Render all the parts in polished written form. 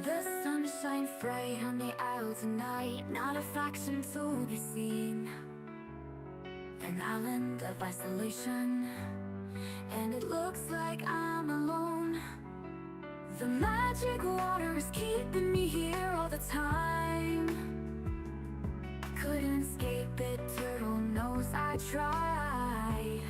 The sun shines bright on the isle tonight, not a fraction to be seen. An island of isolation, and it looks like I'm alone. The magic water is keeping me here all the time. Couldn't escape it, turtle knows I try.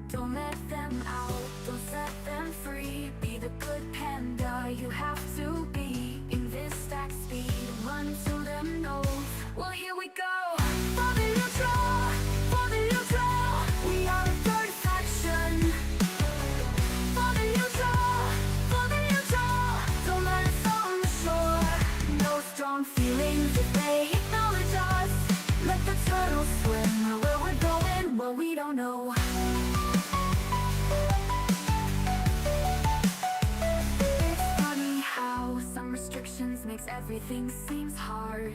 Don't let them out, don't set them free. Be the good panda you have to be. In this stack speed, run to them nose. Well, here we go. For the neutral, for the neutral, we are a third faction. For the neutral, for the neutral, don't let us on the shore. No strong feelings if they acknowledge us. Let the turtles swim where we're going, well, we don't know. Makes everything seems hard,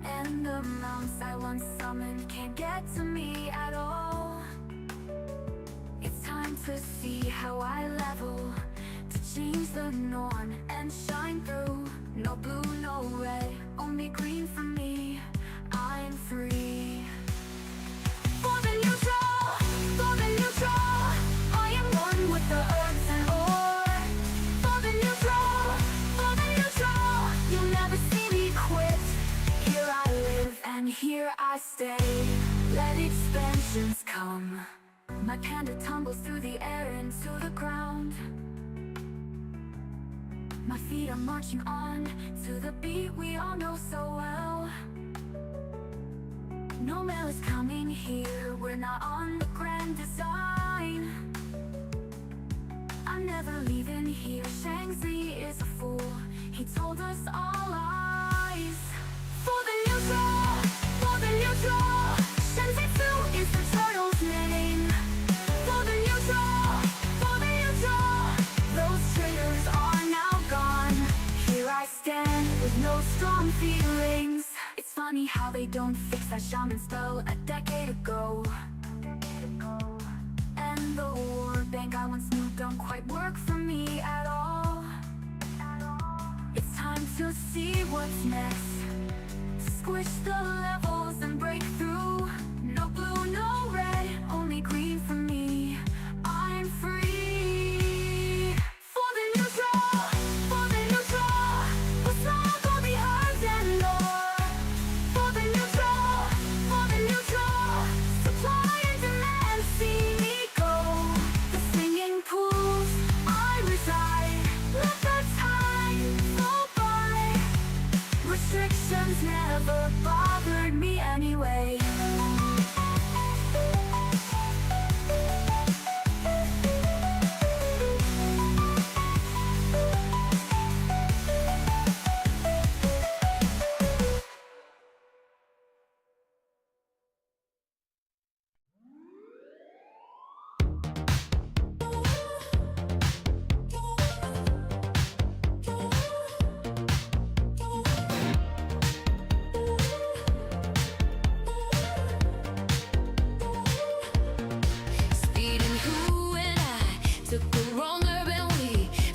and the mounts I once summoned can't get to me at all. It's time to see how I level, to change the norm and shine through. No blue, no red, only green for me. I'm free. For the neutral, for the neutral, I am one with the herbs and ore. For the neutral, you'll never see me quit. Here I live and here I stay. Let expansions come. My panda tumbles through the air into the ground. My feet are marching on to the beat we all know so well. No mail is coming here, we're not on the grand design. I'm never leaving here, Shang-Chi is a fool. He told us all lies. For the neutral, for the neutral, Shenzi-Fu is the turtle's name. For the neutral, for the neutral, those traitors are now gone. Here I stand with no strong feelings. It's funny how they don't fix that shaman spell a decade ago. And the war bank I once knew don't quite work for me at all. It's time to see what's next. Squish the levels and break through. No blue, no red, only green for me. I'm free. For the neutral, for the neutral, let's not go the herbs and lore. For the neutral, for the neutral, supply and demand, see me go. The singing pools I reside, let the time go by. Restrictions never bothered me anyway.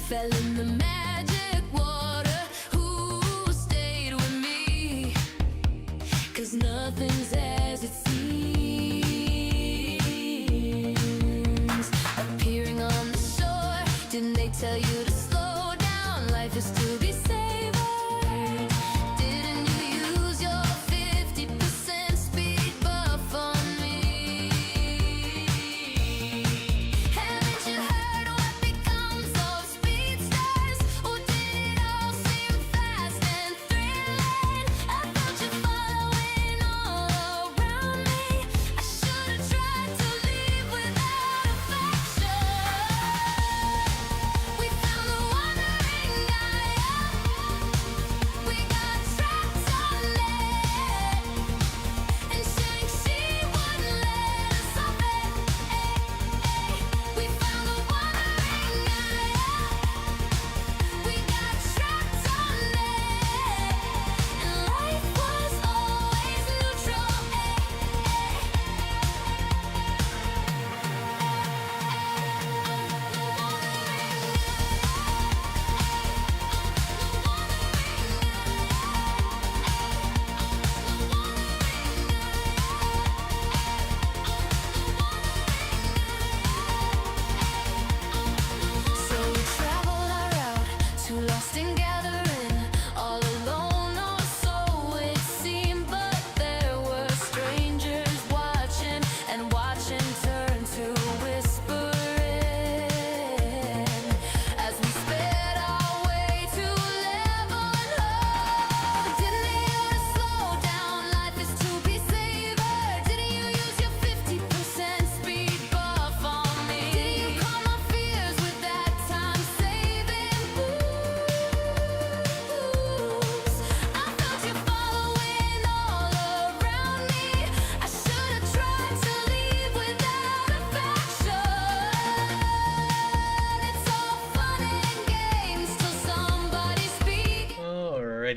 Fell in the magic water. Who stayed with me? 'Cause nothing's as it seems. Appearing on the shore, didn't they tell you to slow down? Life is to be savored. Didn't you use your 50% speed buff on me? Haven't you heard what becomes of speedsters? Or did it all seem fast and thrilling? I felt you following all around me. I should've tried to leave without affection. We found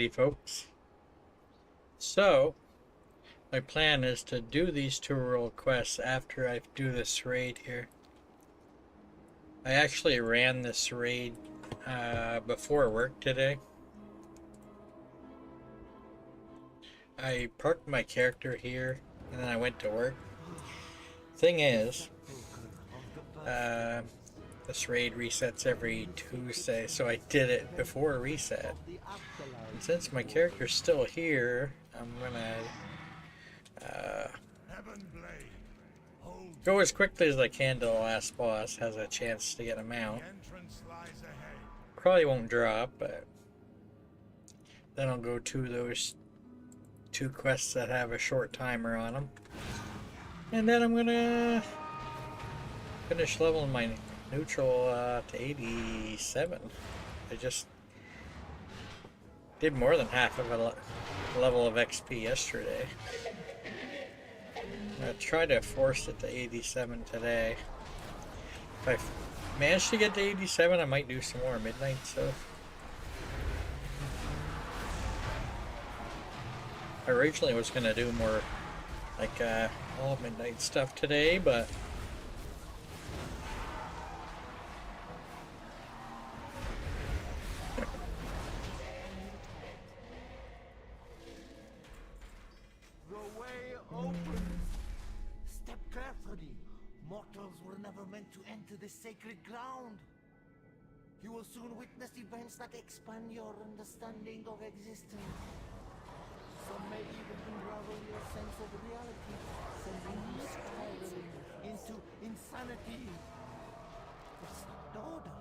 Alrighty, folks. So, my plan is to do these 2 world quests after I do this raid here. I actually ran this raid before work today. I parked my character here and then I went to work. Thing is, this raid resets every Tuesday, so I did it before reset. And since my character's still here, I'm gonna go as quickly as I can to the last boss, has a chance to get a mount. Probably won't drop, but then I'll go to those 2 quests that have a short timer on them. And then I'm gonna finish leveling my neutral to 87. I just did more than half of a level of XP yesterday. I'm gonna try to force it to 87 today. If I manage to get to 87, I might do some more midnight stuff. I originally was gonna do more like all midnight stuff today, but Mortals were never meant to enter this sacred ground. You will soon witness events that expand your understanding of existence. Some may even unravel your sense of reality, sending you spiraling into insanity. It's not order.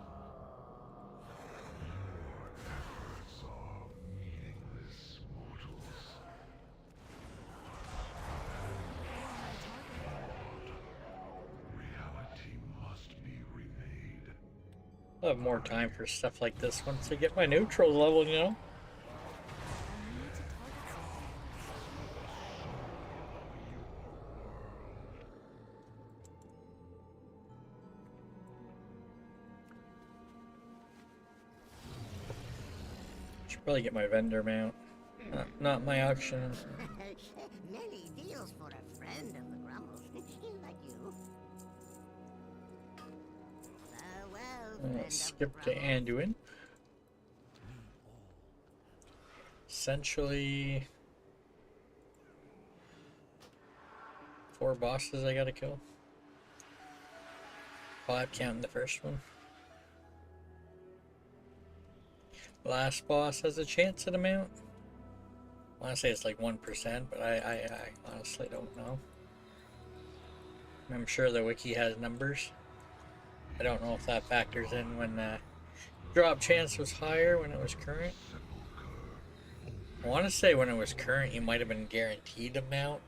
I'll have more time for stuff like this once I get my neutral level, you know? Should probably get my vendor mount. Not my auction. Many deals for a friend of the Grumbles, like you. Let's skip to Anduin. Essentially 4 bosses I gotta kill. 5 counting the first one. Last boss has a chance at a mount. I want to say it's like 1%, but I honestly don't know. I'm sure the wiki has numbers. I don't know if that factors in when the drop chance was higher when it was current. I want to say when it was current, you might have been guaranteed a mount.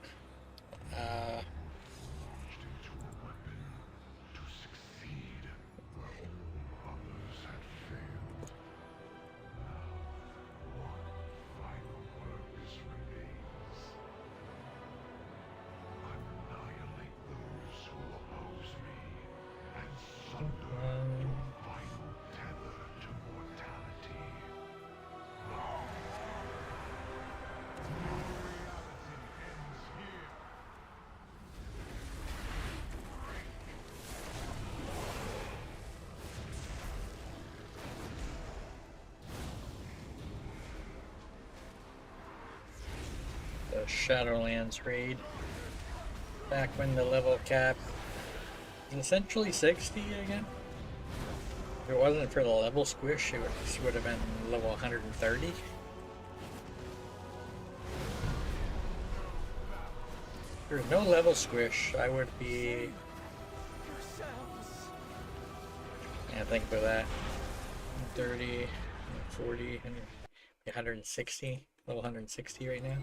The Shadowlands raid. Back when the level cap was essentially 60 again. If it wasn't for the level squish, it would have been level 130. If there's no level squish, I would be... Yeah, think about that. 30, 40, 160. Level 160 right now.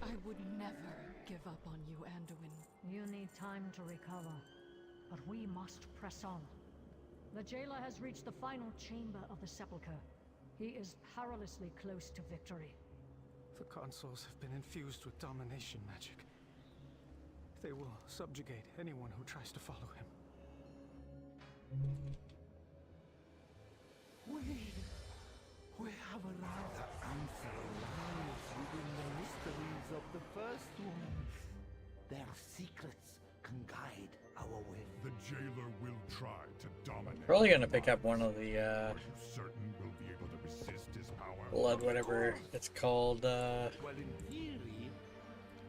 I would never give up on you, Anduin. You need time to recover, but we must press on. The jailer has reached the final chamber of the sepulchre. He is perilously close to victory. The consoles have been infused with domination magic. They will subjugate anyone who tries to follow him. We have arrived at answer lies within the mysteries of the first ones. Their secrets can guide our way. The jailer will try to dominate. Probably gonna pick up one of the Are you certain we'll be able to resist his power? blood, whatever it's called, Well, in theory,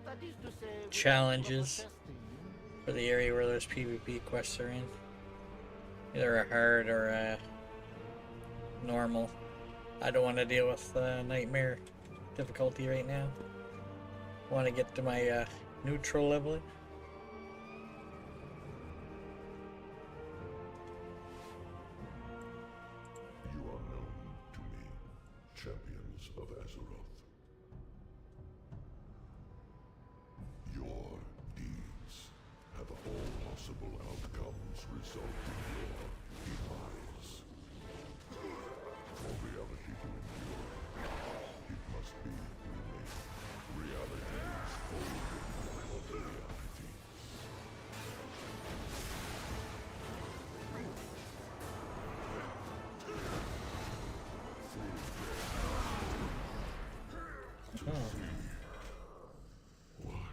that is to say, without challenges proper testing, for the area where those PvP quests are in. Either a hard or a normal. I don't want to deal with nightmare difficulty right now. I want to get to my neutral leveling. You are known to me, champions of Azeroth. Your deeds have all possible outcomes result in your demise. For reality to endure, it must be remade. Realities folded of reality. What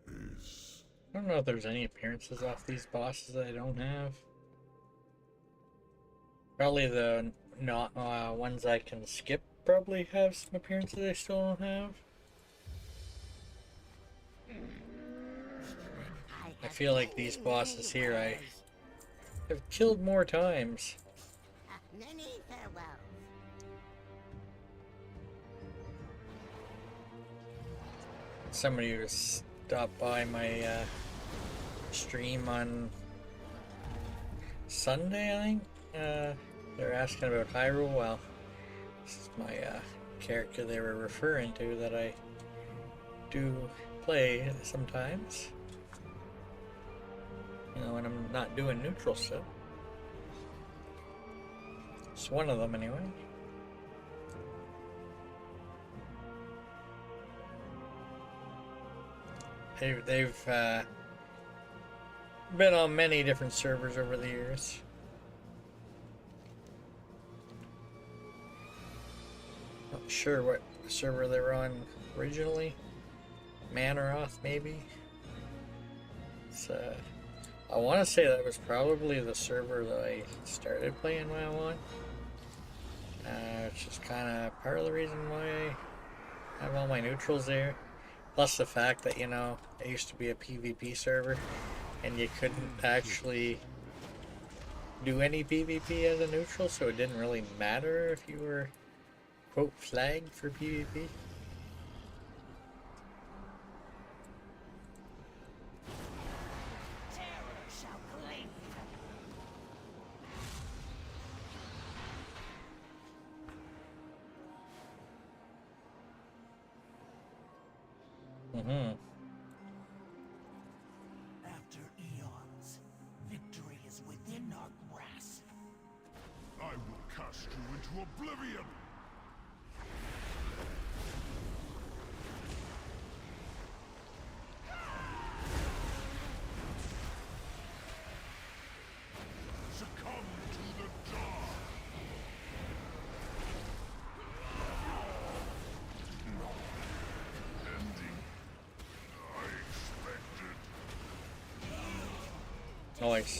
is I don't know if there's any appearances off these bosses that I don't have. Probably the not ones I can skip probably have some appearances I still don't have. I feel like these bosses here I have killed more times. Many farewells. Somebody who stopped by my stream on Sunday, I think. They're asking about Hyrule. Well, this is my character they were referring to that I do play sometimes. You know, when I'm not doing neutral stuff. It's one of them anyway. They've been on many different servers over the years. Not sure what server they were on originally. Manaroth, maybe. It's, I want to say that was probably the server that I started playing WoW on. Which is kind of part of the reason why I have all my neutrals there. Plus the fact that, you know, it used to be a PvP server and you couldn't actually do any PvP as a neutral, so it didn't really matter if you were, quote, flagged for PvP. after eons, victory is within our grasp. I will cast you into oblivion! Succumb to the dark! Ending. I expected. Nice.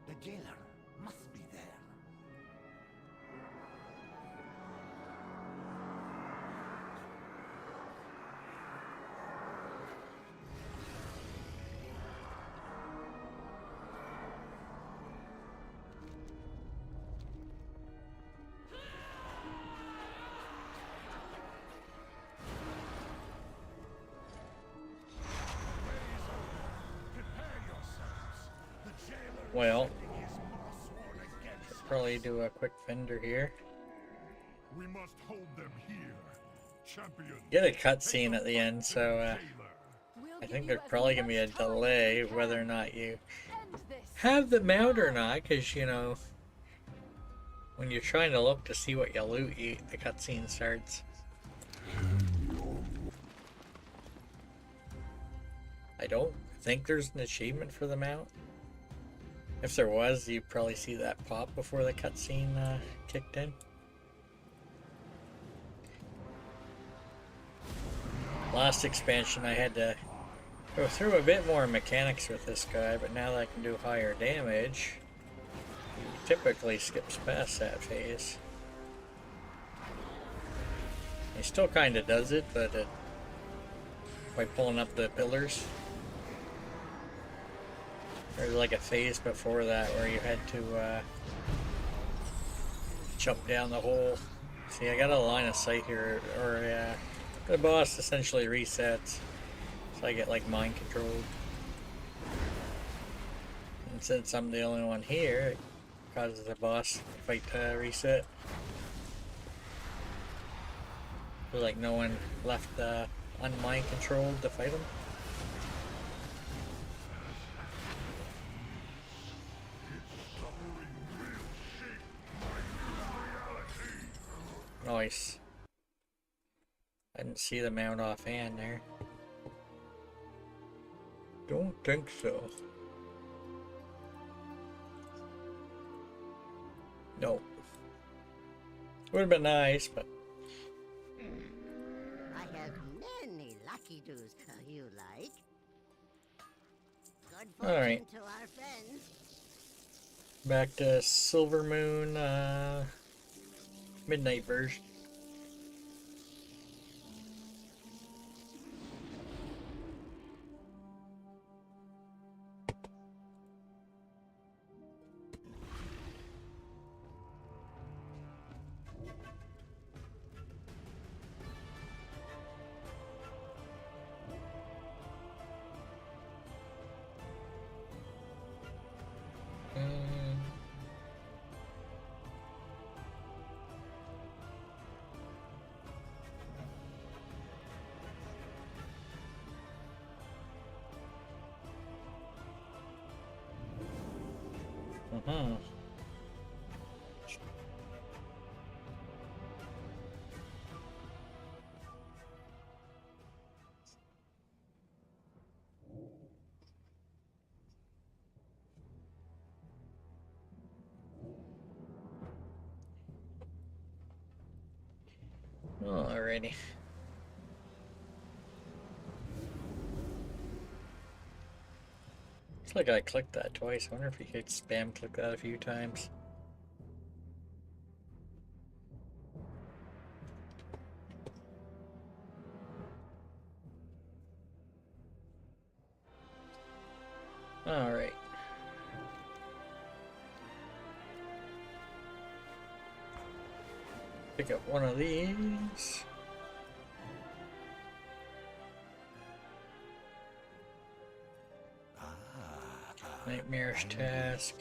The jailer must be there. Well, probably do a quick fender here. We must hold them here. Champions. Get a cutscene at the end, so I think there's probably gonna be a delay whether or not you have them out or not, because you know when you're trying to look to see what you loot, the cutscene starts. I don't think there's an achievement for the mount. If there was, you'd probably see that pop before the cutscene kicked in. Last expansion I had to go through a bit more mechanics with this guy, but now that I can do higher damage, he typically skips past that phase. He still kind of does it, but by pulling up the pillars. There's like a phase before that where you had to jump down the hole. See, I got a line of sight here, or the boss essentially resets, so I get like mind controlled. And since I'm the only one here, it causes the boss fight to reset. There's like no one left unmind controlled to fight him. Nice. I didn't see the mount offhand there. Don't think so. No. Would have been nice, but I have many lucky doos you like. Good fortune Alright. to our friends. back to Silver Moon, midnight version. Uh-huh. Alrighty. Looks like I clicked that twice. I wonder if you could spam click that a few times. Alright. Pick up one of these. Nightmarish task.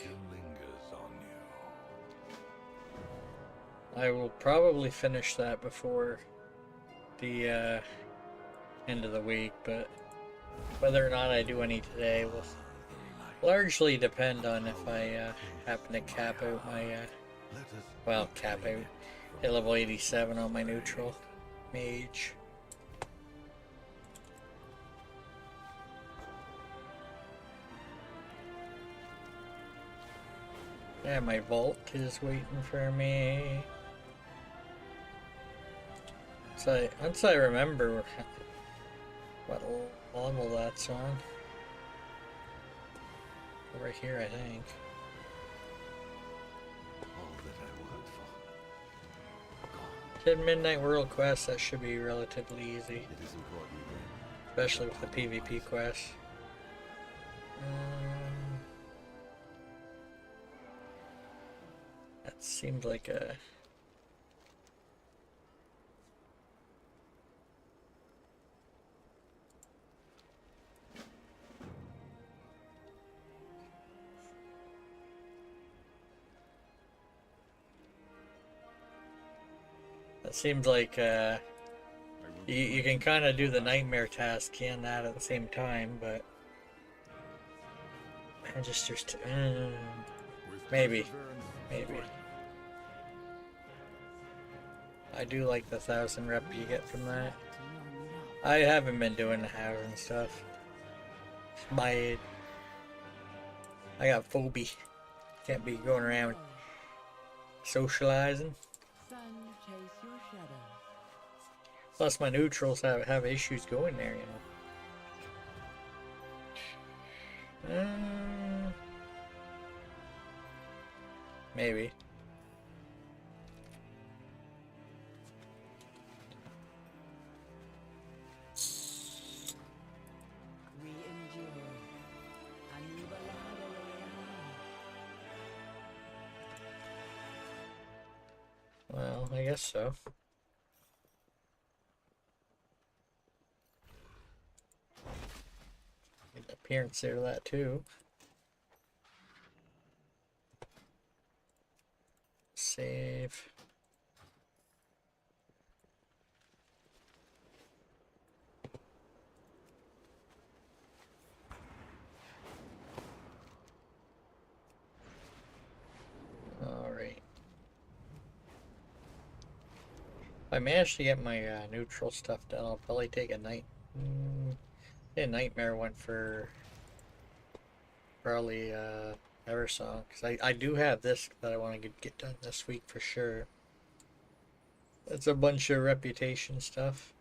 I will probably finish that before the end of the week, but whether or not I do any today will largely depend on if I happen to cap out my cap out hit level 87 on my neutral mage. Yeah, my vault is waiting for me. So once I remember what level that's on. Right here, I think. Kid Midnight World quest, that should be relatively easy. Especially with the PvP quest. That seemed like a... It seems like you can kind of do the nightmare task and that at the same time, but I just maybe. I do like the 1,000 rep you get from that. I haven't been doing the housing stuff. I got phobia. Can't be going around socializing. Plus my neutrals have issues going there, you know. Maybe. Well, I guess so. Get the appearance there of that too. Save. Alright. If I manage to get my neutral stuff done, I'll probably take a nightmare one for probably Eversong, because I do have this that I want to get done this week for sure. It's a bunch of reputation stuff.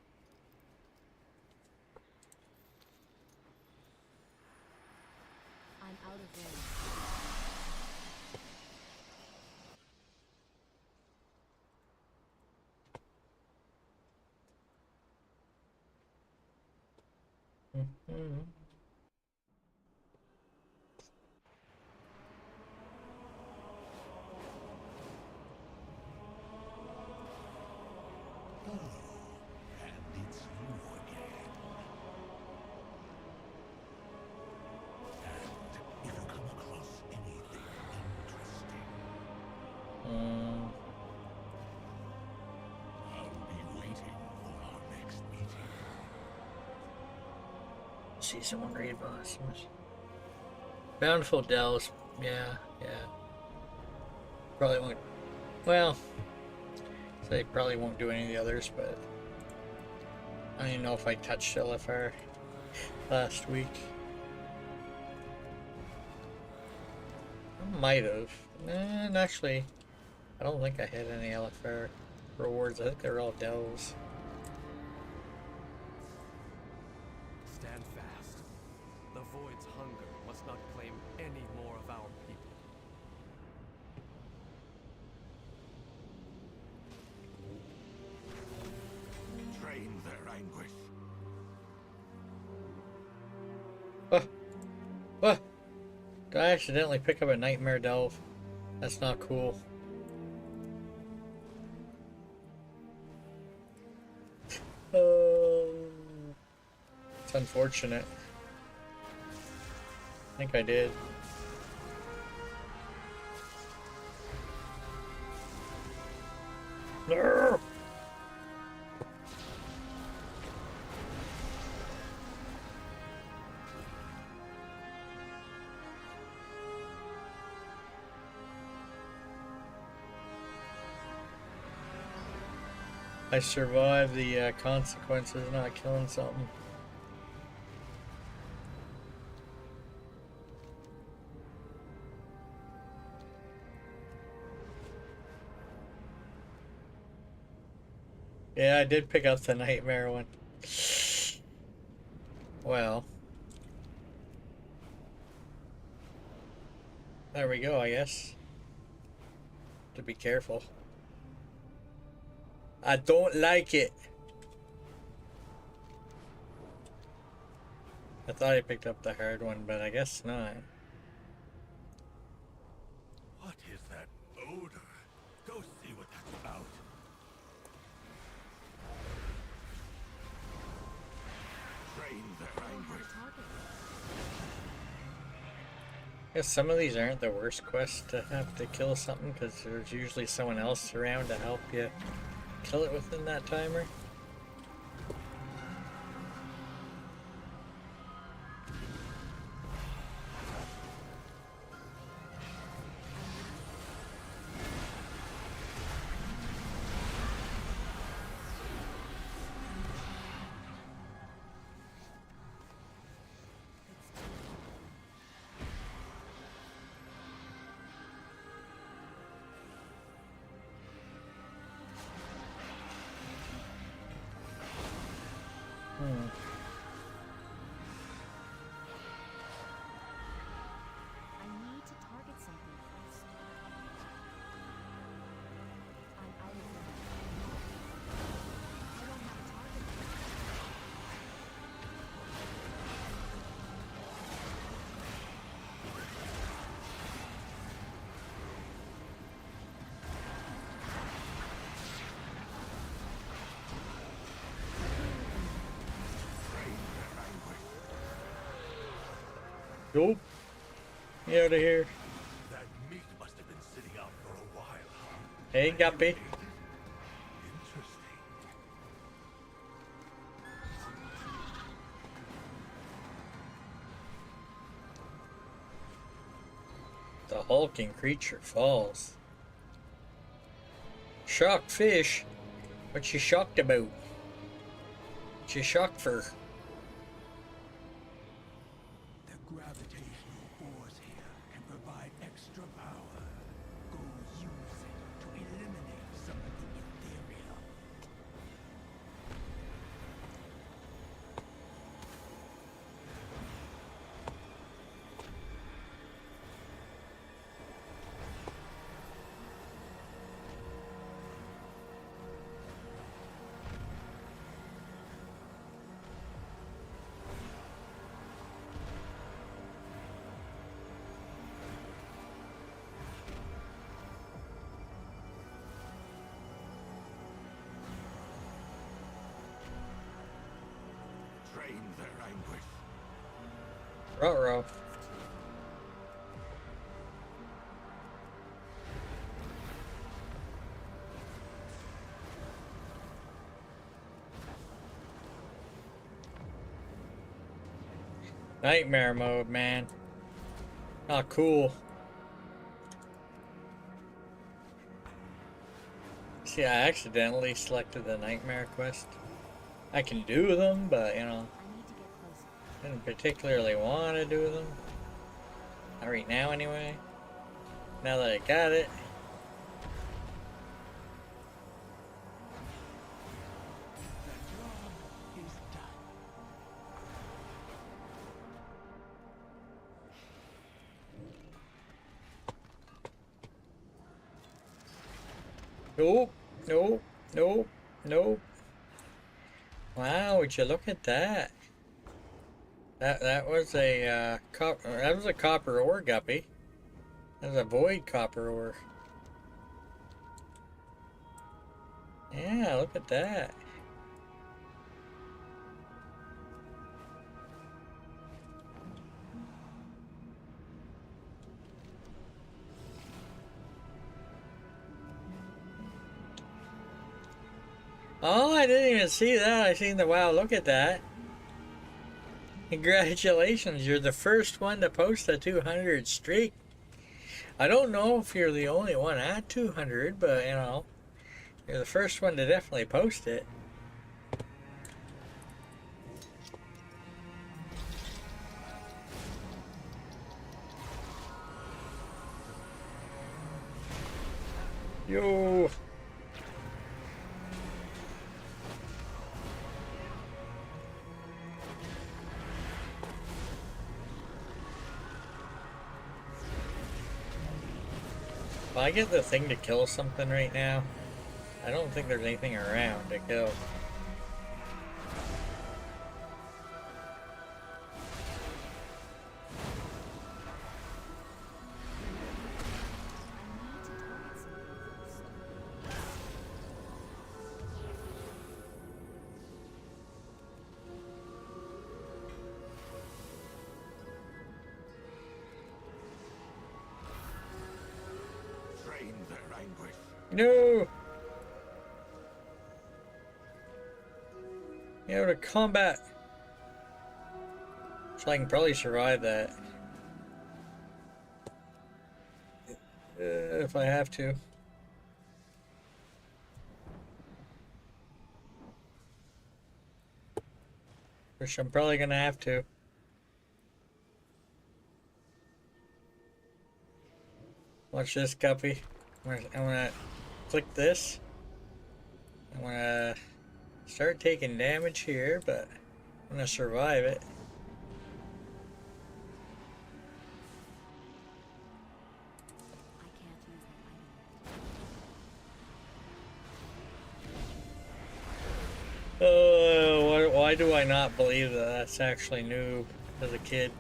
I'm out of range. And it's you again. And if you come across anything interesting, I'll be waiting for our next meeting. See someone raid boss. Bountiful Dells. Yeah. Probably won't. Well, they probably won't do any of the others, but I don't even know if I touched LFR last week. I might have. And actually, I don't think I had any LFR rewards. I think they're all Dells. Stand fast. The Void's hunger must not claim any more of our people. Drain their anguish. What? Did I accidentally pick up a Nightmare Delve? That's not cool. It's unfortunate. I think I did. No! I survived the consequences of not killing something. Yeah, I did pick up the Nightmare one. Well. There we go, I guess. To be careful. I don't like it. I thought I picked up the hard one, but I guess not. What is that odor? Go see what that's about. Drain their anguish. I guess some of these aren't the worst quests to have to kill something, because there's usually someone else around to help you kill it within that timer. I need to target something first. I'm out of room. I don't have a target. Nope. Get out of here. That meat must have been sitting out for a while, huh? Hey, Guppy. Interesting. The hulking creature falls. Shocked fish? What you shocked about? What you shocked for? The gravitational force here can provide extra power. Go use it to eliminate some of the ethereal. Train their anguish. Ruh-roh. Nightmare mode, man. Not cool. See, I accidentally selected the nightmare quest. I can do them, but you know, I need to get closer. didn't particularly want to do them. Not right now, anyway. Now that I got it. The job is done. Nope, nope, nope, nope. Wow, would you look at that? That was a copper ore, Guppy. That was a void copper ore. Yeah, look at that. Oh, I didn't even see that. I seen the wow, look at that. Congratulations, you're the first one to post a 200 streak. I don't know if you're the only one at 200, but you know, you're the first one to definitely post it. Yo. If I get the thing to kill something right now, I don't think there's anything around to kill. Train their anguish. No! You know, to combat. So I can probably survive that. If I have to. Which I'm probably gonna have to. Watch this, Guppy. I'm gonna click this. I'm gonna start taking damage here, but I'm gonna survive it. I can't use that item. Why do I not believe that that's actually noob as a kid?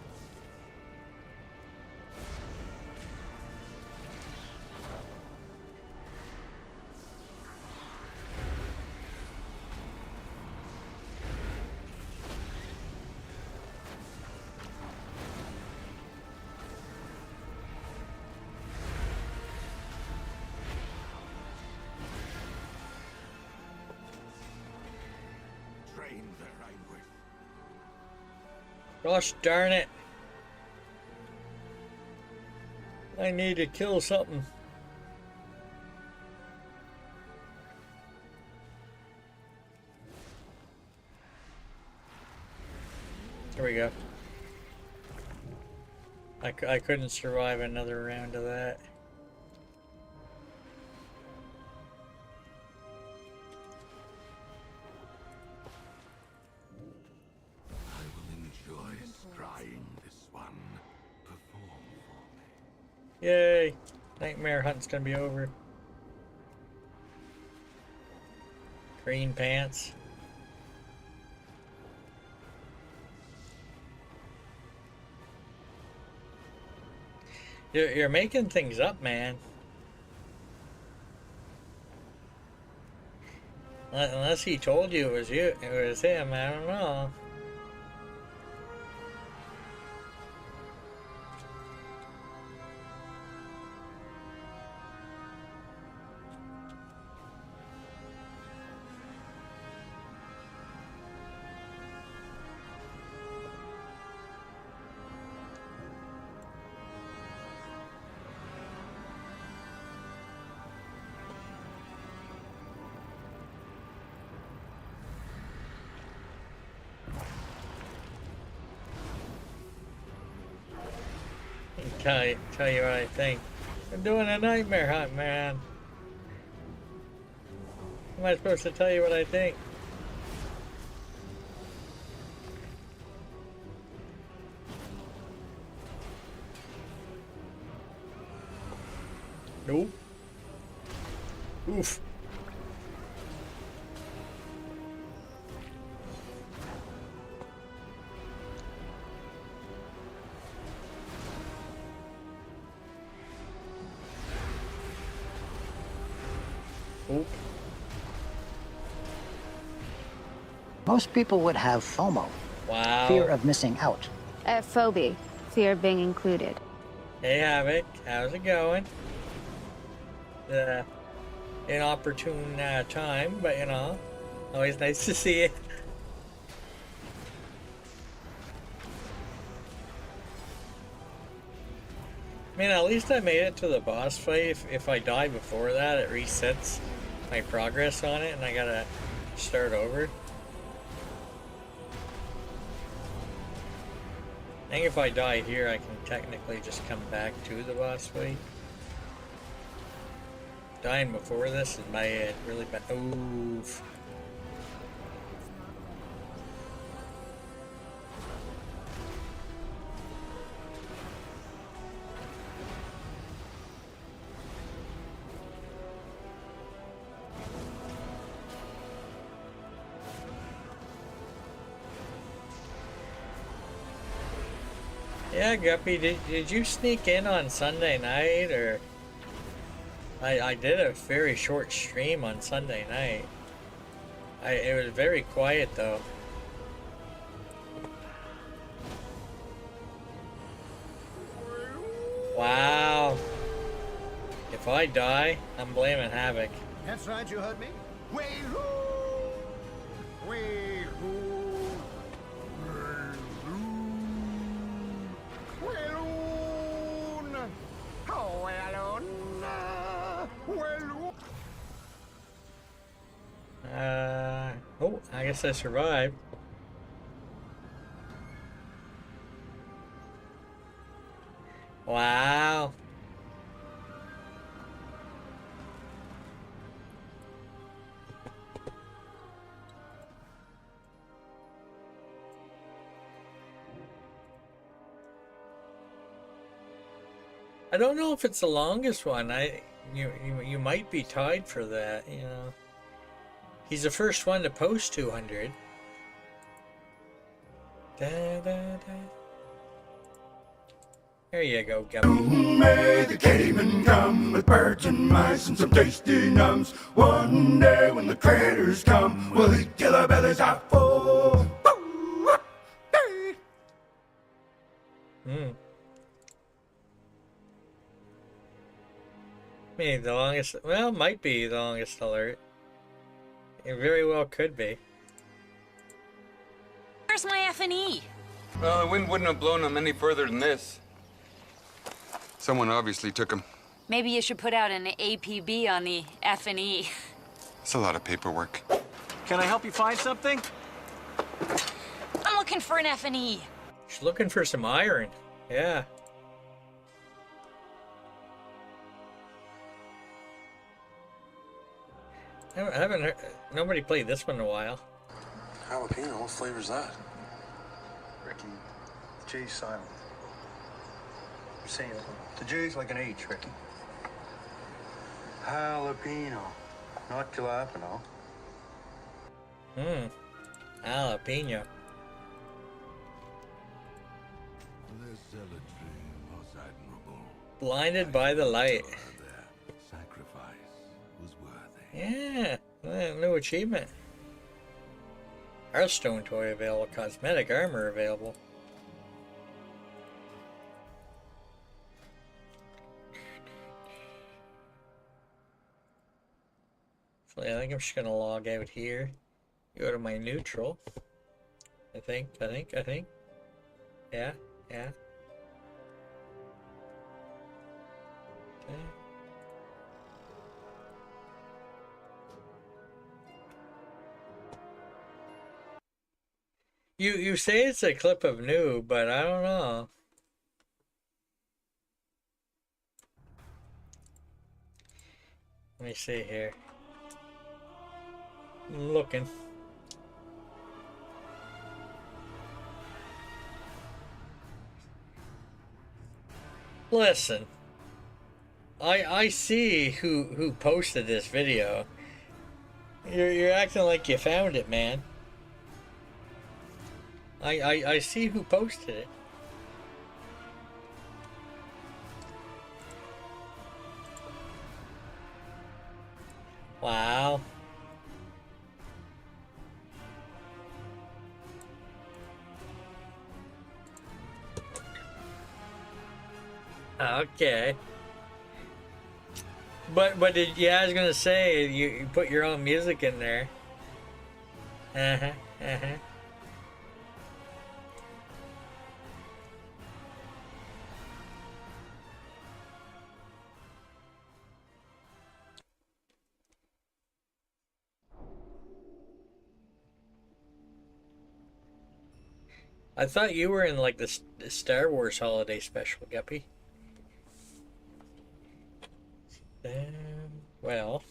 Train their anguish. Gosh darn it. I need to kill something. There we go. I couldn't survive another round of that. I will enjoy trying this one. Perform for me. Yay! Nightmare hunt's gonna be over. Green pants. You're making things up, man. Unless he told you it was him, I don't know. Tell you what I think. I'm doing a nightmare hunt, man. How am I supposed to tell you what I think? Nope. Oof. Oop. Most people would have FOMO, Wow. fear of missing out. Phobia, fear of being included. Hey Havoc, how's it going? Inopportune time, but you know, always nice to see you. I mean, at least I made it to the boss fight. If I die before that, it resets my progress on it and I gotta start over. I think if I die here, I can technically just come back to the boss fight. Dying before this is bad, really bad. Oof. Yeah, Guppy, did you sneak in on Sunday night, or... I did a very short stream on Sunday night. It was very quiet though. Wow. If I die, I'm blaming Havoc. That's right, you heard me. Way-hoo! Way-hoo! Way-loon! Oh, way-loon! Way-loon! Oh, I guess I survived. Wow. I don't know if it's the longest one. You might be tied for that, you know. He's the first one to post 200. Da, da, da. There you go, Guppy. May the cavemen come with birds and mice and some tasty numbs. One day when the traders come, we'll eat till our bellies are full. Maybe the longest, well, might be the longest alert. It very well could be. Where's my F&E? Well, the wind wouldn't have blown them any further than this. Someone obviously took them. Maybe you should put out an APB on the F&E. It's a lot of paperwork. Can I help you find something? I'm looking for an F&E. She's looking for some iron. Yeah. I haven't heard, nobody played this one in a while. Jalapeno, what flavor's that? Ricky, the J's silent. I'm saying the J's like an H, Ricky. Jalapeno, not jalapeno. Jalapeno. The zealotry was admirable. Blinded by the light. Sacrifice was worthy. Yeah, new achievement. Hearthstone toy available. Cosmetic armor available. So yeah, I think I'm just gonna log out here. Go to my neutral. I think. Yeah. Okay. You say it's a clip of new, but I don't know. Let me see here. I'm looking. Listen. I see who posted this video. You're acting like you found it, man. I see who posted it. Wow. Okay. But did, yeah, I was gonna say you put your own music in there. I thought you were in like the Star Wars holiday special, Guppy. Well,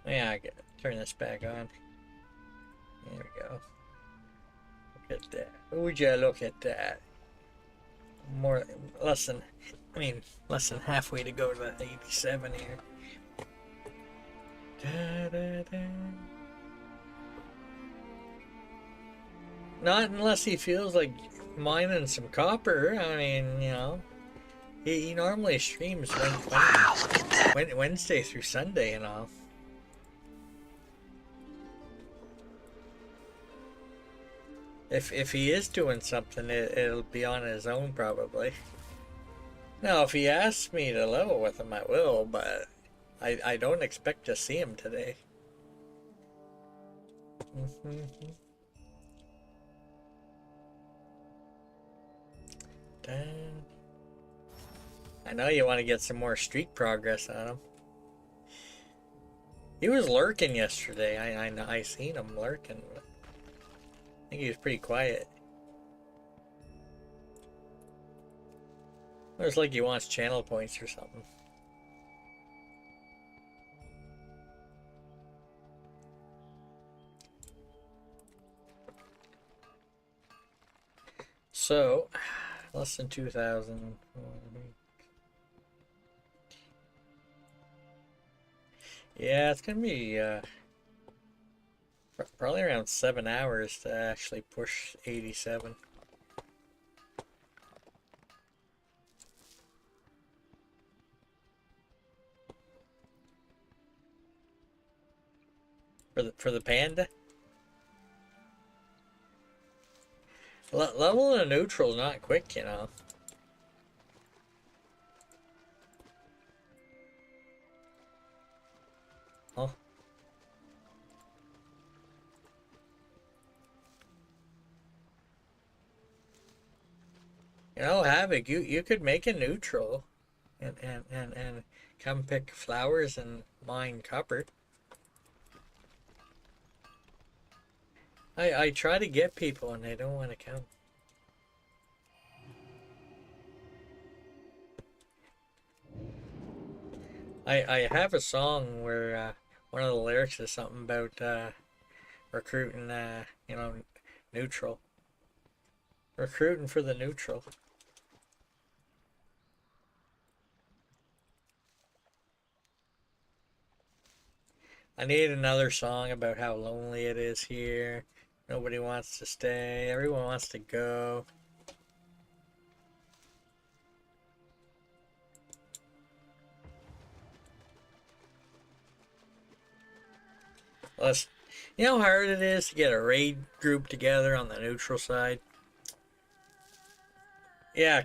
yeah, I gotta turn this back on. There we go. Look at that. Would you look at that? Less than halfway to go to that 87 here. Da, da, da. Not unless he feels like mining some copper. I mean, you know, he normally streams Wednesday through Sunday and all. If he is doing something, it'll be on his own probably. Now, if he asks me to level with him, I will, but I don't expect to see him today. I know you want to get some more streak progress on him. He was lurking yesterday. I seen him lurking. But I think he was pretty quiet. It was like he wants channel points or something. So, Less than 2,000. Yeah, it's gonna be probably around 7 hours to actually push 87. For the panda? Level in a neutral is not quick, you know. Huh? You know, Havoc, you could make a neutral and come pick flowers and mine copper. I try to get people and they don't want to come. I have a song where one of the lyrics is something about recruiting, you know, neutral. Recruiting for the neutral. I need another song about how lonely it is here. Nobody wants to stay. Everyone wants to go. Let's, you know how hard it is to get a raid group together on the neutral side? Yeah,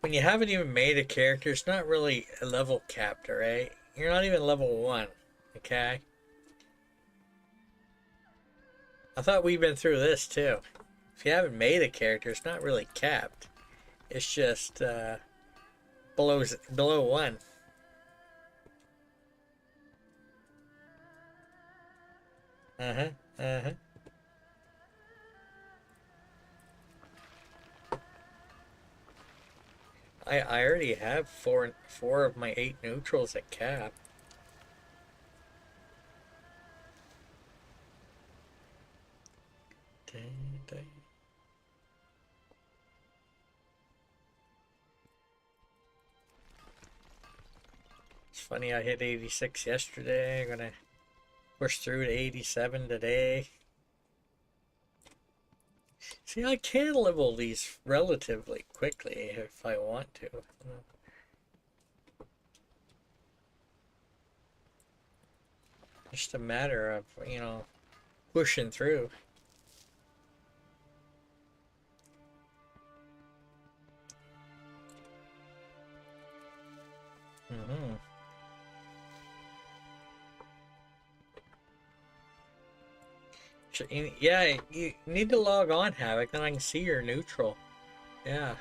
when you haven't even made a character, it's not really a level capped, alright? You're not even level 1, okay? I thought we've been through this too. If you haven't made a character, it's not really capped. It's just below 1. Uh-huh, uh-huh. I already have four of my 8 neutrals at cap. Dang, dang. It's funny, I hit 86 yesterday. I'm gonna push through to 87 today. See, I can level these relatively quickly if I want to. Just a matter of, you know, pushing through. Mm-hmm. Yeah, you need to log on, Havoc, then I can see your neutral. Yeah.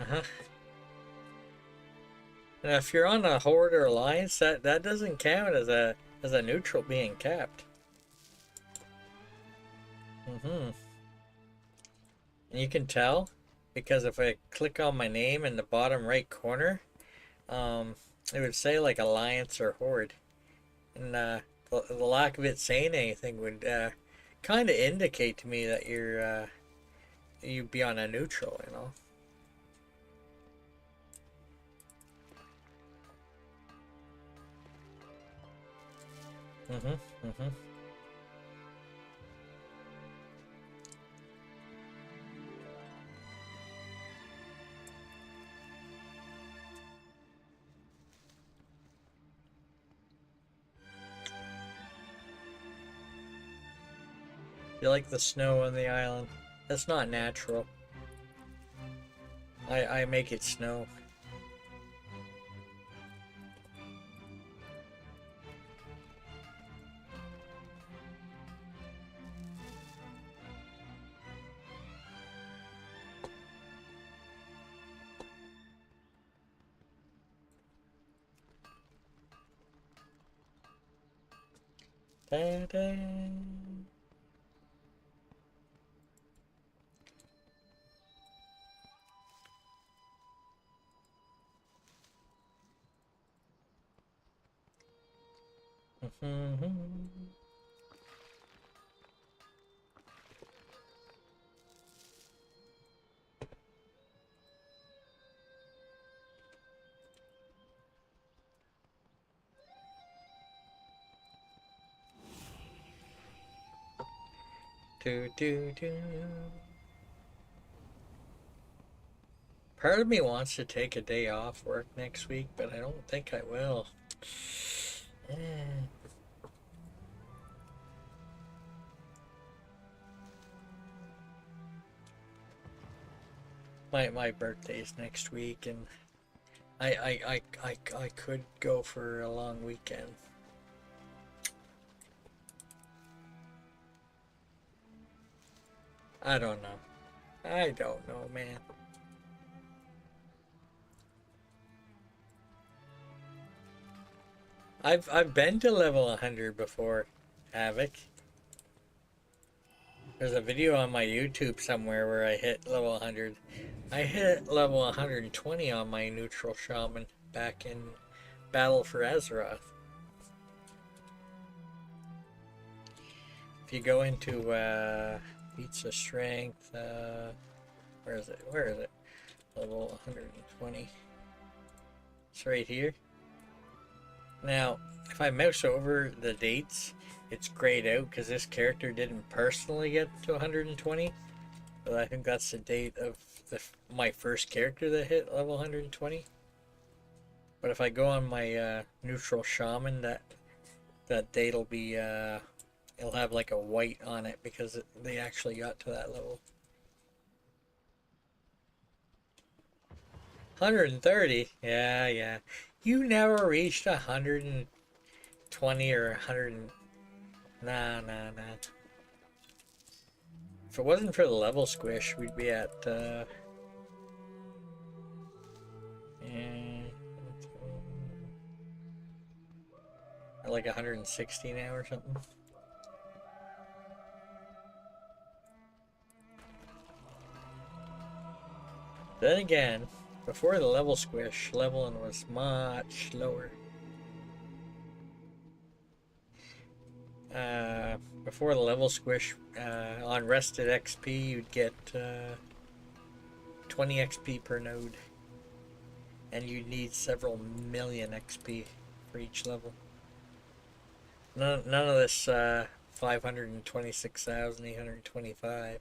Uh-huh. And if you're on a Horde or Alliance, that doesn't count as a neutral being capped. Mm-hmm. And you can tell because if I click on my name in the bottom right corner, it would say like Alliance or Horde. And the lack of it saying anything would kind of indicate to me that you'd be on a neutral, you know. Mm-hmm. Mm-hmm. You like the snow on the island? That's not natural. I make it snow. Da-da. Do, do, do. Part of me wants to take a day off work next week, but I don't think I will. Eh. My birthday's next week, and I could go for a long weekend. I don't know. I don't know, man. I've been to level 100 before, Havoc. There's a video on my YouTube somewhere where I hit level 100. I hit level 120 on my neutral shaman back in Battle for Azeroth. If you go into feats of strength, where is it? Where is it? Level 120. It's right here. Now, if I mouse over the dates, it's grayed out because this character didn't personally get to 120. But I think that's the date of my first character that hit level 120. But if I go on my neutral shaman, that date will be it'll have like a white on it because they actually got to that level. 130? Yeah. You never reached 120 or 100. Nah. If it wasn't for the level squish, we'd be at like 160 now or something. Then again, before the level squish, leveling was much lower. Before the level squish, on rested XP, you'd get 20 XP per node. And you'd need several million XP for each level. None of this 526,825.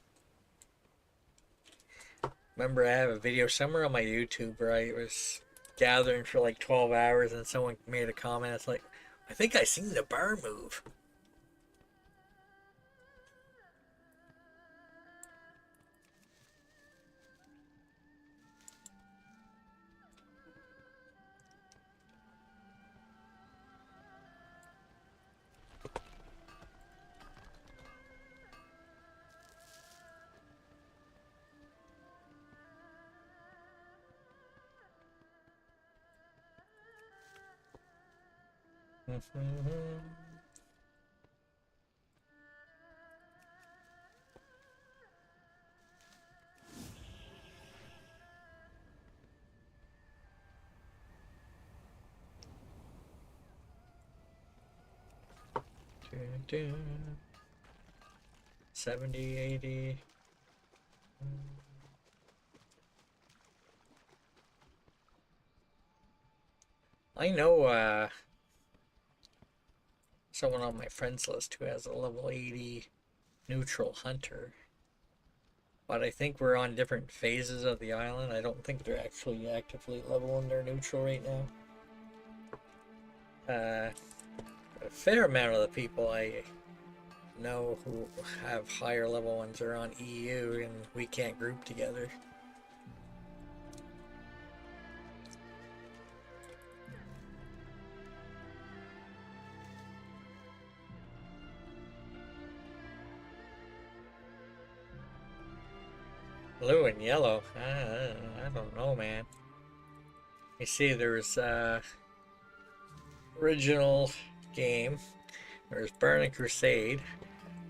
Remember, I have a video somewhere on my YouTube where I was gathering for like 12 hours and someone made a comment. It's like, I think I seen the bar move. Dun. 70, 80. I know someone on my friends list who has a level 80 neutral hunter. But I think we're on different phases of the island. I don't think they're actually actively leveling their neutral right now. A fair amount of the people I know who have higher level ones are on EU, and we can't group together. Blue and yellow? I don't know, man. You see, there's original game. There's Burning Crusade,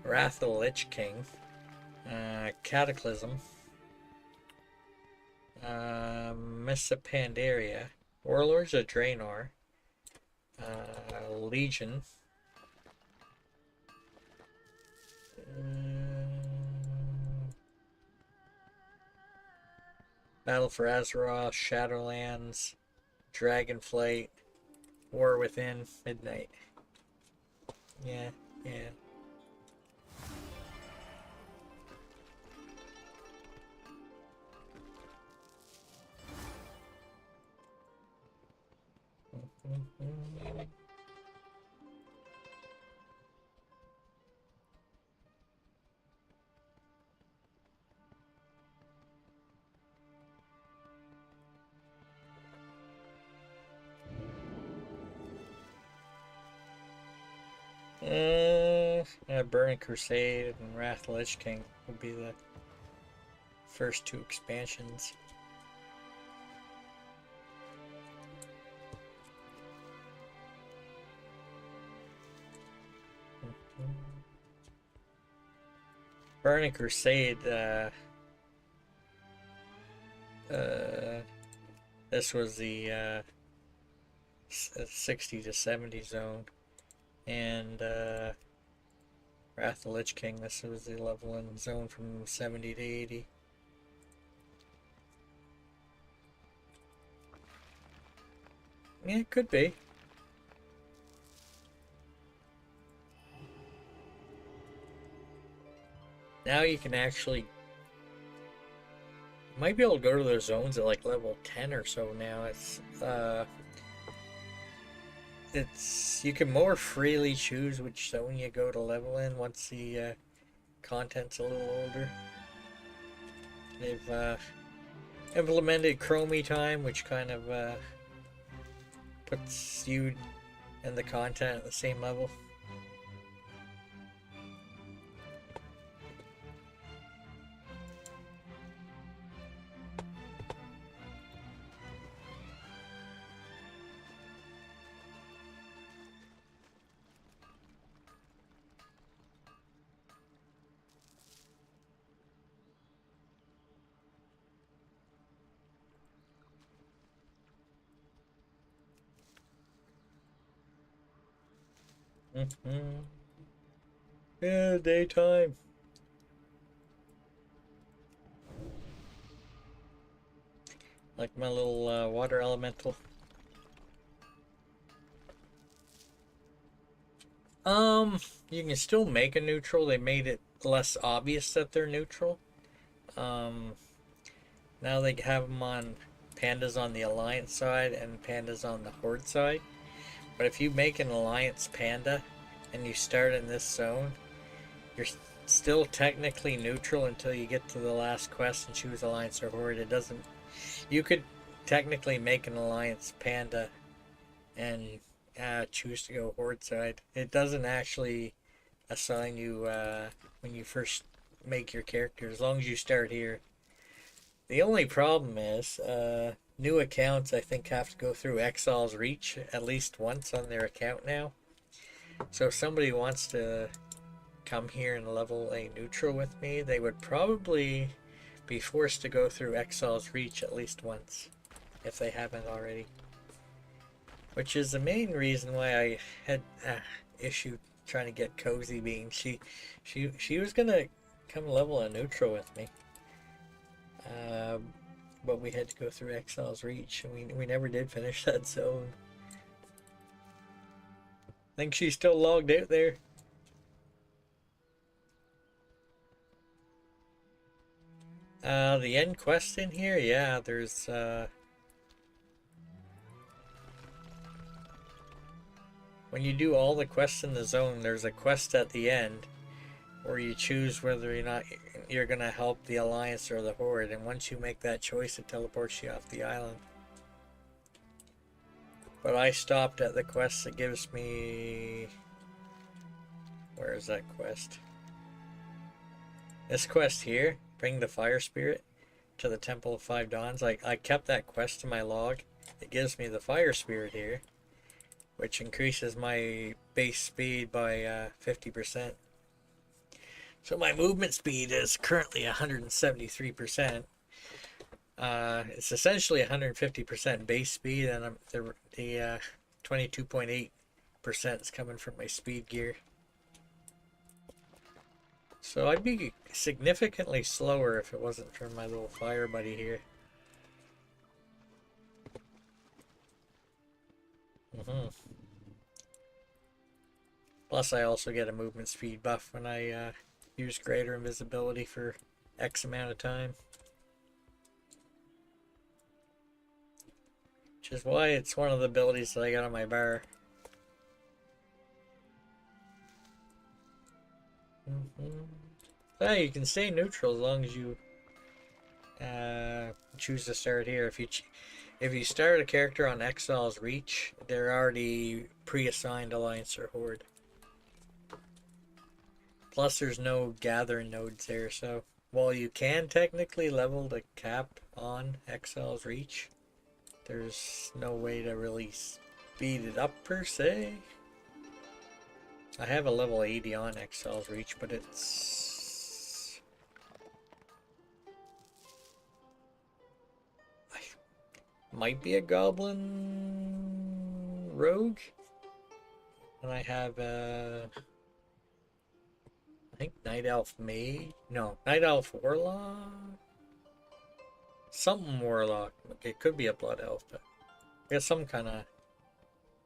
Wrath of the Lich King, Cataclysm, Mists of Pandaria, Warlords of Draenor, Legion, Battle for Azeroth, Shadowlands, Dragonflight, War Within, Midnight. Yeah. Burning Crusade and Wrath of the Lich King would be the first two expansions. Burning Crusade, this was the 60 to 70 zone, and Wrath of the Lich King, this was the leveling zone from 70 to 80. Yeah, it could be. Now you can actually might be able to go to those zones at like level 10 or so now. It's you can more freely choose which zone you go to level in once the content's a little older. They've implemented Chromie time, which kind of puts you and the content at the same level. Yeah, daytime. Like my little water elemental. You can still make a neutral. They made it less obvious that they're neutral. Now they have them on pandas on the Alliance side and pandas on the Horde side. But if you make an Alliance panda and you start in this zone, you're still technically neutral until you get to the last quest and choose Alliance or Horde. It doesn't. You could technically make an Alliance panda and choose to go Horde side. It doesn't actually assign you when you first make your character, as long as you start here. The only problem is new accounts, I think, have to go through Exile's Reach at least once on their account now. So if somebody wants to come here and level a neutral with me, they would probably be forced to go through Exile's Reach at least once, if they haven't already. Which is the main reason why I had issue trying to get Cozy Bean. She was gonna come level a neutral with me. But we had to go through Exile's Reach, and we never did finish that zone. I think she's still logged out there. The end quest in here, yeah, there's when you do all the quests in the zone, there's a quest at the end where you choose whether or not you're gonna help the Alliance or the Horde, and once you make that choice, it teleports you off the island. But I stopped at the quest that gives me... Where is that quest? This quest here, bring the Fire Spirit to the Temple of Five Dawns. I kept that quest in my log. It gives me the Fire Spirit here, which increases my base speed by 50%. So my movement speed is currently 173%. It's essentially 150% base speed, and the 22.8% is coming from my speed gear. So I'd be significantly slower if it wasn't for my little fire buddy here. Plus I also get a movement speed buff when I use greater invisibility for X amount of time. Which is why it's one of the abilities that I got on my bar. Yeah, you can stay neutral as long as you choose to start here. If you start a character on Exile's Reach, they're already pre-assigned Alliance or Horde. Plus, there's no gather nodes there, so while you can technically level the cap on Excel's Reach, there's no way to really speed it up per se. I have a level 80 on Excel's Reach, but it's... might be a Goblin Rogue. And I have I think Night Elf Mage? No, Night Elf Warlock? Something Warlock. It could be a Blood Elf, but I got some kind of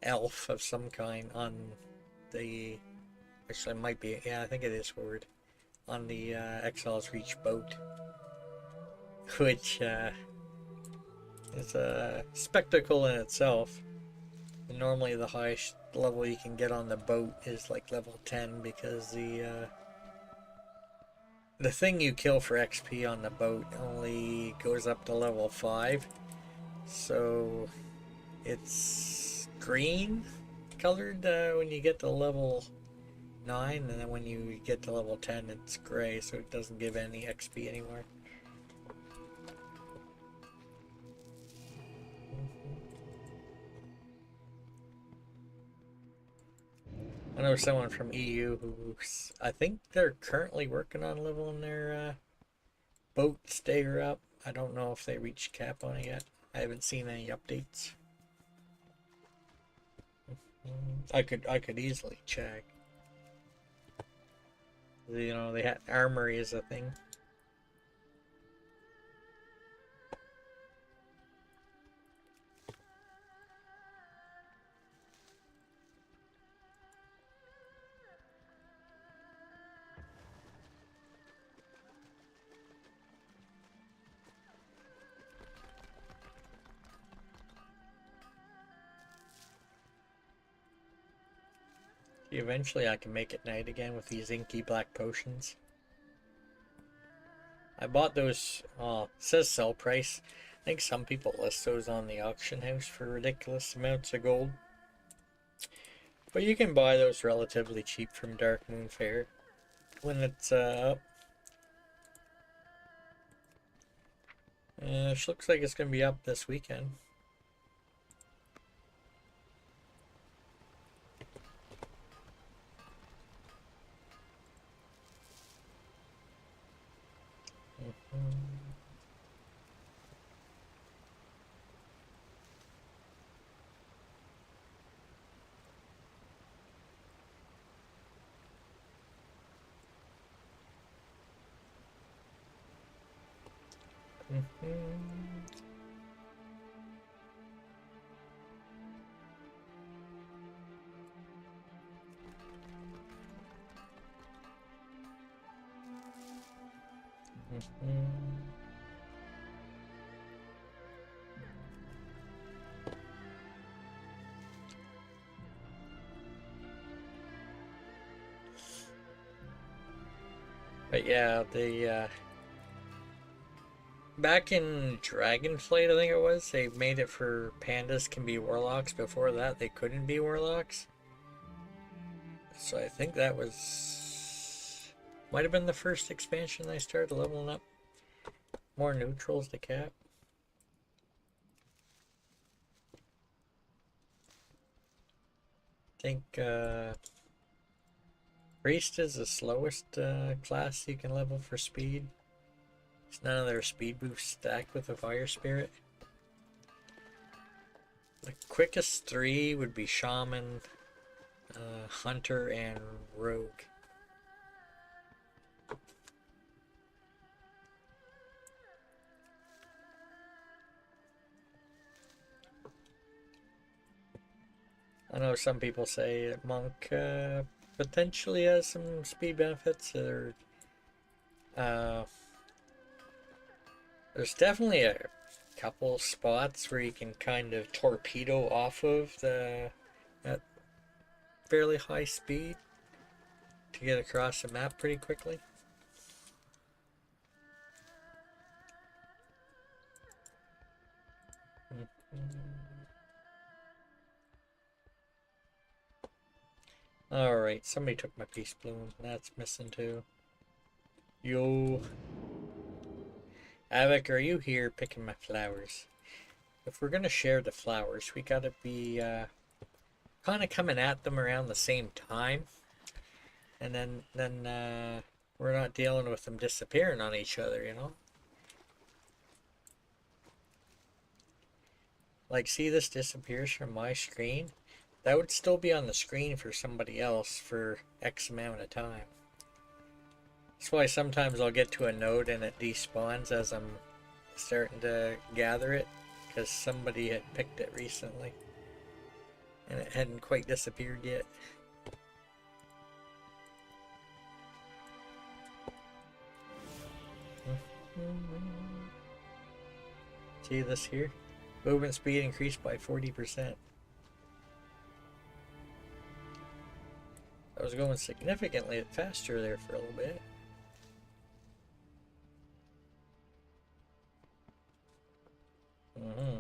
elf of some kind on the... Actually, it might be... Yeah, I think it is Horde. On the Exile's Reach boat. Which is a spectacle in itself. And normally the highest level you can get on the boat is like level 10 because the thing you kill for XP on the boat only goes up to level 5. So it's green colored when you get to level 9, and then when you get to level 10 it's gray, so it doesn't give any XP anymore. I know someone from EU who I think they're currently working on leveling their boat stayer up. I don't know if they reached cap on it yet. I haven't seen any updates. I could easily check. You know, they had armory is a thing. Eventually I can make it night again with these inky black potions. I bought those, it says sell price. I think some people list those on the auction house for ridiculous amounts of gold. But you can buy those relatively cheap from Dark Moon Fair when it's up. It looks like it's going to be up this weekend. But yeah, the back in Dragonflight, I think it was, they made it for pandas can be warlocks. Before that, they couldn't be warlocks. So I think that was... might have been the first expansion I started leveling up more neutrals to cap. I think Priest is the slowest class you can level for speed. It's none of their speed boosts stacked with a Fire Spirit. The quickest 3 would be Shaman, Hunter, and Rogue. I know some people say Monk potentially has some speed benefits. There's definitely a couple spots where you can kind of torpedo off of that fairly high speed to get across the map pretty quickly. Alright, somebody took my peace bloom. That's missing too. Yo. Avic, are you here picking my flowers? If we're gonna share the flowers, we gotta be kind of coming at them around the same time. And then we're not dealing with them disappearing on each other, you know? Like, see, this disappears from my screen. That would still be on the screen for somebody else for X amount of time. That's why sometimes I'll get to a node and it despawns as I'm starting to gather it, because somebody had picked it recently and it hadn't quite disappeared yet. See this here? Movement speed increased by 40%. I was going significantly faster there for a little bit. Mm-hmm.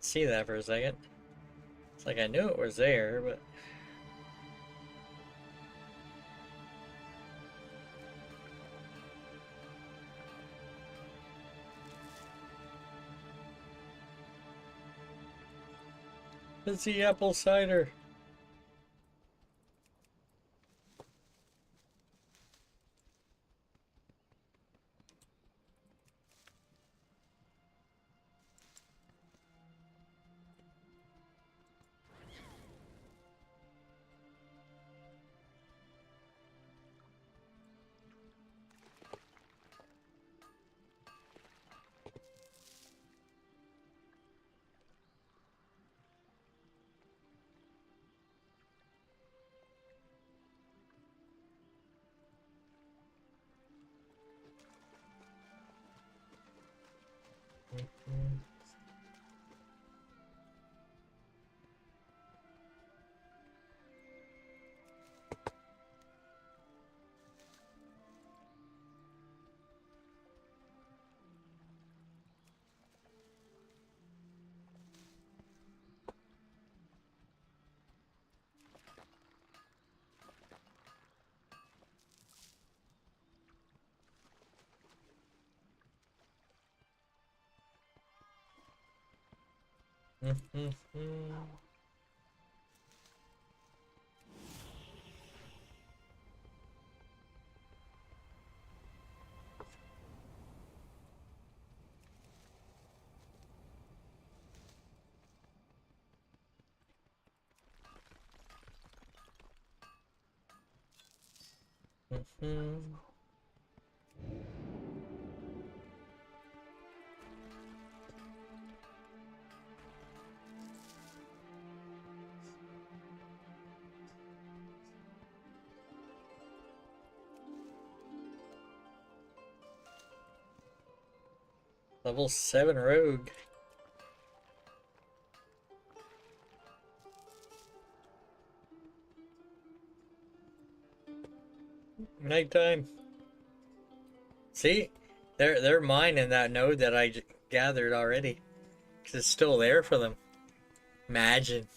See that for a second. It's like I knew it was there, but it's the apple cider. Level 7 rogue. Nighttime. See? They're mining that node that I gathered already. Because it's still there for them. Imagine.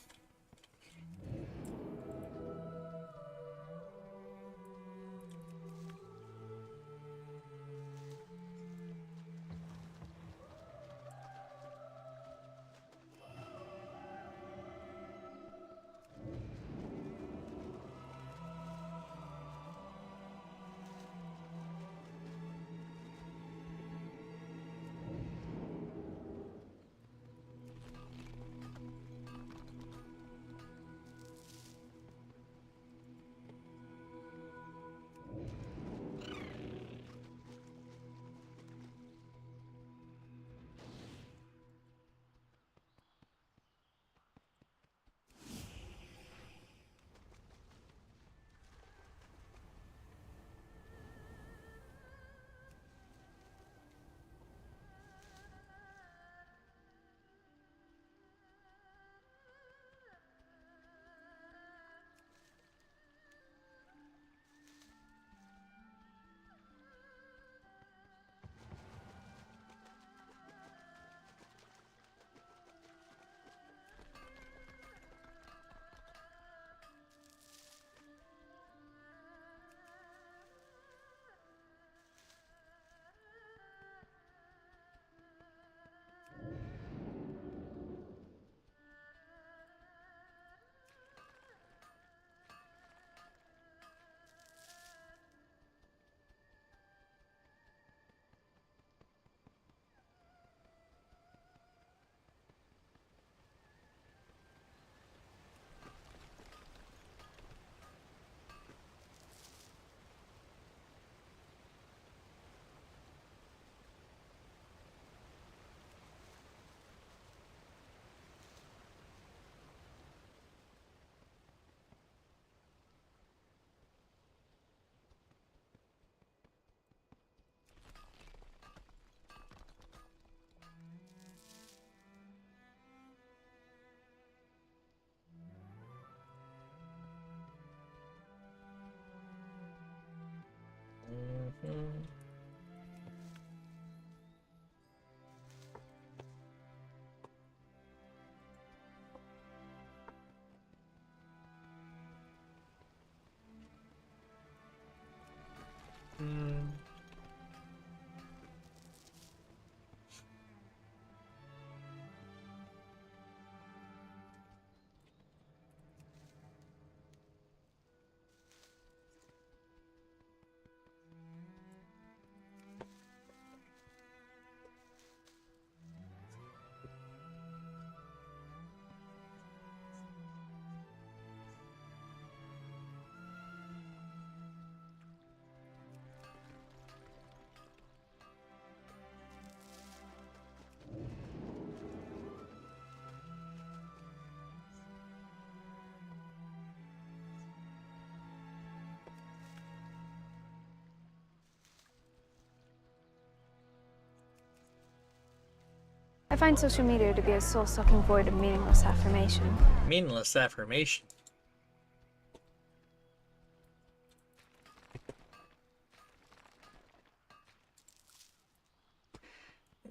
I find social media to be a soul-sucking void of meaningless affirmation. Meaningless affirmation.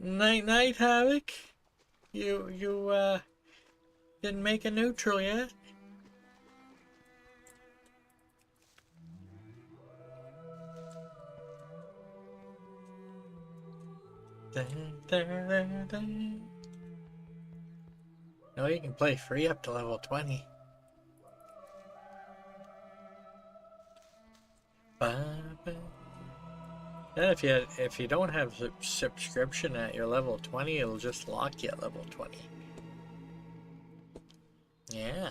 Night, Havoc. You didn't make a neutral yet. No, you can play free up to level 20. And if you don't have subscription at your level 20, it'll just lock you at level 20. Yeah.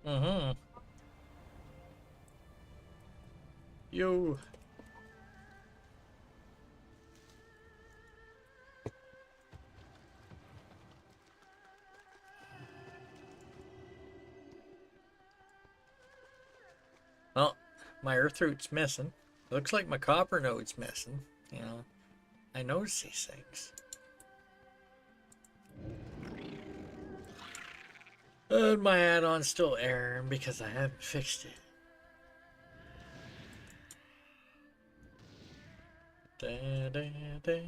Mm-hmm. Yo. Well, my earth root's missing. Looks like my copper node's missing. You know, I notice these things. And my add-on's still erroring because I haven't fixed it. Da, da, da.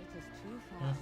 It is too far.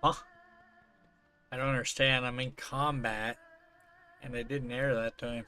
Huh? I don't understand. I'm in combat, and it didn't air that time.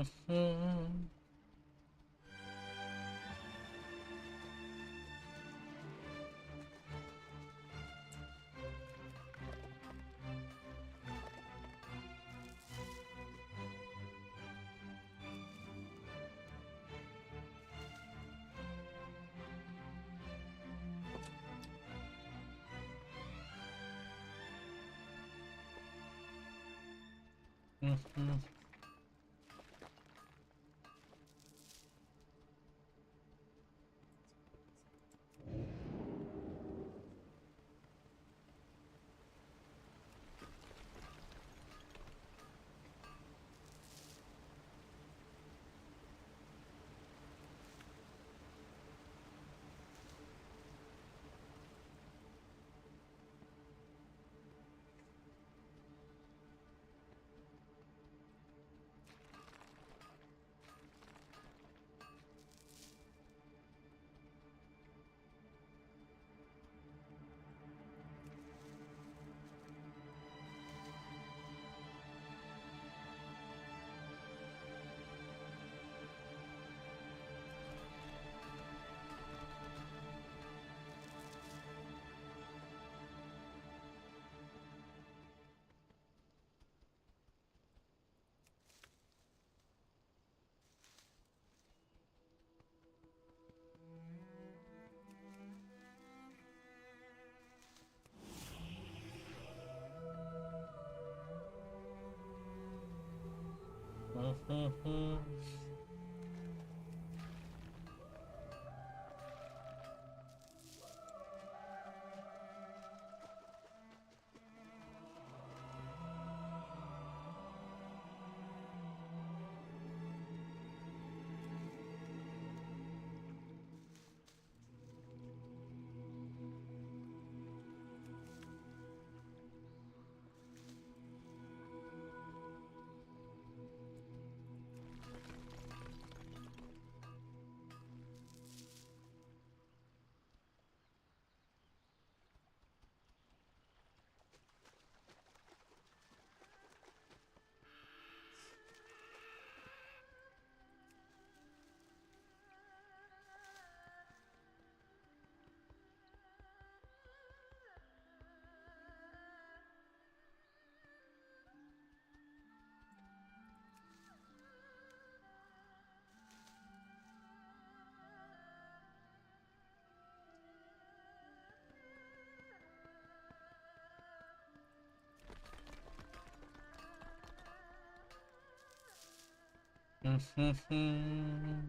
Mm-hmm. Mm-hmm. Mm-hmm. Mm-hmm.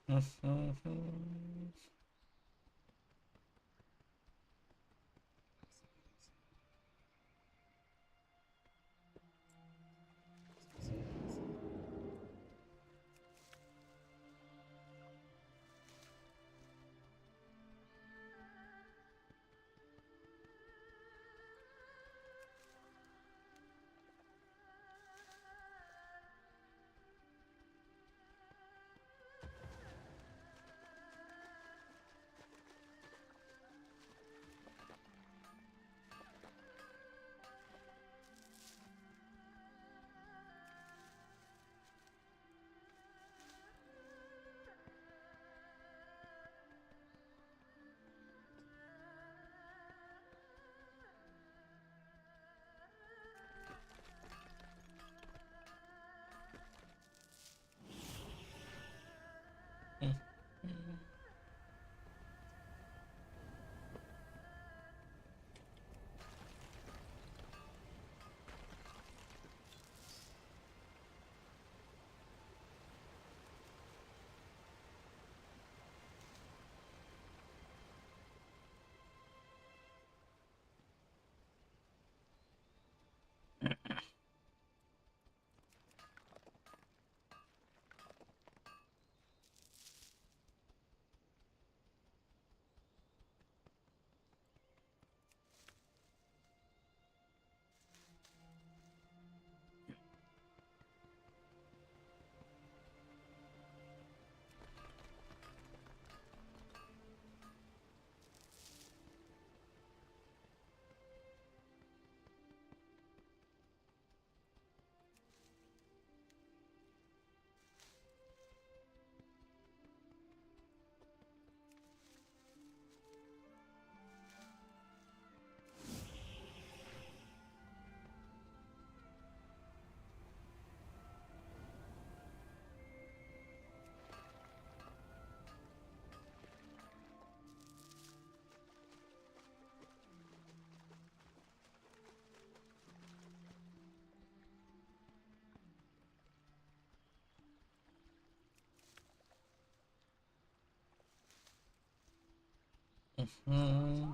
Mm-hmm. Mm-hmm.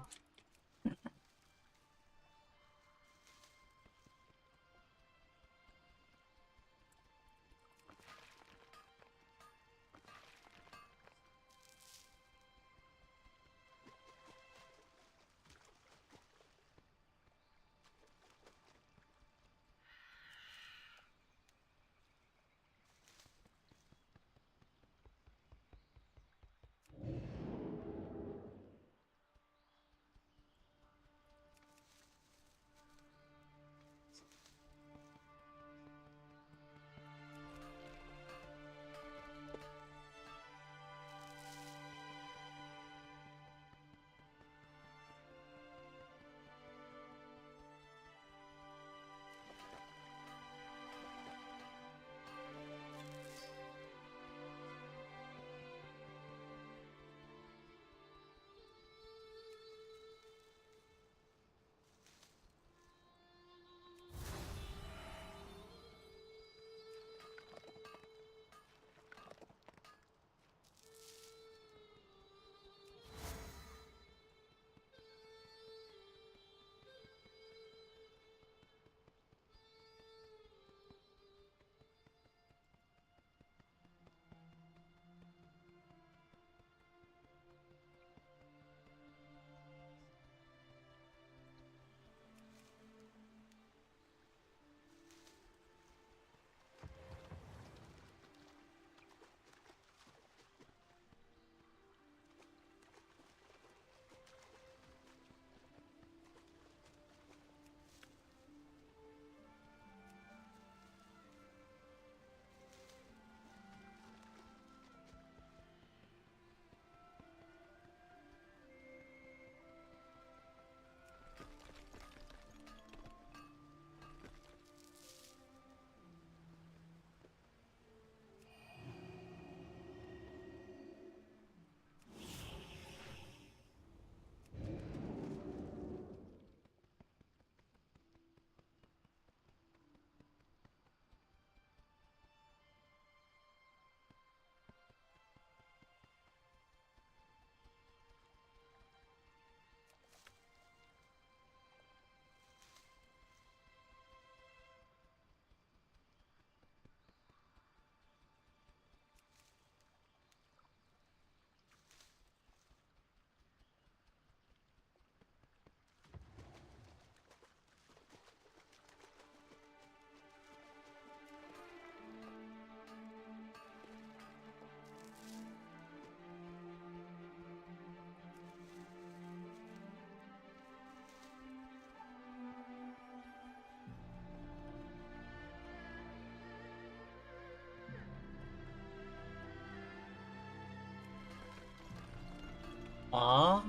Ah.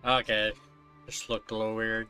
Okay. Just looked a little weird.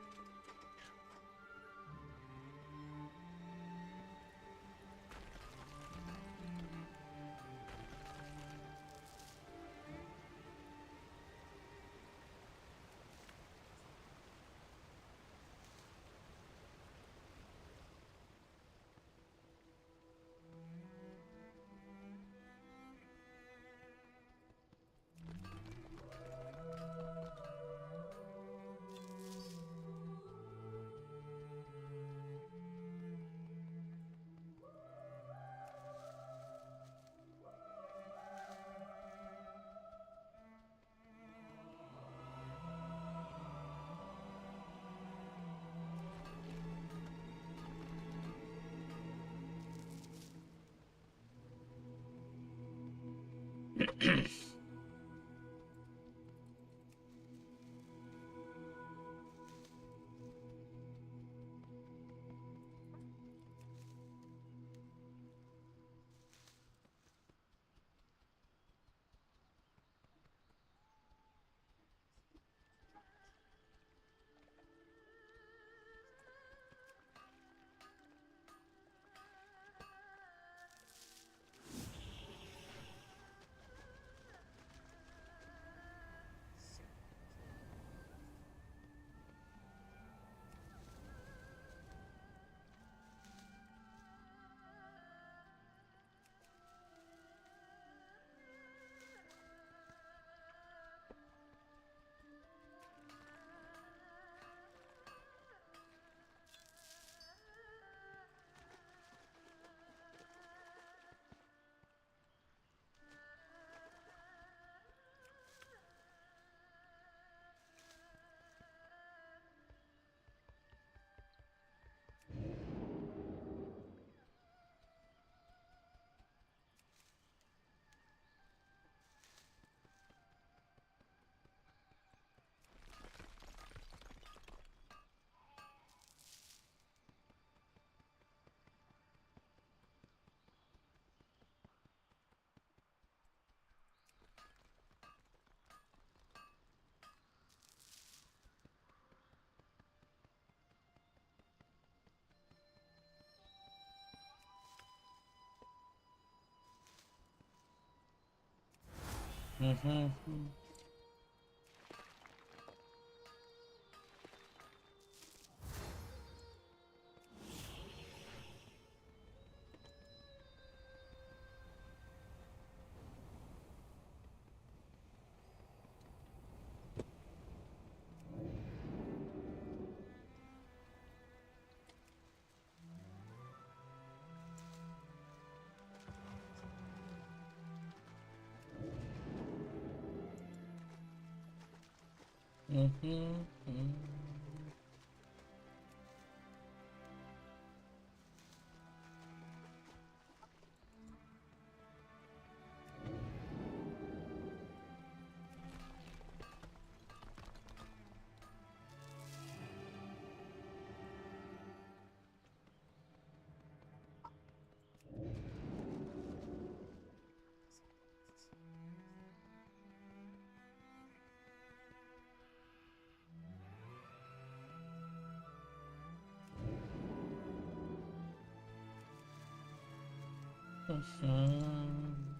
Mm-hmm. Mm-hmm. Mm-hmm.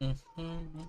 Mm-hmm.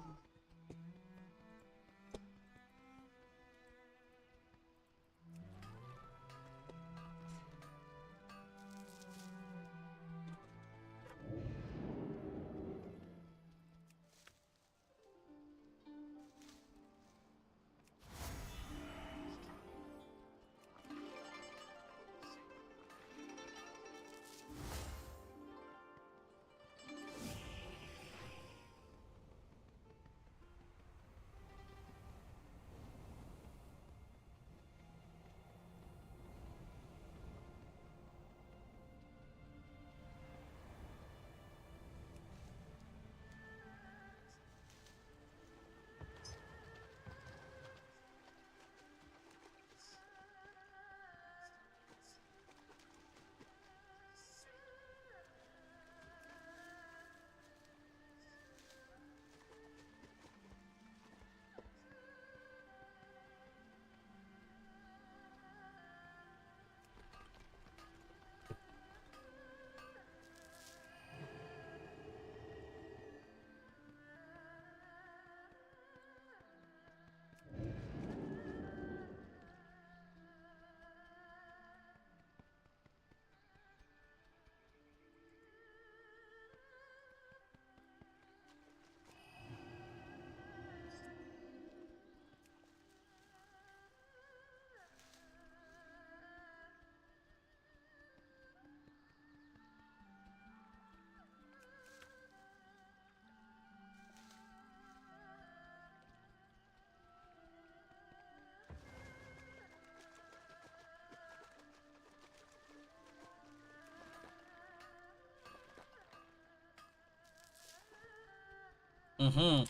Mm-hmm.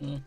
Mm.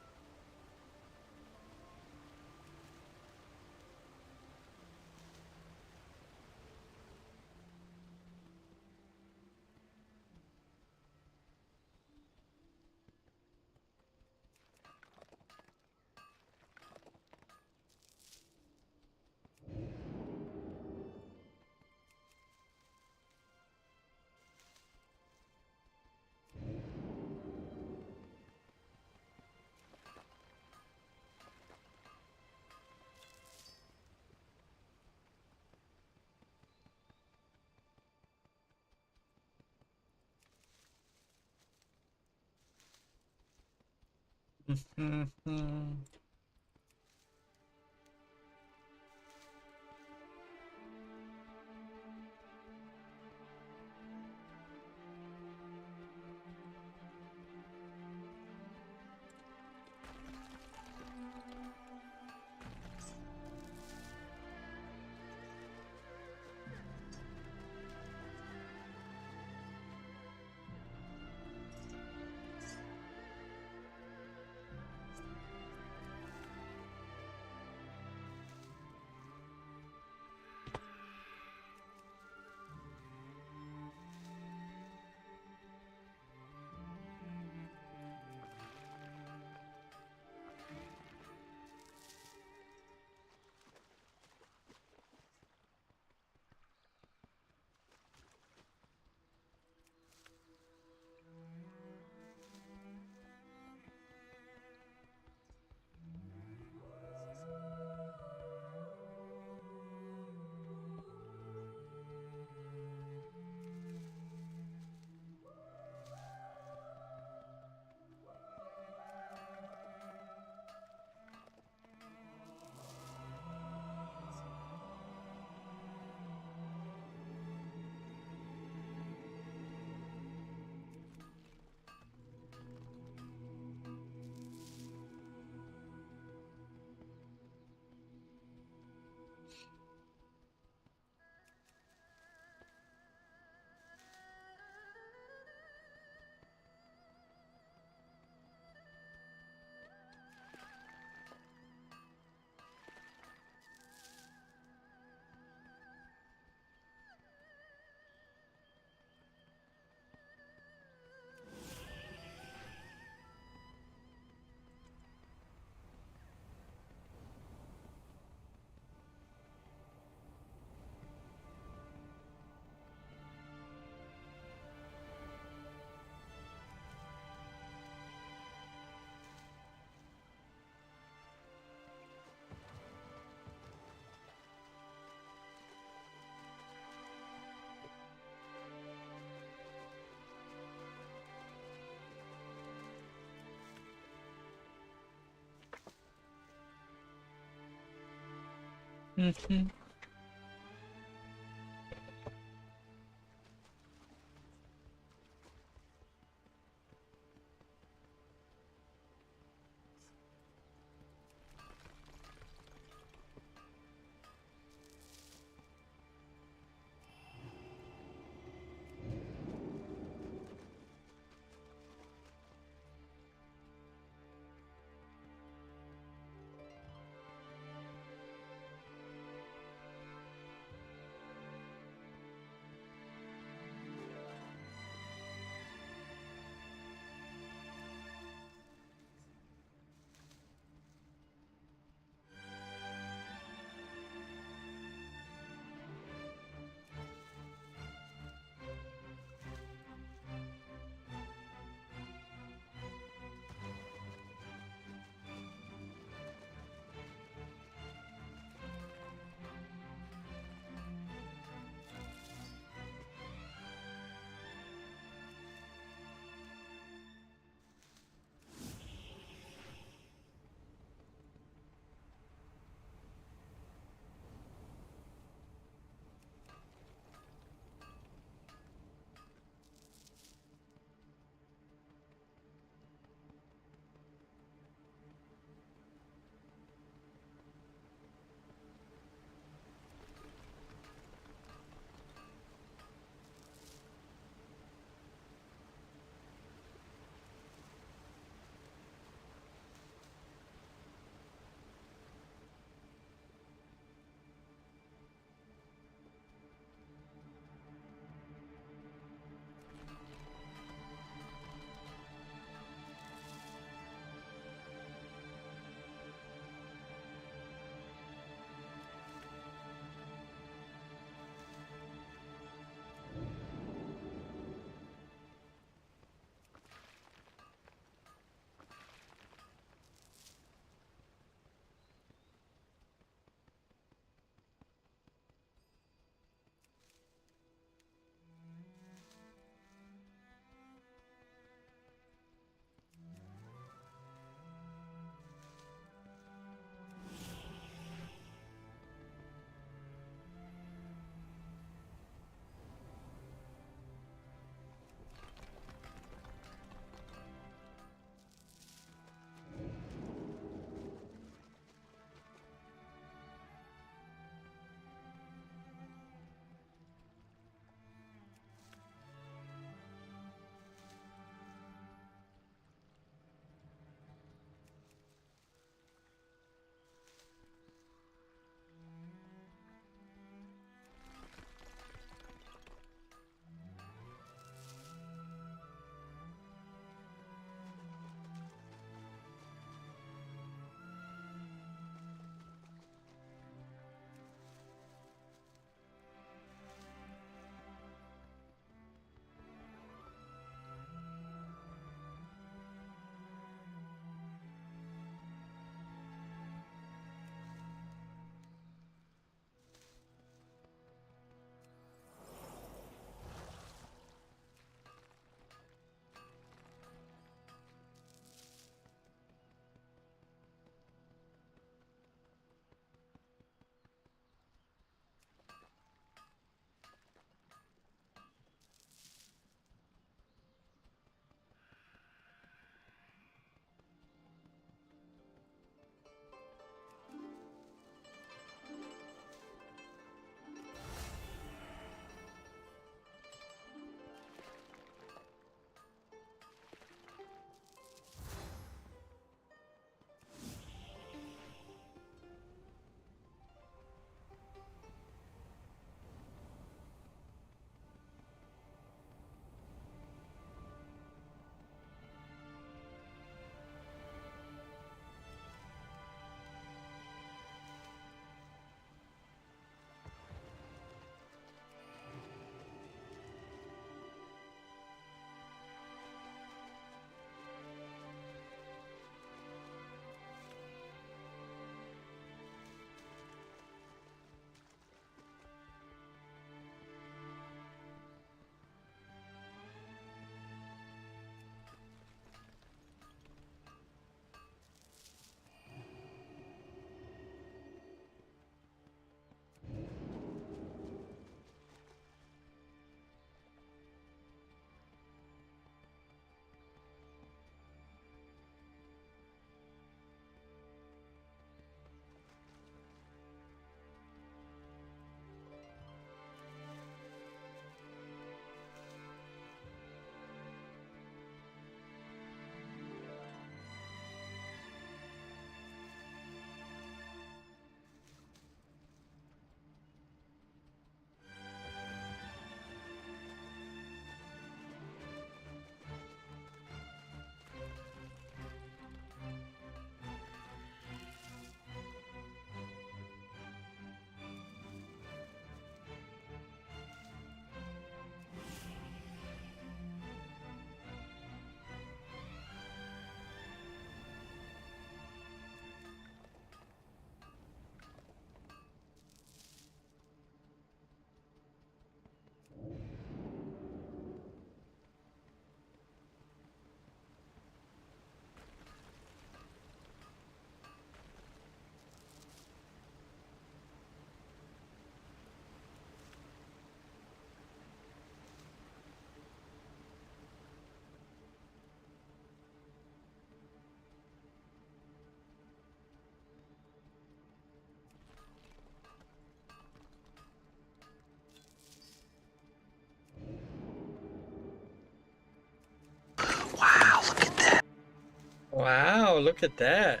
Wow, look at that.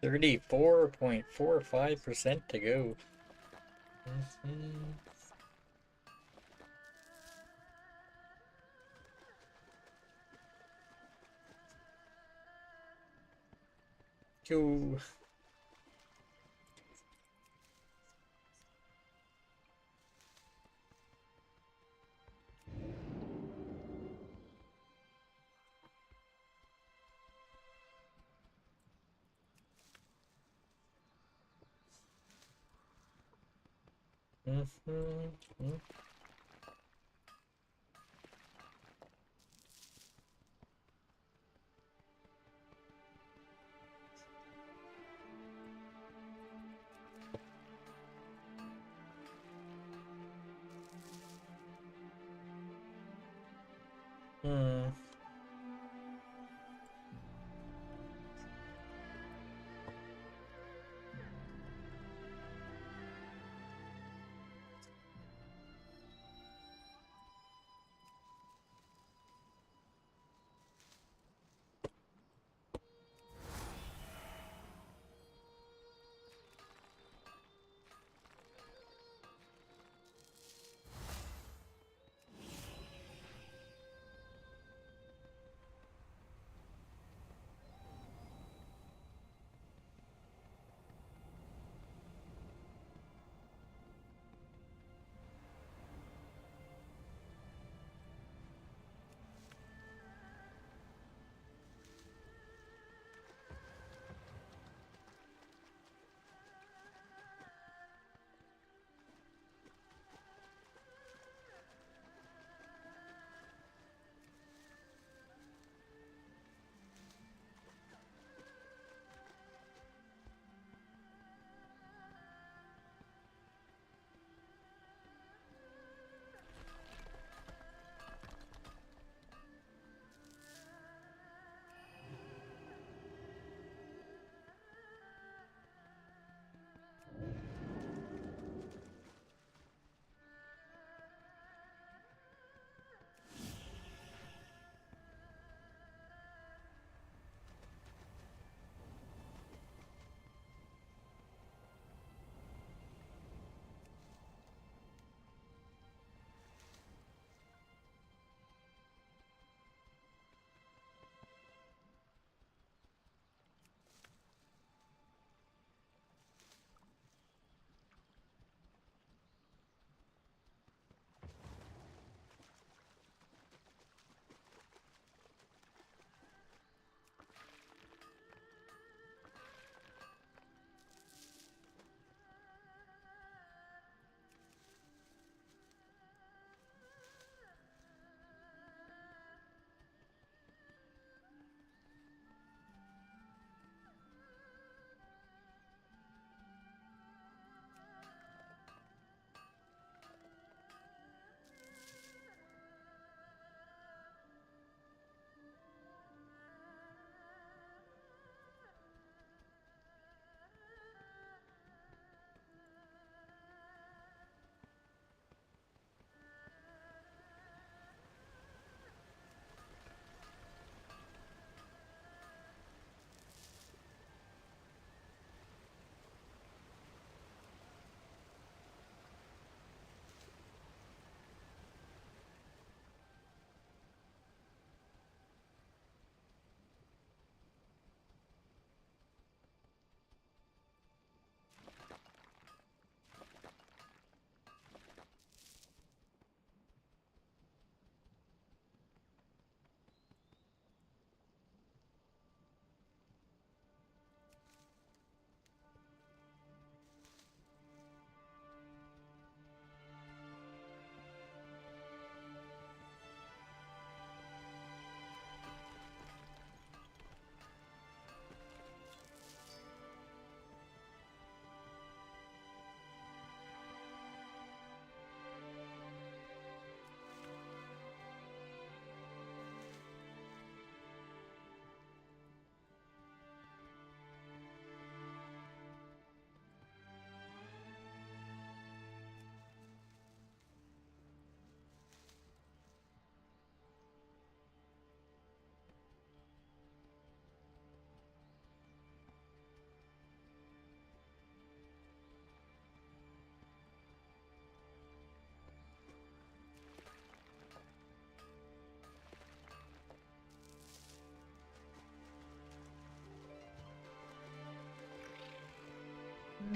34.45% to go. Go.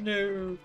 No.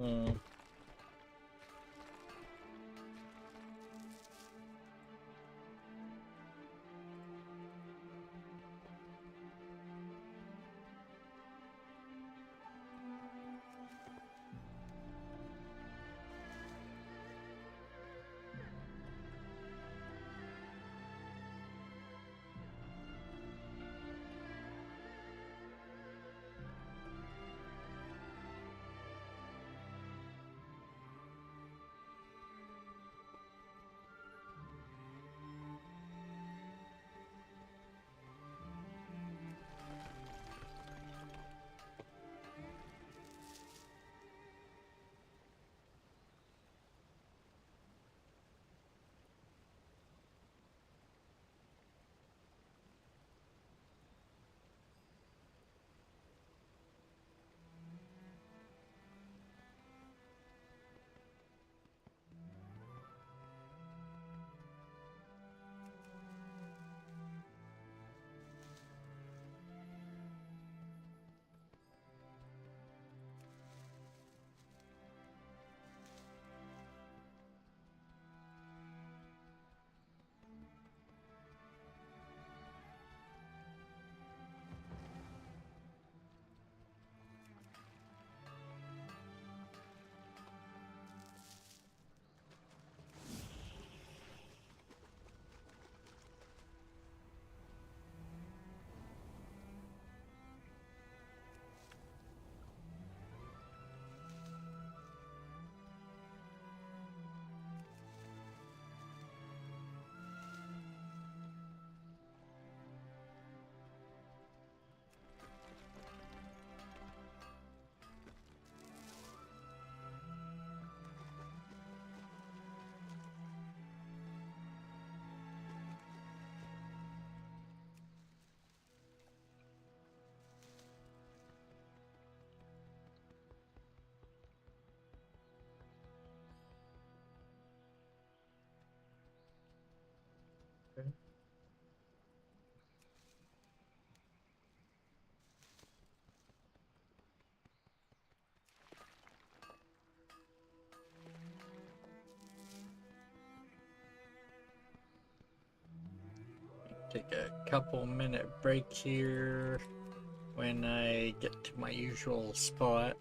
Hmm. Take a couple minute break here when I get to my usual spot.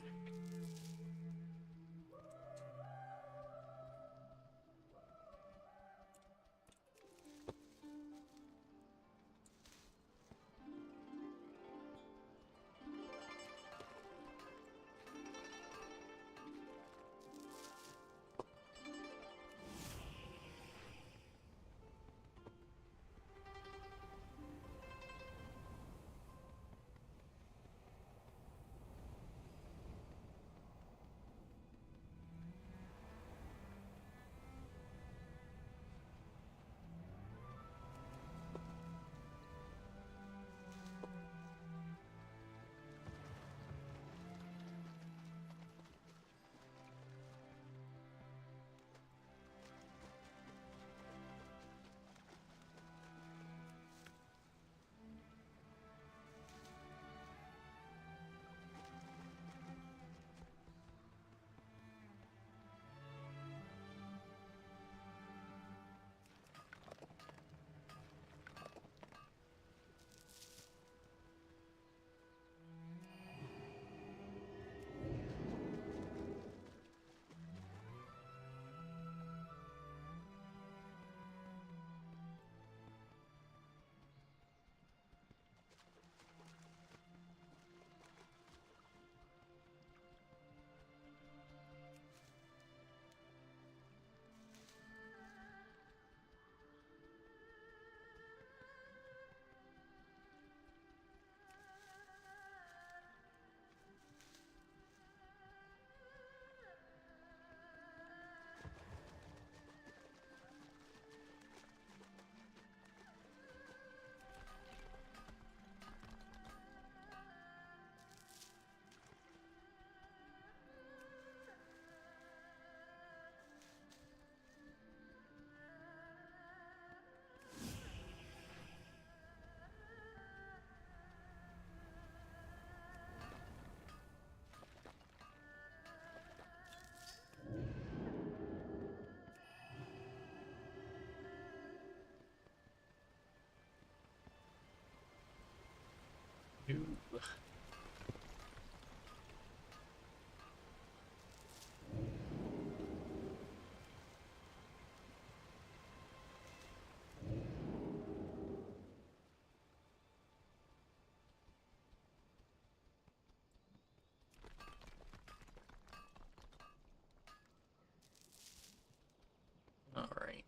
Alright,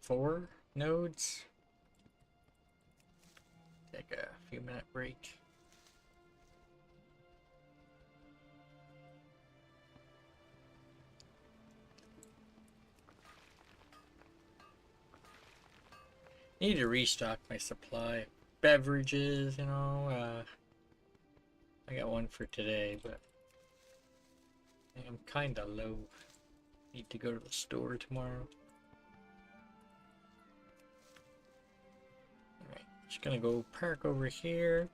4 nodes. Take a few minute break. Need to restock my supply of beverages, you know. I got one for today, but I'm kinda low. Need to go to the store tomorrow. Alright, just gonna go park over here.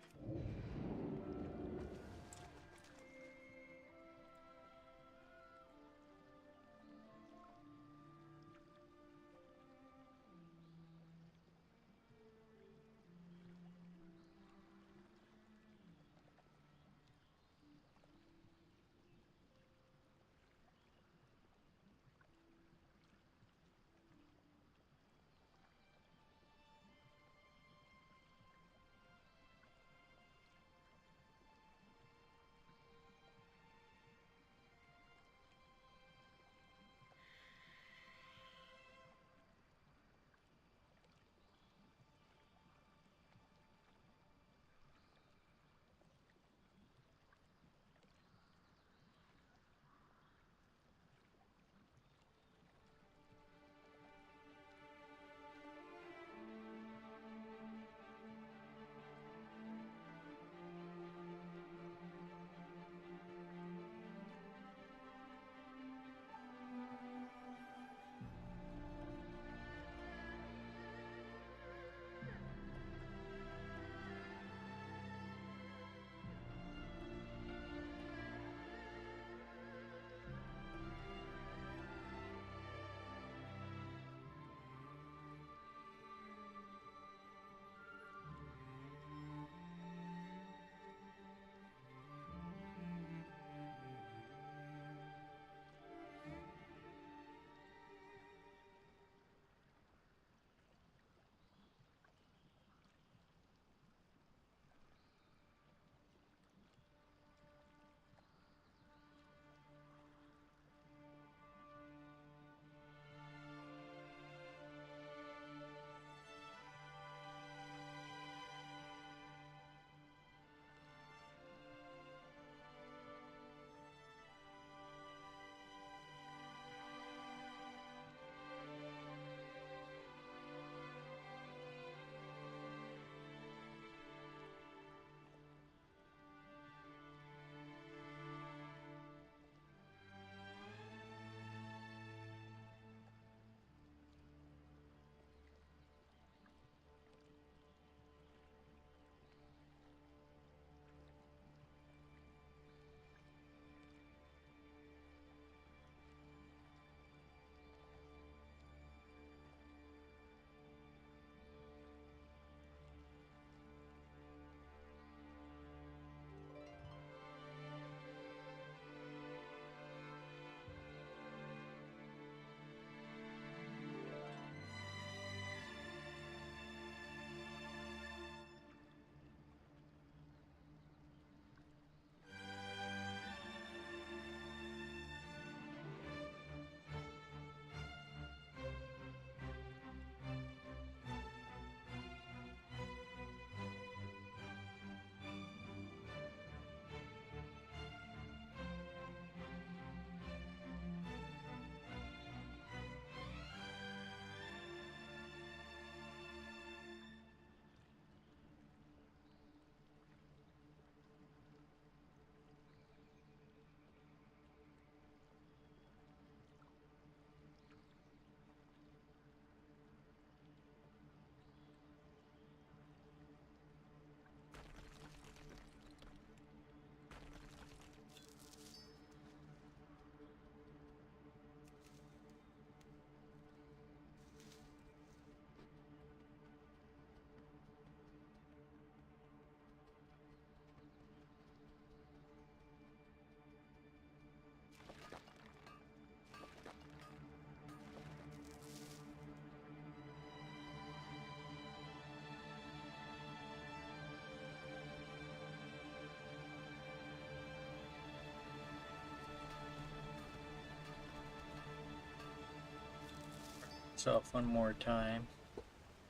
off one more time.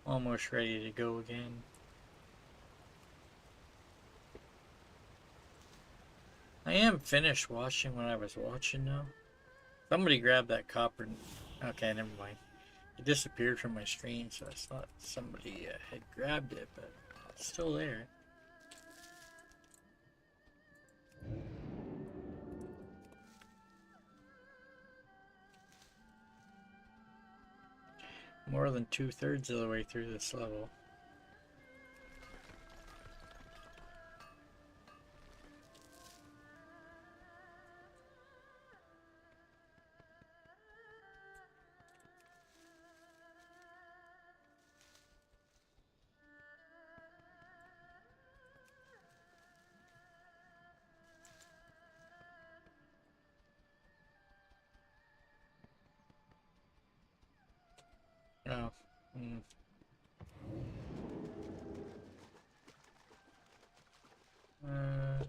Almost ready to go again. I am finished watching what I was watching now. Somebody grabbed that copper. Okay, never mind. It disappeared from my screen, so I thought somebody had grabbed it, but it's still there. More than 2/3 of the way through this level. Oh. Hmm. Uh,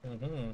Mm-hmm.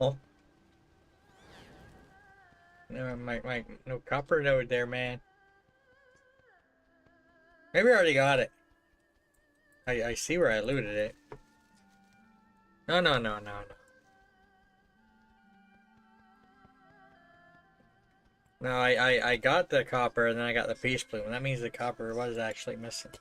Oh. No, no copper node there, man. Maybe I already got it. I see where I looted it. No, no, no, no, no. No, I got the copper and then I got the peace plume. That means the copper was actually missing.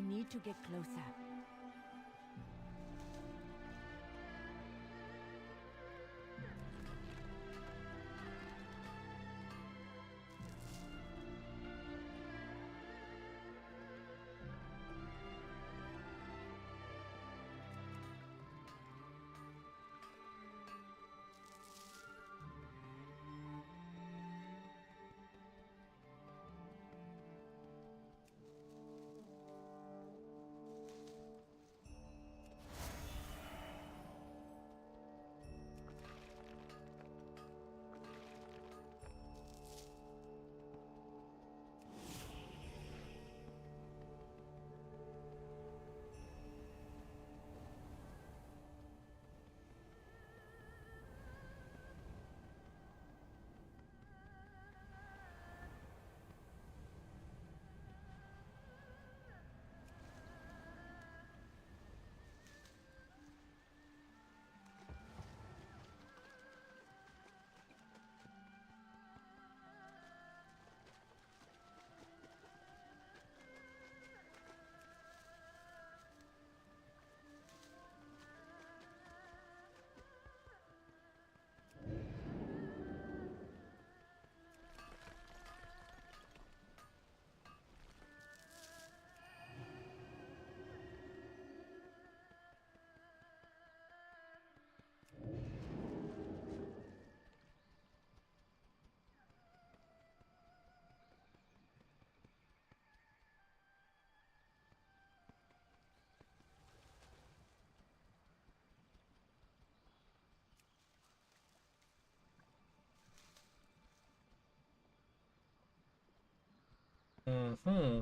need to get closer. Mm-hmm.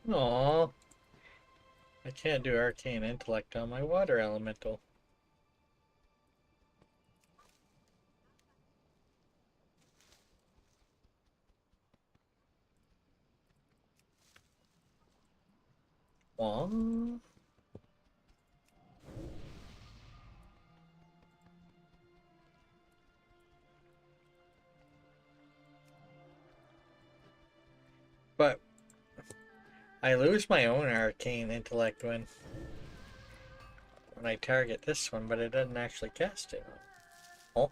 Aww. I can't do arcane intellect on my water elemental. Aww. But I lose my own arcane intellect when I target this one, but it doesn't actually cast it. Oh.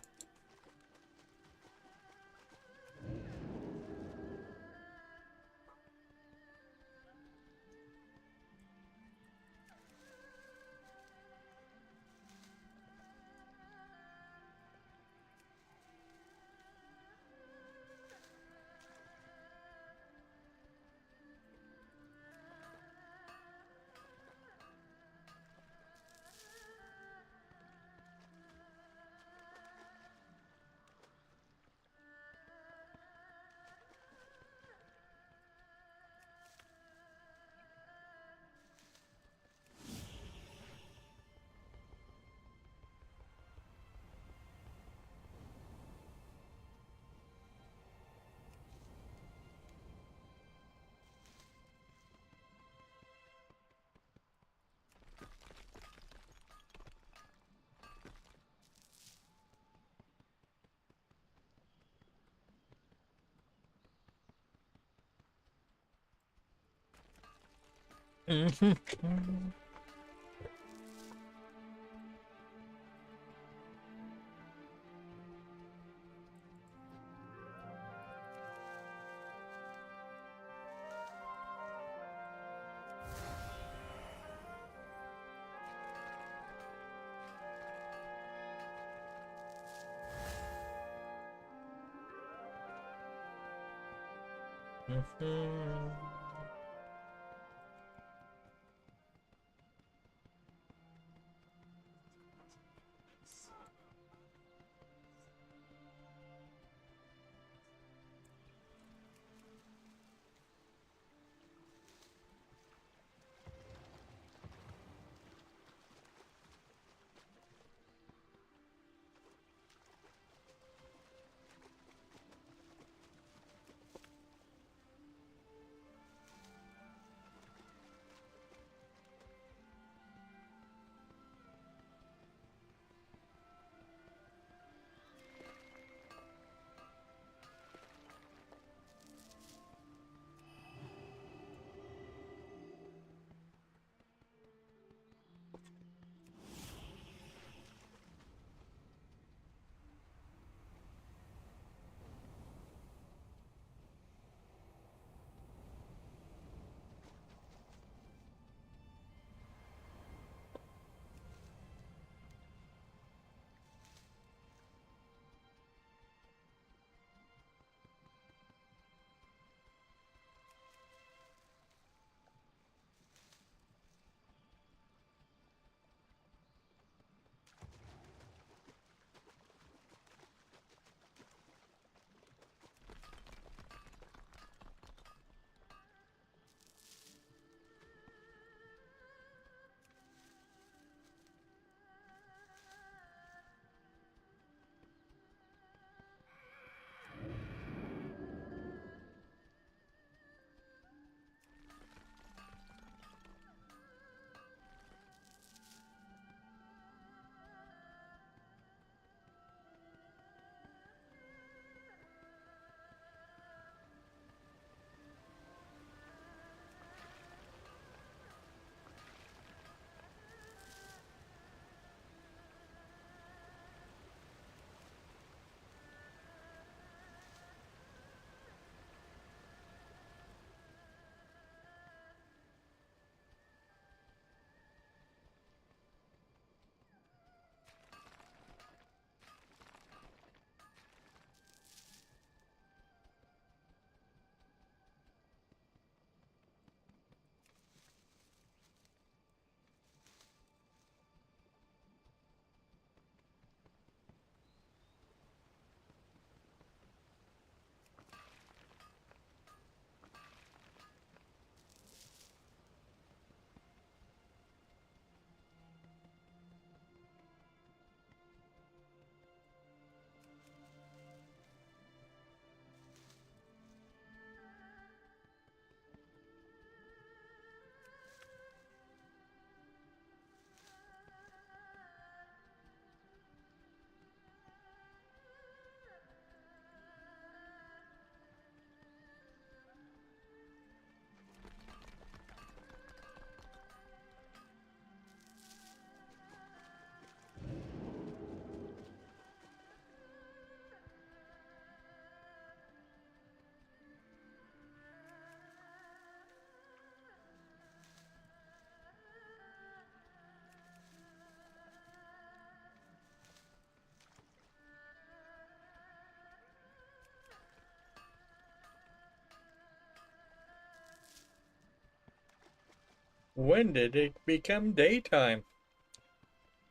When did it become daytime?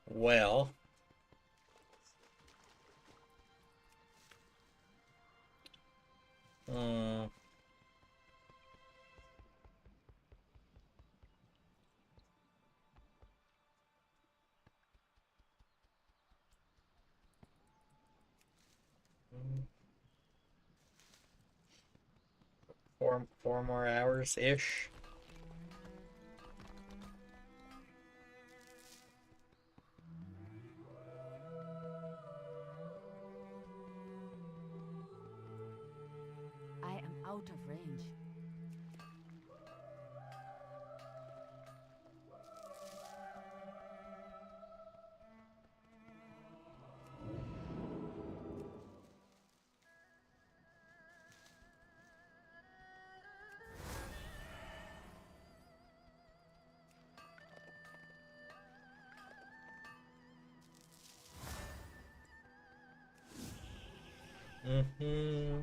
Well, uh, four more hours ish. I am out of range. Mm-hmm.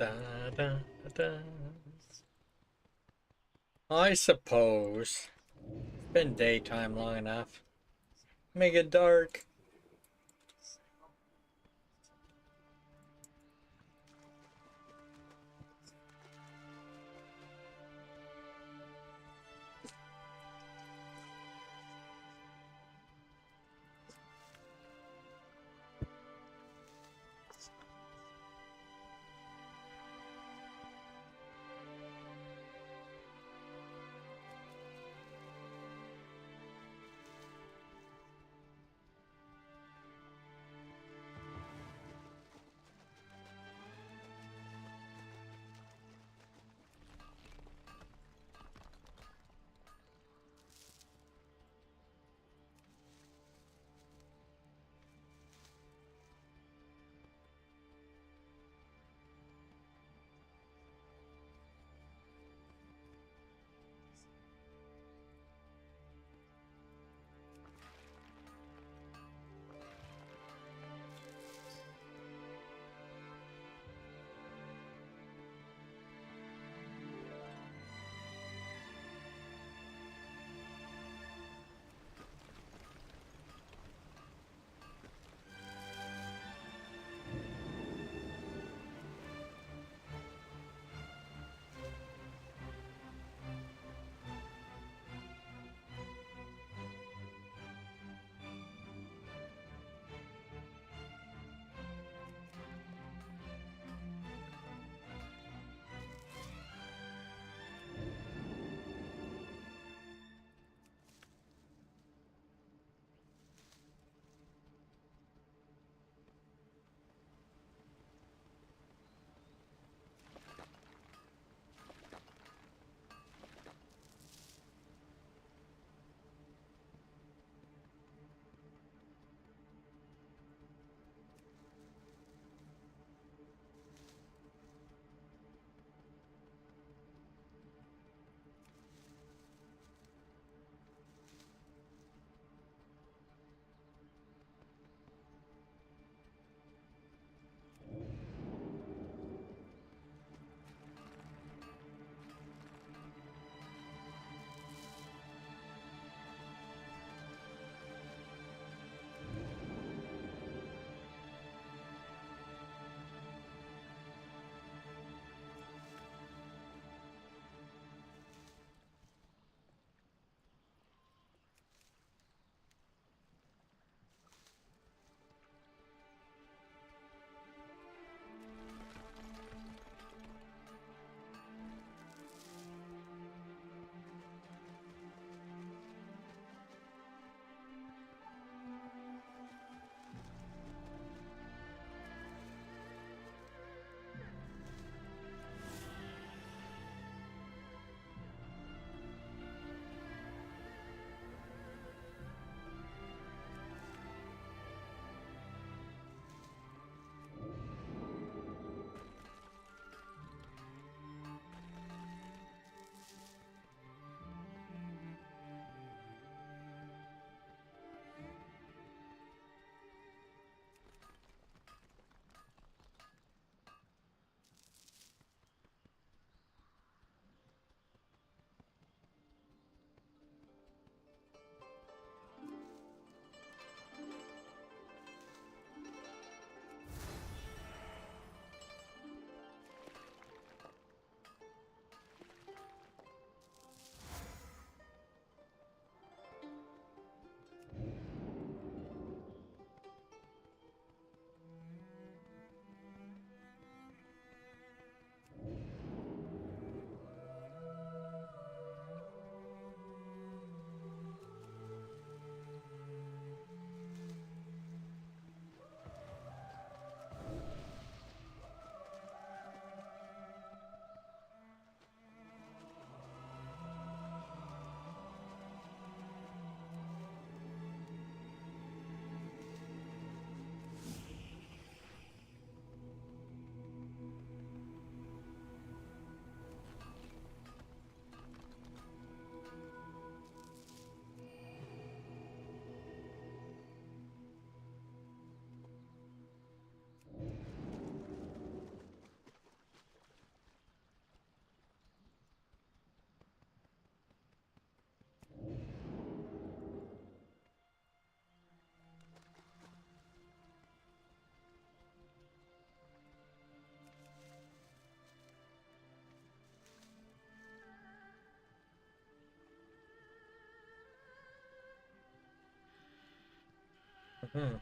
Da, da, da. I suppose. It's been daytime long enough. Make it dark. Hmm.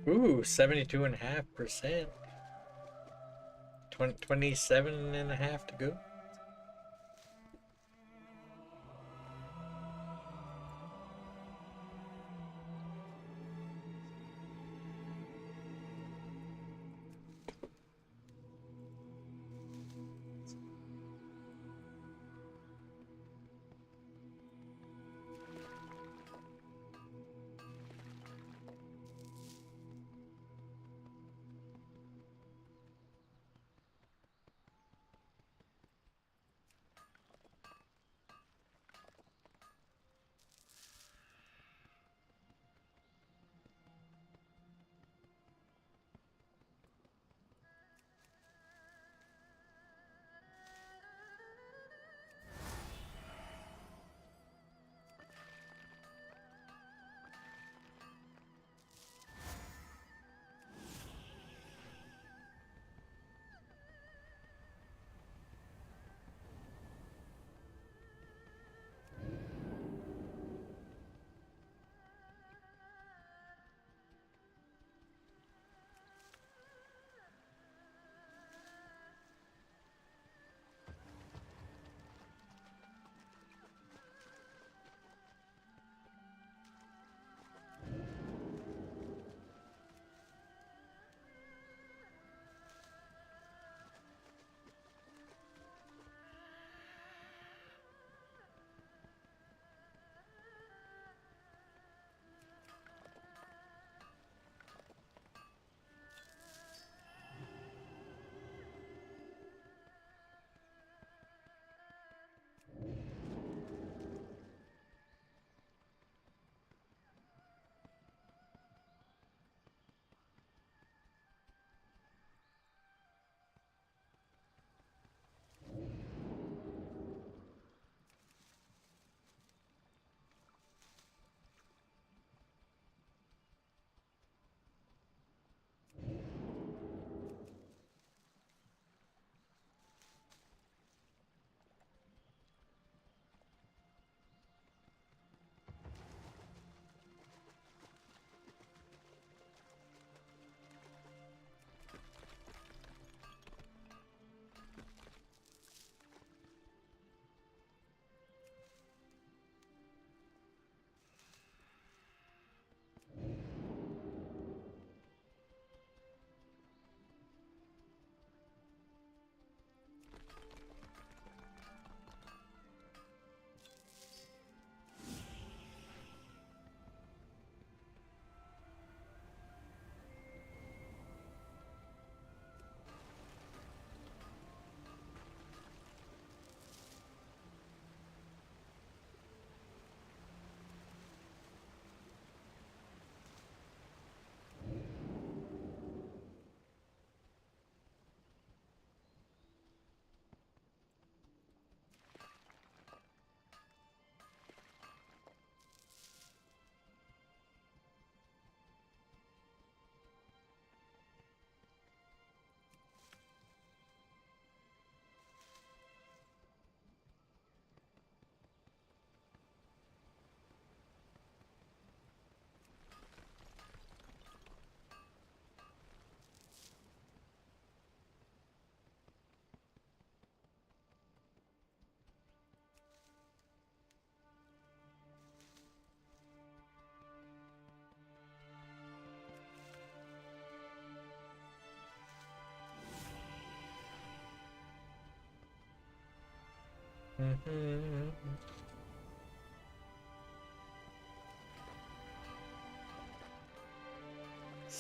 Ooh, 72.5%. 27.5 to go.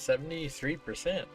73%.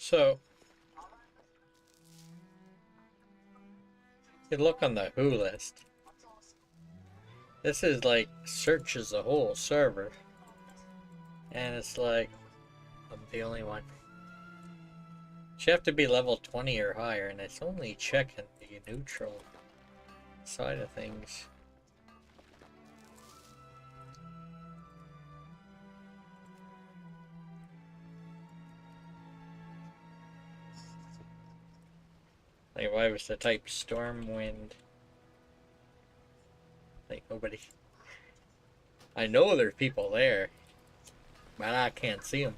So, you look on the who list. This is like searches the whole server. And it's like, I'm the only one. You have to be level 20 or higher, and it's only checking the neutral side of things. Like, why was the type Stormwind? Like, nobody. I know there's people there, but I can't see them.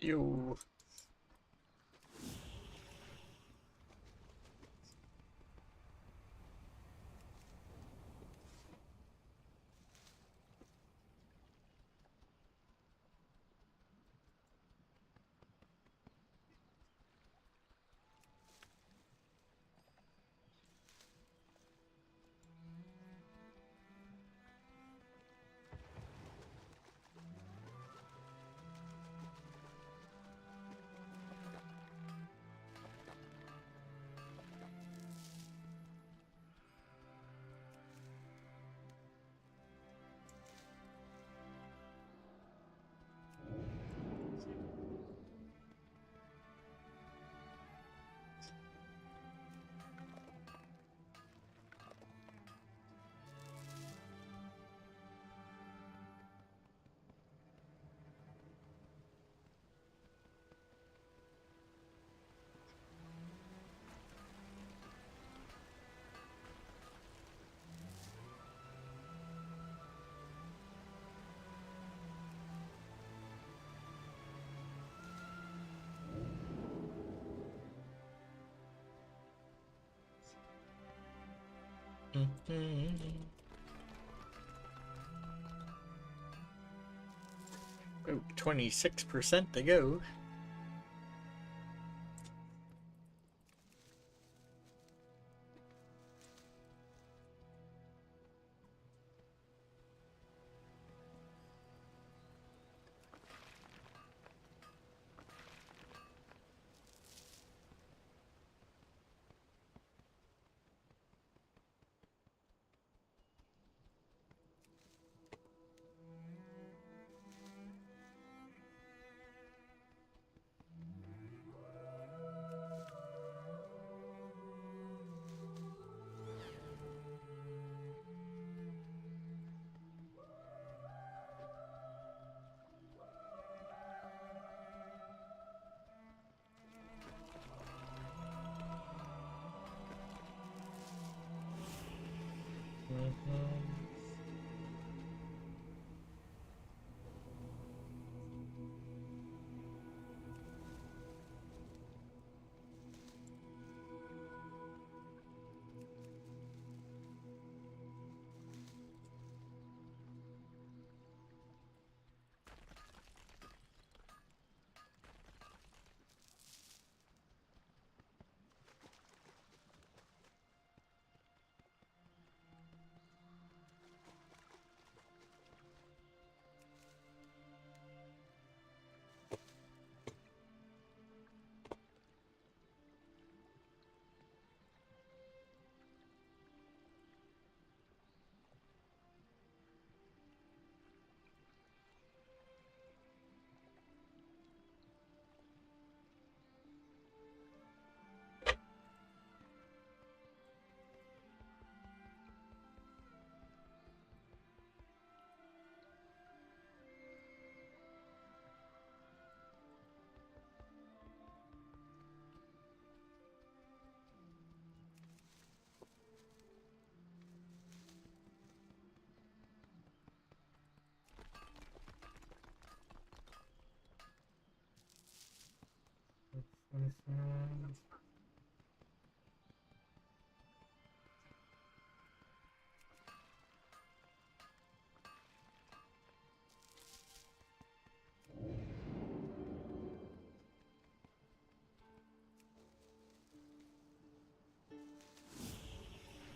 You. Oh, 26% to go.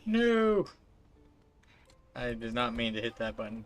No! I did not mean to hit that button.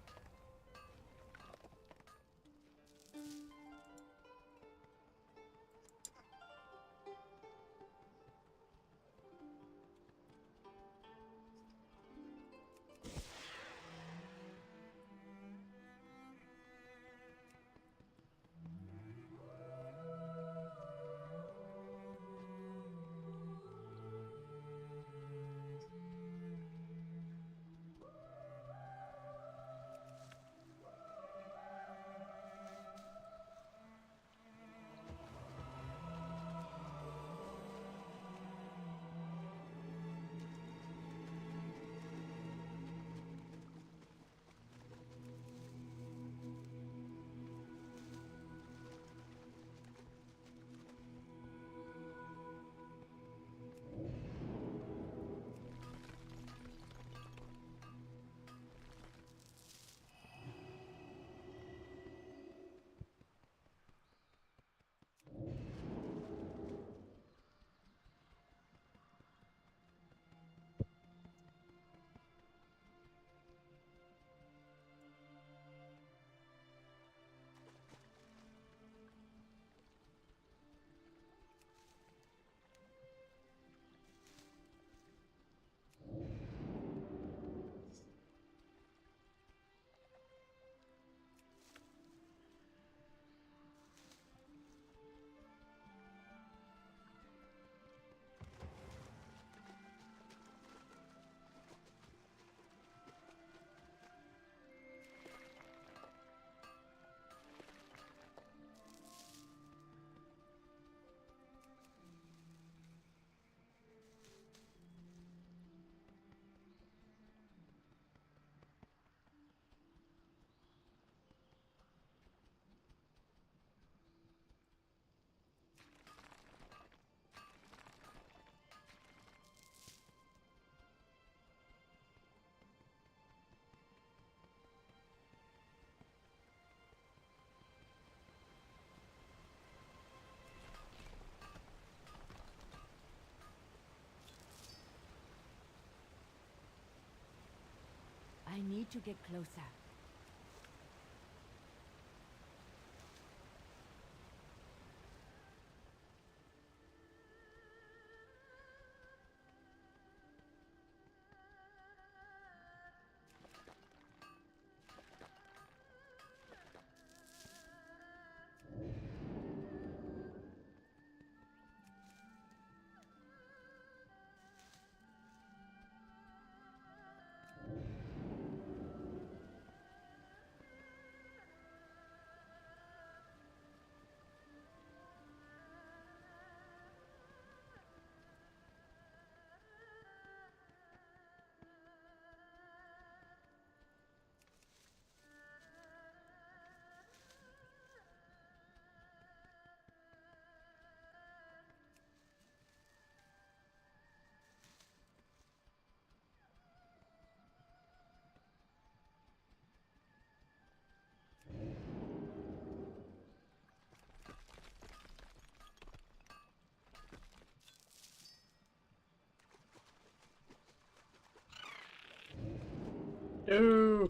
need to get closer. No.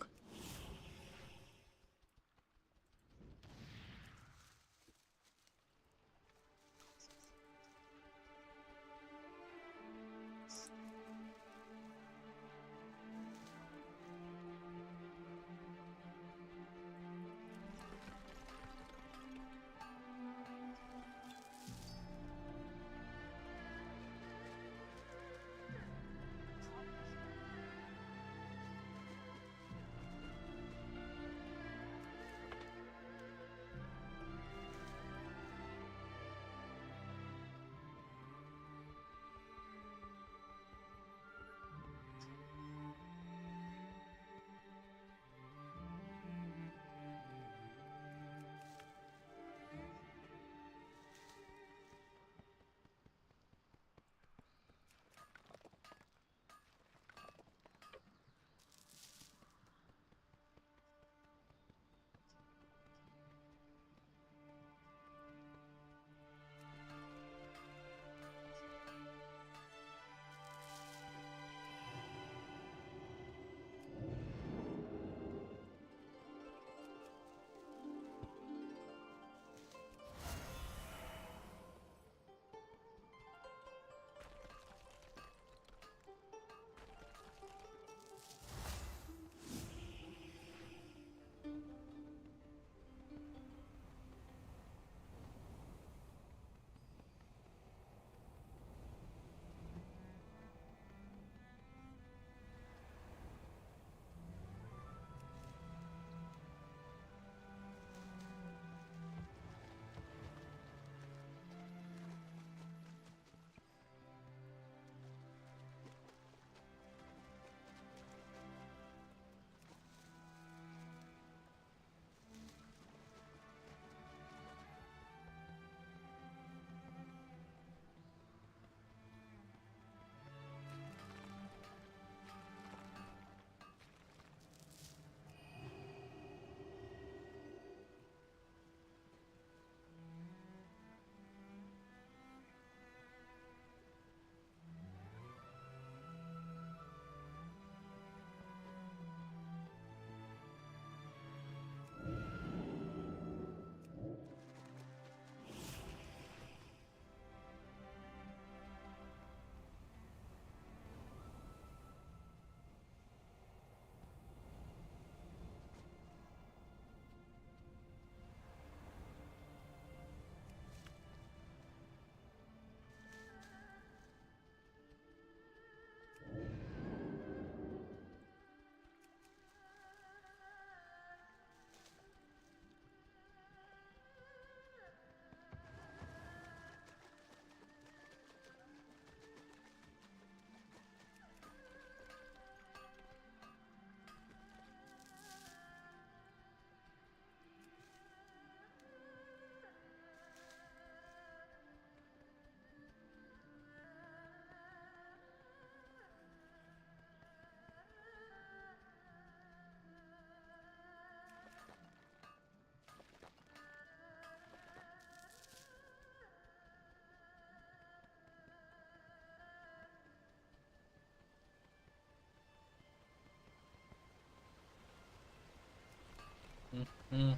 Mm-hmm.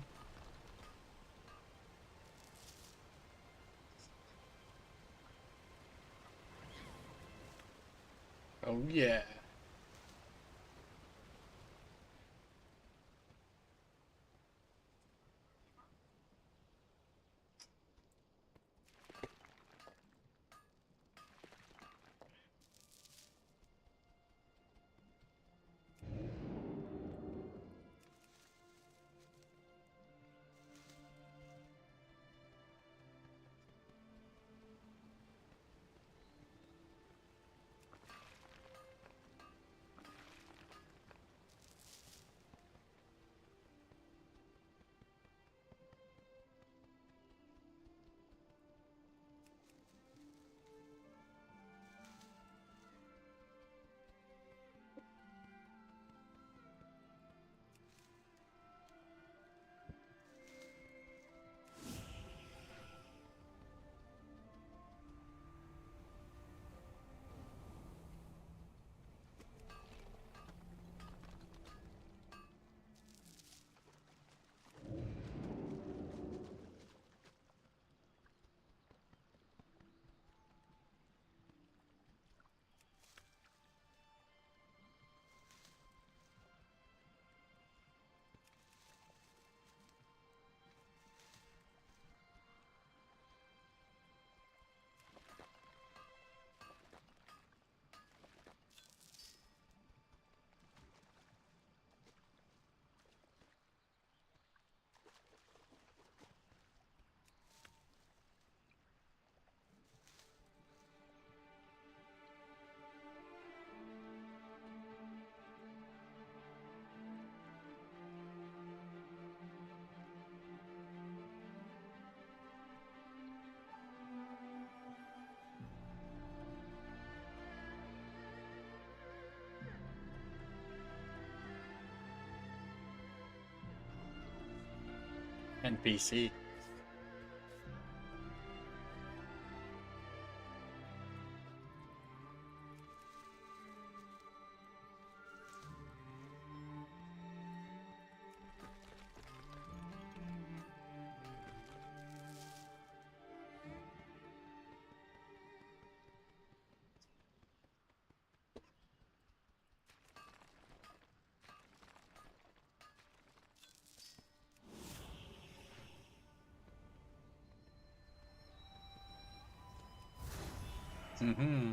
Oh yeah. NPC. Mm-hmm.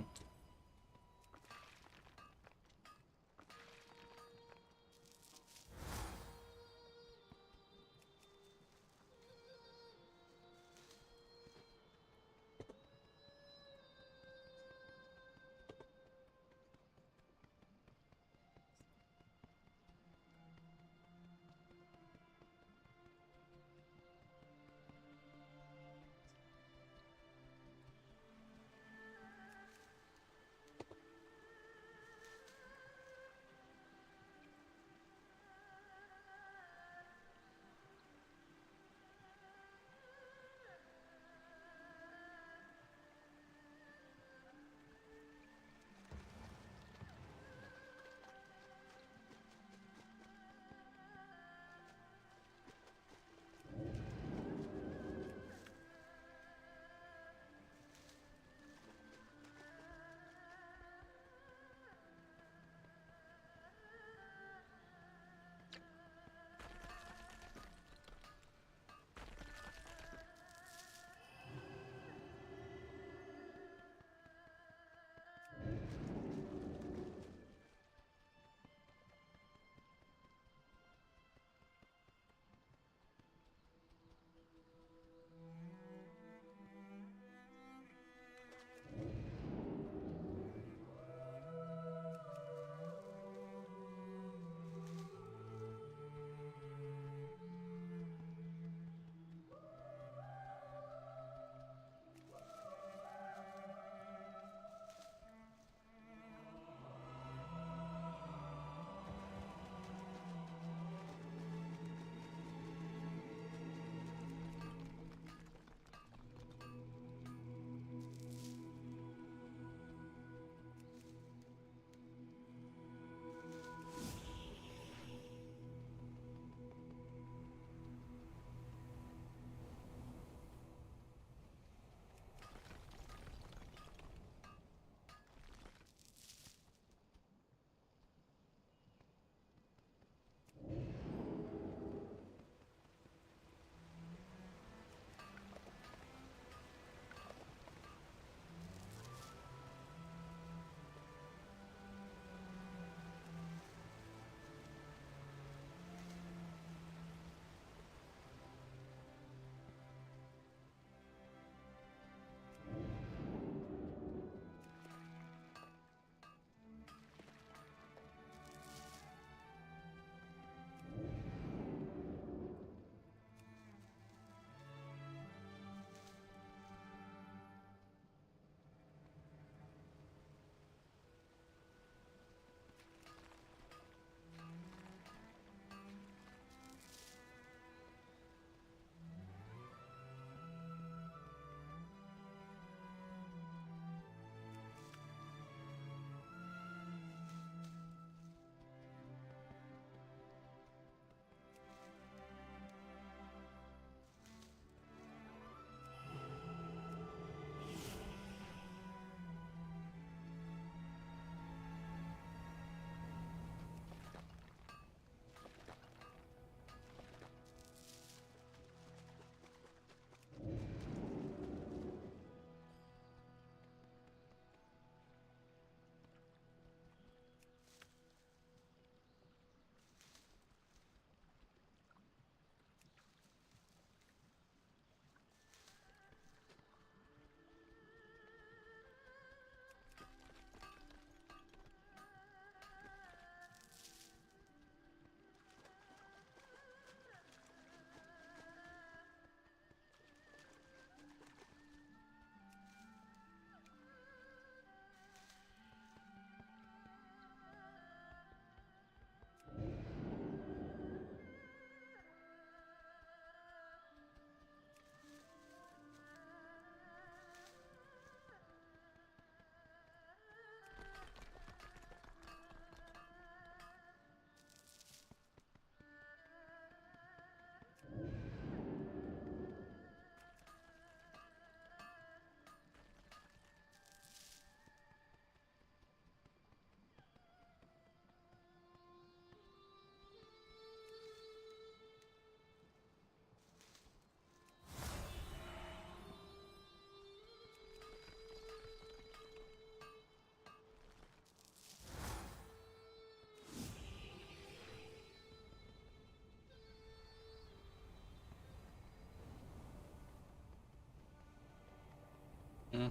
Mm-hmm.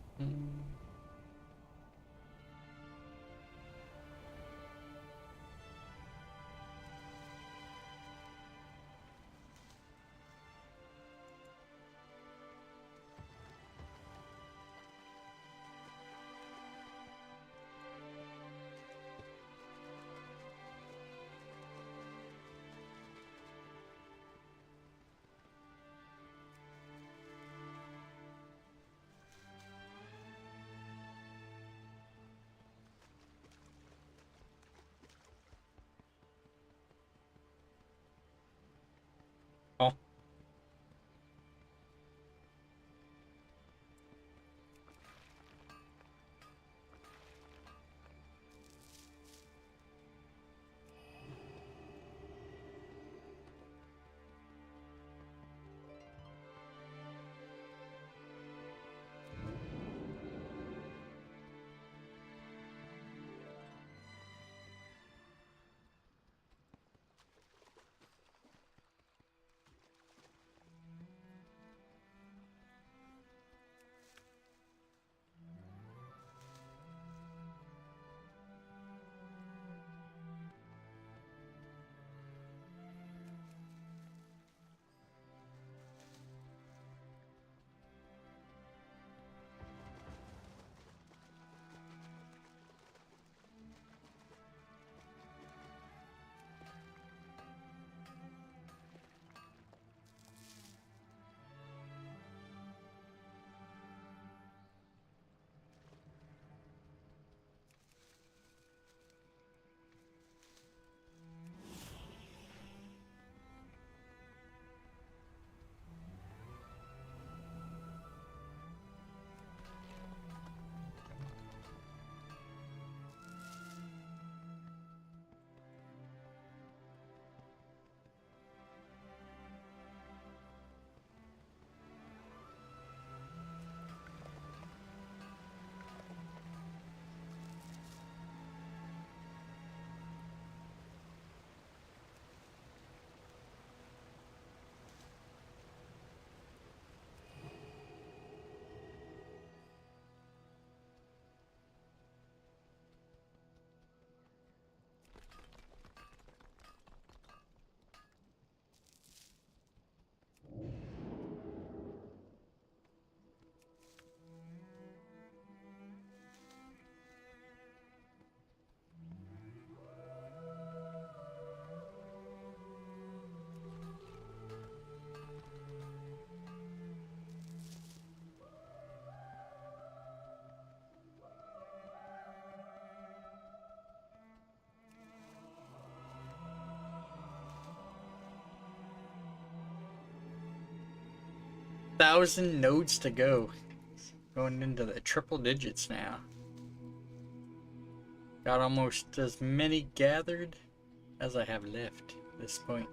Oh. Thousand nodes to go. Going into the triple digits now. Got almost as many gathered as I have left at this point.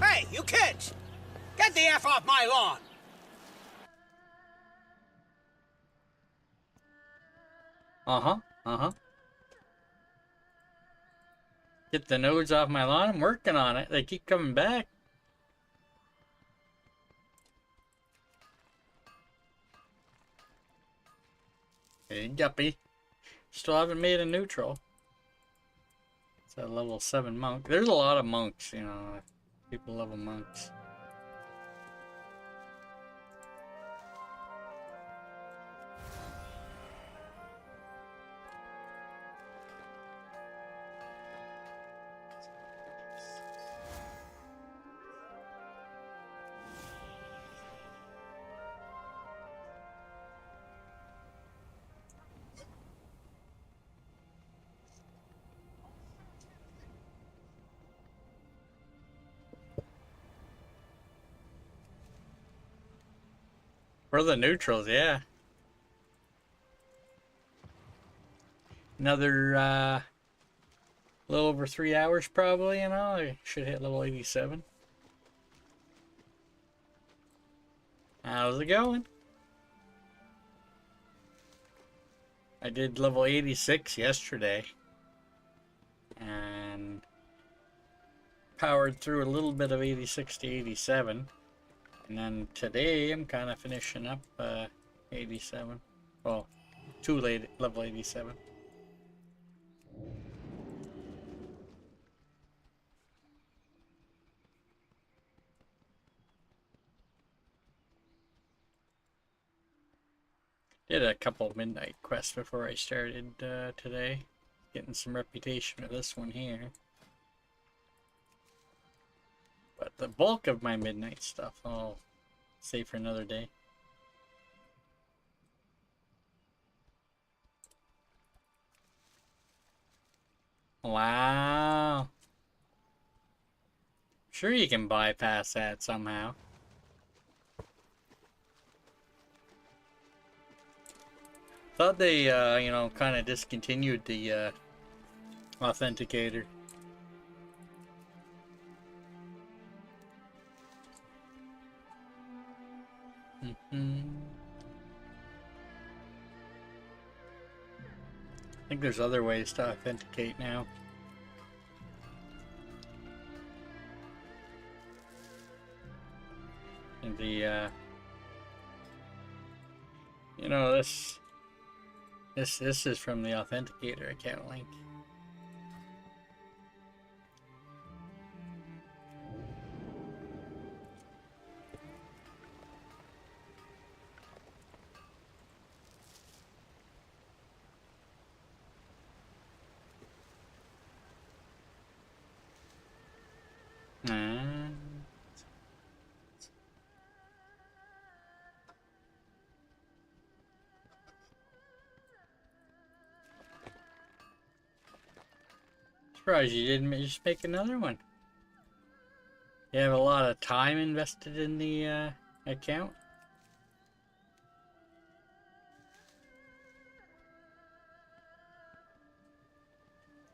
Hey, you kids! Get the F off my lawn! Get the nodes off my lawn. I'm working on it. They keep coming back. Hey, guppy. Still haven't made a neutral. It's a level 7 monk. There's a lot of monks, you know. People level monks. For the neutrals, yeah. Another little over 3 hours probably, you know. I should hit level 87. How's it going? I did level 86 yesterday. And powered through a little bit of 86 to 87. And then today I'm kind of finishing up 87. Well, too late, level 87. Did a couple midnight quests before I started today. Getting some reputation with this one here. But the bulk of my midnight stuff I'll save for another day. Wow. Sure you can bypass that somehow. Thought they, you know, kind of discontinued the authenticator. I think there's other ways to authenticate now. And the, you know, this is from the authenticator account link. Surprised you didn't just make another one. You have a lot of time invested in the account.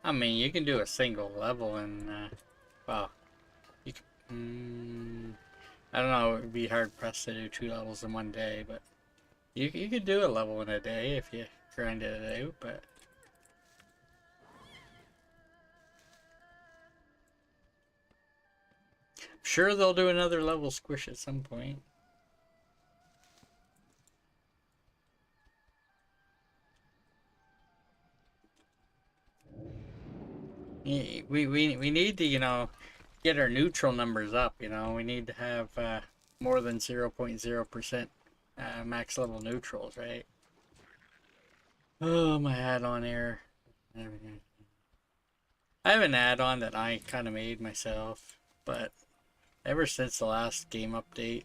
I mean, you can do a single level and, well, you can, I don't know, it would be hard pressed to do 2 levels in one day, but you could do a level in a day if you grinded it out, but I'm sure they'll do another level squish at some point. We need to, you know, get our neutral numbers up, you know. We need to have more than 0.0% max level neutrals, right? Oh, my add-on error. I have an add-on that I kind of made myself, but ever since the last game update,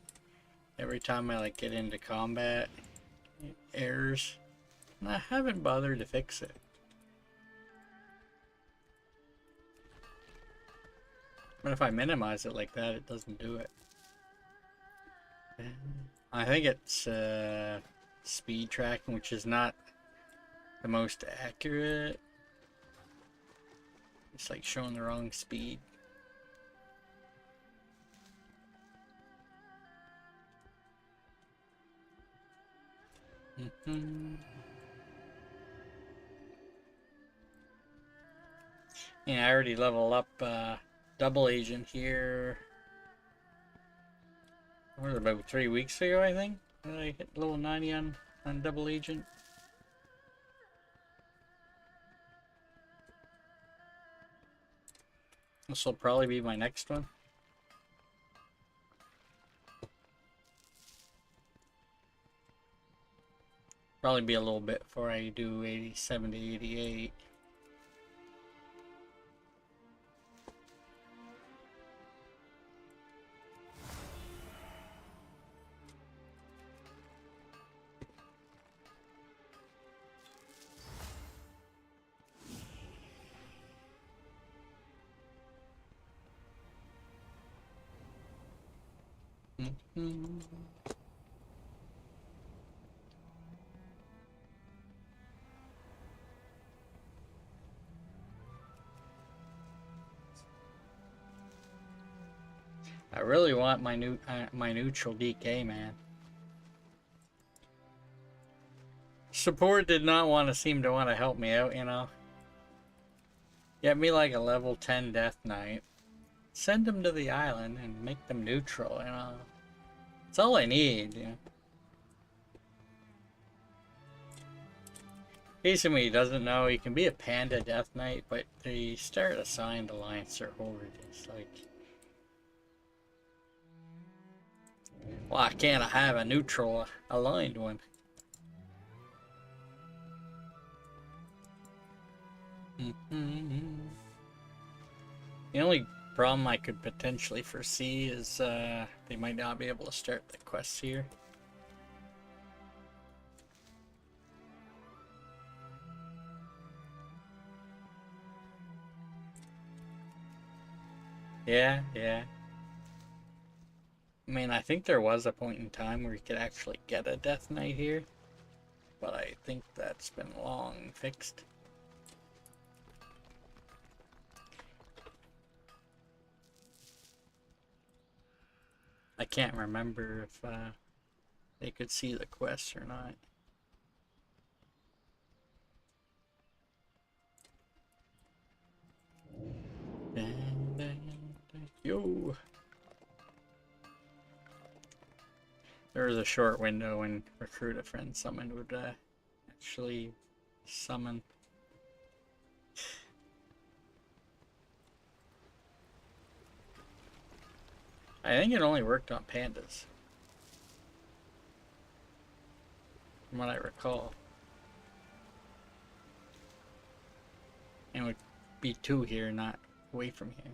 every time I like get into combat, errors, and I haven't bothered to fix it. But if I minimize it like that, it doesn't do it. I think it's speed tracking, which is not the most accurate. It's like showing the wrong speed. Yeah, I already leveled up double agent here. What was it, about 3 weeks ago, I think? I hit level 90 on double agent. This will probably be my next one. Probably be a little bit before I do 87 to 88. really want my my neutral DK, man. Support did not seem to want to help me out, you know. Get me like a level 10 Death Knight. Send them to the island and make them neutral, you know. That's all I need, you know. In case somebody doesn't know, you can be a Panda Death Knight, but they start assigned Alliance or Horde. It's like, why can't I have a neutral aligned one? The only problem I could potentially foresee is they might not be able to start the quests here. Yeah. I mean, I think there was a point in time where you could actually get a Death Knight here, but I think that's been long fixed. I can't remember if they could see the quests or not. Yo! There was a short window when Recruit a Friend Summoned would actually summon. I think it only worked on pandas, from what I recall. And it would be 2 here, not away from here.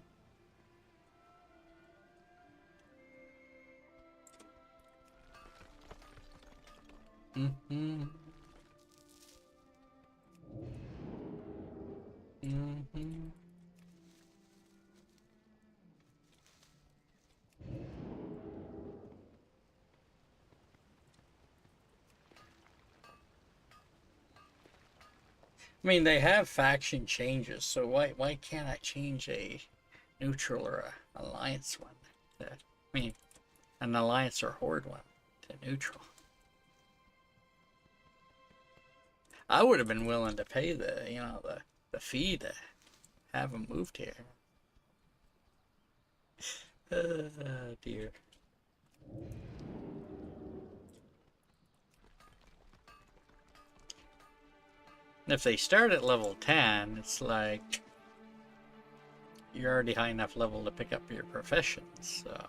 I mean, they have faction changes, so why can't I change a neutral or a alliance one? I mean, an alliance or horde one to neutral. I would have been willing to pay the, you know, the fee to have them moved here. Oh dear. And if they start at level 10, it's like you're already high enough level to pick up your professions, so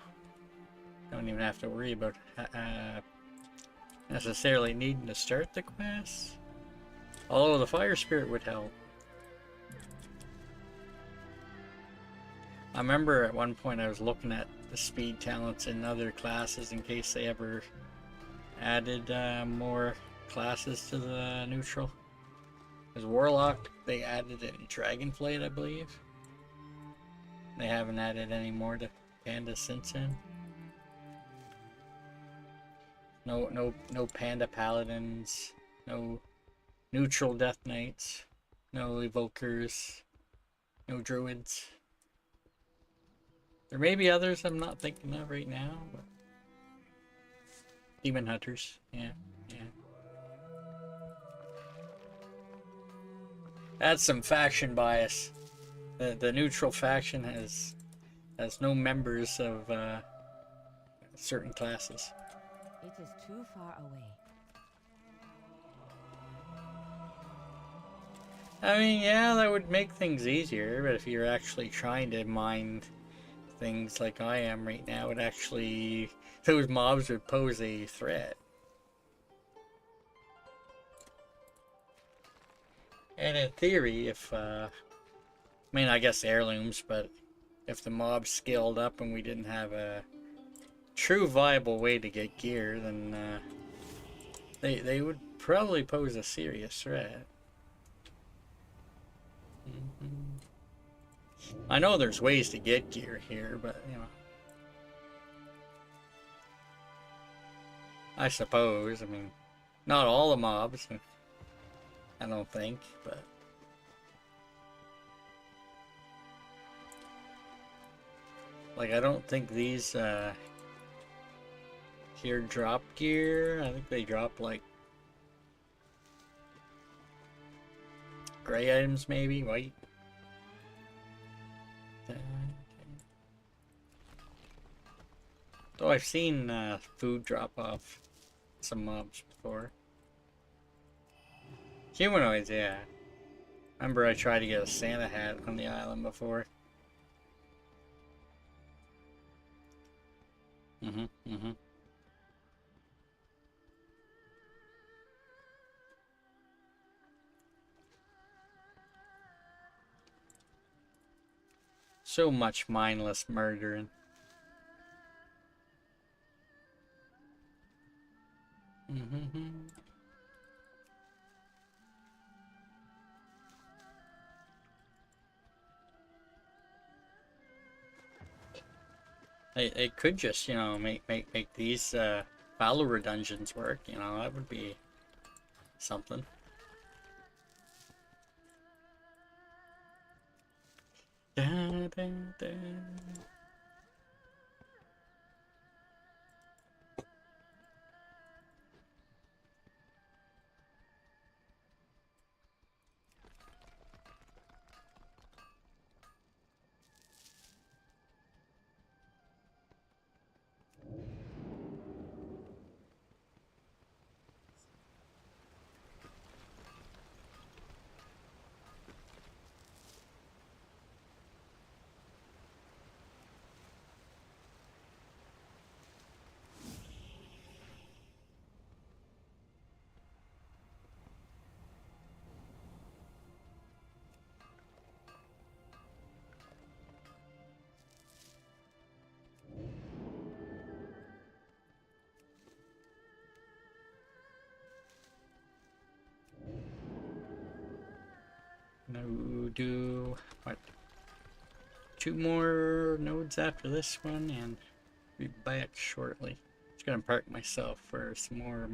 don't even have to worry about necessarily needing to start the quest. Although the Fire Spirit would help. I remember at one point I was looking at the speed talents in other classes in case they ever added more classes to the neutral. Because Warlock, they added it in Dragonflight, I believe. They haven't added any more to Panda since then. No Panda Paladins, no neutral Death Knights, no Evokers, no Druids. There may be others I'm not thinking of right now, but Demon Hunters, yeah. That's some faction bias. The neutral faction has no members of certain classes. It is too far away. I mean, yeah, that would make things easier, but if you're actually trying to mine things like I am right now, it actually, those mobs would pose a threat. And in theory, if, I mean, I guess heirlooms, but if the mobs scaled up and we didn't have a true viable way to get gear, then they would probably pose a serious threat. I know there's ways to get gear here, but, you know. I suppose, I mean, not all the mobs, I don't think, but... Like, I don't think these here drop gear. I think they drop like gray items, maybe white. Though I've seen food drop off some mobs before. Humanoids, yeah. Remember I tried to get a Santa hat on the island before. So much mindless murdering. They could just, you know, make these follower dungeons work. You know, that would be something. Da, da, da. No, do what? 2 more nodes after this one, and be back shortly. Just gonna park myself for some more.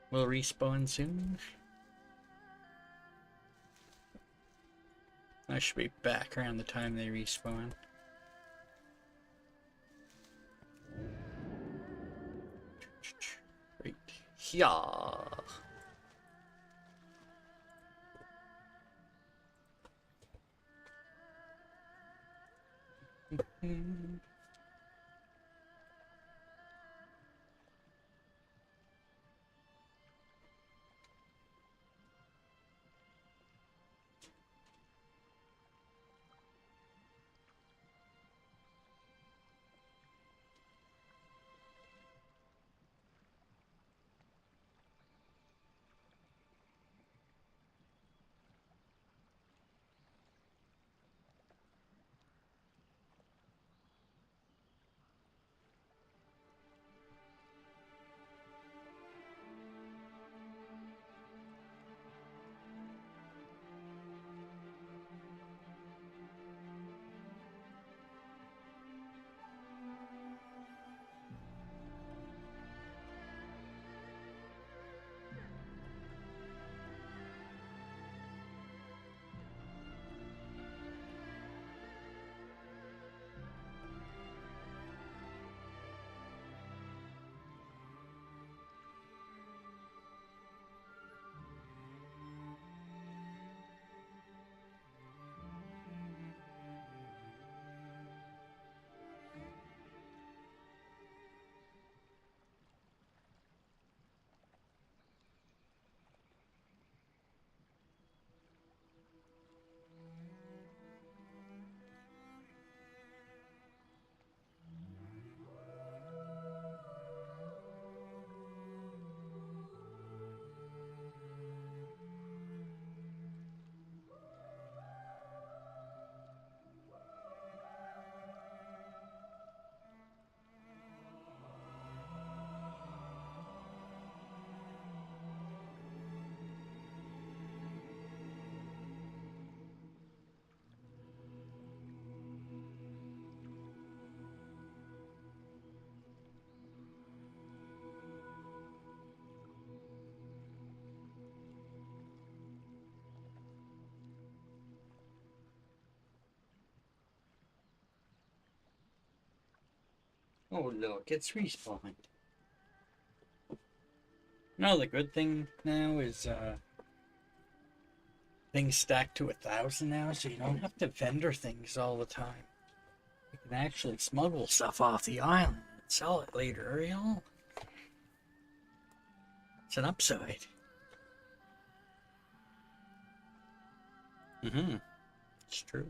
Will respawn soon. I should be back around the time they respawn. Right. Yeah. Oh look, it's respawned. No, the good thing now is things stack to 1,000 now, so you don't have to vendor things all the time. You can actually smuggle stuff off the island and sell it later, you know? It's an upside. Mm-hmm. It's true.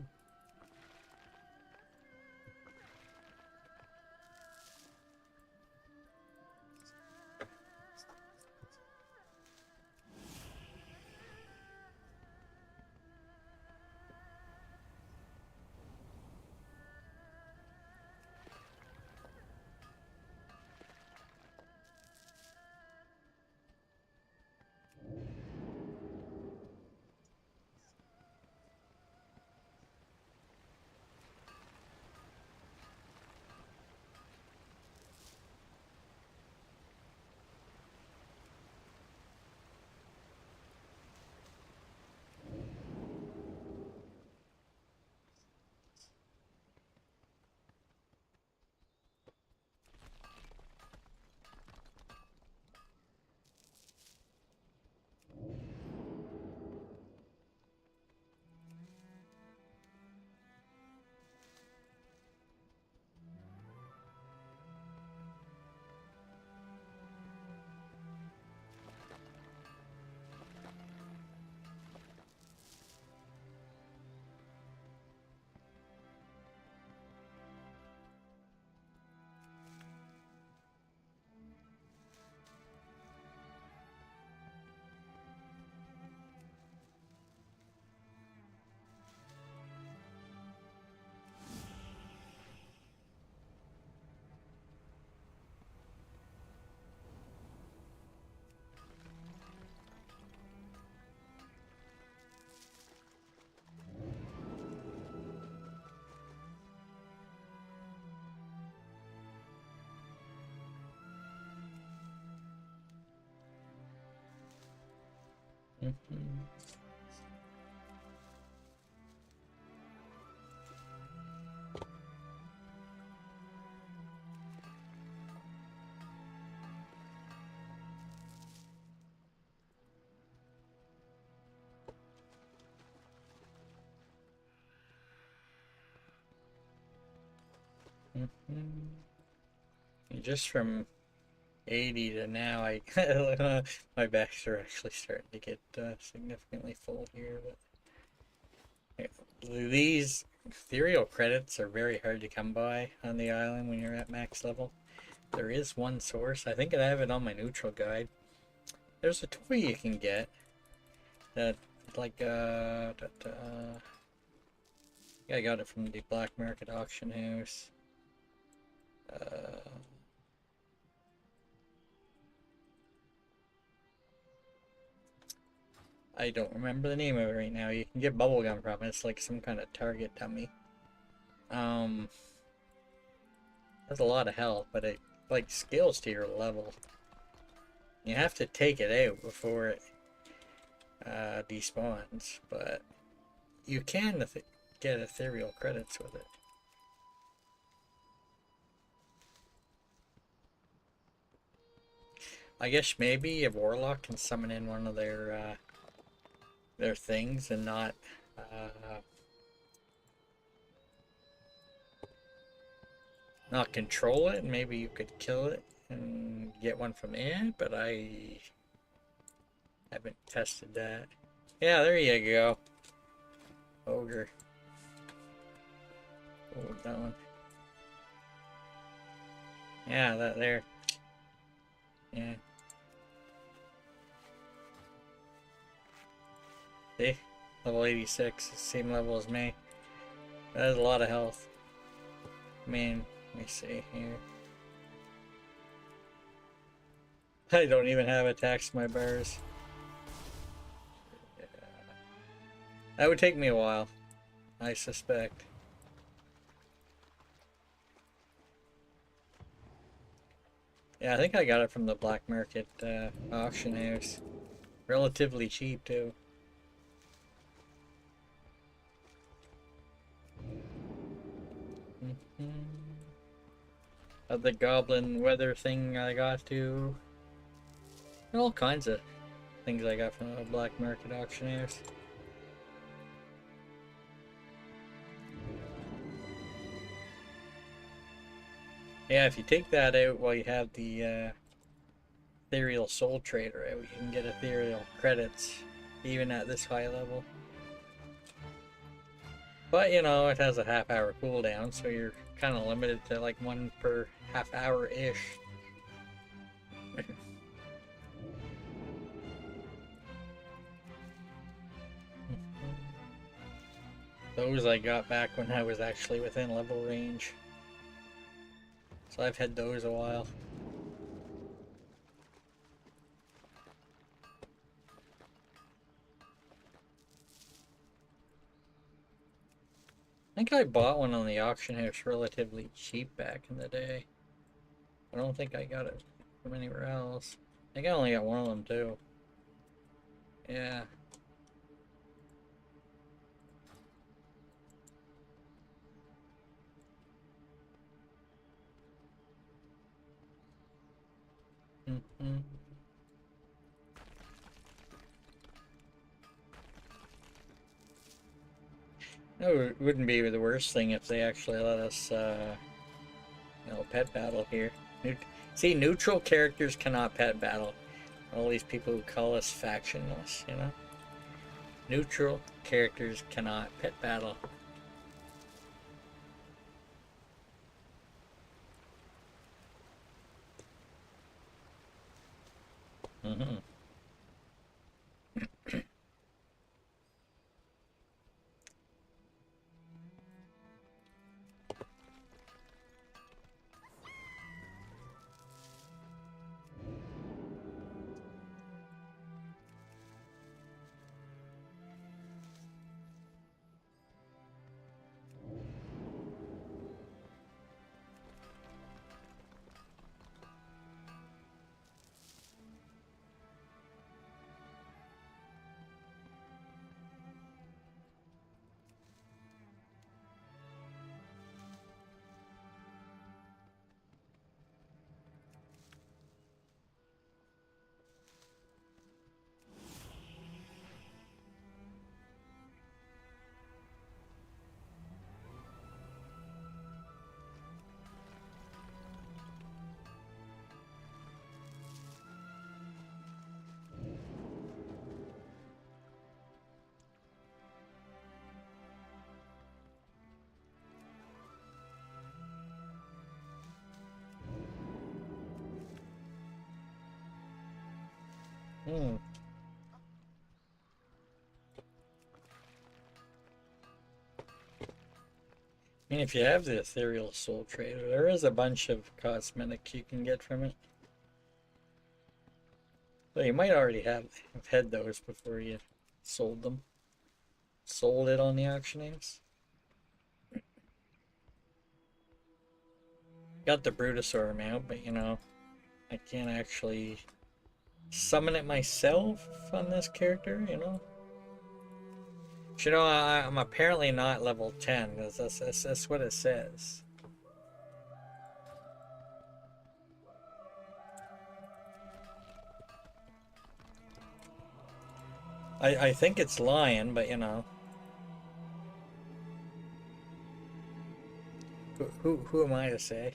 Mm-hmm. Just from 80 to now, my backs are actually starting to get significantly full here. But these ethereal credits are very hard to come by on the island when you're at max level. There is one source. I think I have it on my neutral guide. There's a toy you can get that, like, I got it from the black market auction house. I don't remember the name of it right now. You can get bubblegum from it. It's like some kind of target dummy. Has a lot of health, but it like scales to your level. You have to take it out before it despawns, but you can get ethereal credits with it. I guess maybe a warlock can summon in one of their things and not control it, and maybe you could kill it and get one from it, but I haven't tested that. Yeah, there you go. Ogre. Oh, that one. Yeah, that there. Yeah. See? Level 86, same level as me. That is a lot of health. I mean, let me see here. I don't even have attacks to my bars. Yeah. That would take me a while, I suspect. Yeah, I think I got it from the black market auction house. Relatively cheap, too. the goblin weather thing I got to. And all kinds of things I got from the black market auctioneers. Yeah, if you take that out while you have the ethereal soul trader out, you can get ethereal credits even at this high level. But you know, it has a half-hour cooldown, so you're kind of limited to like one per half hour-ish. Those I got back when I was actually within level range. So I've had those a while. I think I bought one on the auction house relatively cheap back in the day. I don't think I got it from anywhere else. I think I only got one of them too. Yeah. Mm-hmm. It wouldn't be the worst thing if they actually let us, you know, pet battle here. See, neutral characters cannot pet battle. All these people who call us factionless, you know? Neutral characters cannot pet battle. Mm-hmm. Hmm. I mean, if you have the ethereal soul trader, there is a bunch of cosmetic you can get from it. So you might already have had those before you sold them. Sold it on the auctioneers. Got the Brutosaur mount, but you know, I can't actually summon it myself on this character, you know? But, you know, I'm apparently not level 10, because that's what it says. I think it's lying, but you know. Who am I to say?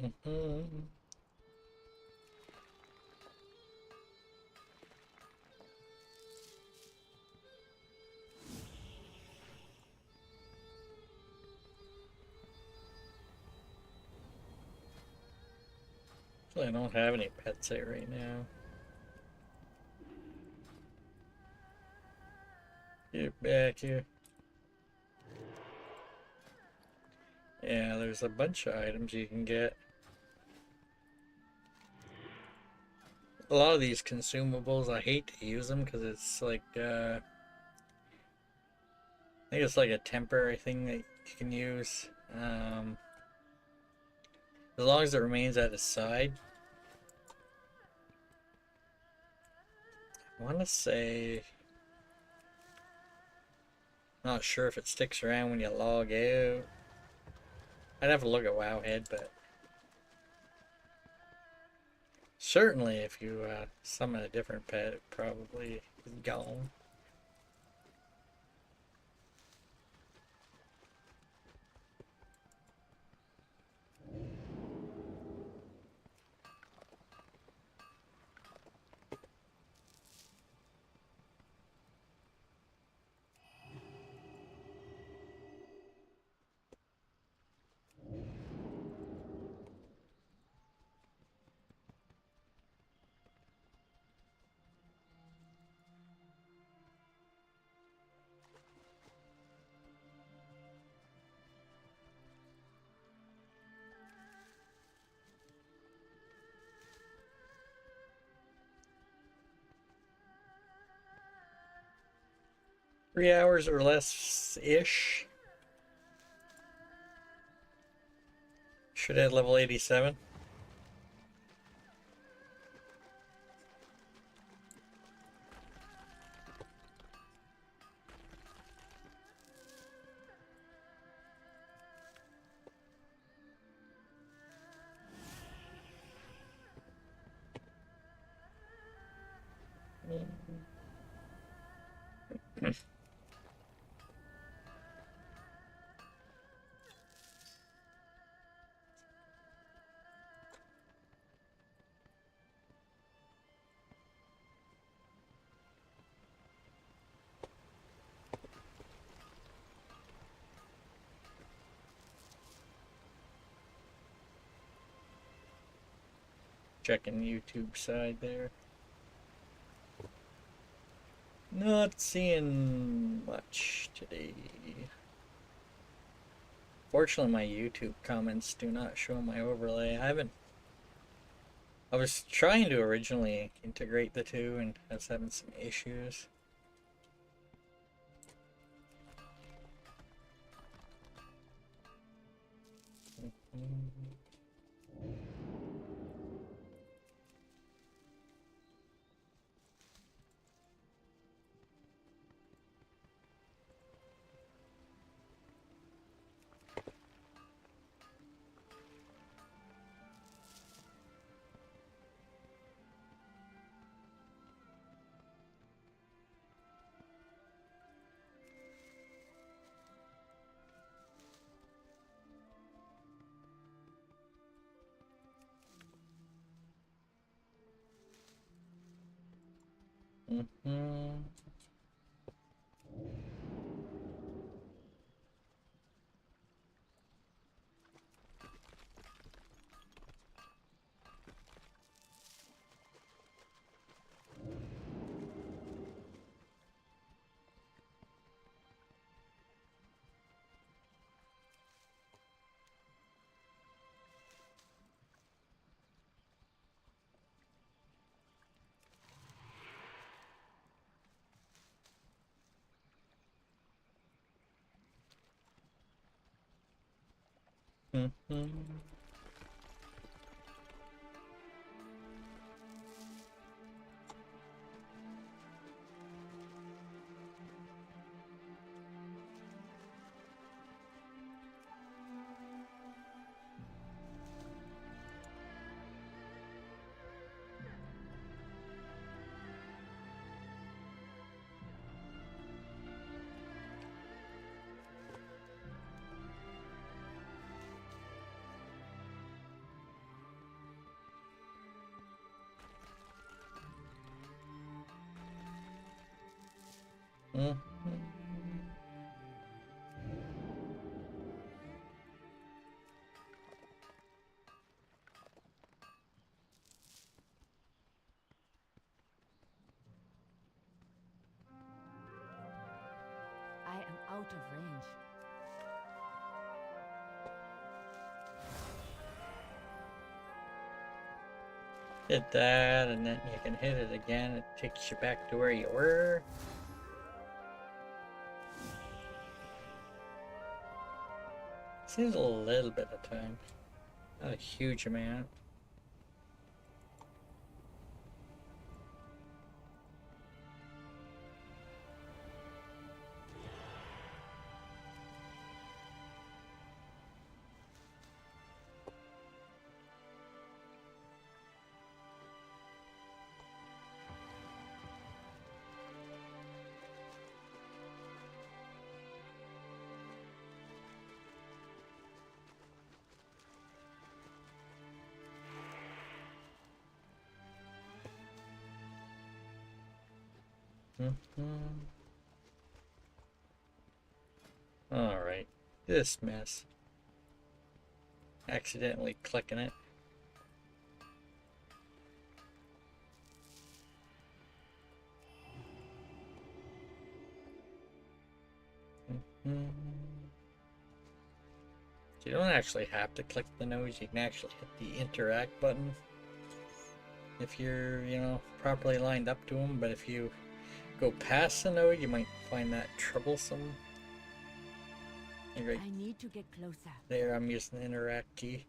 Mm-hmm. So I don't have any pets there right now. Get back here. Yeah, there's a bunch of items you can get. A lot of these consumables, I hate to use them because it's like, I think it's like a temporary thing that you can use. As long as it remains at his side. I want to say... Not sure if it sticks around when you log out. I'd have to look at Wowhead, but... Certainly if you summon a different pet, it probably is gone. Three hours or less-ish. Should have level 87. Checking YouTube side there. Not seeing much today. Fortunately, my YouTube comments do not show my overlay. I was trying to originally integrate the two and I was having some issues. I am out of range. Did that, and then you can hit it again. It takes you back to where you were. Seems a little bit of time. Not a huge amount. Alright, this mess. Accidentally clicking it. You don't actually have to click the nose, you can actually hit the interact button if you're, you know, properly lined up to them, but if you go past the node, you might find that troublesome. Right I need to get closer. there, I'm using the interact key.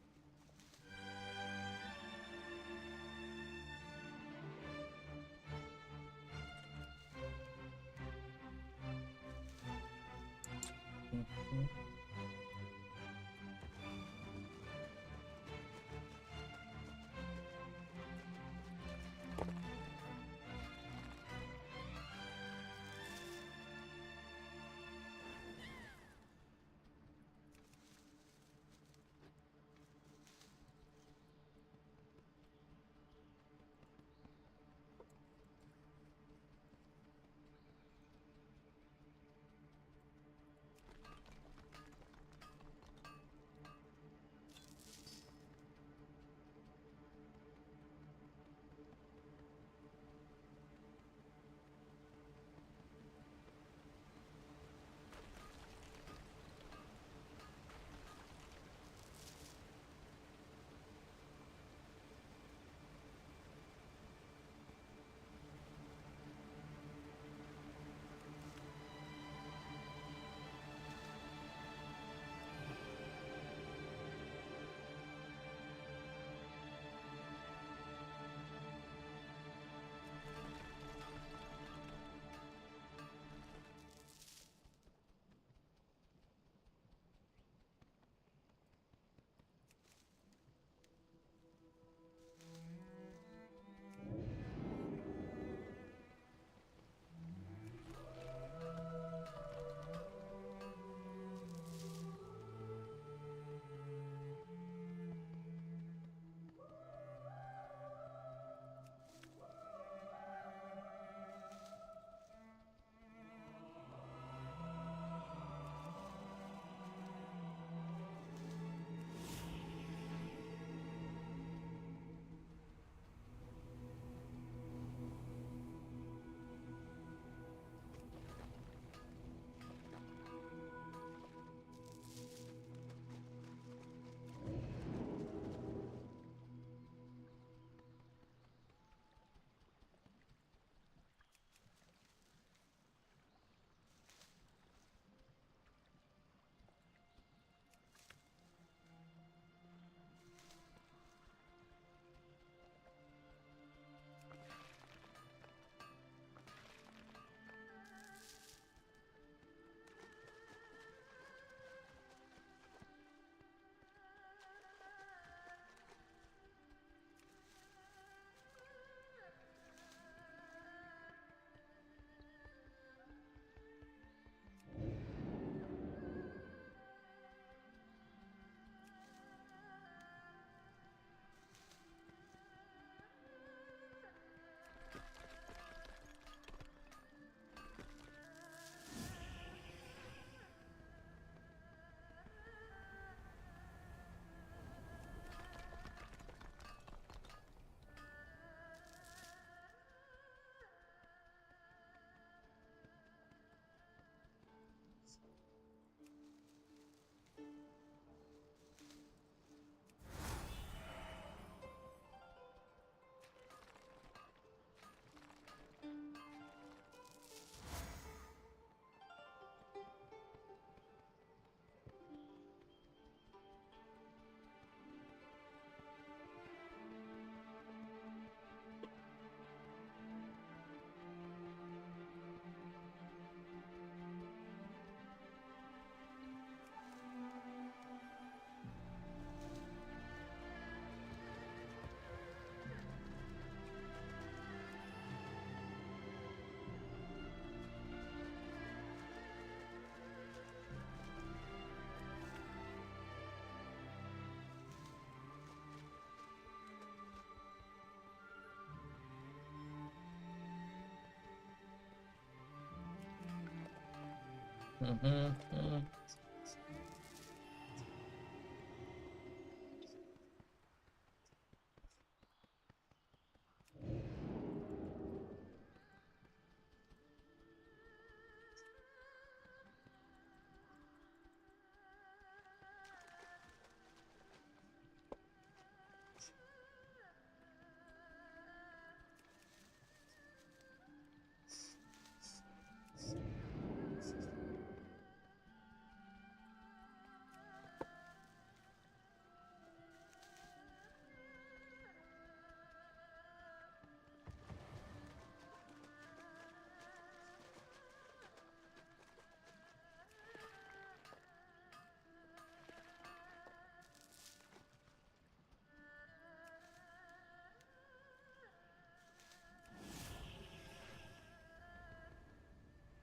Mm-hmm.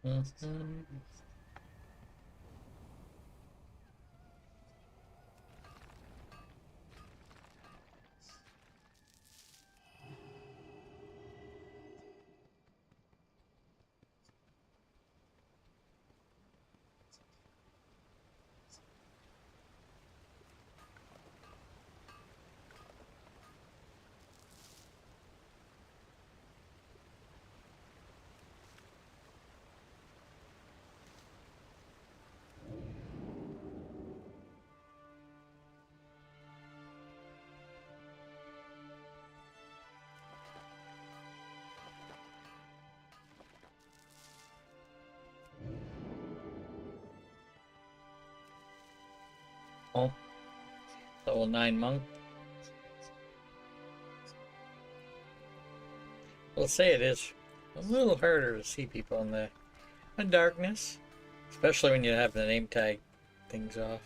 Mm-hmm. Oh, level 9 monk. We'll say it is a little harder to see people in the darkness, especially when you have the name tag things off.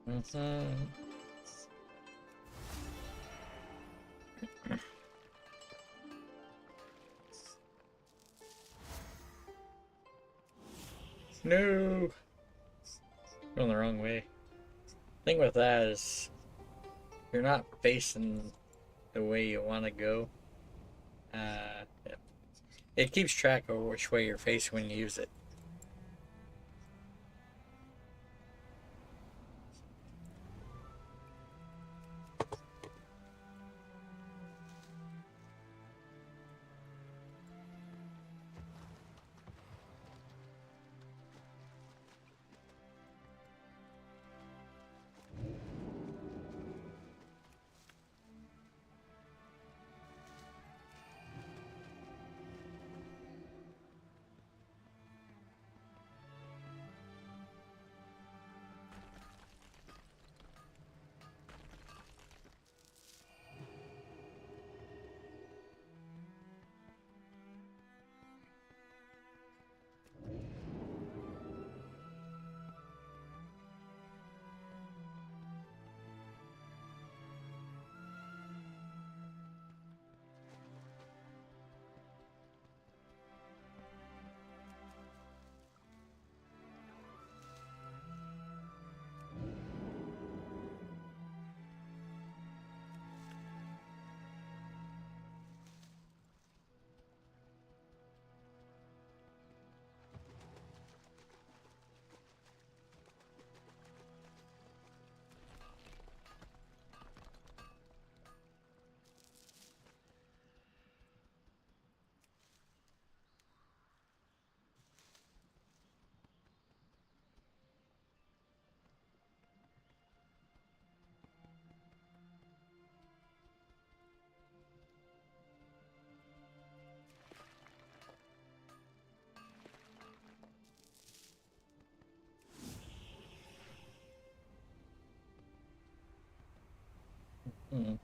Mm-hmm. No! Going the wrong way. Thing with that is, you're not facing the way you want to go. It keeps track of which way you're facing when you use it. Hmm.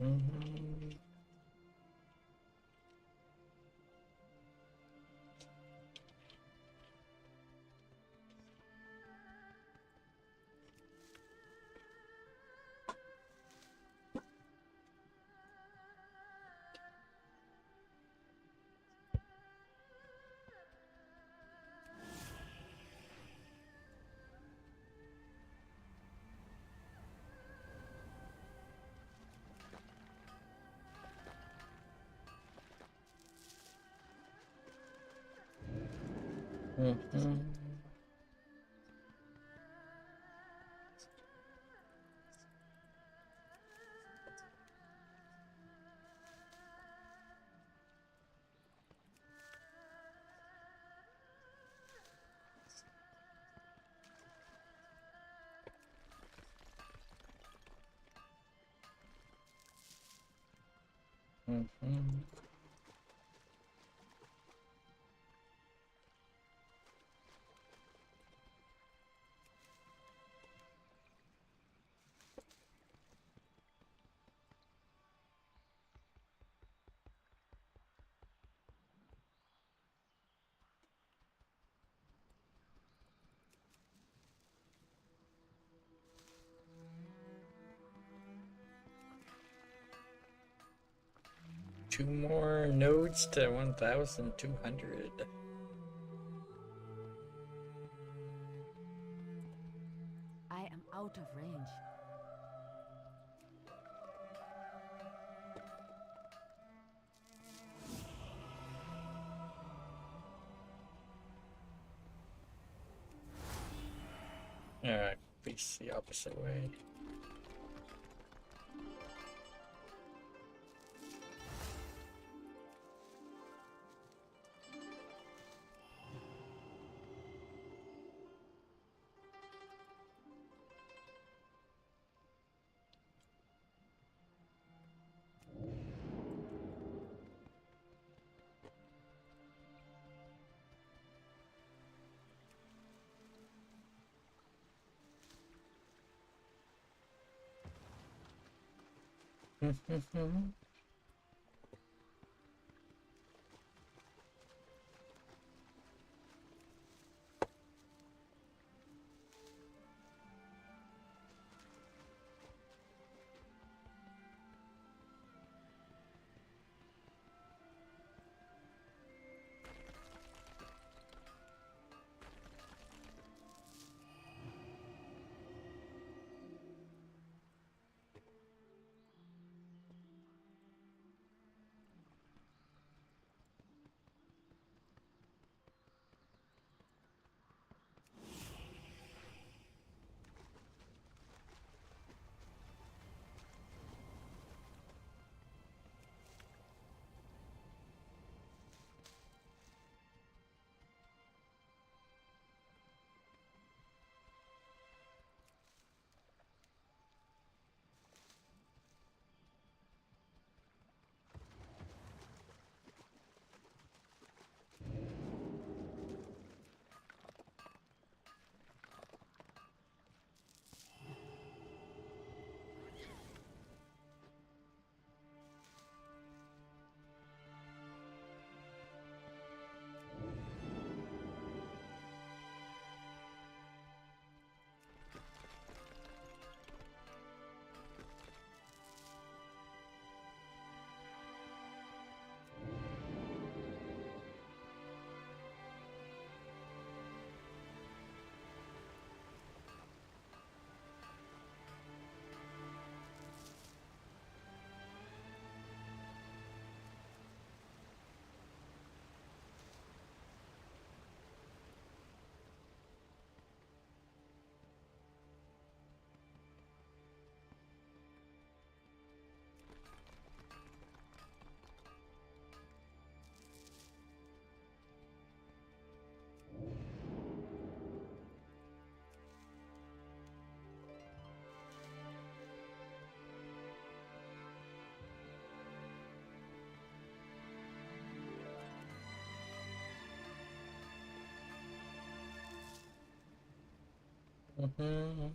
Mm-hmm. Mm-hmm. Mm-hmm. Two more nodes to 1,200. I am out of range. Alright, face the opposite way. Mm-hmm. Mm-hmm.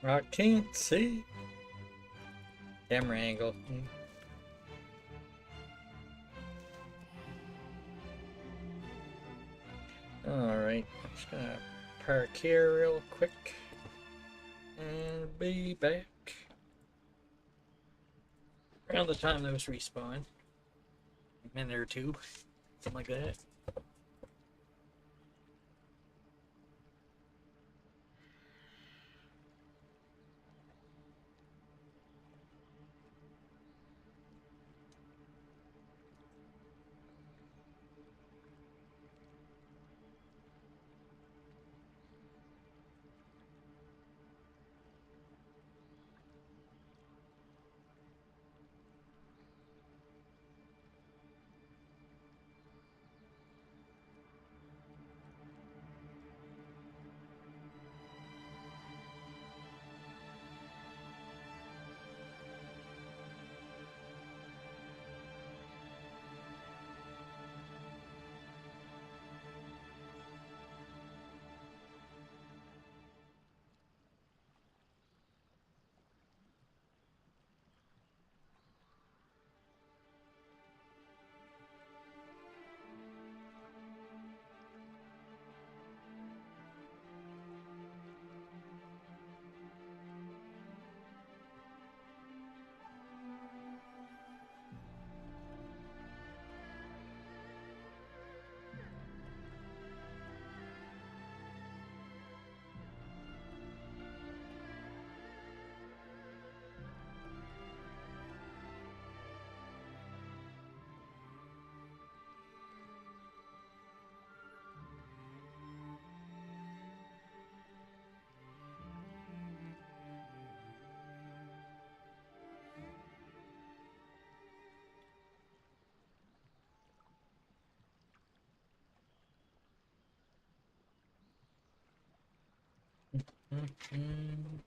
I can't see. Camera angle. Alright, I'm just gonna park here real quick and be back around the time those respawn. A minute or two, something like that. Mm-hmm.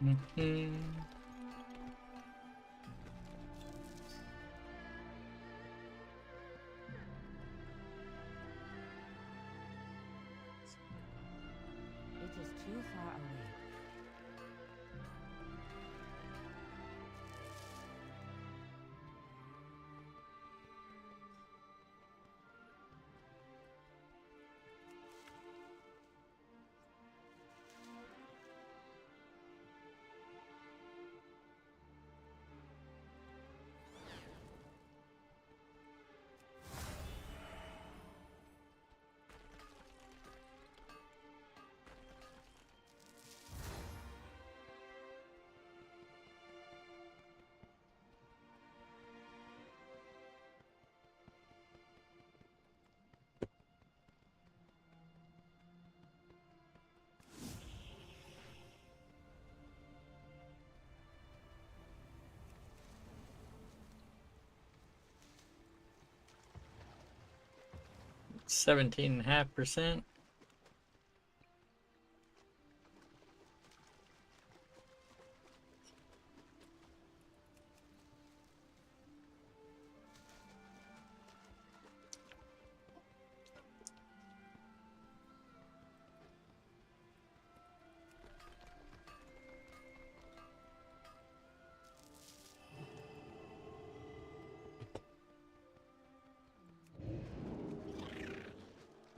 It is too far away. %17.5%.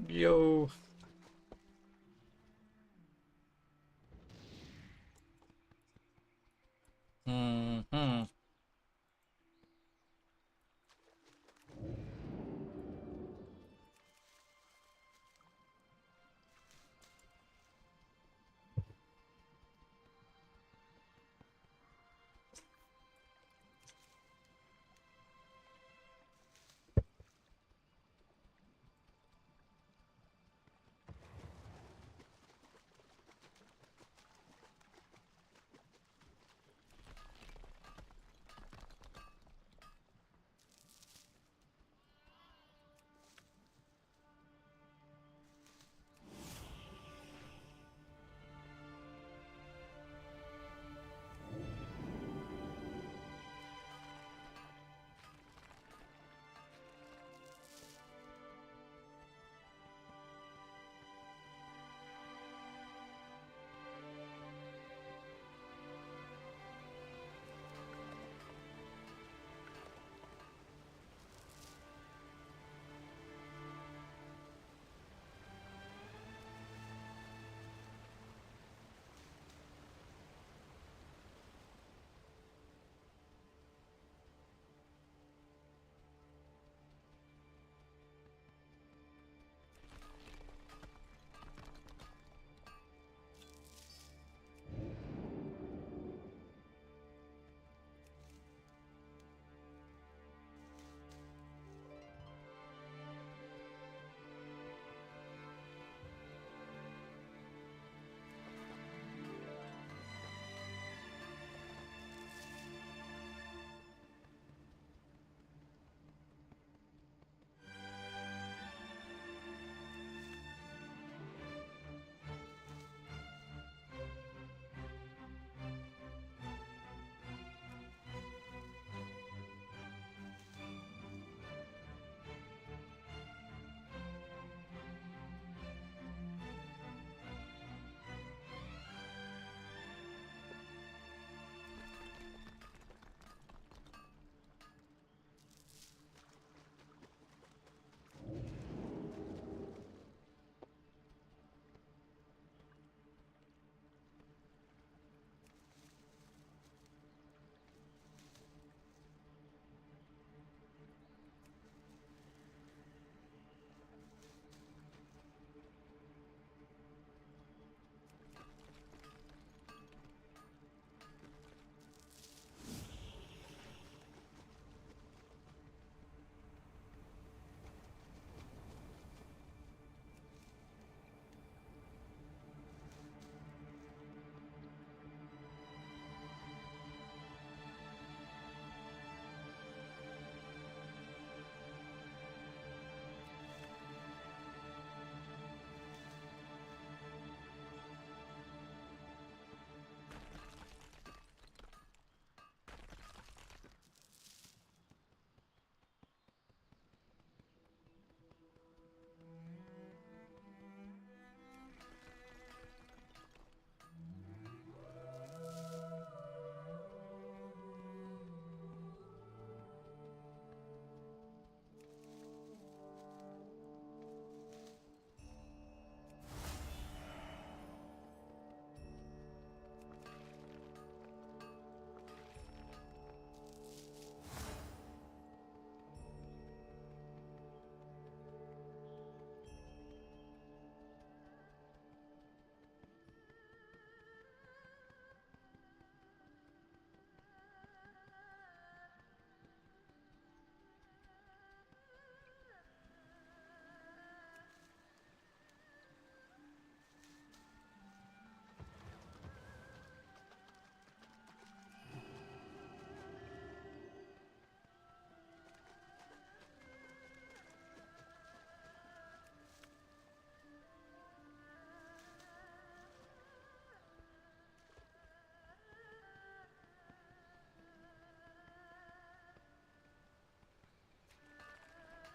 Yo. Mm-hmm.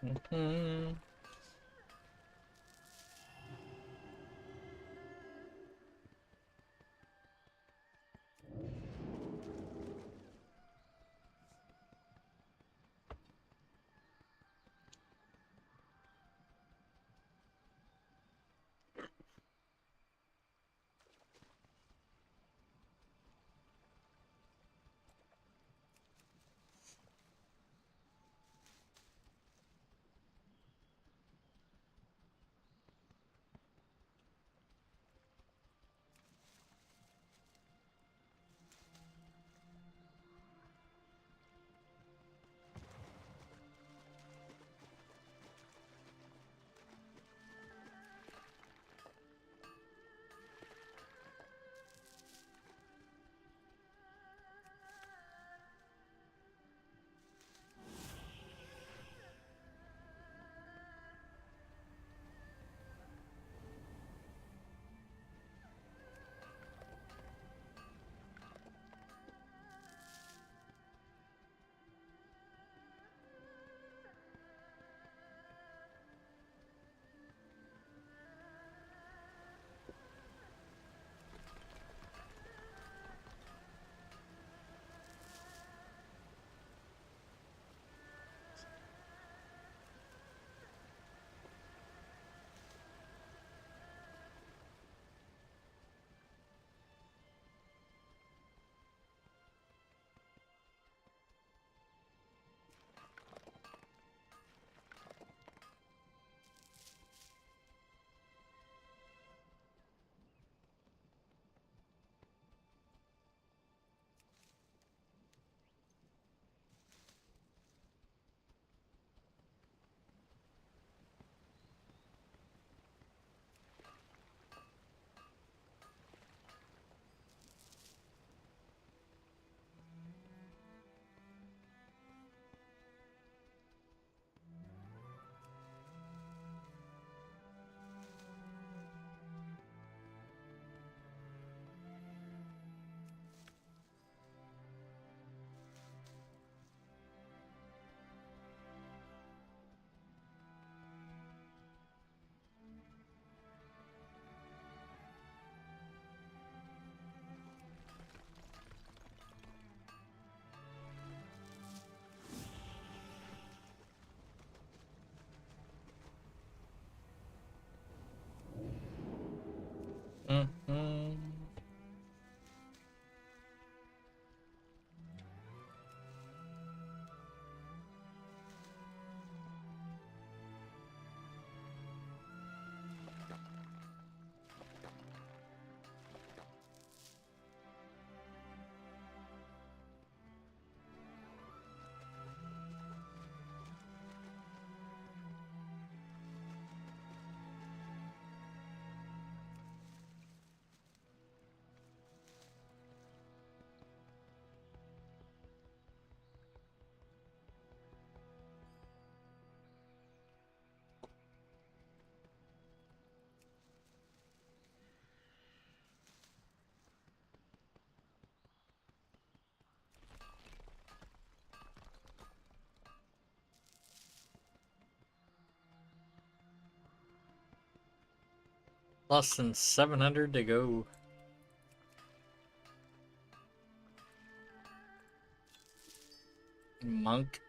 Mm-hmm. Mm-hmm. Less than 700 to go. Monk.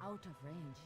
out of range.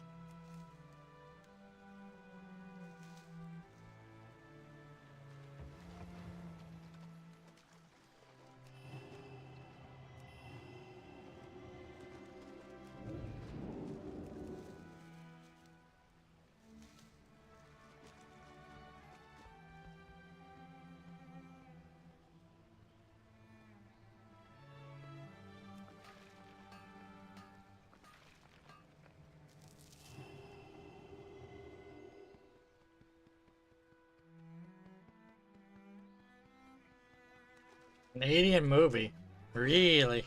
Canadian movie. Really?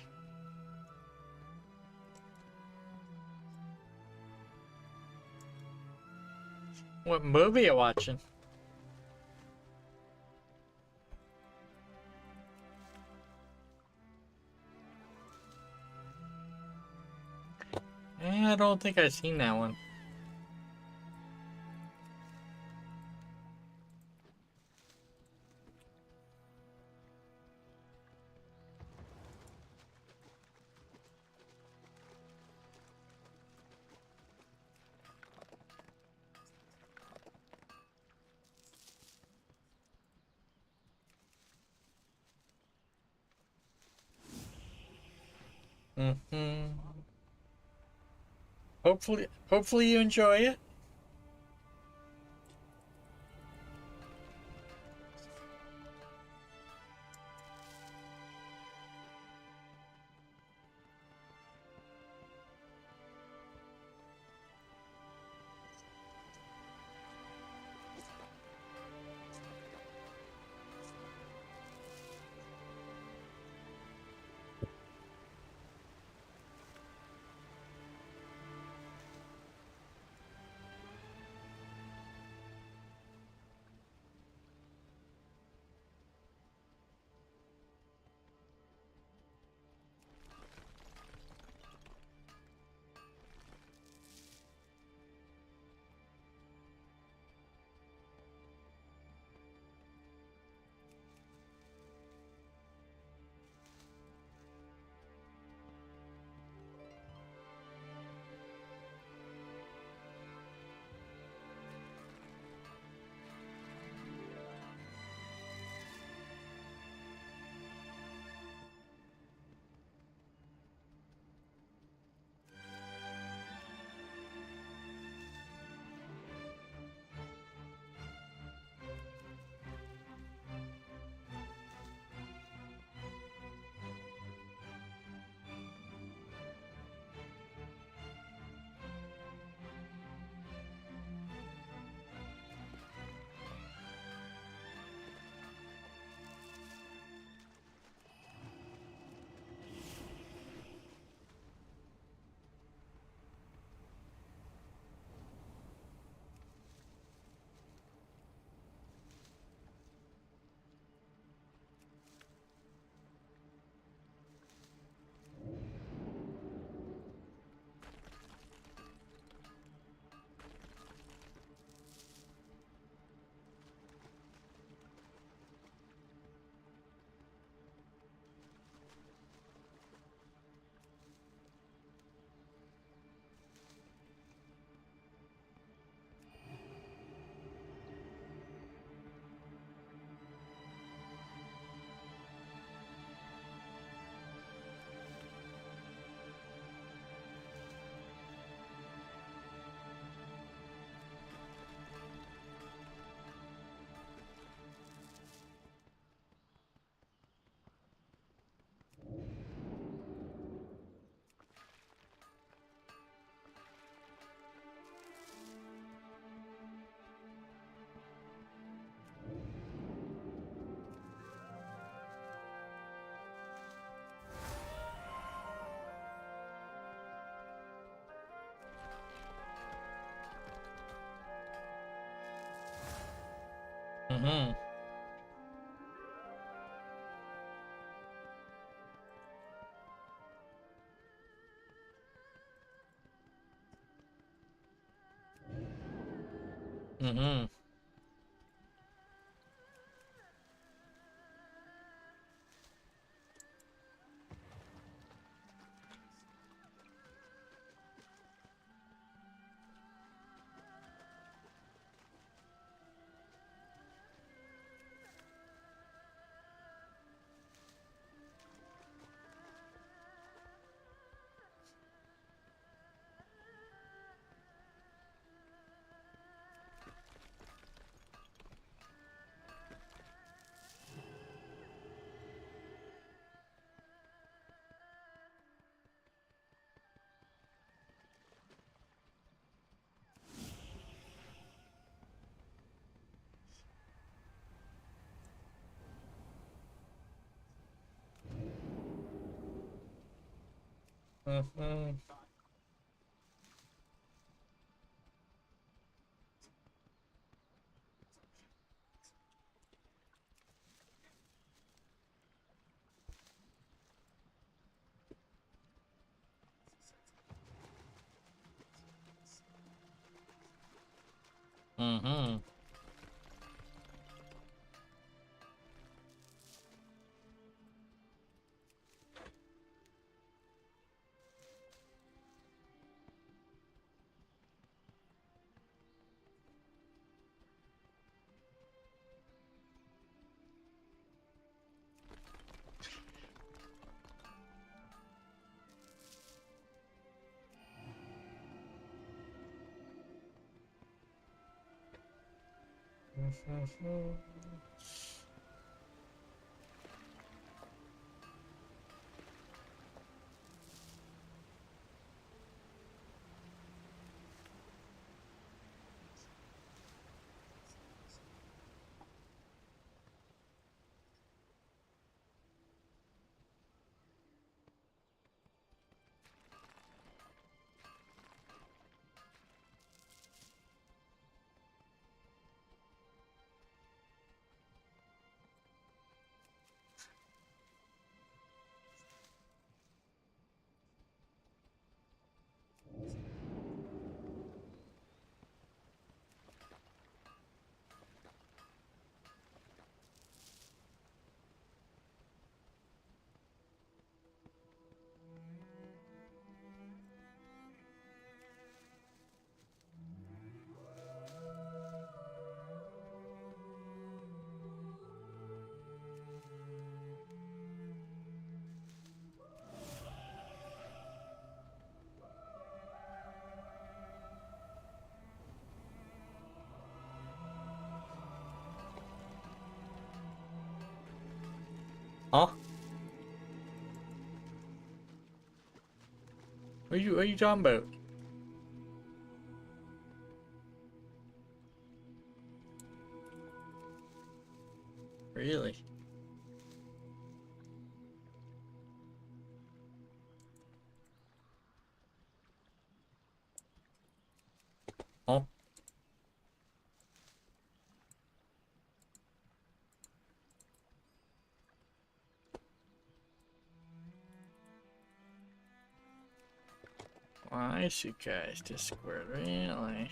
What movie you watching? I don't think I've seen that one. Mm-hmm. Hopefully you enjoy it. Mm-hmm. Mm-hmm. Mm-hmm. Mm-hmm. Mm-hmm. Huh? What are you talking about? Really? Huh? I see guys, Discord, really?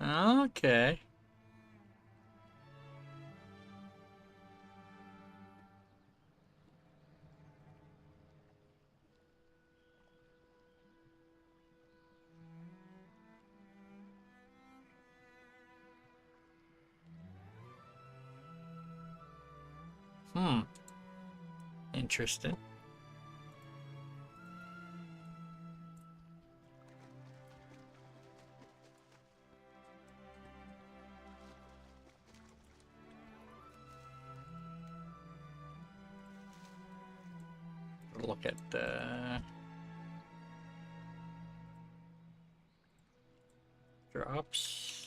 Okay. Interesting. Look at the drops.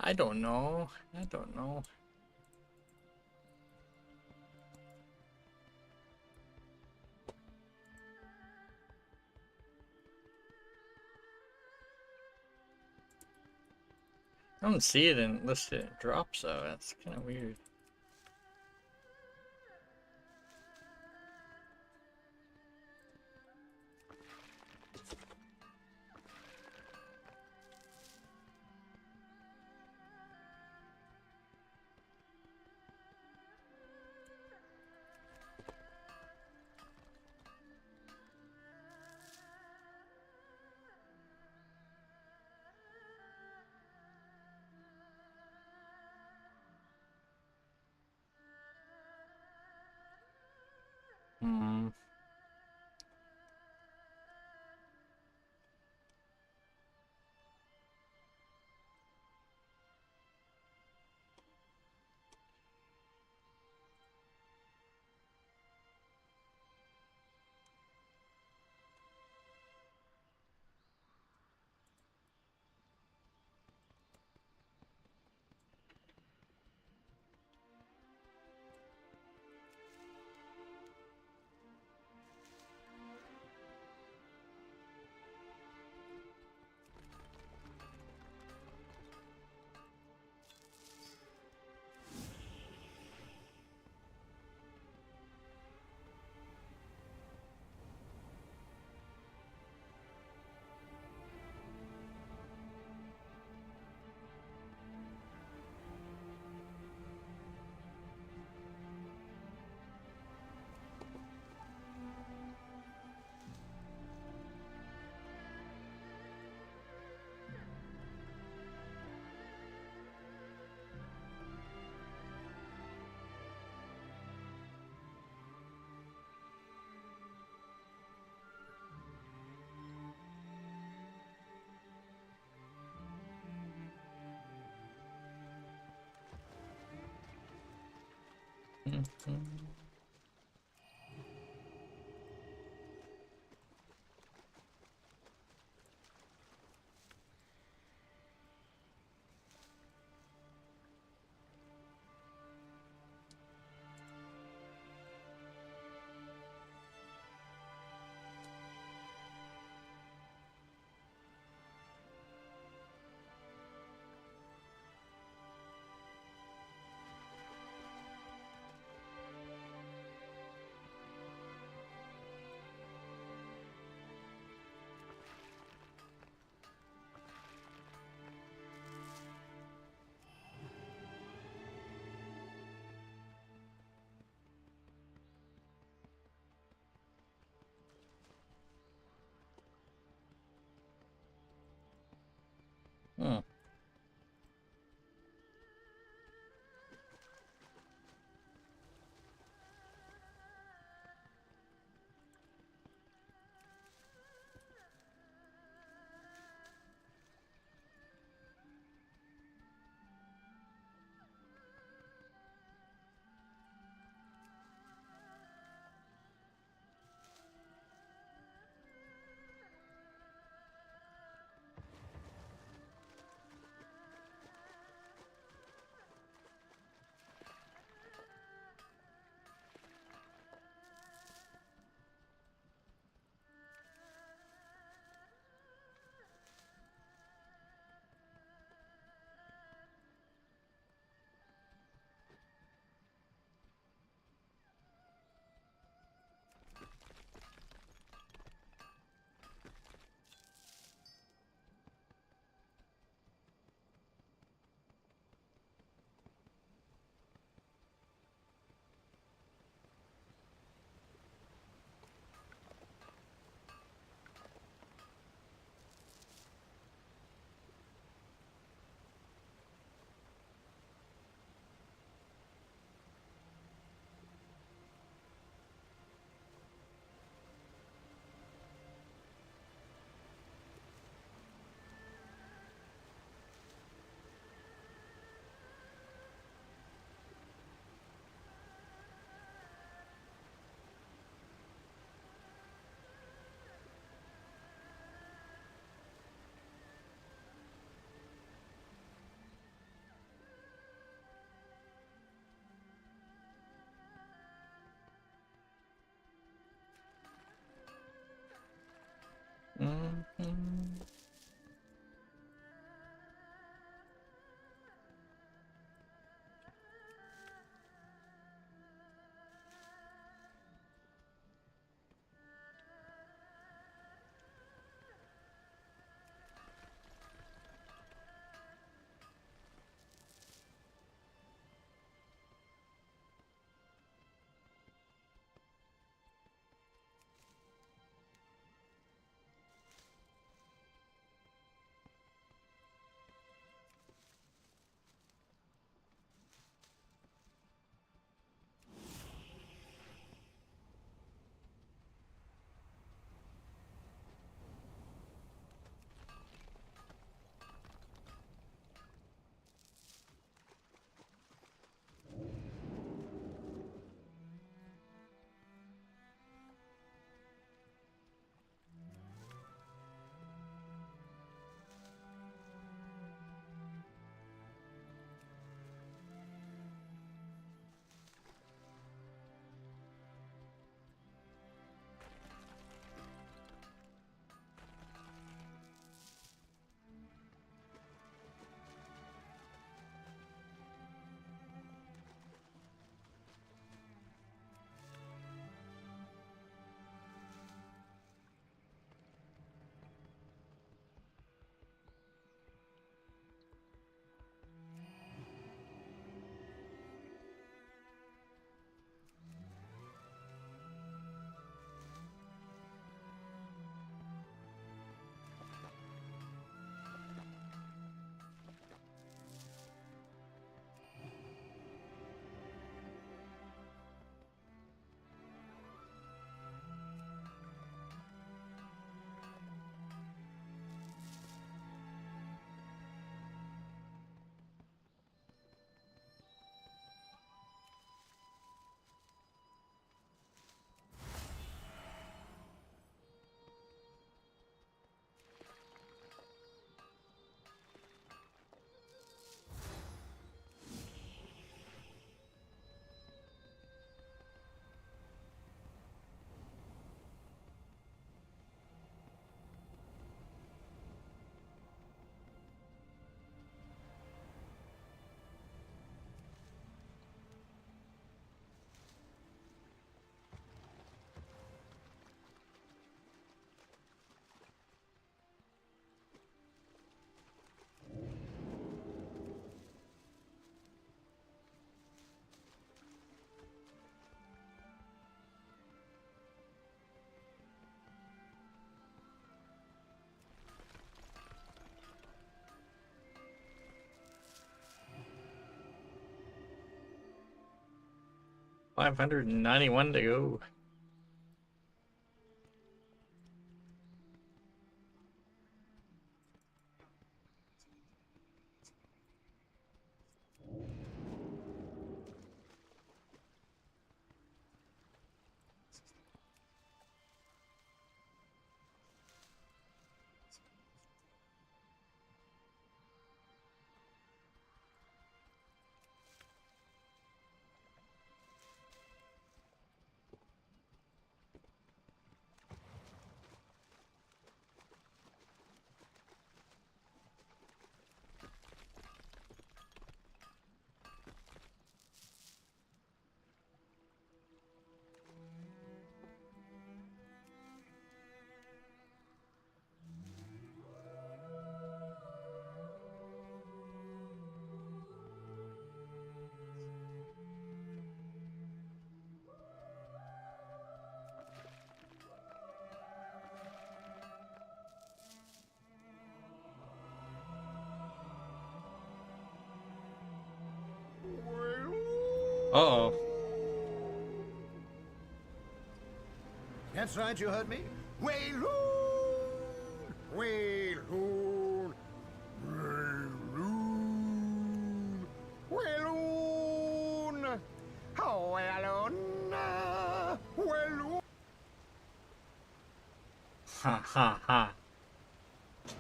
I don't know. I don't know. I don't see it in listed in drops though. That's kind of weird. 591 to go. Uh-oh. That's right, you heard me. Wayloon! Wayloon! Wayloon! Wayloon! Oh, Wayloon! Wayloon! Ha ha ha.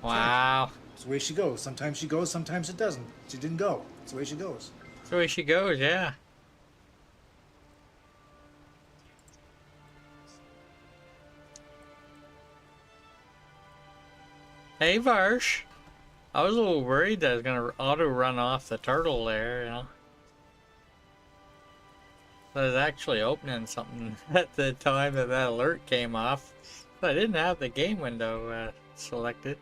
Wow. It's the way she goes. Sometimes she goes, sometimes it doesn't. She didn't go. It's the way she goes. That's the way she goes, yeah. Hey, Varsh. I was a little worried that I was going to auto-run off the turtle there, you know. I was actually opening something at the time that that alert came off. But I didn't have the game window selected.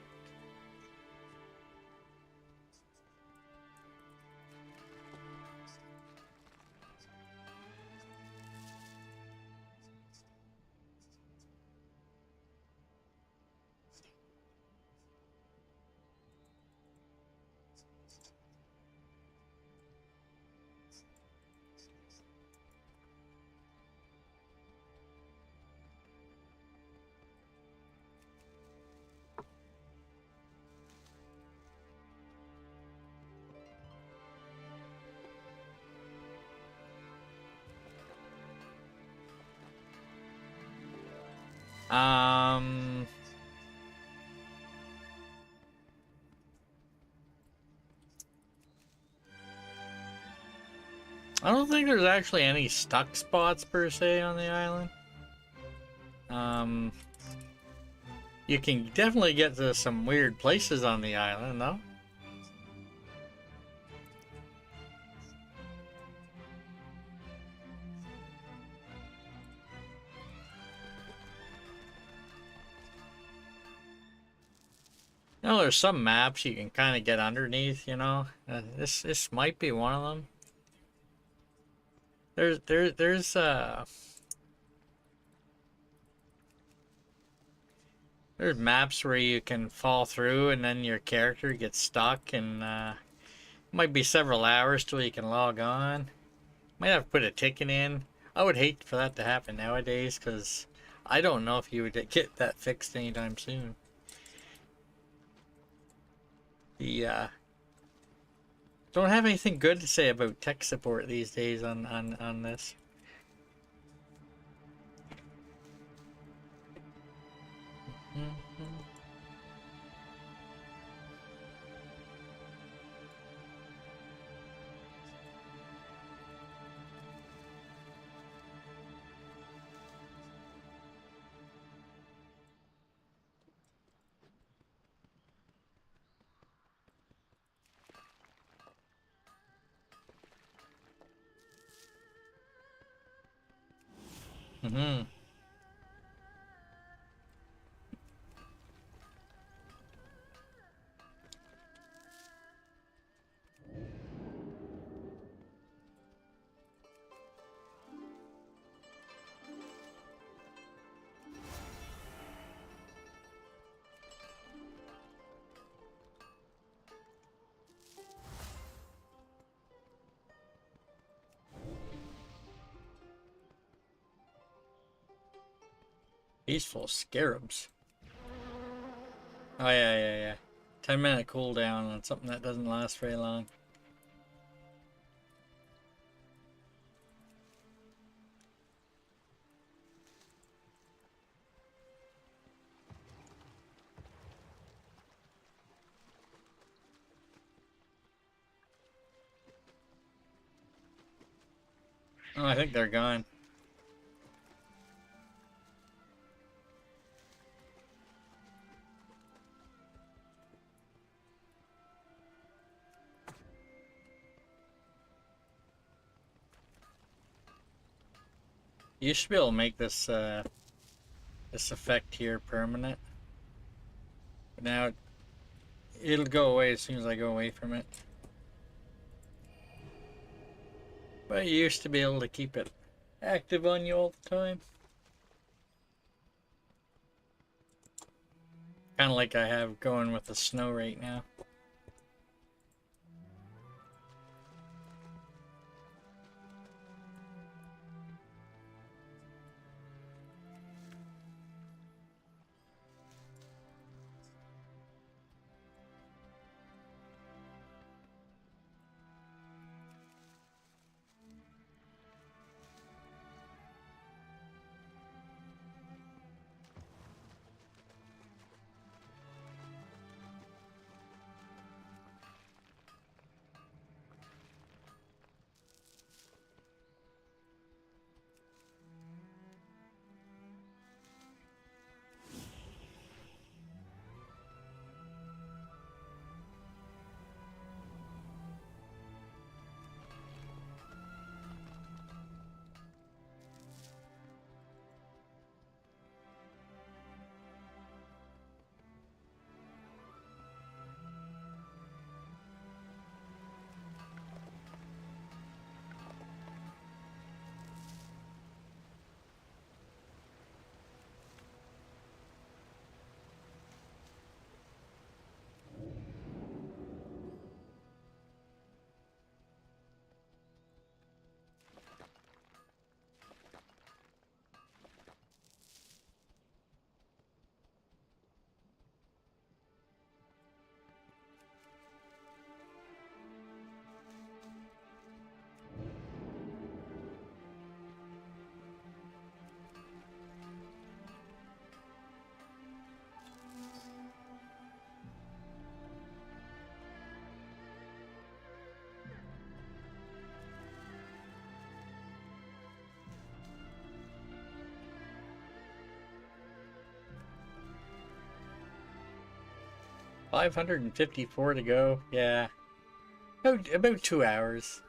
I don't think there's actually any stuck spots per se on the island. You can definitely get to some weird places on the island, though. You know, there's some maps you can kind of get underneath, you know. This might be one of them. There's maps where you can fall through and then your character gets stuck, and might be several hours till you can log on. Might have to put a ticket in. I would hate for that to happen nowadays, because I don't know if you would get that fixed anytime soon. Don't have anything good to say about tech support these days on this. Mm-hmm. He's full of scarabs. Oh yeah. 10-minute cooldown on something that doesn't last very long. Oh, I think they're gone. You should be able to make this this effect here permanent. But now it'll go away as soon as I go away from it. But you used to be able to keep it active on you all the time. Kind of like I have going with the snow right now. $554 to go. Yeah. About 2 hours.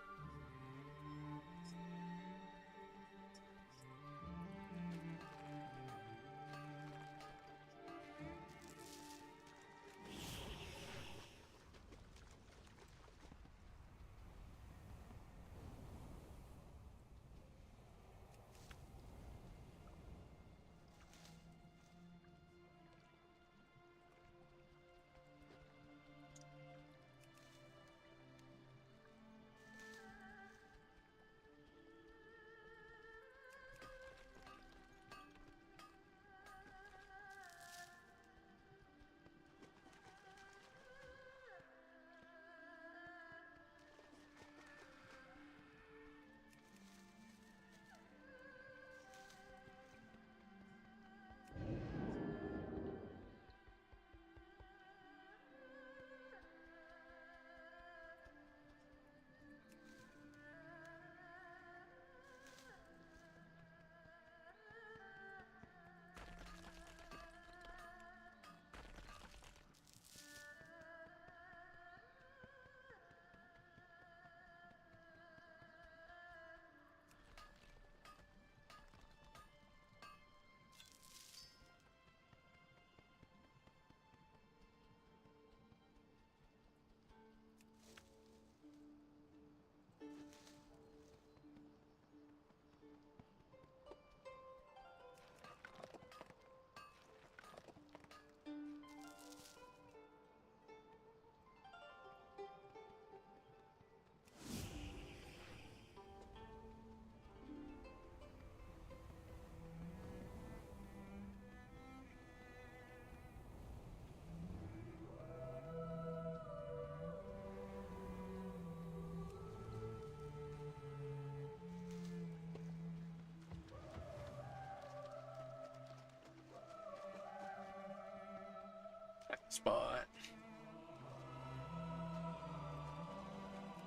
spot.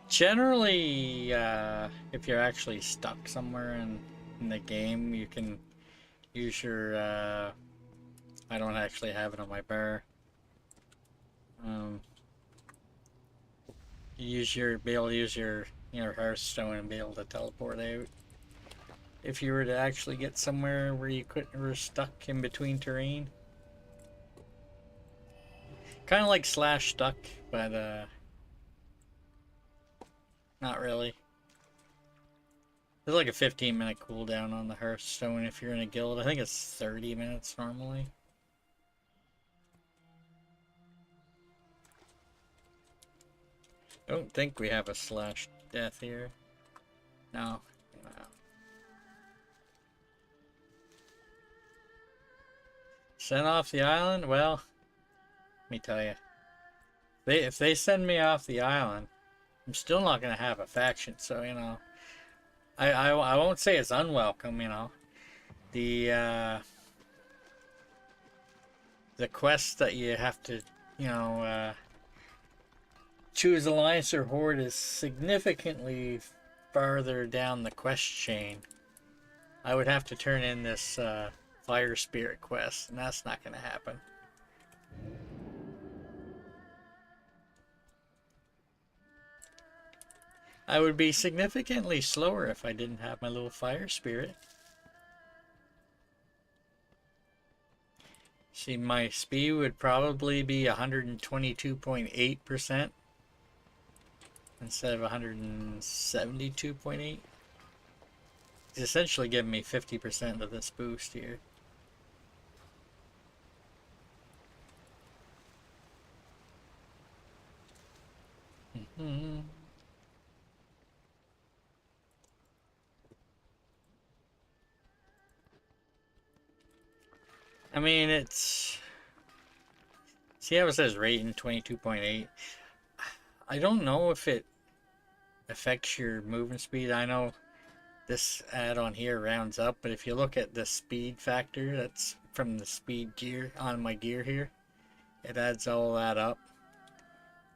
Generally, if you're actually stuck somewhere in the game, you can use your, I don't actually have it on my bar. Be able to use your Hearthstone and be able to teleport out. If you were to actually get somewhere where you were stuck in between terrain. Kind of like slash stuck, but not really. There's like a 15-minute cooldown on the Hearthstone if you're in a guild. I think it's 30 minutes normally. I don't think we have a slash death here. No. No. Sent off the island? Well, let me tell you. If they send me off the island, I'm still not going to have a faction, so, you know. I won't say it's unwelcome, you know. The quest that you have to, you know, choose Alliance or Horde is significantly farther down the quest chain. I would have to turn in this Fire Spirit quest, and that's not going to happen. I would be significantly slower if I didn't have my little Fire Spirit. See, my speed would probably be 122.8% instead of 172.8. It's essentially giving me 50% of this boost here. I mean, it's... See how it says rating 22.8? I don't know if it affects your movement speed. I know this add-on here rounds up, but if you look at the speed factor, that's from the speed gear on my gear here. It adds all that up.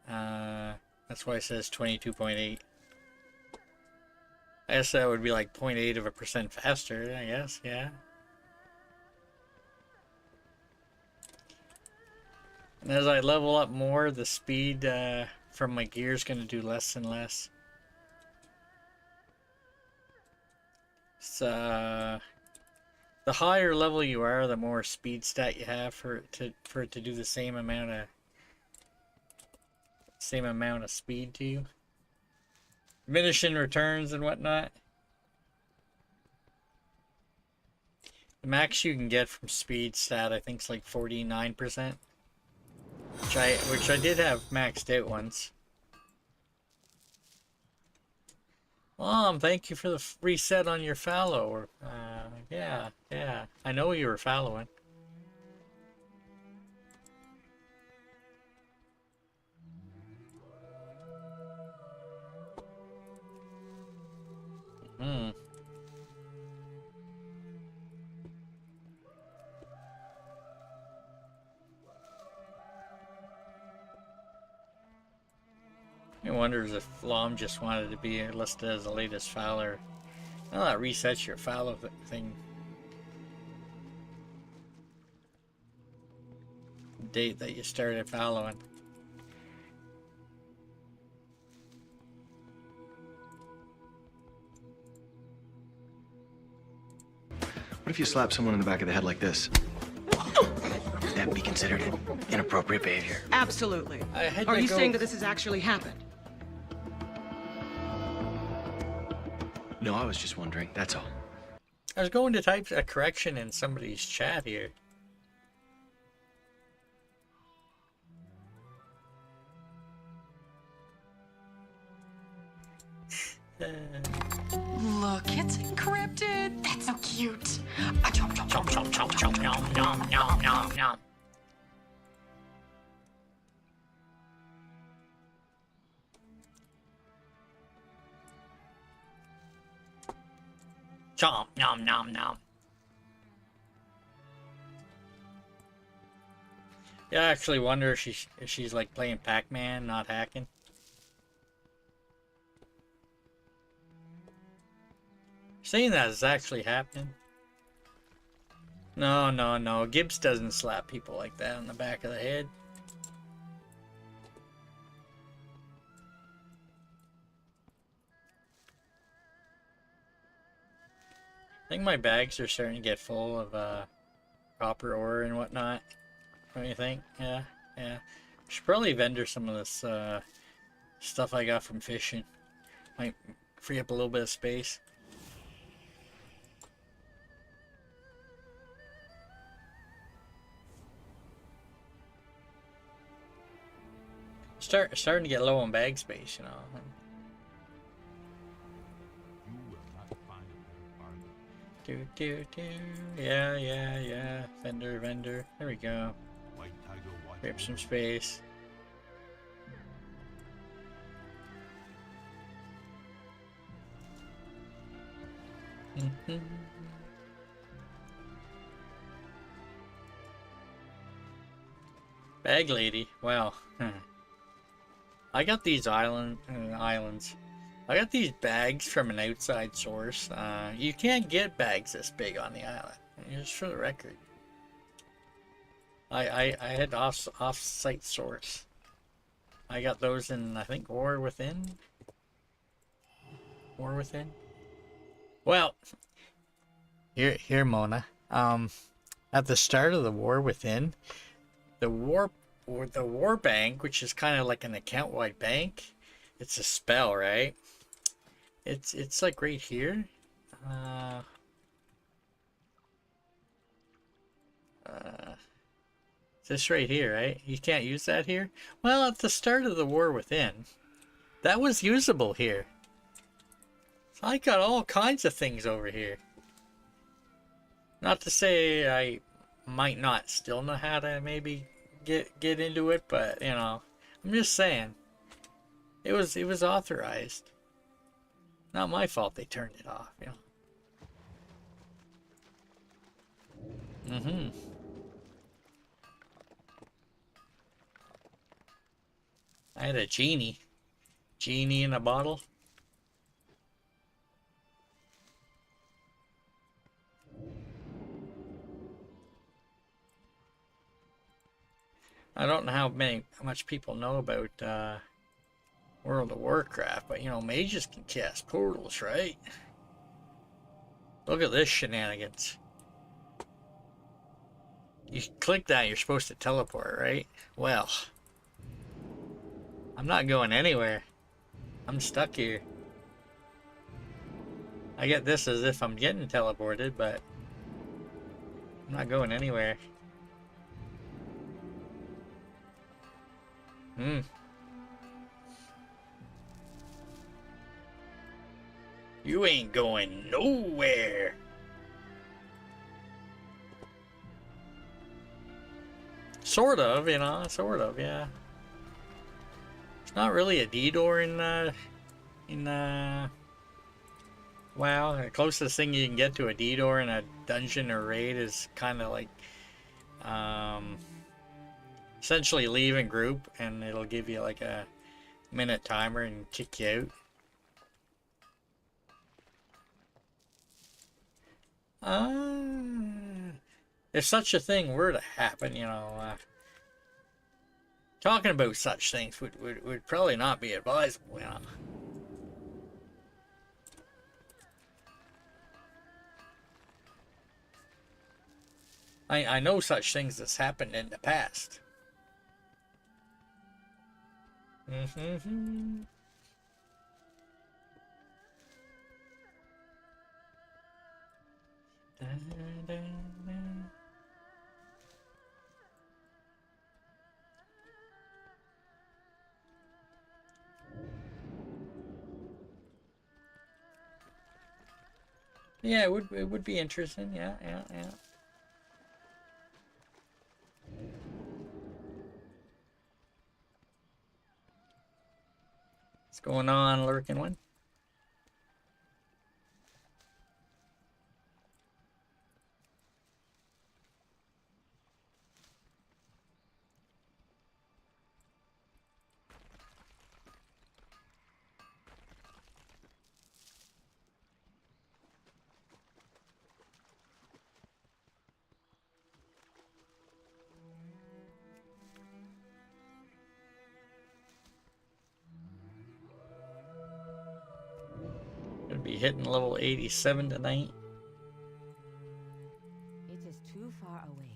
That's why it says 22.8. I guess that would be like 0.8% faster, I guess, yeah. And as I level up more, the speed from my gear is going to do less and less. So, the higher level you are, the more speed stat you have for it to do the same amount of speed to you. Diminishing returns and whatnot. The max you can get from speed stat, I think, is like 49%. Which I did have maxed out once. Mom, thank you for the reset on your fallow. Yeah. I know you were fallowing. I wonder if Lom just wanted to be listed as the latest Fowler. Well, that resets your Fallow thing. Date that you started following. What if you slap someone in the back of the head like this? Would that be considered inappropriate behavior? Absolutely. Are you saying that this has actually happened? No, I was just wondering, that's all. I was going to type a correction in somebody's chat here. Look, it's encrypted. That's so cute. Chomp, chomp, chomp, chomp, chomp, chomp, chomp, nom, nom, nom, nom. Chomp, nom, nom, nom. Yeah, I actually wonder if she's like playing Pac-Man, not hacking. Saying that is actually happening. No, no, no. Gibbs doesn't slap people like that on the back of the head. I think my bags are starting to get full of copper ore and whatnot. What do you think? Yeah, yeah. Should probably vendor some of this stuff I got from fishing. Might free up a little bit of space. Starting to get low on bag space, you know. Do. Yeah, yeah, yeah. Vendor. There we go. Free up some space. Bag lady. Wow. I got these islands. I got these bags from an outside source. You can't get bags this big on the island. Just for the record. I had off-site source. I got those in, I think, War Within. War Within. Well, here, Mona. At the start of the War Within, the war bank, which is kind of like an account-wide bank, it's a spell, right? It's like right here. This right here, right? You can't use that here? Well, at the start of the War Within, that was usable here. So I got all kinds of things over here. Not to say I might not still know how to maybe get into it, but you know, I'm just saying. It was authorized. Not my fault they turned it off, you know. I had a genie in a bottle. I don't know how much people know about World of Warcraft, but you know, mages can cast portals, right? Look at this shenanigans. You click that, you're supposed to teleport, right? Well, I'm not going anywhere. I'm stuck here. I get this as if I'm getting teleported, but I'm not going anywhere. You ain't going nowhere. Sort of, you know, yeah. It's not really a D-door in WoW. The closest thing you can get to a D-door in a dungeon or raid is kind of like essentially leave and group, and it'll give you like a minute timer and kick you out. If such a thing were to happen, you know, talking about such things would probably not be advisable, you know. I know such things that's happened in the past. Yeah, it would be interesting. Yeah. What's going on, lurking one? Should be hitting level 87 tonight. It is too far away.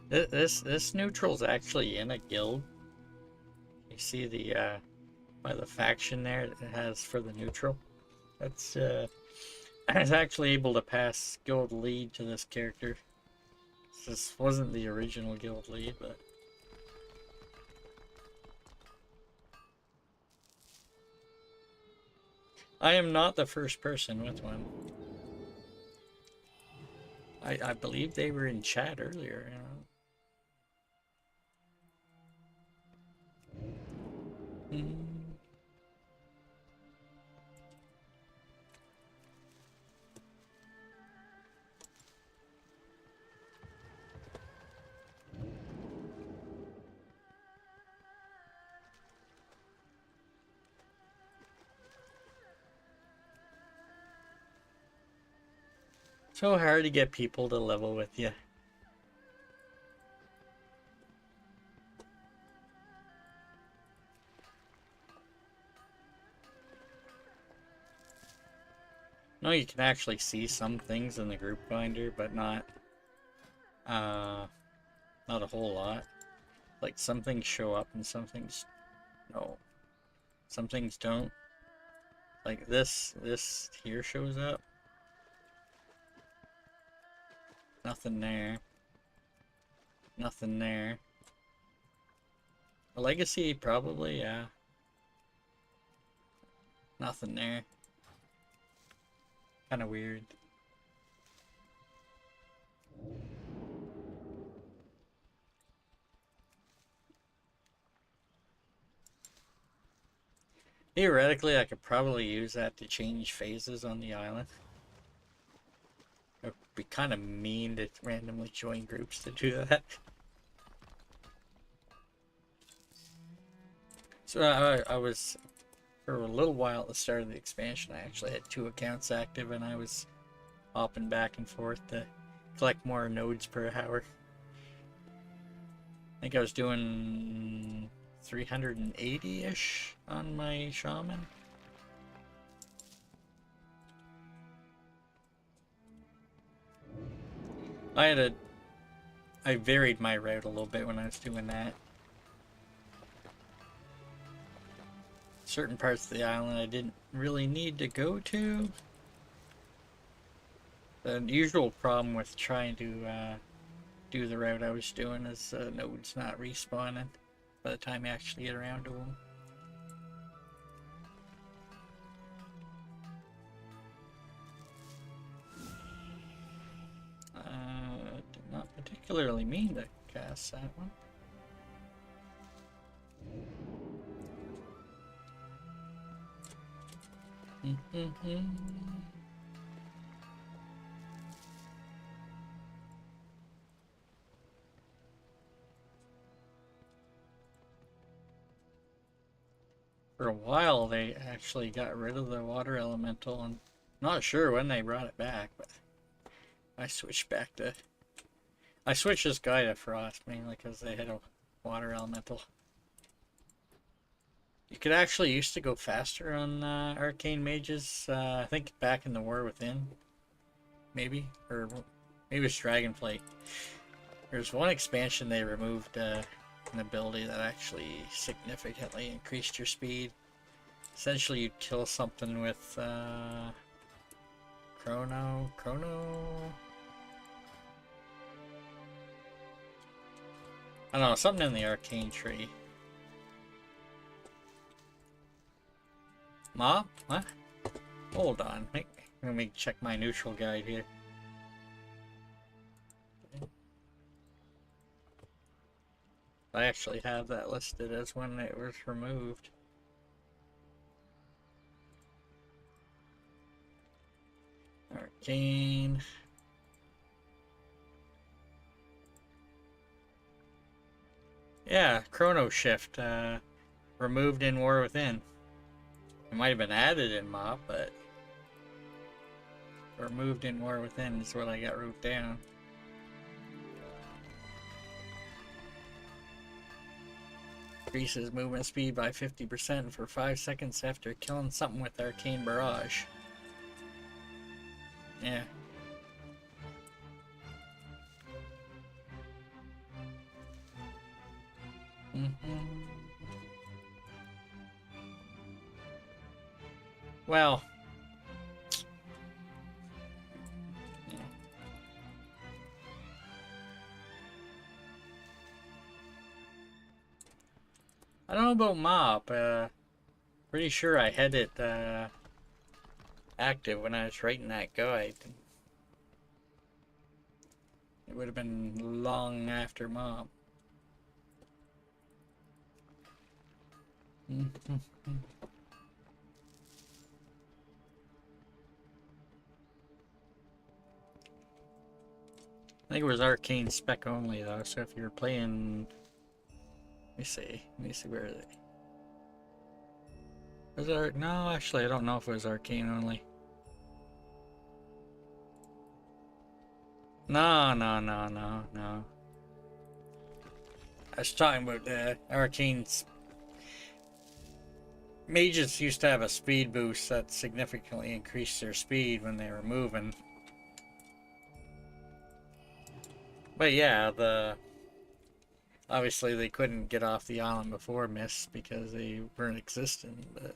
This neutral's actually in a guild. You see the by the faction there it has for the neutral. That's I was actually able to pass guild lead to this character. This wasn't the original guild lead, but I am not the first person with one. I believe they were in chat earlier, you know. So hard to get people to level with you. No, you can actually see some things in the group finder, but not a whole lot. Like some things show up and some things no. Some things don't. Like this here shows up. Nothing there. Nothing there. A legacy, probably, yeah. Nothing there. Kind of weird. Theoretically, I could probably use that to change phases on the island. It would be kind of mean to randomly join groups to do that. So I was, for a little while at the start of the expansion, I actually had 2 accounts active and I was hopping back and forth to collect more nodes per hour. I think I was doing 380-ish on my shaman. I varied my route a little bit when I was doing that. Certain parts of the island I didn't really need to go to. The usual problem with trying to do the route I was doing is nodes not respawning by the time you actually get around to them. Did not particularly mean to cast that one. For a while, they actually got rid of the water elemental, and not sure when they brought it back, but I switched back to... I switched this guy to Frost, mainly because they had a water elemental. You could actually used to go faster on arcane mages, I think back in the War Within, maybe? Or maybe it's Dragonflight. There's one expansion they removed an ability that actually significantly increased your speed. Essentially, you'd kill something with Chrono. I don't know, something in the arcane tree. Mob? What? Hold on. Let me check my neutral guide here. I actually have that listed as when it was removed. Arcane. Yeah, Chrono Shift. Removed in War Within. It might have been added in Mop, but or moved in War Within is what I got wrote down. Increases movement speed by 50% for 5 seconds after killing something with Arcane Barrage. Yeah. Well, yeah. I don't know about Mop. Pretty sure I had it active when I was writing that guide. It would have been long after Mop. I think it was arcane spec only though, so if you're playing, let me see where are they? Was it no, actually I don't know if it was arcane only. No. I was talking about the arcanes. Mages used to have a speed boost that significantly increased their speed when they were moving. But yeah, obviously they couldn't get off the island before Mist because they weren't existent, but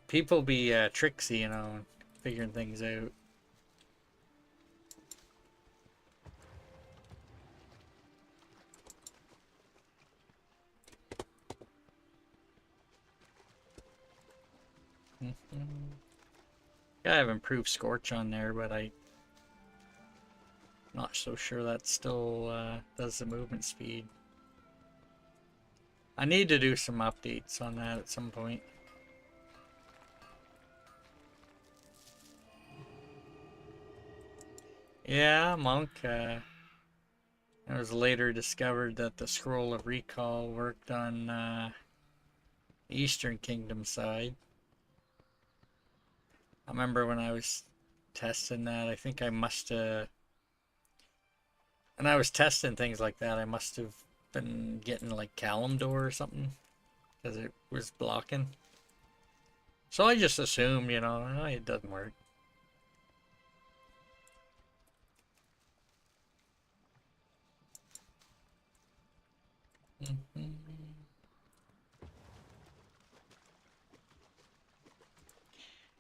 people be tricksy, you know, figuring things out. Yeah, I have improved Scorch on there, but I'm not so sure that still does the movement speed. I need to do some updates on that at some point. Yeah, Monk. It was later discovered that the Scroll of Recall worked on the Eastern Kingdom side. I remember when I was testing that, I think I must have... When I was testing things like that, I must have been getting like Kalimdor or something, because it was blocking. So I just assumed, you know, oh, it doesn't work.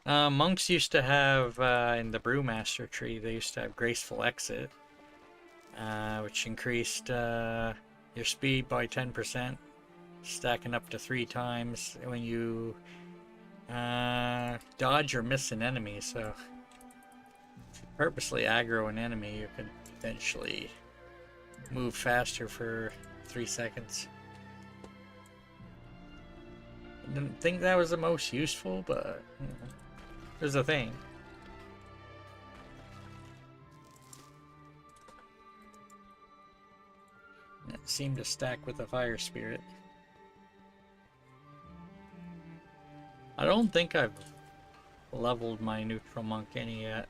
Monks used to have, in the Brewmaster tree, they used to have Graceful Exit, which increased your speed by 10%, stacking up to 3 times when you dodge or miss an enemy. So if you purposely aggro an enemy, you can potentially move faster for 3 seconds. I didn't think that was the most useful, but you know, there's a thing. It seemed to stack with the Fire Spirit. I don't think I've leveled my Neutral Monk any yet.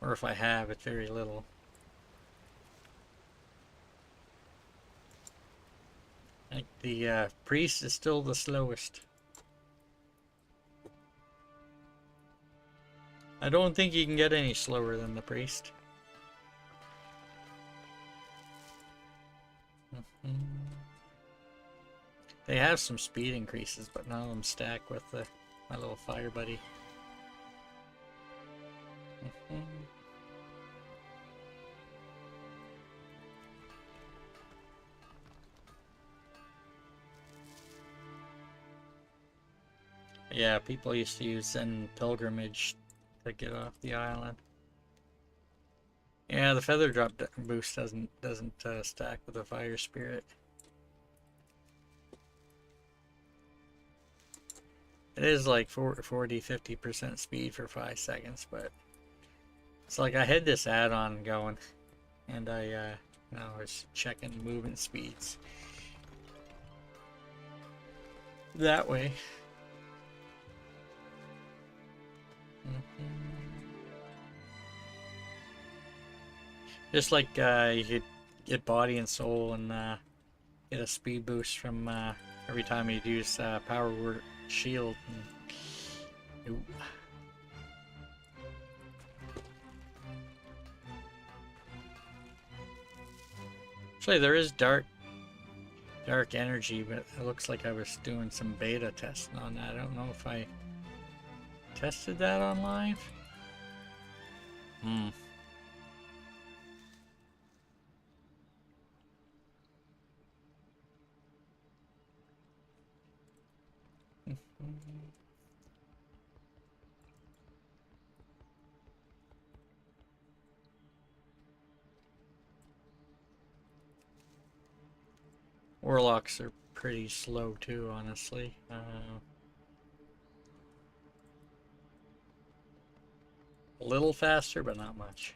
Or if I have, it's very little. I think the Priest is still the slowest. I don't think you can get any slower than the Priest. They have some speed increases, but none of them stack with my little fire buddy. Yeah, people used to use Zen Pilgrimage to get off the island. Yeah, the feather drop boost doesn't stack with the Fire Spirit. It is like 40-50% speed for 5 seconds, but it's like I had this add-on going, and I was checking movement speeds. that way. Just like you could get body and soul and get a speed boost from every time you'd use power word shield. And, ooh. Actually, there is dark energy, but it looks like I was doing some beta testing on that. I don't know if I tested that on live. Warlocks are pretty slow too, honestly. A little faster, but not much.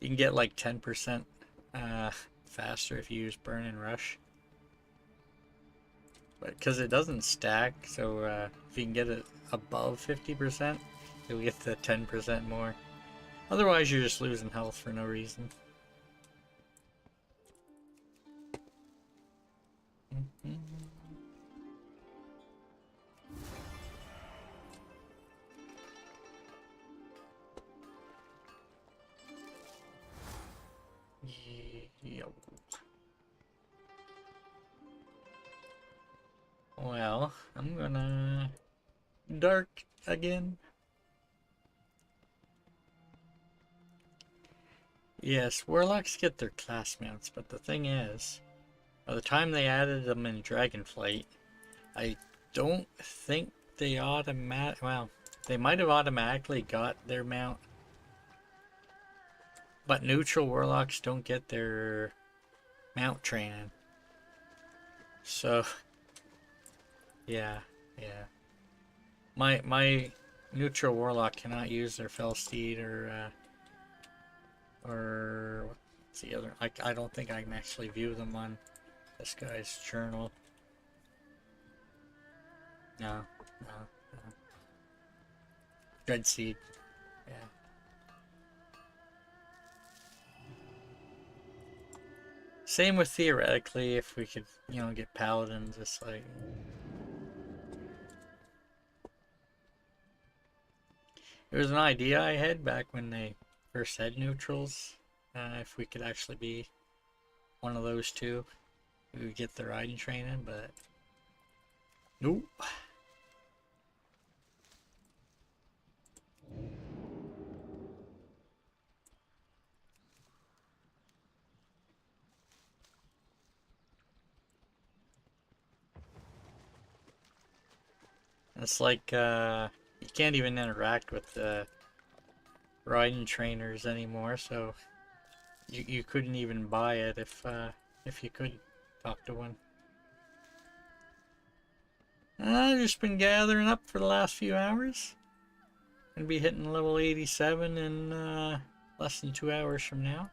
You can get like 10% faster if you use Burn and Rush. But because it doesn't stack, so if you can get it above 50%, you'll get the 10% more. Otherwise, you're just losing health for no reason. Yep. Well, I'm gonna dark again. Yes, warlocks get their class mounts, but the thing is, by the time they added them in Dragonflight, I don't think they well, they might have automatically got their mount, but neutral warlocks don't get their mount training. So, yeah. My neutral warlock cannot use their Felsteed or what's the other? I don't think I can actually view them on this guy's journal. No. Dreadseed. Yeah. Same with theoretically, if we could, you know, get paladins, just like. It was an idea I had back when they first had neutrals. If we could actually be one of those two, we would get the riding training, but nope. It's like you can't even interact with the riding trainers anymore, so you couldn't even buy it if you could talk to one. I've just been gathering up for the last few hours. Gonna be hitting level 87 in less than 2 hours from now.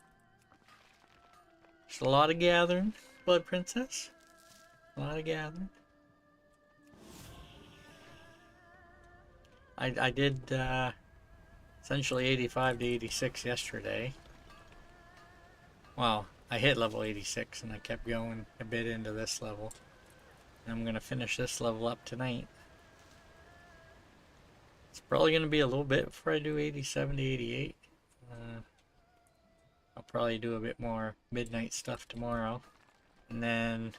Just a lot of gathering, Blood Princess. A lot of gathering. I did essentially 85 to 86 yesterday. Well, I hit level 86 and I kept going a bit into this level. And I'm gonna finish this level up tonight. It's probably gonna be a little bit before I do 87 to 88. I'll probably do a bit more midnight stuff tomorrow. And then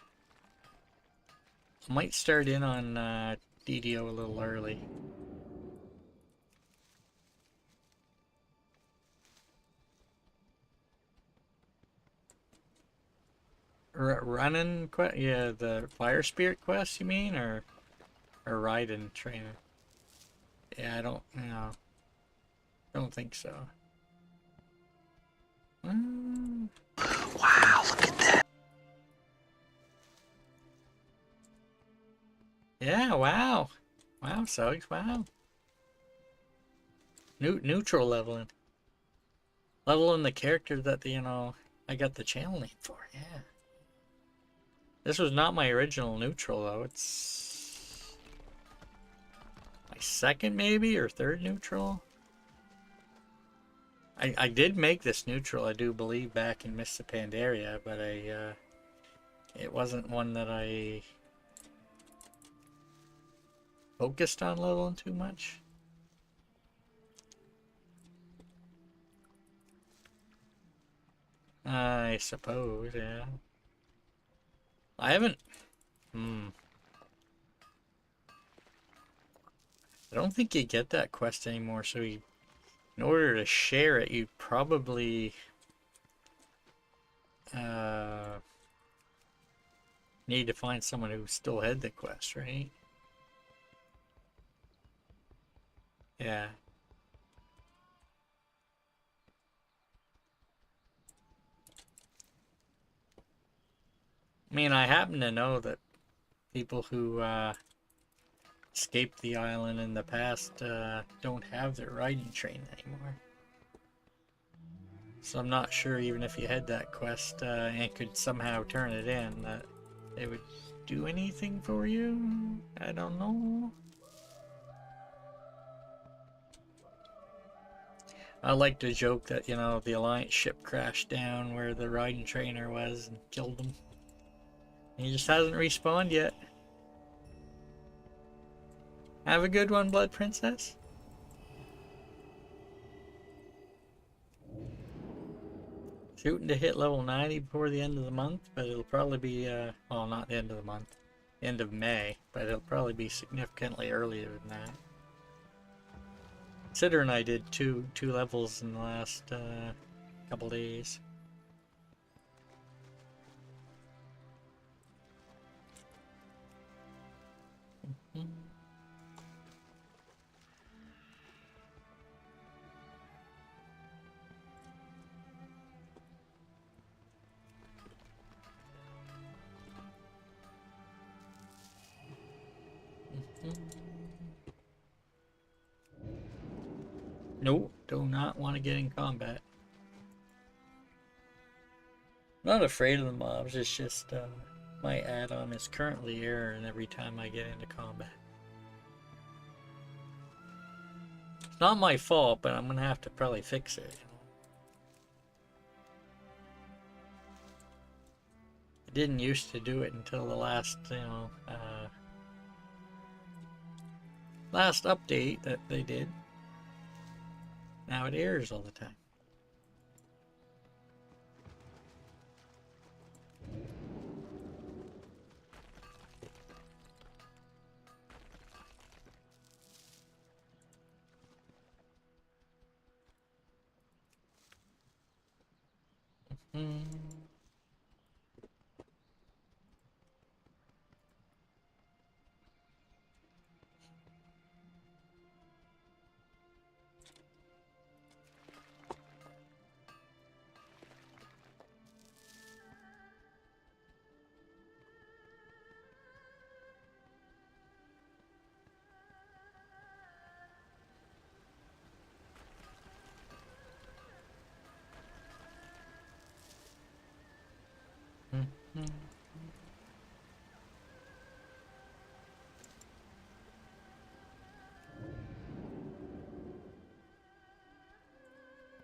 I might start in on DDO a little early. Running quest? Yeah, the Fire Spirit quest, you mean? Or riding training? Yeah, I don't think so. Wow, look at that. Yeah, wow. Wow, Suggs, wow. Neutral leveling. Leveling the character that, you know, I got the channel name for, yeah. This was not my original neutral, though. It's my second, maybe, or third neutral. I did make this neutral, I do believe, back in Mists of Pandaria, but it wasn't one that I focused on leveling too much. I suppose, yeah. I haven't... I don't think you get that quest anymore, so in order to share it, you probably need to find someone who still had the quest, right? Yeah. I mean, I happen to know that people who escaped the island in the past don't have their riding train anymore. So I'm not sure, even if you had that quest and could somehow turn it in, that it would do anything for you. I don't know. I like to joke that, you know, the Alliance ship crashed down where the riding trainer was and killed him. He just hasn't respawned yet. Have a good one, Blood Princess. Shooting to hit level 90 before the end of the month, but it'll probably be, well, not the end of the month, end of May, but it'll probably be significantly earlier than that. Considering I did two levels in the last couple days. Nope, do not want to get in combat. Not afraid of the mobs, it's just my add-on is currently erroring every time I get into combat. It's not my fault, but I'm gonna have to probably fix it. I didn't used to do it until the last, you know, last update that they did. Now it errors all the time.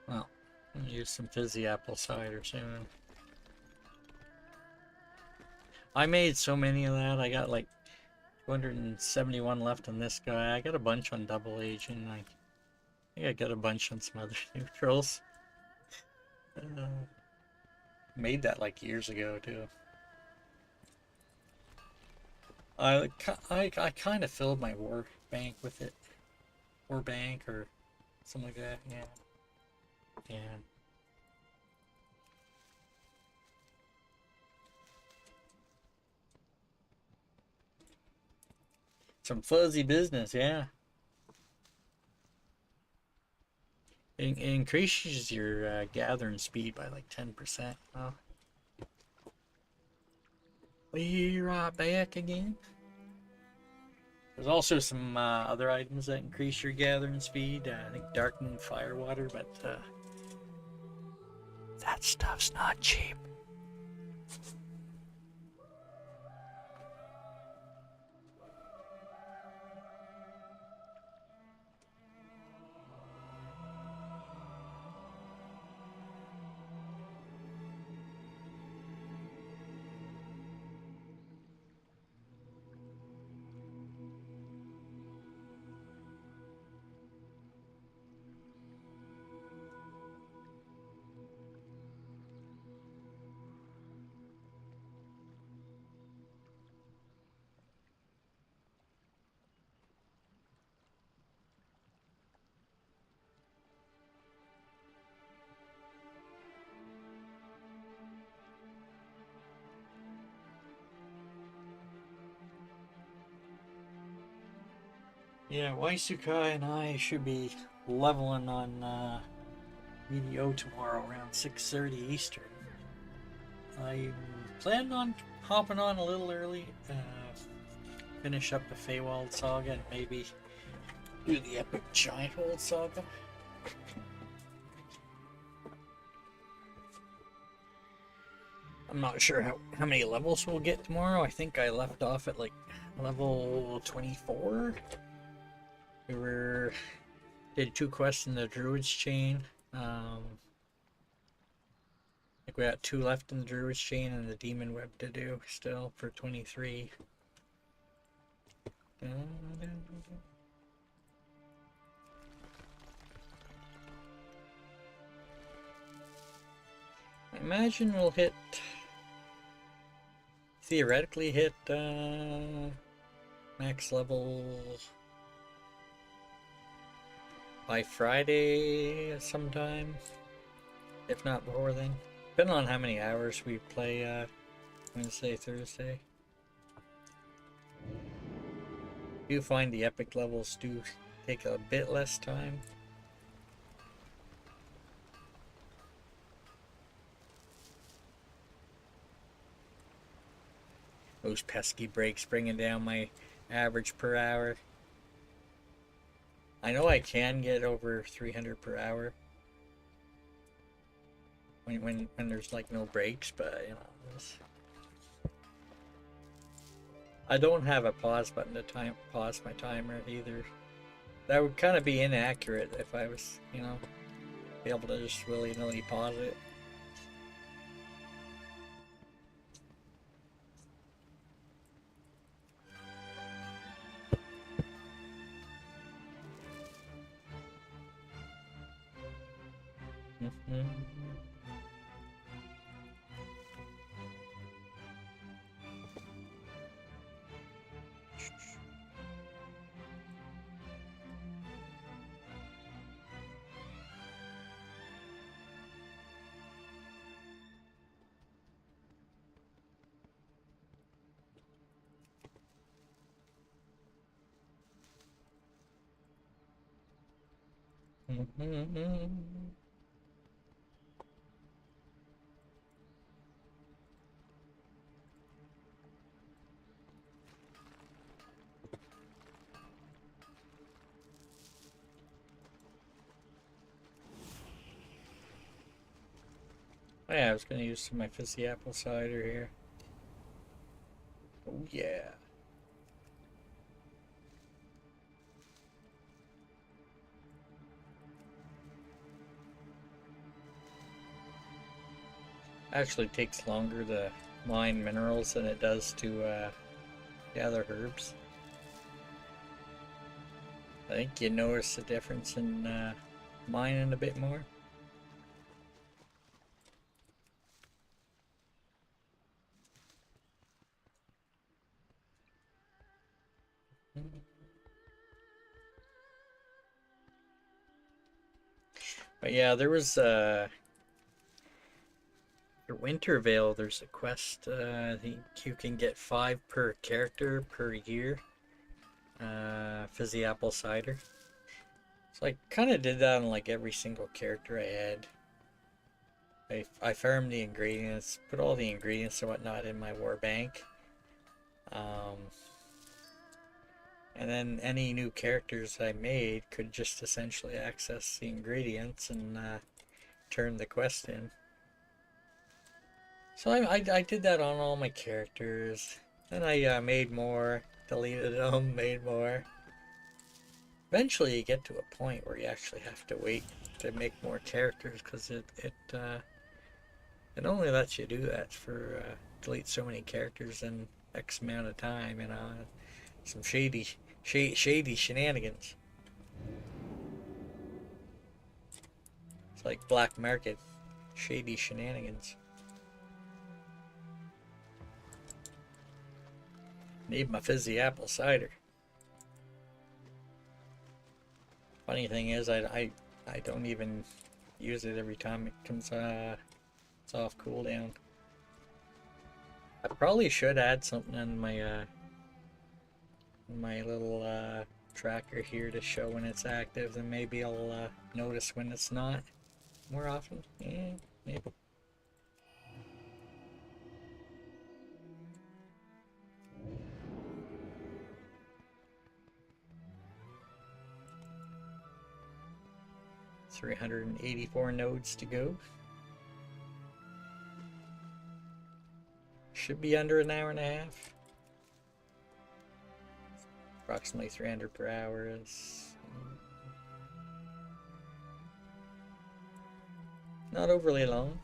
Well, I'm gonna use some fizzy apple cider soon. I made so many of that. I got like 271 left on this guy. I got a bunch on double agent. I think I got a bunch on some other neutrals. Made that like years ago too. I kind of filled my war bank with it. War bank or something like that, yeah. Yeah. Some fuzzy business, yeah. It increases your gathering speed by like 10%. Oh. Be right back again. There's also some other items that increase your gathering speed. I think Darkening Firewater, but that stuff's not cheap. Yeah, Waisukai and I should be leveling on VDO tomorrow around 6:30 Eastern. I planned on hopping on a little early, finish up the Feywild Saga, and maybe do the Epic Giant Hold Saga. I'm not sure how many levels we'll get tomorrow. I think I left off at like level 24. We did 2 quests in the Druid's Chain. I think we got 2 left in the Druid's Chain and the Demon Web to do still for 23. I imagine we'll theoretically hit max level by Friday sometime, if not before then. Depending on how many hours we play Wednesday, Thursday. I do find the epic levels do take a bit less time. Those pesky breaks bringing down my average per hour. I know I can get over 300 per hour when there's like no breaks, but you know, I don't have a pause button to pause my timer either. That would kind of be inaccurate if I was, you know, be able to just willy-nilly pause it. Oh yeah, I was gonna use some of my fizzy apple cider here. Oh yeah. Actually takes longer to mine minerals than it does to gather herbs. I think you notice the difference in mining a bit more. But yeah, there was Wintervale, there's a quest, I think you can get 5 per character per year. Fizzy apple cider. So I kind of did that on like every single character I had. I farmed the ingredients, put all the ingredients and whatnot in my war bank. And then any new characters I made could just essentially access the ingredients and turn the quest in. So I did that on all my characters. Then I made more, deleted them, made more. Eventually you get to a point where you actually have to wait to make more characters because it only lets you do that for delete so many characters in X amount of time, you know. Some shady shenanigans. It's like black market shady shenanigans. Need my fizzy apple cider. Funny thing is, I don't even use it every time it comes it's off cooldown. I probably should add something in my little tracker here to show when it's active, and maybe I'll notice when it's not more often. Yeah, maybe. $384 nodes to go. Should be under an hour and a half. Approximately 300 per hour is not overly long.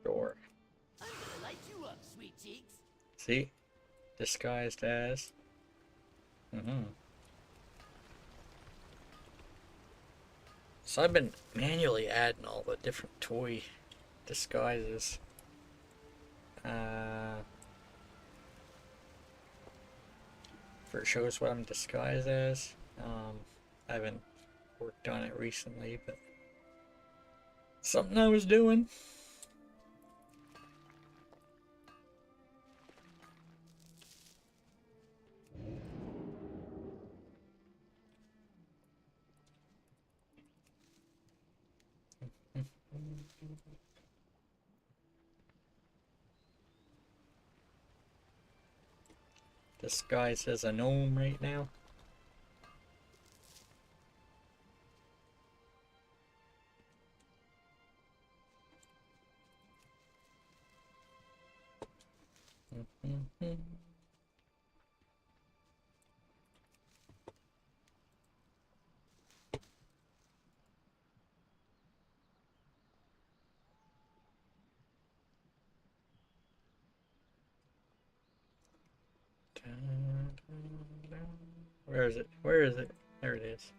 Door. I'm gonna light you up, sweet cheeks. See? Disguised as. So I've been manually adding all the different toy disguises. For it shows what I'm disguised as. I haven't worked on it recently, but something I was doing. Disguised as a gnome right now. Where is it? Where is it? There it is.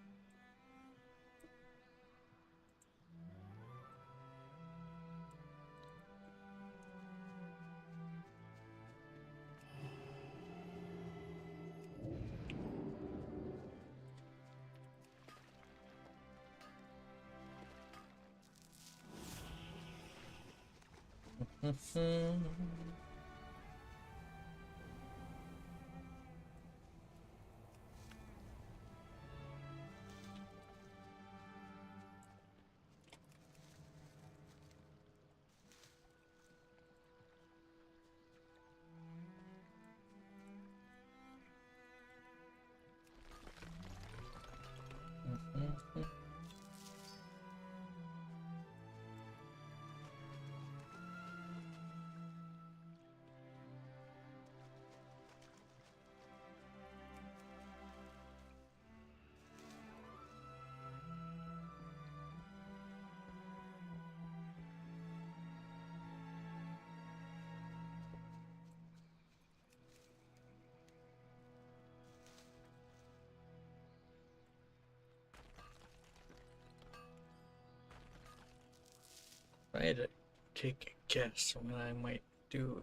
I had to take a guess on when I might do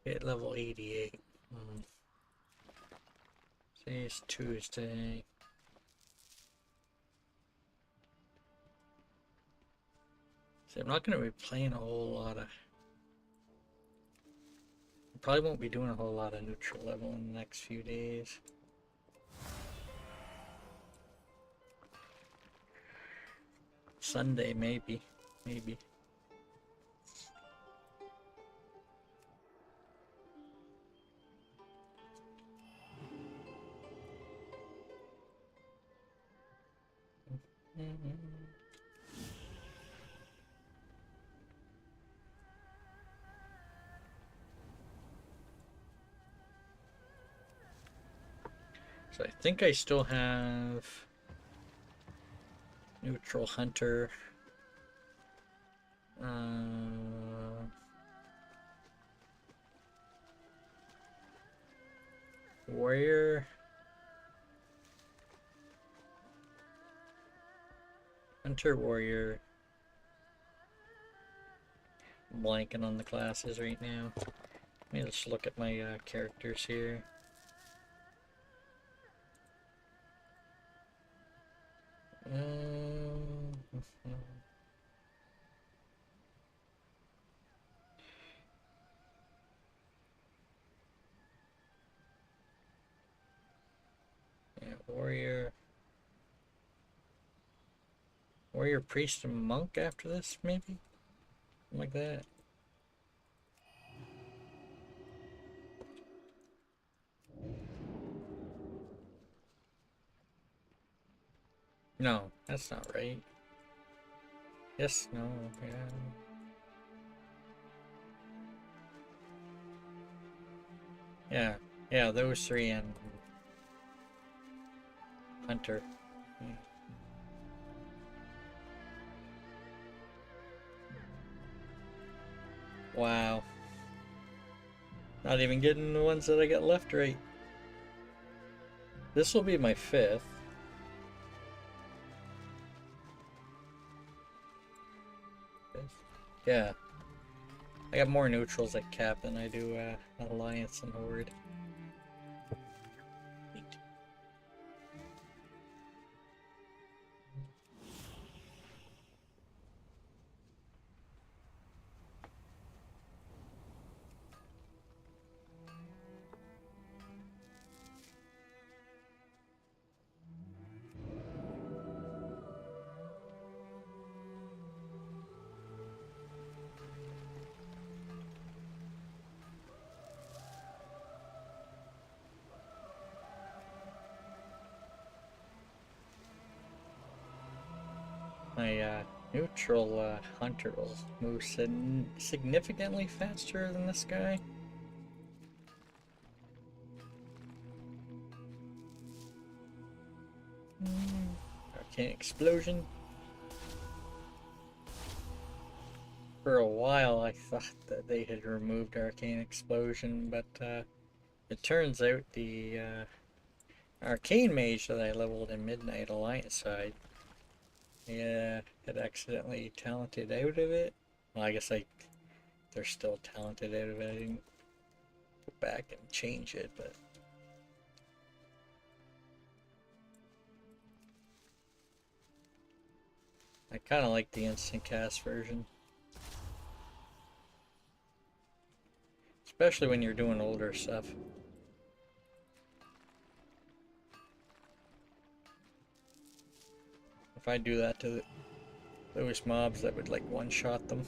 at level 88. Today's Tuesday. See, I'm not going to be playing a whole lot of... I probably won't be doing a whole lot of neutral level in the next few days. Sunday, maybe. Maybe. So I think I still have Neutral Hunter. Warrior. Hunter, warrior. I'm blanking on the classes right now. Let me just look at my characters here. Yeah, warrior. Warrior, priest, and monk after this, maybe? Something like that. No, that's not right. Yes, no, yeah. Yeah, yeah, those three and Hunter. Yeah. Wow. Not even getting the ones that I got left right. This will be my 5th. Yeah. I got more neutrals at Cap than I do Alliance and Horde. My neutral hunter will move significantly faster than this guy. Arcane explosion. For a while I thought that they had removed Arcane explosion, but it turns out the Arcane Mage that I leveled in Midnight Alliance side, yeah, had accidentally talented out of it. Well, I guess they're still talented out of it. I didn't go back and change it, but I kind of like the instant cast version. Especially when you're doing older stuff. If I do that to those mobs that would like one-shot them.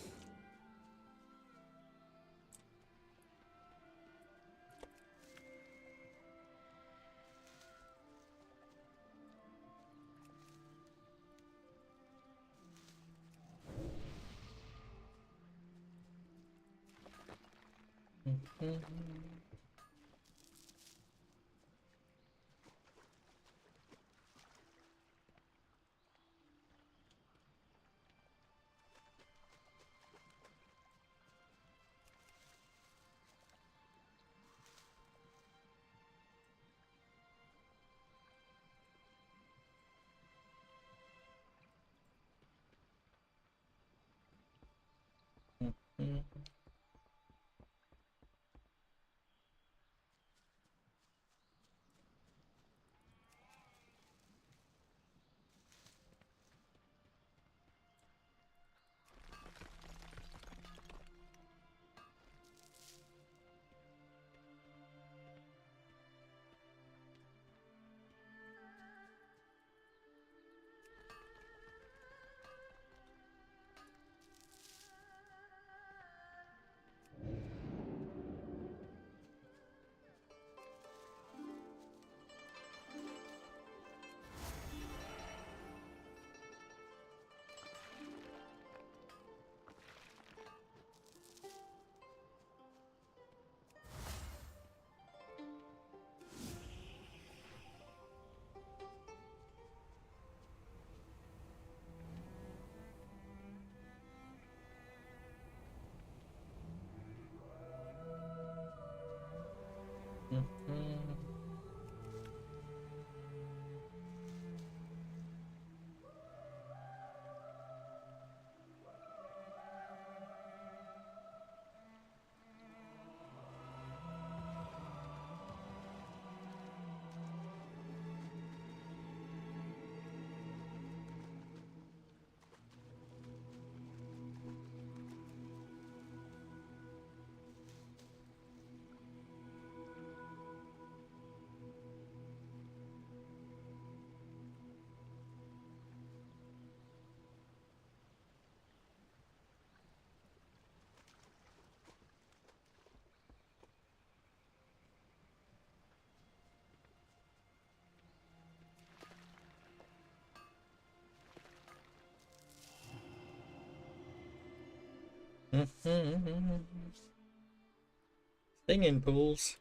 Singing pools.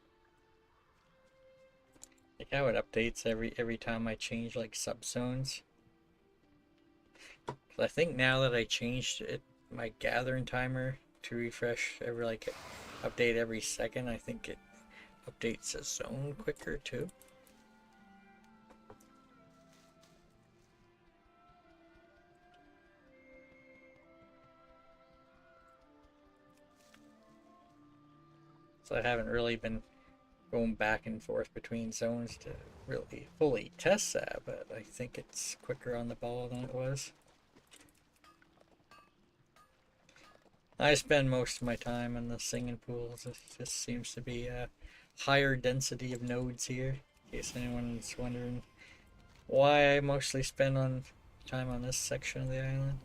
Like how it updates every time I change like subzones. Cause I think now that I changed it, my gathering timer to refresh every update every second, I think it updates a zone quicker too. So I haven't really been going back and forth between zones to really fully test that, but I think it's quicker on the ball than it was. I spend most of my time in the singing pools. It just seems to be a higher density of nodes here, in case anyone's wondering why I mostly spend time on this section of the island.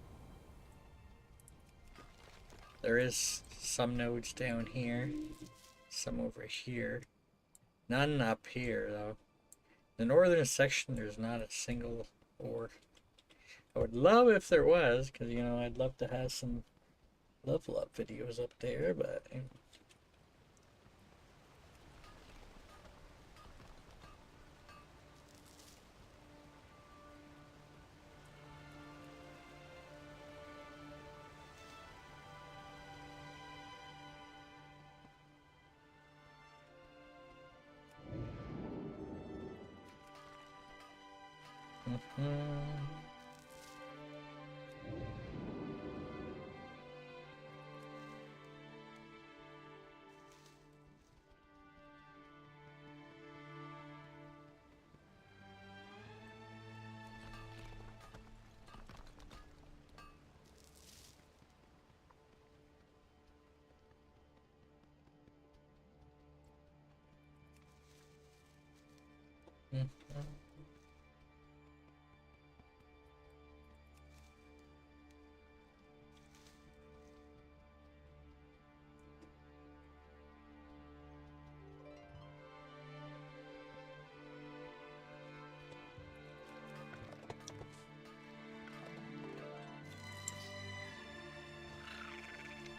There is some nodes down here, some over here. None up here, though. The northern section, there's not a single ore. I would love if there was, because, you know, I'd love to have some level up videos up there, but...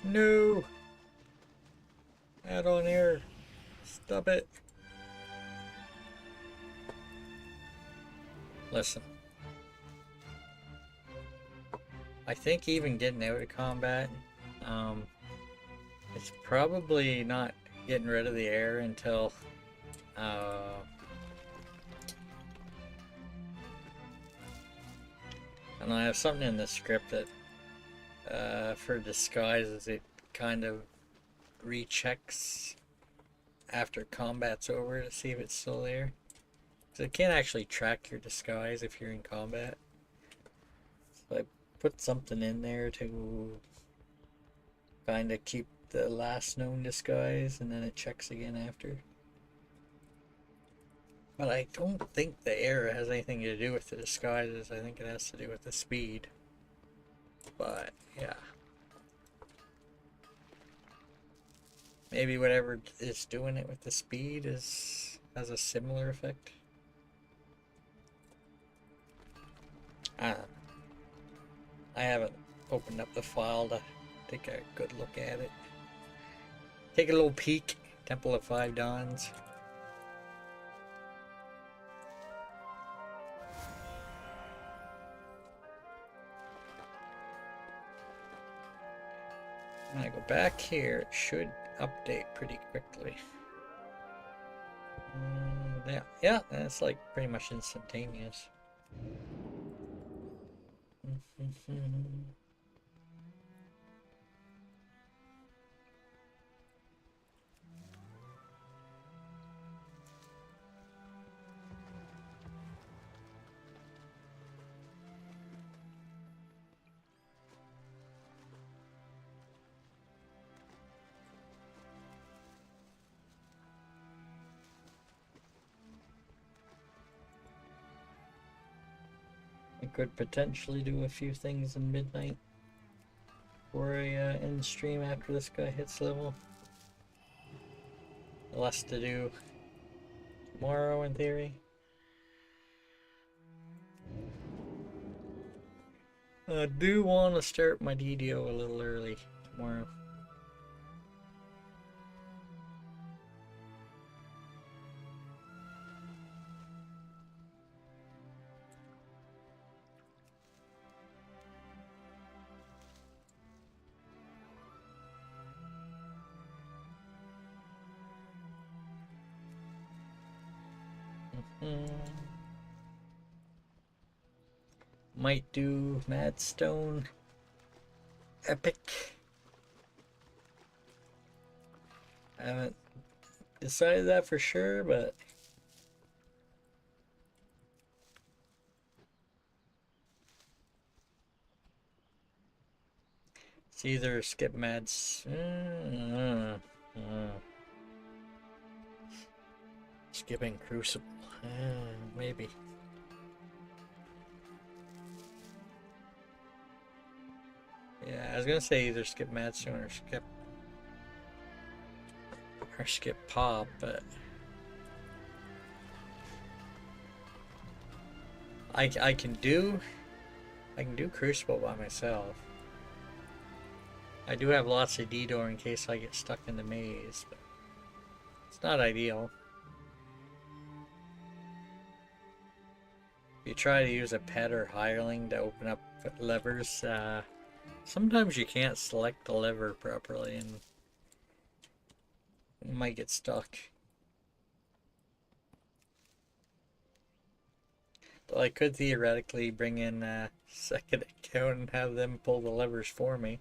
No! Add on air. Stop it. Listen. I think even getting out of combat, it's probably not getting rid of the air until, and I have something in the script that, for disguises, it kind of rechecks after combat's over to see if it's still there. So it can't actually track your disguise if you're in combat. So I put something in there to kind of keep the last known disguise, and then it checks again after. But I don't think the air has anything to do with the disguises. I think it has to do with the speed. But yeah, maybe whatever is doing it with the speed has a similar effect. I haven't opened up the file to take a good look at it. Take a little peek. Temple of Five Dawns. When I go back here, it should update pretty quickly. Yeah, that's like pretty much instantaneous. I could potentially do a few things in midnight before I end stream after this guy hits level. Less to do tomorrow in theory. I do want to start my DDO a little early tomorrow. Might do Madstone Epic. I haven't decided that for sure, but it's either skip Mads. Skipping Crucible. Maybe. Yeah, I was gonna say either skip Madstone or skip Pop, but I can do Crucible by myself. I do have lots of detour in case I get stuck in the maze, but it's not ideal. If you try to use a pet or hireling to open up levers, sometimes you can't select the lever properly and you might get stuck. Though I could theoretically bring in a second account and have them pull the levers for me.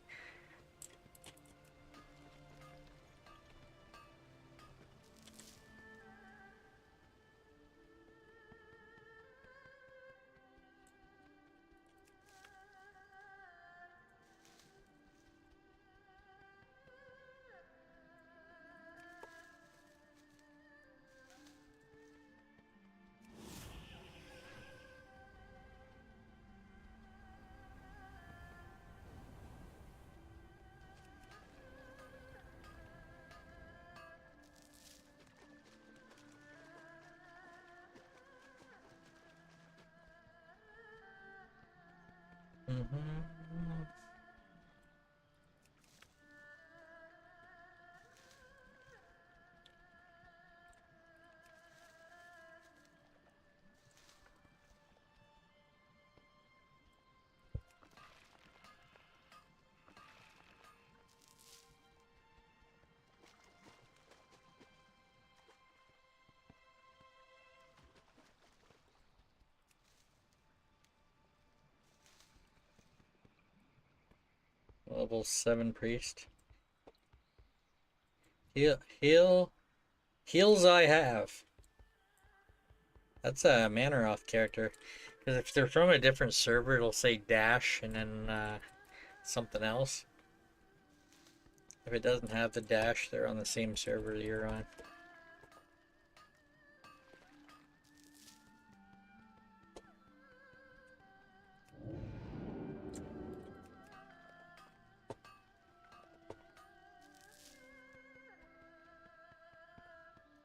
Level 7 priest. Heals I have. That's a Manaroth character. Because if they're from a different server, it'll say dash and then something else. If it doesn't have the dash, they're on the same server you're on.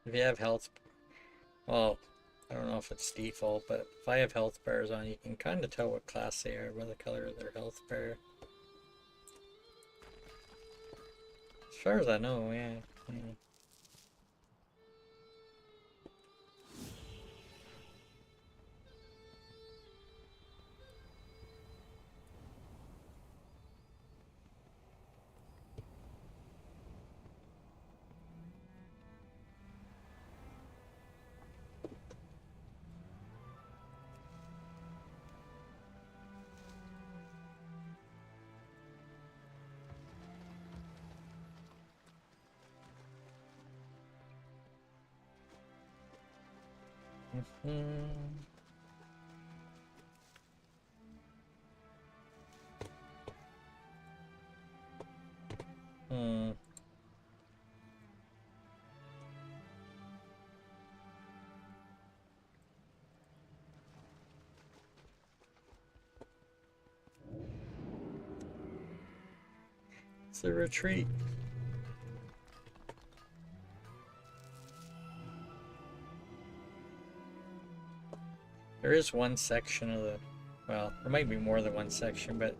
If you have health, well, I don't know if it's default, but if I have health bars on, you can kind of tell what class they are by the color of their health bar. As far as I know, yeah. It's a retreat. There is one section of the, well, there might be more than one section, but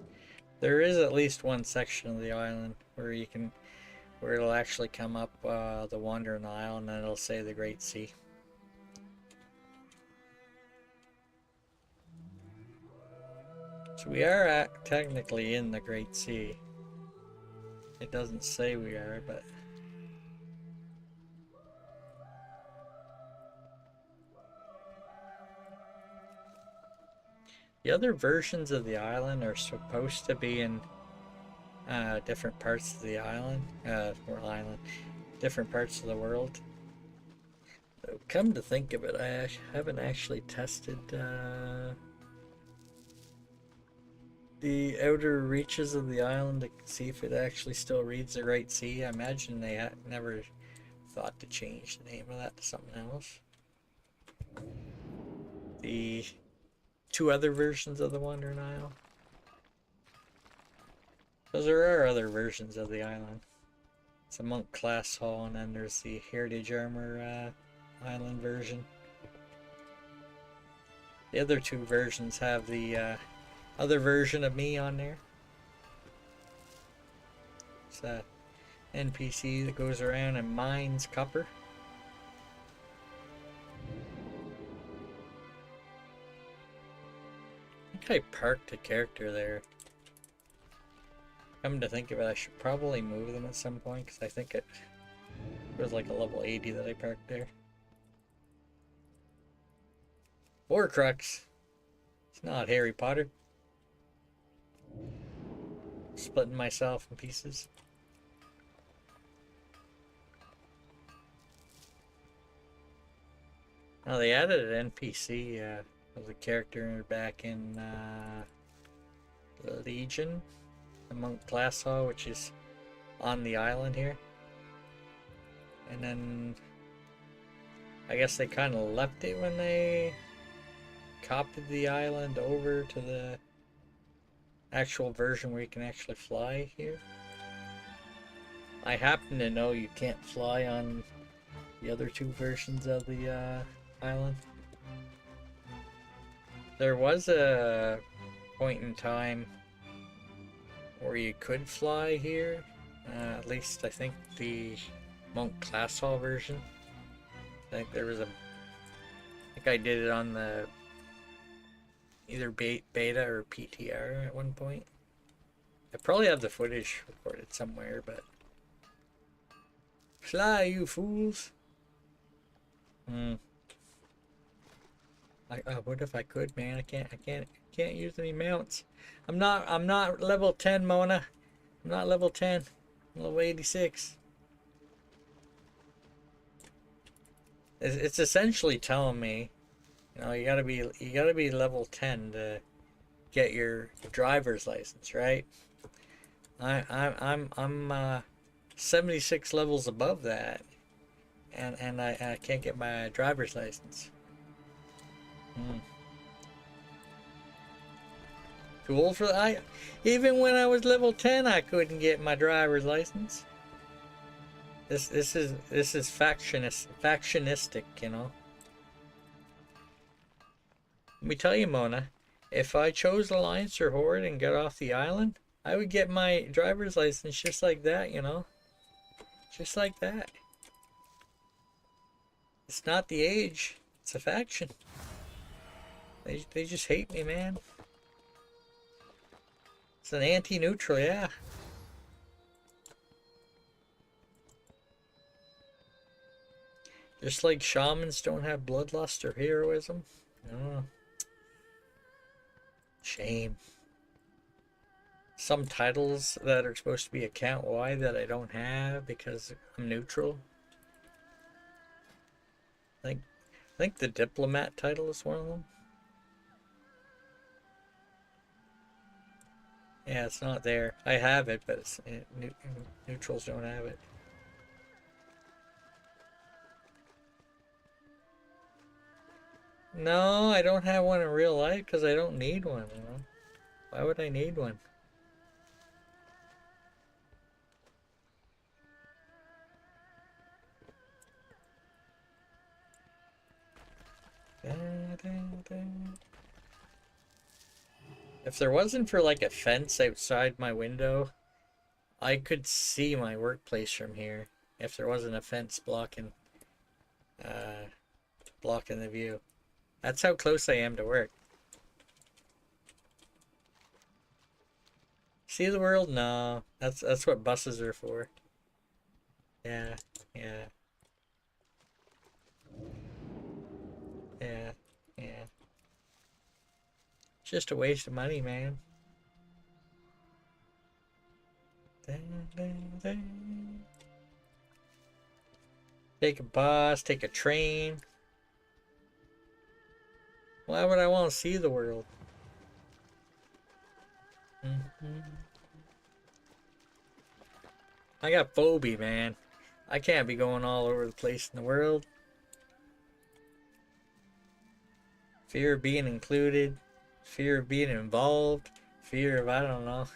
there is at least one section of the island where you can, where it'll actually come up the Wandering Isle and then it'll say the Great Sea. So we are technically in the Great Sea. It doesn't say we are, but The other versions of the island are supposed to be in different parts of the island, different parts of the world. Come to think of it, I haven't actually tested the outer reaches of the island to see if it actually still reads the right sea. I imagine they never thought to change the name of that to something else. The two other versions of the Wandering Isle. Because there are other versions of the island. It's a monk class hall, and then there's the Heritage Armor island version. The other two versions have the other version of me on there. It's a NPC that goes around and mines copper. I think I parked a character there. Come to think of it, I should probably move them at some point, because I think it was like a level 80 that I parked there. Horcrux. It's not Harry Potter. Splitting myself in pieces. Now they added an NPC of the character back in Legion, the monk class hall, which is on the island here. And then I guess they kind of left it when they copied the island over to the actual version where you can actually fly here. I happen to know you can't fly on the other two versions of the island. There was a point in time where you could fly here, at least I think the monk class hall version. I think there was I think I did it on the either beta or PTR at one point. I probably have the footage recorded somewhere, but fly, you fools! I what if I could, man? I can't use any mounts. I'm not level 10, Mona. I'm not level 10. I'm level 86. It's essentially telling me, you know, you gotta be level 10 to get your driver's license, right? I'm 76 levels above that, and I can't get my driver's license. Too old for that. Even when I was level 10, I couldn't get my driver's license. This is factionistic, you know. Let me tell you, Mona, if I chose Alliance or Horde and got off the island, I would get my driver's license just like that, you know. Just like that. It's not the age, it's a faction. They just hate me, man. It's an anti-neutral, yeah. Just like shamans don't have bloodlust or heroism. Oh. Shame. Some titles that are supposed to be account-wide that I don't have because I'm neutral. I think the diplomat title is one of them. Yeah, it's not there. I have it, but it's, neutrals don't have it. No, I don't have one in real life because I don't need one, you know? Why would I need one? If there wasn't for like a fence outside my window, I could see my workplace from here. If there wasn't a fence blocking the view. That's how close I am to work. See the world? No. That's what buses are for. Yeah, yeah. Yeah, yeah. Just a waste of money, man. Take a bus, take a train. Why would I want to see the world? I got phobia, man. I can't be going all over the place in the world. Fear of being included. Fear of being involved. Fear of, I don't know,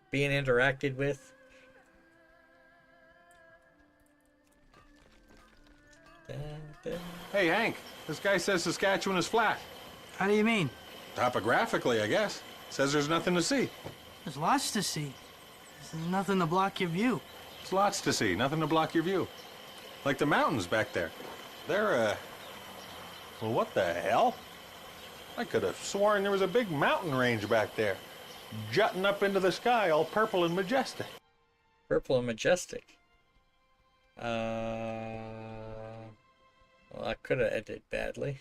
being interacted with. Hey, Hank. This guy says Saskatchewan is flat. How do you mean? Topographically, I guess. Says there's nothing to see. There's lots to see. There's nothing to block your view. There's lots to see, nothing to block your view. Like the mountains back there. They're, well, what the hell? I could have sworn there was a big mountain range back there, jutting up into the sky, all purple and majestic. Purple and majestic. Well, I could have edited badly.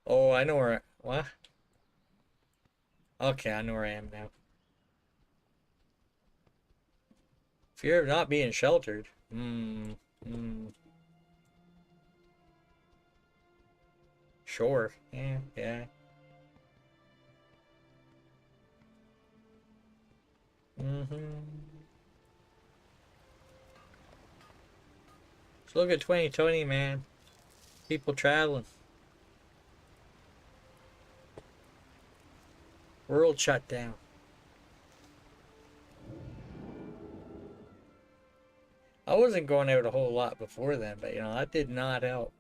Oh, I know where. What? Okay, I know where I am now. Fear of not being sheltered. Sure. Yeah. So look at 2020, man. People traveling. World shut down. I wasn't going out a whole lot before then, but you know, that did not help.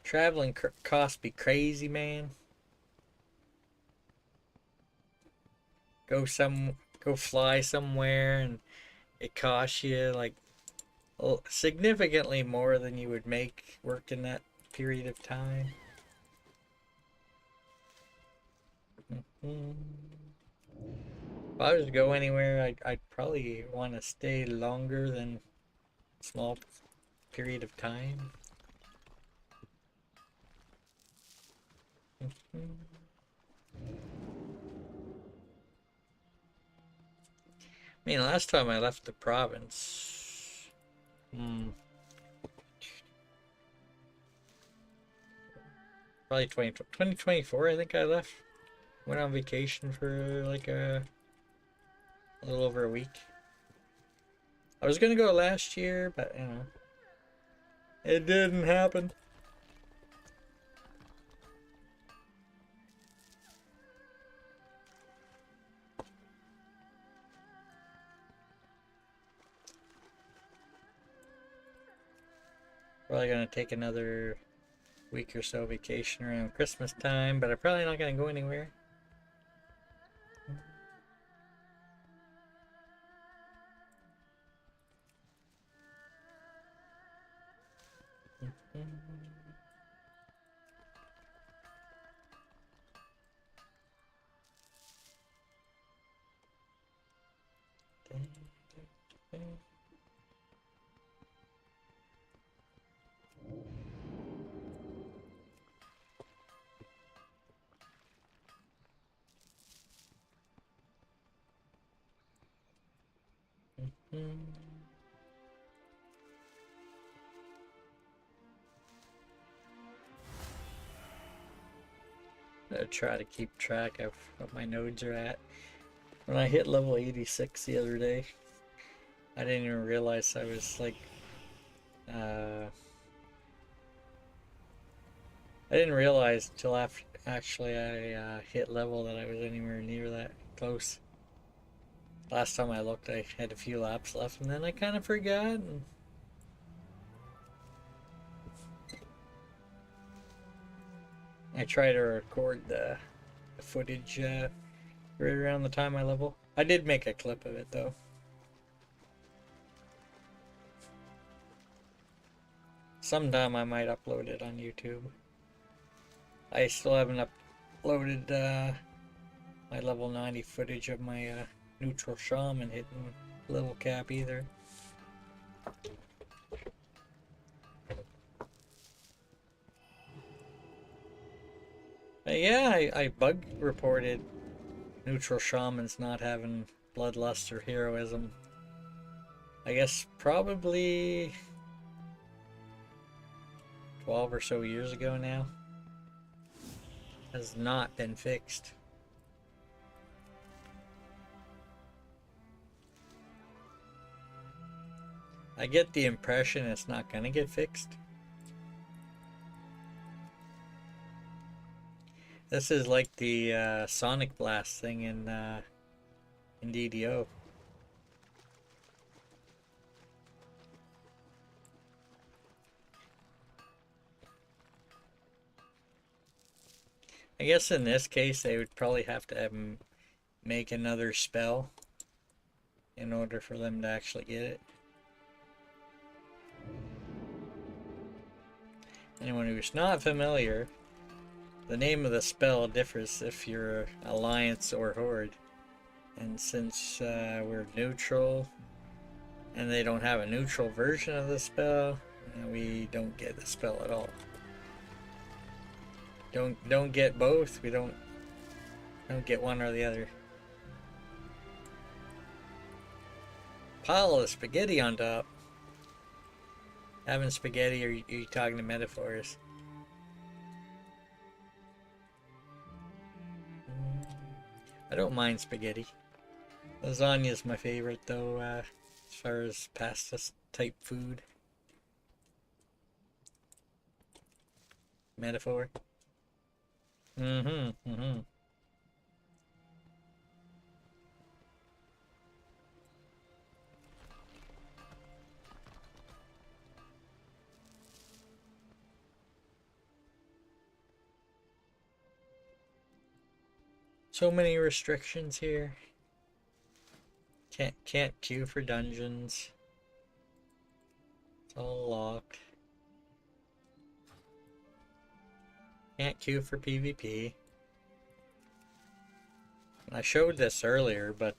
Traveling costs be crazy, man. Go fly somewhere and it costs you like significantly more than you would make working that period of time. If I was to go anywhere, I'd probably want to stay longer than a small period of time. I mean, last time I left the province, probably 2024, I think I left. Went on vacation for like a little over a week. I was gonna go last year, but you know, it didn't happen. Probably gonna take another week or so vacation around Christmas time, but I'm probably not gonna go anywhere. I try to keep track of what my nodes are at. When I hit level 86 the other day, I didn't even realize I was like, I didn't realize until after actually I hit level that I was anywhere near that close. Last time I looked, I had a few laps left, and then I kind of forgot. And I try to record the footage right around the time I level. I did make a clip of it though. Sometime I might upload it on YouTube. I still haven't uploaded my level 90 footage of my neutral shaman hitting level cap either. But yeah, I bug reported neutral shamans not having bloodlust or heroism. I guess probably 12 or so years ago now. Has not been fixed. I get the impression it's not gonna get fixed. This is like the Sonic Blast thing in DDO. I guess in this case they would probably have to have make another spell in order for them to actually get it. Anyone who's not familiar, the name of the spell differs if you're Alliance or Horde. And since we're neutral, and they don't have a neutral version of the spell, we don't get the spell at all. Don't get both. We don't get one or the other. Pile of spaghetti on top. Having spaghetti, or are you talking to metaphors? I don't mind spaghetti. Lasagna is my favorite though, as far as pasta type food. Metaphor. Mm-hmm. So many restrictions here. Can't queue for dungeons. It's all locked. Can't queue for PvP. I showed this earlier, but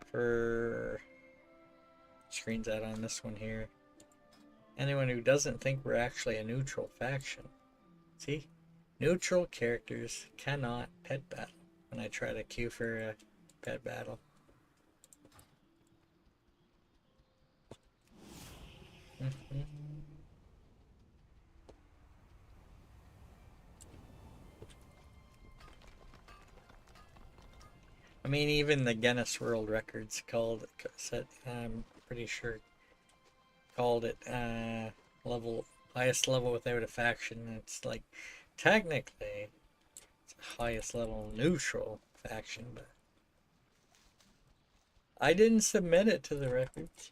for screen's out on this one here. Anyone who doesn't think we're actually a neutral faction, see? Neutral characters cannot pet battle when I try to queue for a pet battle. I mean, even the Guinness World Records I'm pretty sure, called it highest level without a faction. It's like, technically, it's the highest level neutral faction, but I didn't submit it to the records.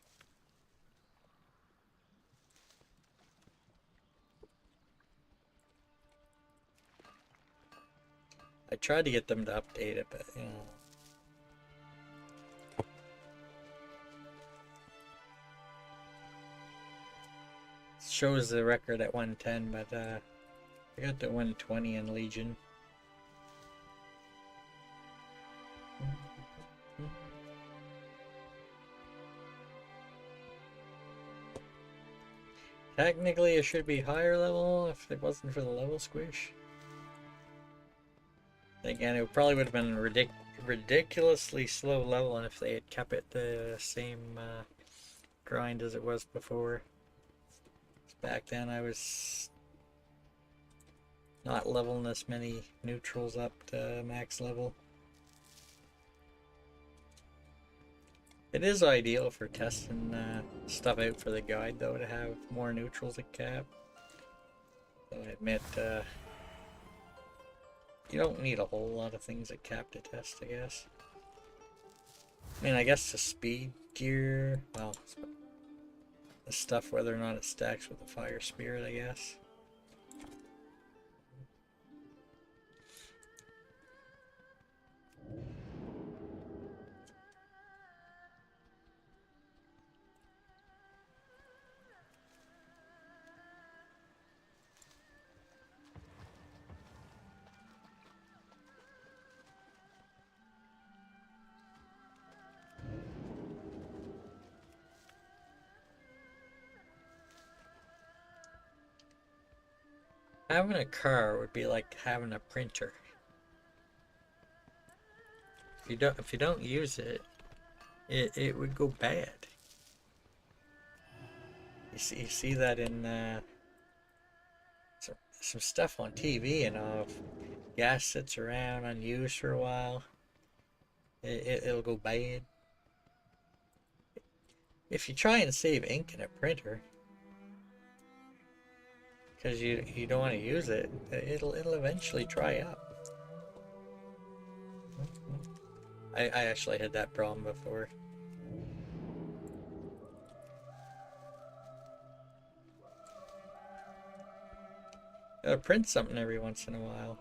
I tried to get them to update it, but you know. Shows the record at 110, but I got to 120 in Legion. Technically it should be higher level if it wasn't for the level squish. Again, it probably would have been ridiculously slow level if they had kept it the same grind as it was before. Back then I was not leveling this many neutrals up to max level. It is ideal for testing stuff out for the guide though, to have more neutrals at cap. So I admit you don't need a whole lot of things at cap to test, I guess. I mean, I guess the speed gear, well, the stuff, whether or not it stacks with the fire spirit, I guess. Having a car would be like having a printer. If you don't use it, it would go bad. You see that in some stuff on TV, and if gas sits around unused for a while, it'll go bad. If you try and save ink in a printer, because you don't want to use it, it'll eventually dry up. I actually had that problem before. Gotta print something every once in a while.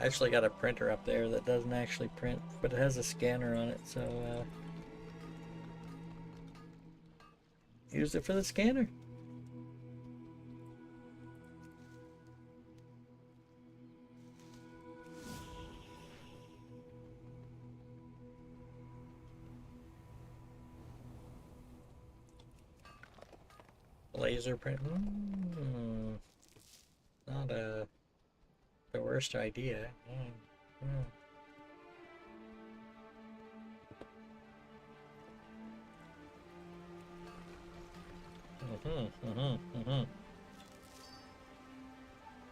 I actually got a printer up there that doesn't actually print, but it has a scanner on it, so use it for the scanner. Laser print. Not the worst idea.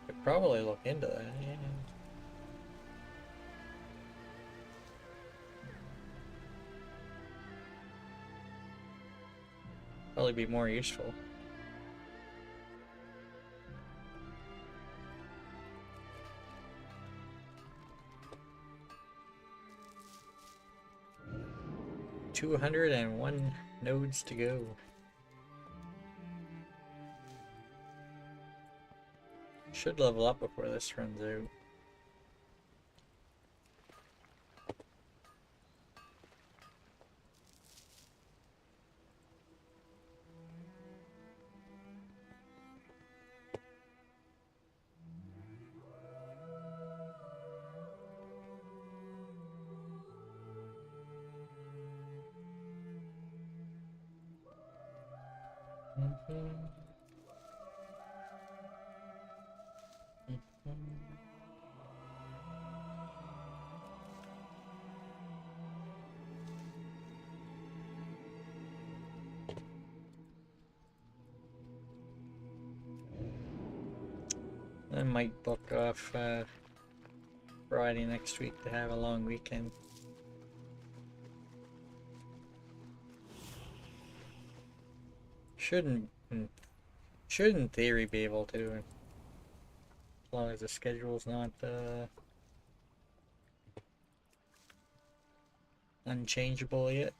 Could probably look into that. Yeah. Probably be more useful. $201 nodes to go. Should level up before this runs out. I might book off Friday next week to have a long weekend. Should in theory be able to, as long as the schedule's not unchangeable yet.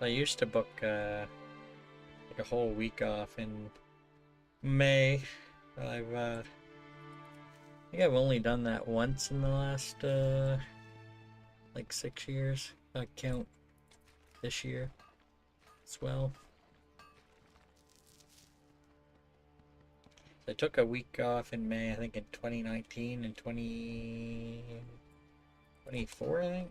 I used to book like a whole week off in May. I think I've only done that once in the last like 6 years. I count this year as well. I took a week off in May, I think in 2019 and 2024, I think.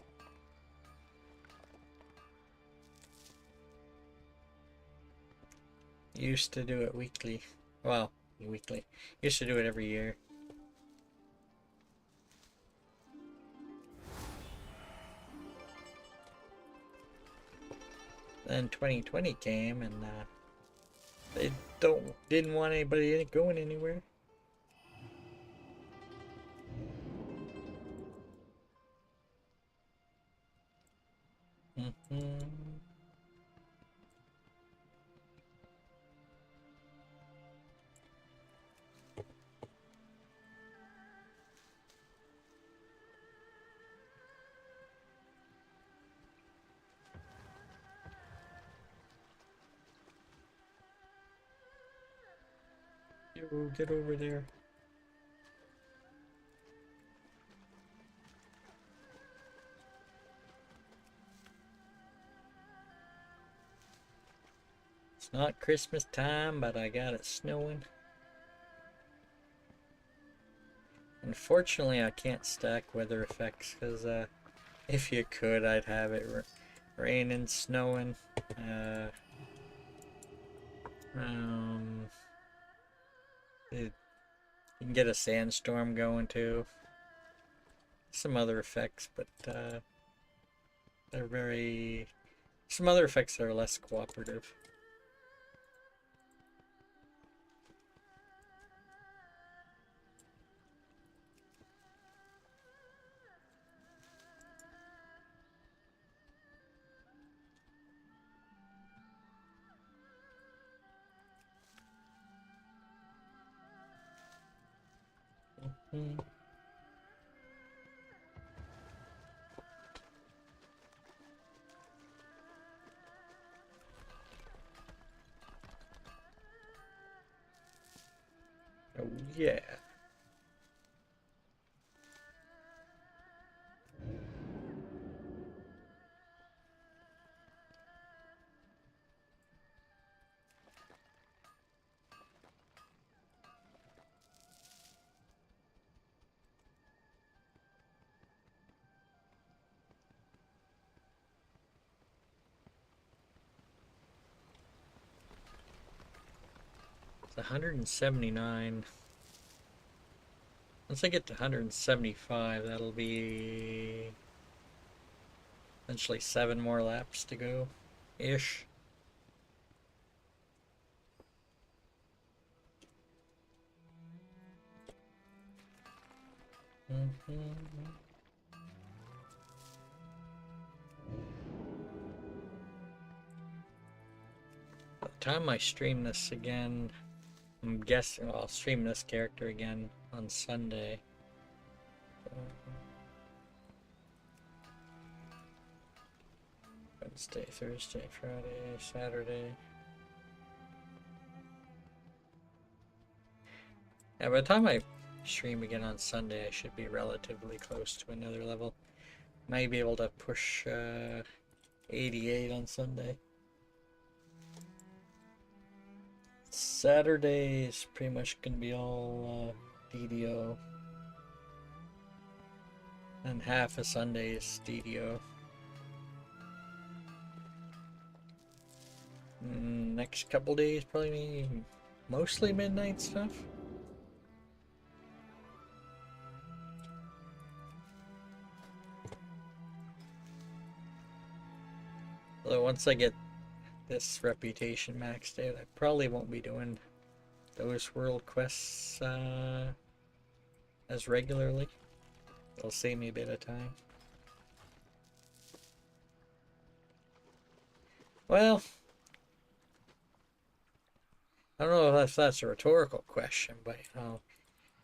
Used to do it weekly. Well, weekly. Used to do it every year. Then 2020 came and they didn't want anybody going anywhere. Yo, get over there. not Christmas time, but I got it snowing. Unfortunately, I can't stack weather effects because if you could, I'd have it raining, snowing. You can get a sandstorm going too. Some other effects, but they're very... Some other effects that are less cooperative. Oh yeah. It's 179. Once I get to 175, that'll be essentially 7 more laps to go, ish. By the time I stream this again, I'm guessing I'll stream this character again on Sunday. Wednesday, Thursday, Friday, Saturday. Yeah, by the time I stream again on Sunday, I should be relatively close to another level. Might be able to push 88 on Sunday. Saturday is pretty much going to be all DDO. And half of Sunday is DDO. Next couple days probably mostly midnight stuff. Although once I get this reputation maxed out, I probably won't be doing those world quests as regularly. It'll save me a bit of time. Well, I don't know if that's a rhetorical question, but you know,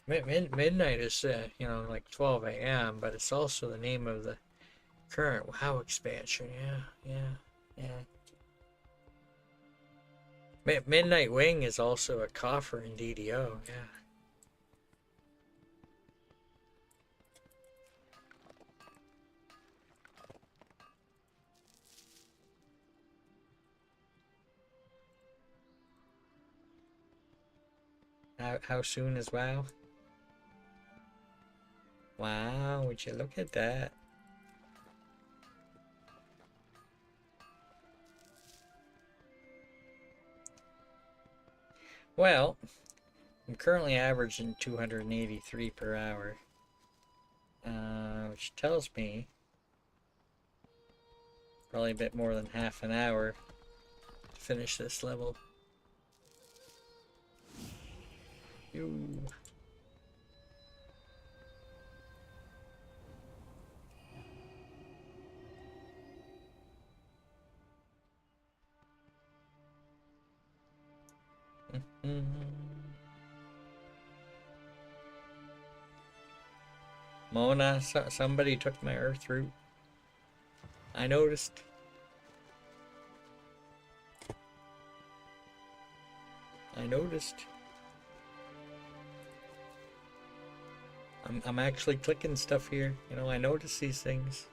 midnight is you know, like 12 a.m., but it's also the name of the current WoW expansion. Yeah. Midnight Wing is also a coffer in DDO. Yeah. How soon is WoW? Wow, would you look at that? Well, I'm currently averaging 283 per hour, which tells me probably a bit more than half an hour to finish this level. Ew. Mona, somebody took my earth root. I noticed. I'm actually clicking stuff here. You know, I notice these things.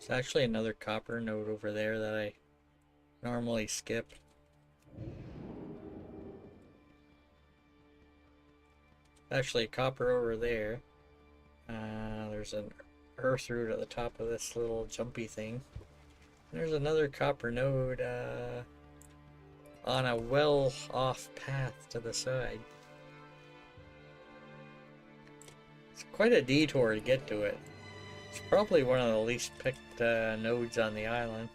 It's actually another copper node over there that I normally skip. Actually, copper over there. There's an earth root at the top of this little jumpy thing. There's another copper node on a well-off path to the side. It's quite a detour to get to it. It's probably one of the least picked nodes on the island.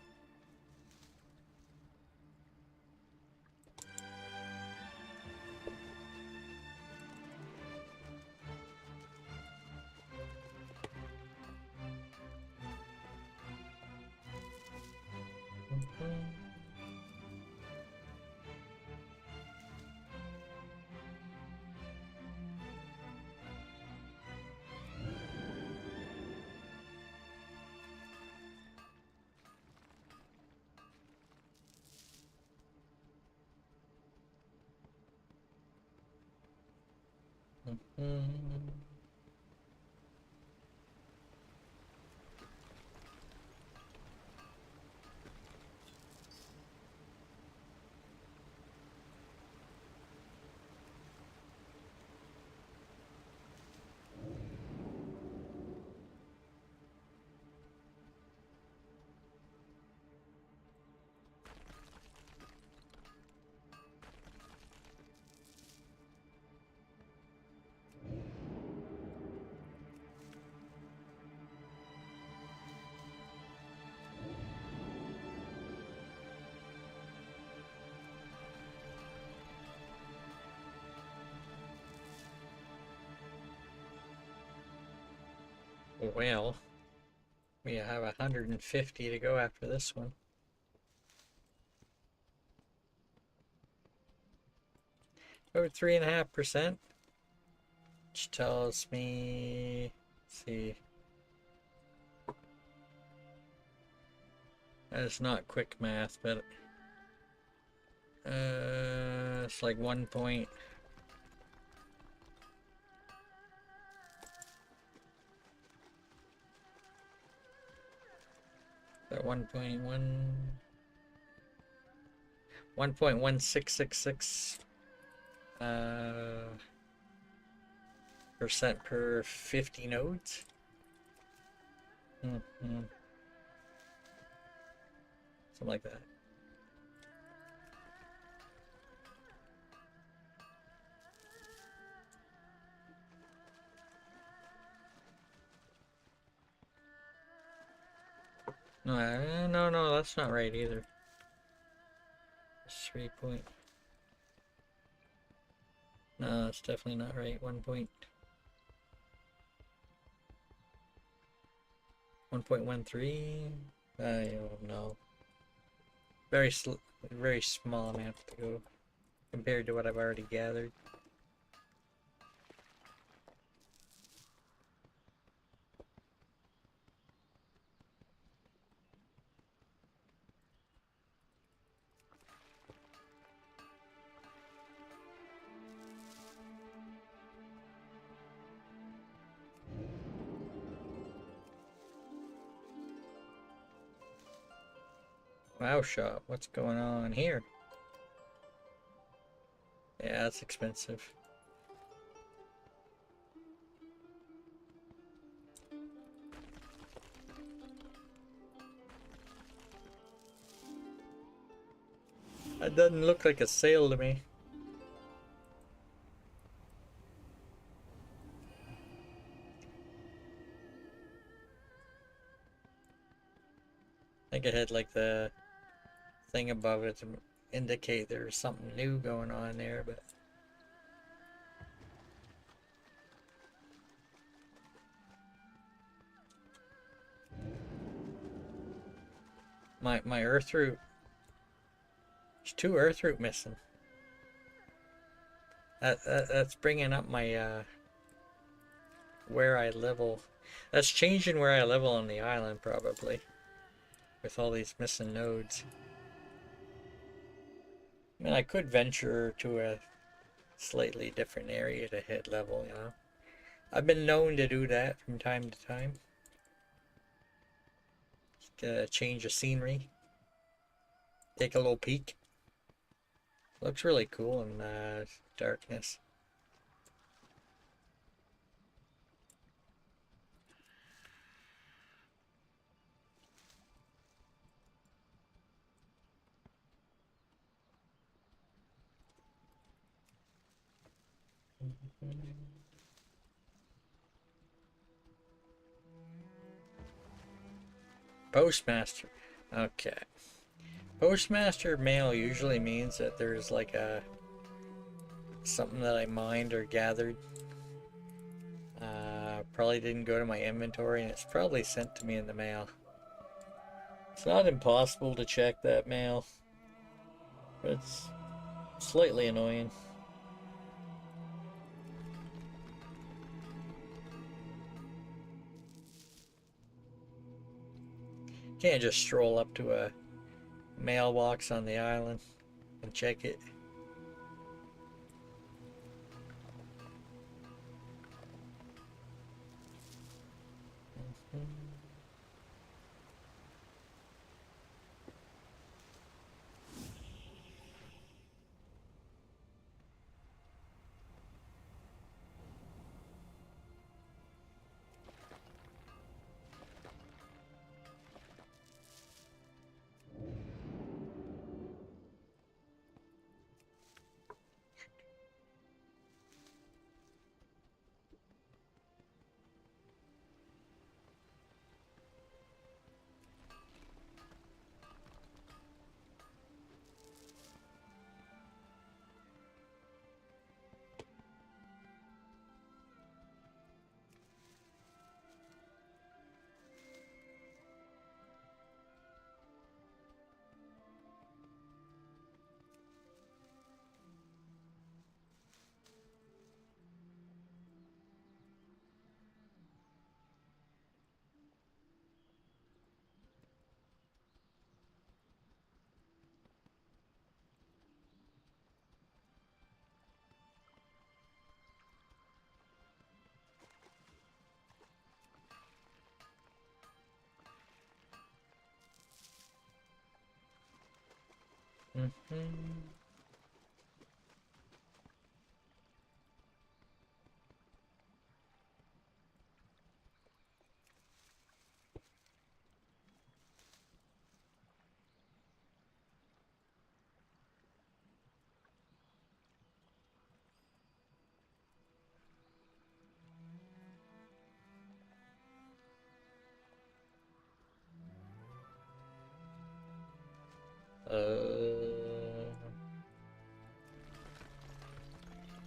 Well, we have 150 to go after this one. Over 3.5%, which tells me, let's see, that's not quick math, but it's like 1 point. That 1.1666 percent per 50 nodes. Something like that. No, that's not right either. It's 3 point. No, it's definitely not right. 1.13. I don't know. Very small amount to go compared to what I've already gathered. Wow shop, what's going on here? Yeah, that's expensive. That doesn't look like a sale to me. I think it had like the thing above it to indicate there's something new going on there, but my earth root. There's 2 earth root missing. That's bringing up my where I level. That's changing where I level on the island probably, with all these missing nodes. I mean, I could venture to a slightly different area to hit level, you know. I've been known to do that from time to time. get a change of scenery. Take a little peek. Looks really cool in darkness. Postmaster. Okay. Postmaster mail usually means that there's like a something that I mined or gathered. Probably didn't go to my inventory, and it's probably sent to me in the mail. It's not impossible to check that mail, but it's slightly annoying. Can't just stroll up to a mailbox on the island and check it.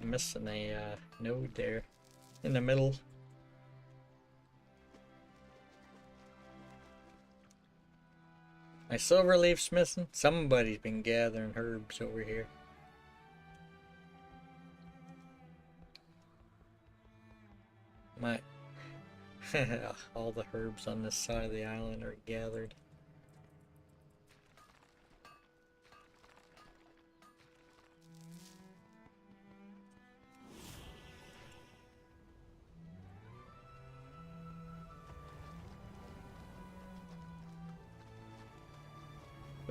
Missing a node there in the middle. My silver leaf's missing. Somebody's been gathering herbs over here. My all the herbs on this side of the island are gathered.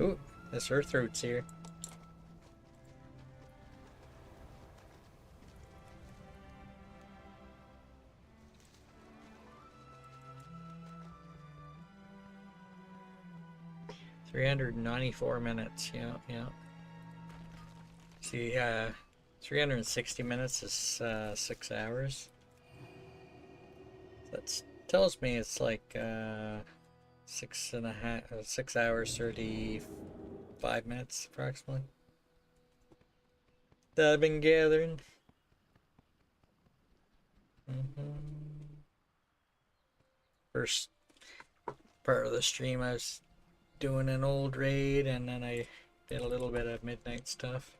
Ooh, this earth root's here. $394 yeah. See, 360 minutes is 6 hours. That tells me it's like 6 hours 35 minutes approximately that I've been gathering. First part of the stream I was doing an old raid, and then I did a little bit of midnight stuff.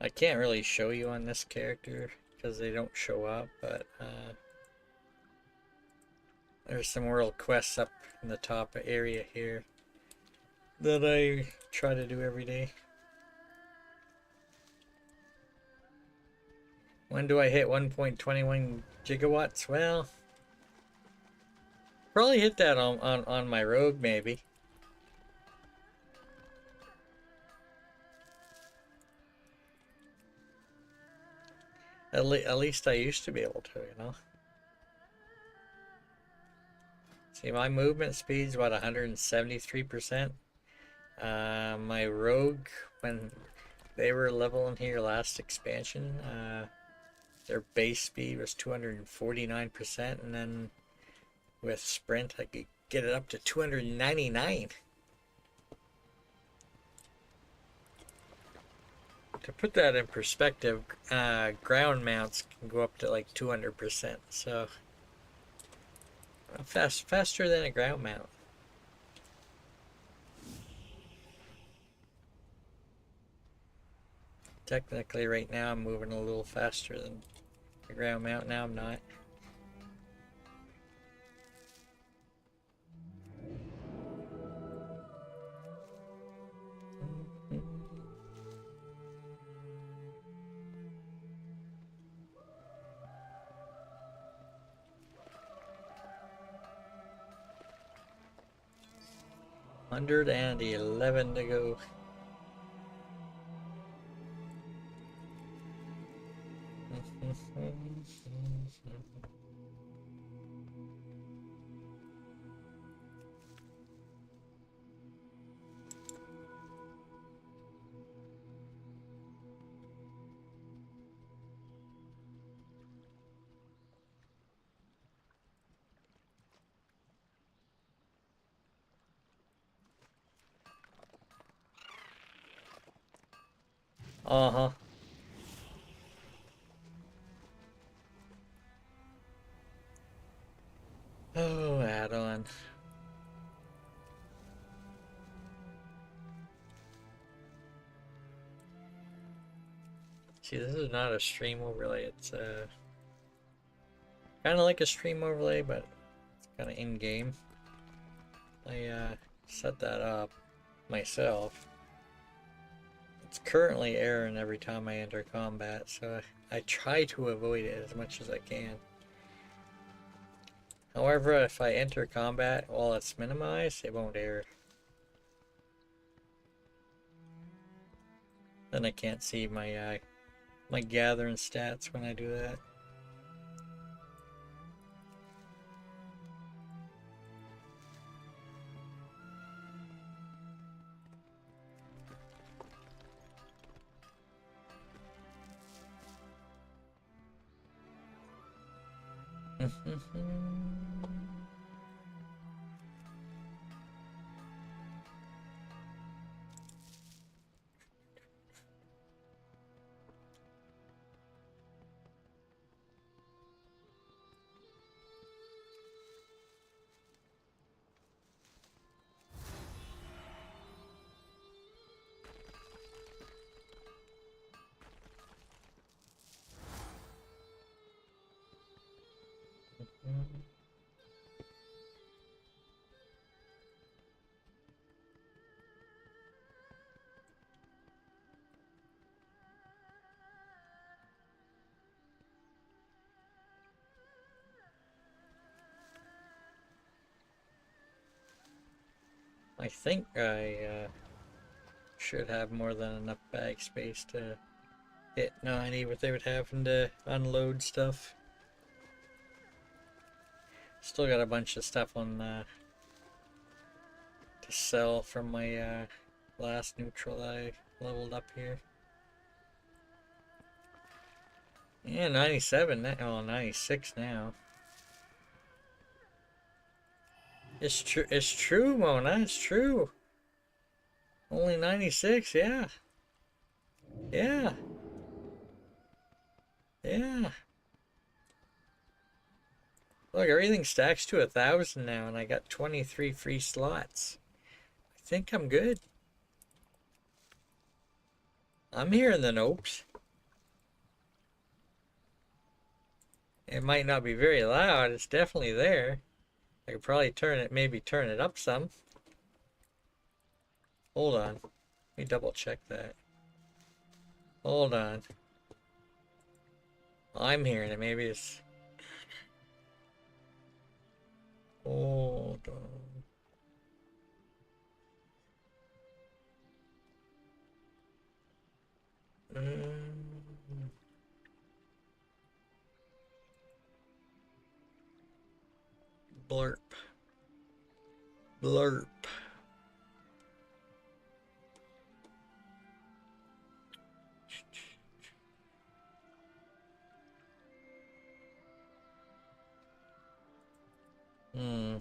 I can't really show you on this character because they don't show up, but there's some world quests up in the top area here that I try to do every day. When do I hit 1.21 gigawatts? Well, Probably hit that on my road, maybe. At least I used to be able to, you know. See, my movement speed's about 173%. My rogue, when they were leveling here last expansion, their base speed was 249%, and then with sprint I could get it up to 299. To put that in perspective, ground mounts can go up to like 200%, so faster than a ground mount. Technically right now I'm moving a little faster than the ground mount. Now I'm not. $111 to go. Uh-huh. Oh, add-on. See, this is not a stream overlay. It's kind of like a stream overlay, but it's kind of in-game. I set that up myself. It's currently erroring every time I enter combat, so I try to avoid it as much as I can. However, if I enter combat while it's minimized, it won't error. Then I can't see my my gathering stats when I do that. I think I should have more than enough bag space to hit 90 without having to unload stuff. Still got a bunch of stuff on to sell from my last neutral that I leveled up here. Yeah, 97 now. Oh, 96 now. It's true. It's true, Mona. It's true. Only 96. Yeah. Yeah. Yeah. Look, everything stacks to 1,000 now, and I got 23 free slots. I think I'm good. I'm hearing the nopes. It might not be very loud. It's definitely there. I could probably maybe turn it up some. Hold on. Let me double check that. Hold on. I'm hearing it. Maybe it's... Hold on. Blurp. Blurp. Hmm.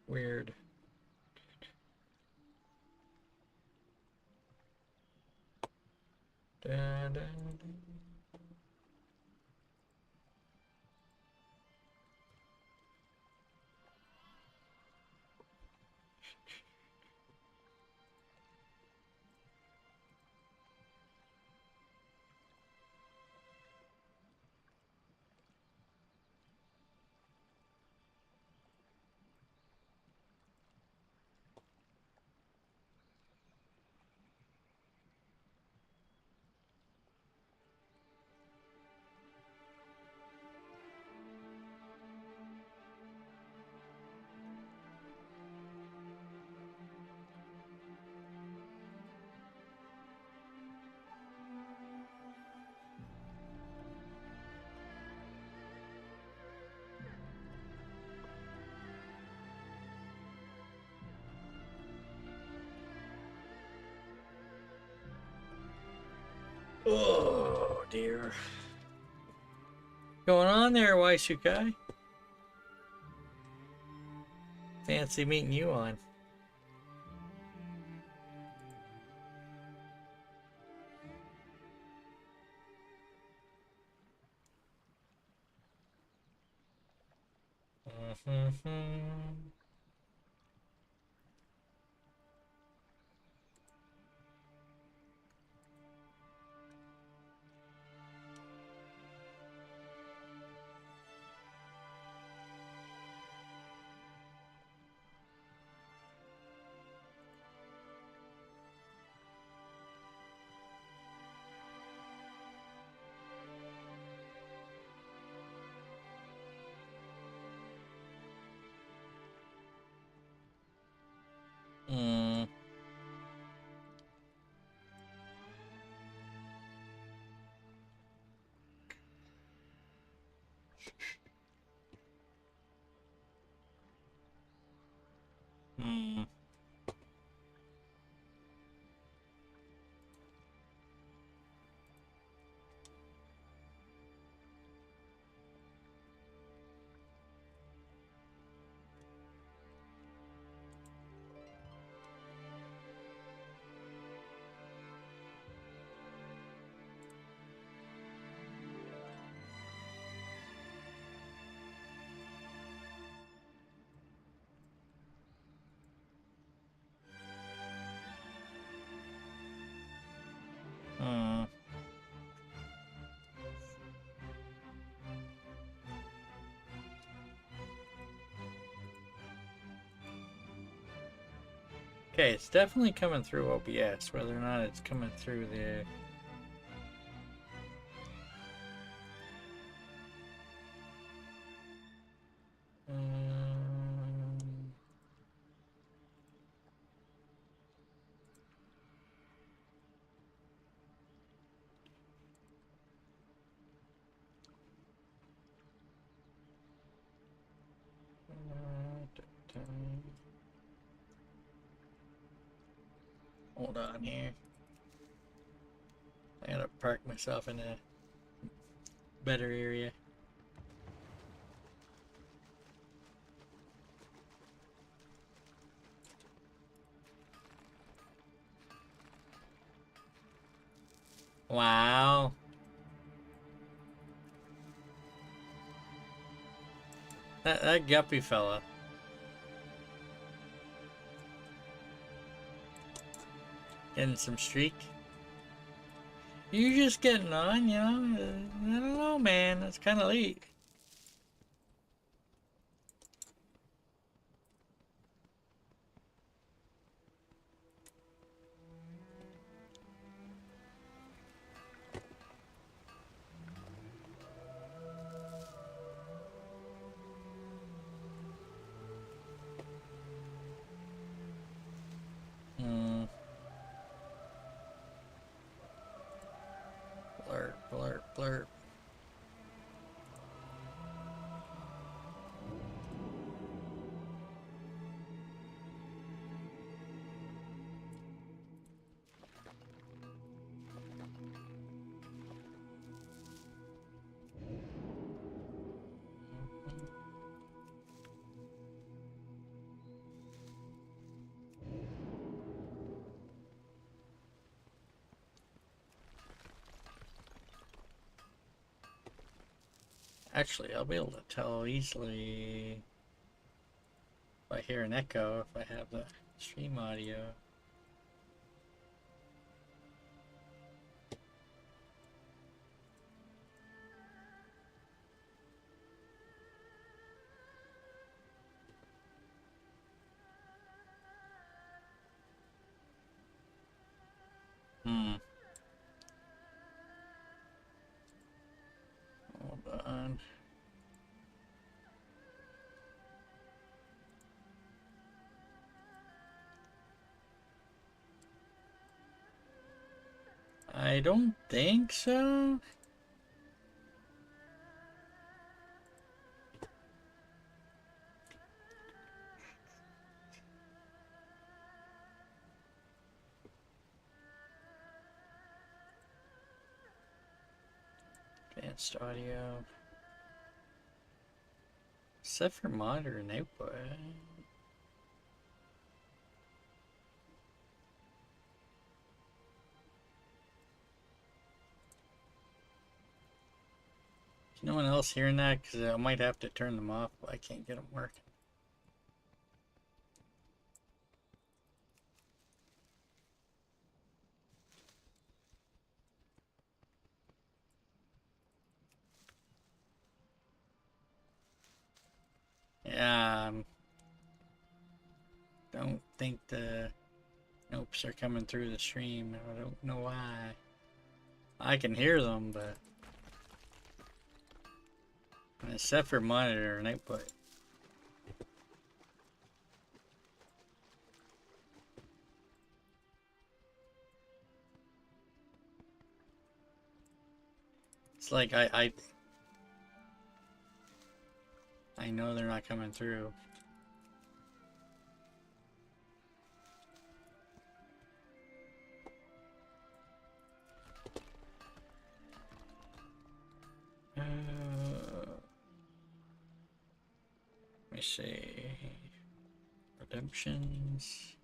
Weird. Da, da, da. Oh dear. Going on there, Waisukai? Fancy meeting you on. Okay, it's definitely coming through OBS, whether or not it's coming through the... Hold on here. I gotta park myself in a better area. Wow. That guppy fella. Getting some streak. You're just getting on, you know? I don't know, man. It's kind of late. Actually, I'll be able to tell easily if I hear an echo if I have the stream audio. Hold on. I don't think so. Advanced audio. Set for monitor and output. Is no one else hearing that? Because I might have to turn them off, but I can't get them working. Yeah, don't think the nopes are coming through the stream. I don't know why. I can hear them, but it's set for monitor and output. It's like I know they're not coming through. Let me see. Redemptions.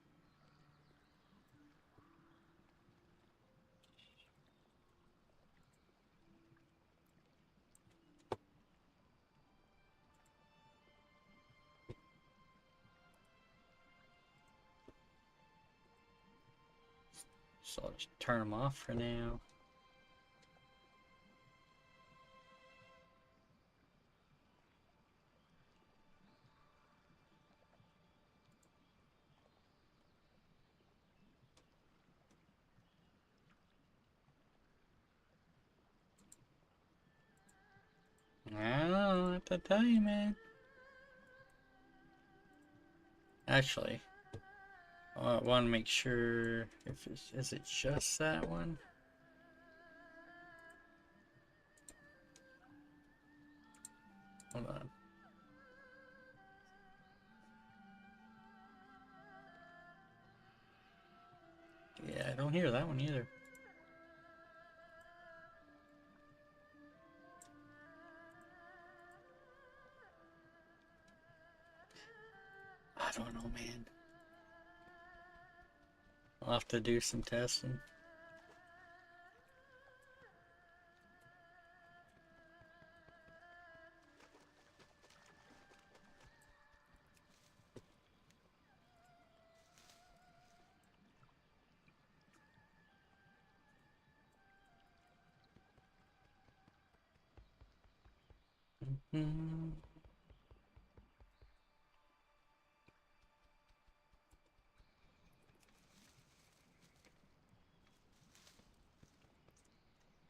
So I'll just turn them off for now. I don't know what to tell you, man. Actually, I want to make sure if it's, is it just that one? Hold on. Yeah, I don't hear that one either. I don't know, man. I'll have to do some testing.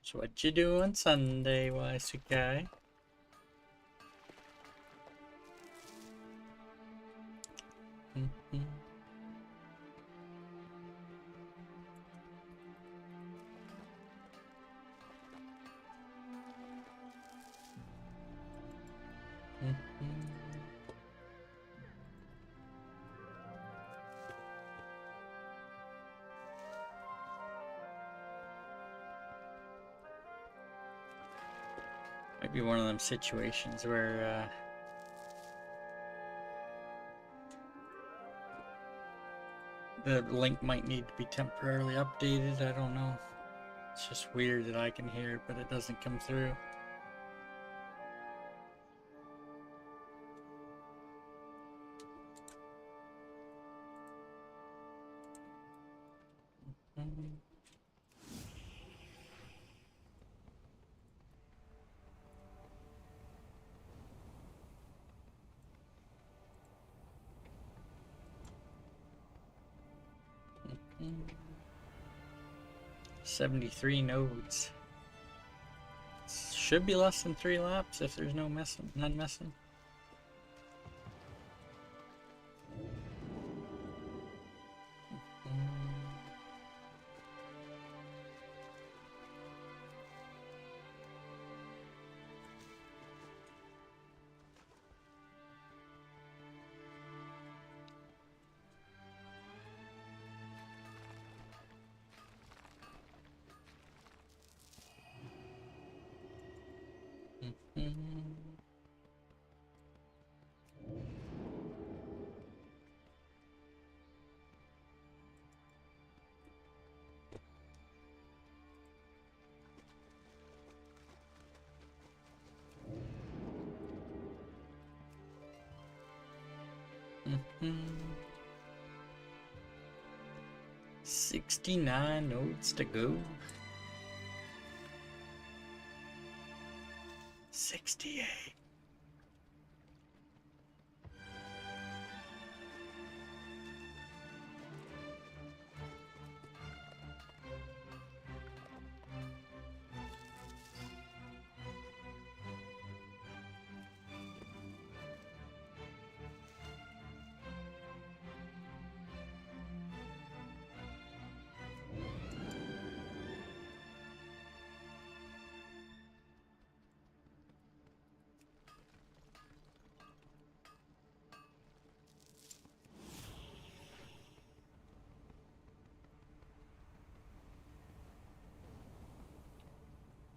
So what you do on Sunday, wise guy? Might be one of them situations where the link might need to be temporarily updated. I don't know. It's just weird that I can hear it, but it doesn't come through. Mm. 73 nodes. Should be less than 3 laps if there's none messing. Mm-hmm. 69 nodes to go. 68.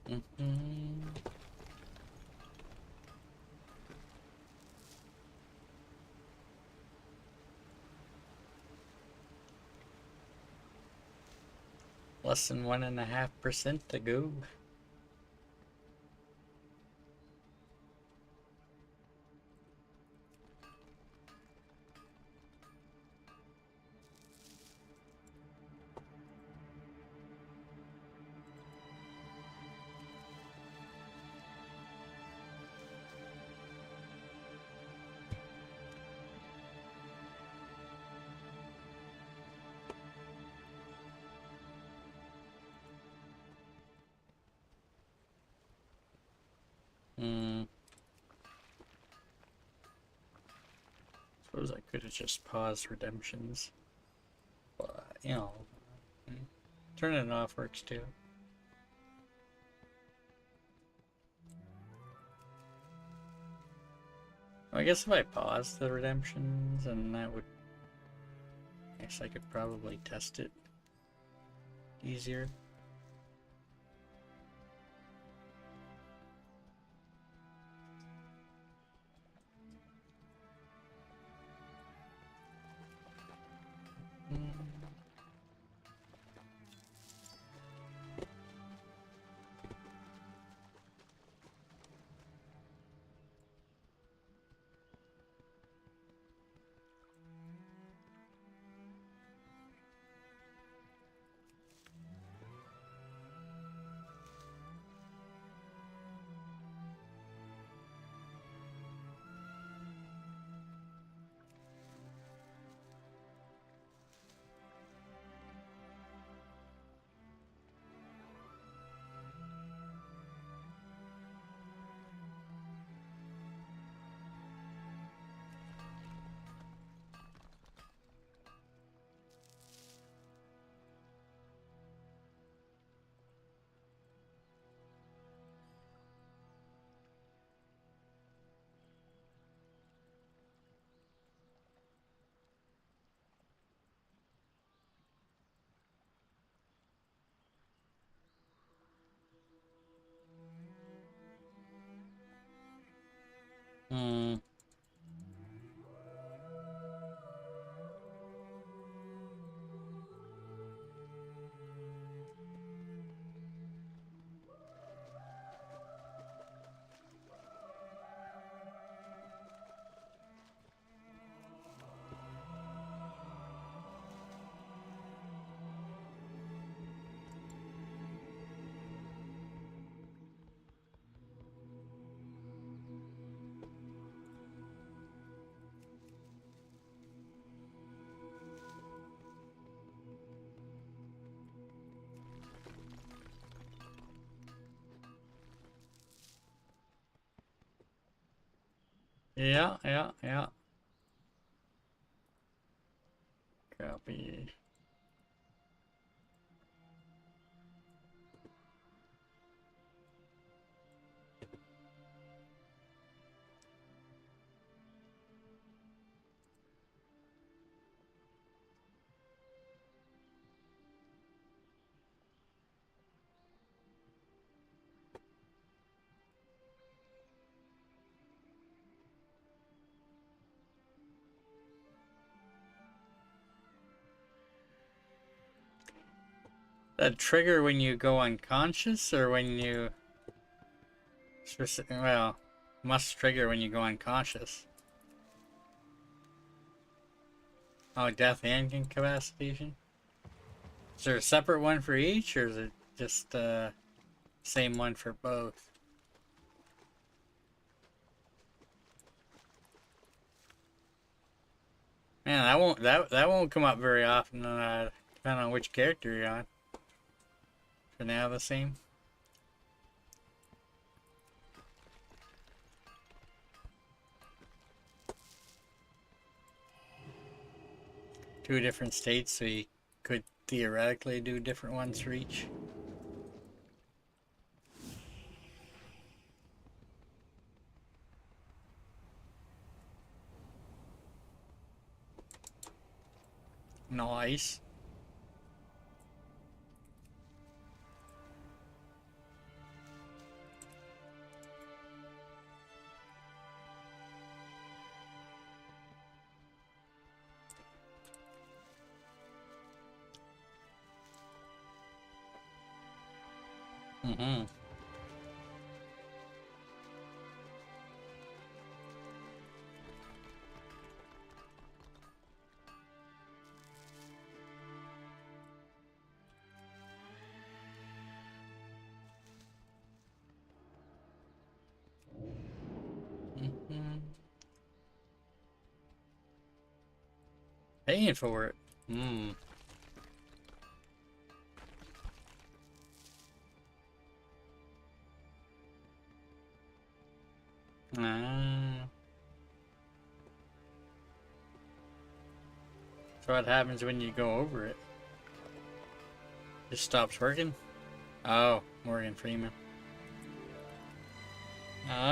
Mm-hmm. Less than 1.5% to go. Suppose I could have just paused redemptions, but you know, turning it off works too. I guess if I paused the redemptions, and that would, I guess I could probably test it easier. Yeah, yeah, yeah. Copy. That trigger when you go unconscious or when you well, must trigger when you go unconscious. Oh, death and incapacitation? Is there a separate one for each, or is it just same one for both? Man, that won't come up very often, depending on which character you're on. For now, the same. Two different states, so you could theoretically do different ones for each. Nice. Mm-hmm. Mm-hmm. Paying for it. Hmm. Ah. So what happens when you go over it? Just stops working? Oh, Morgan Freeman.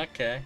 Okay.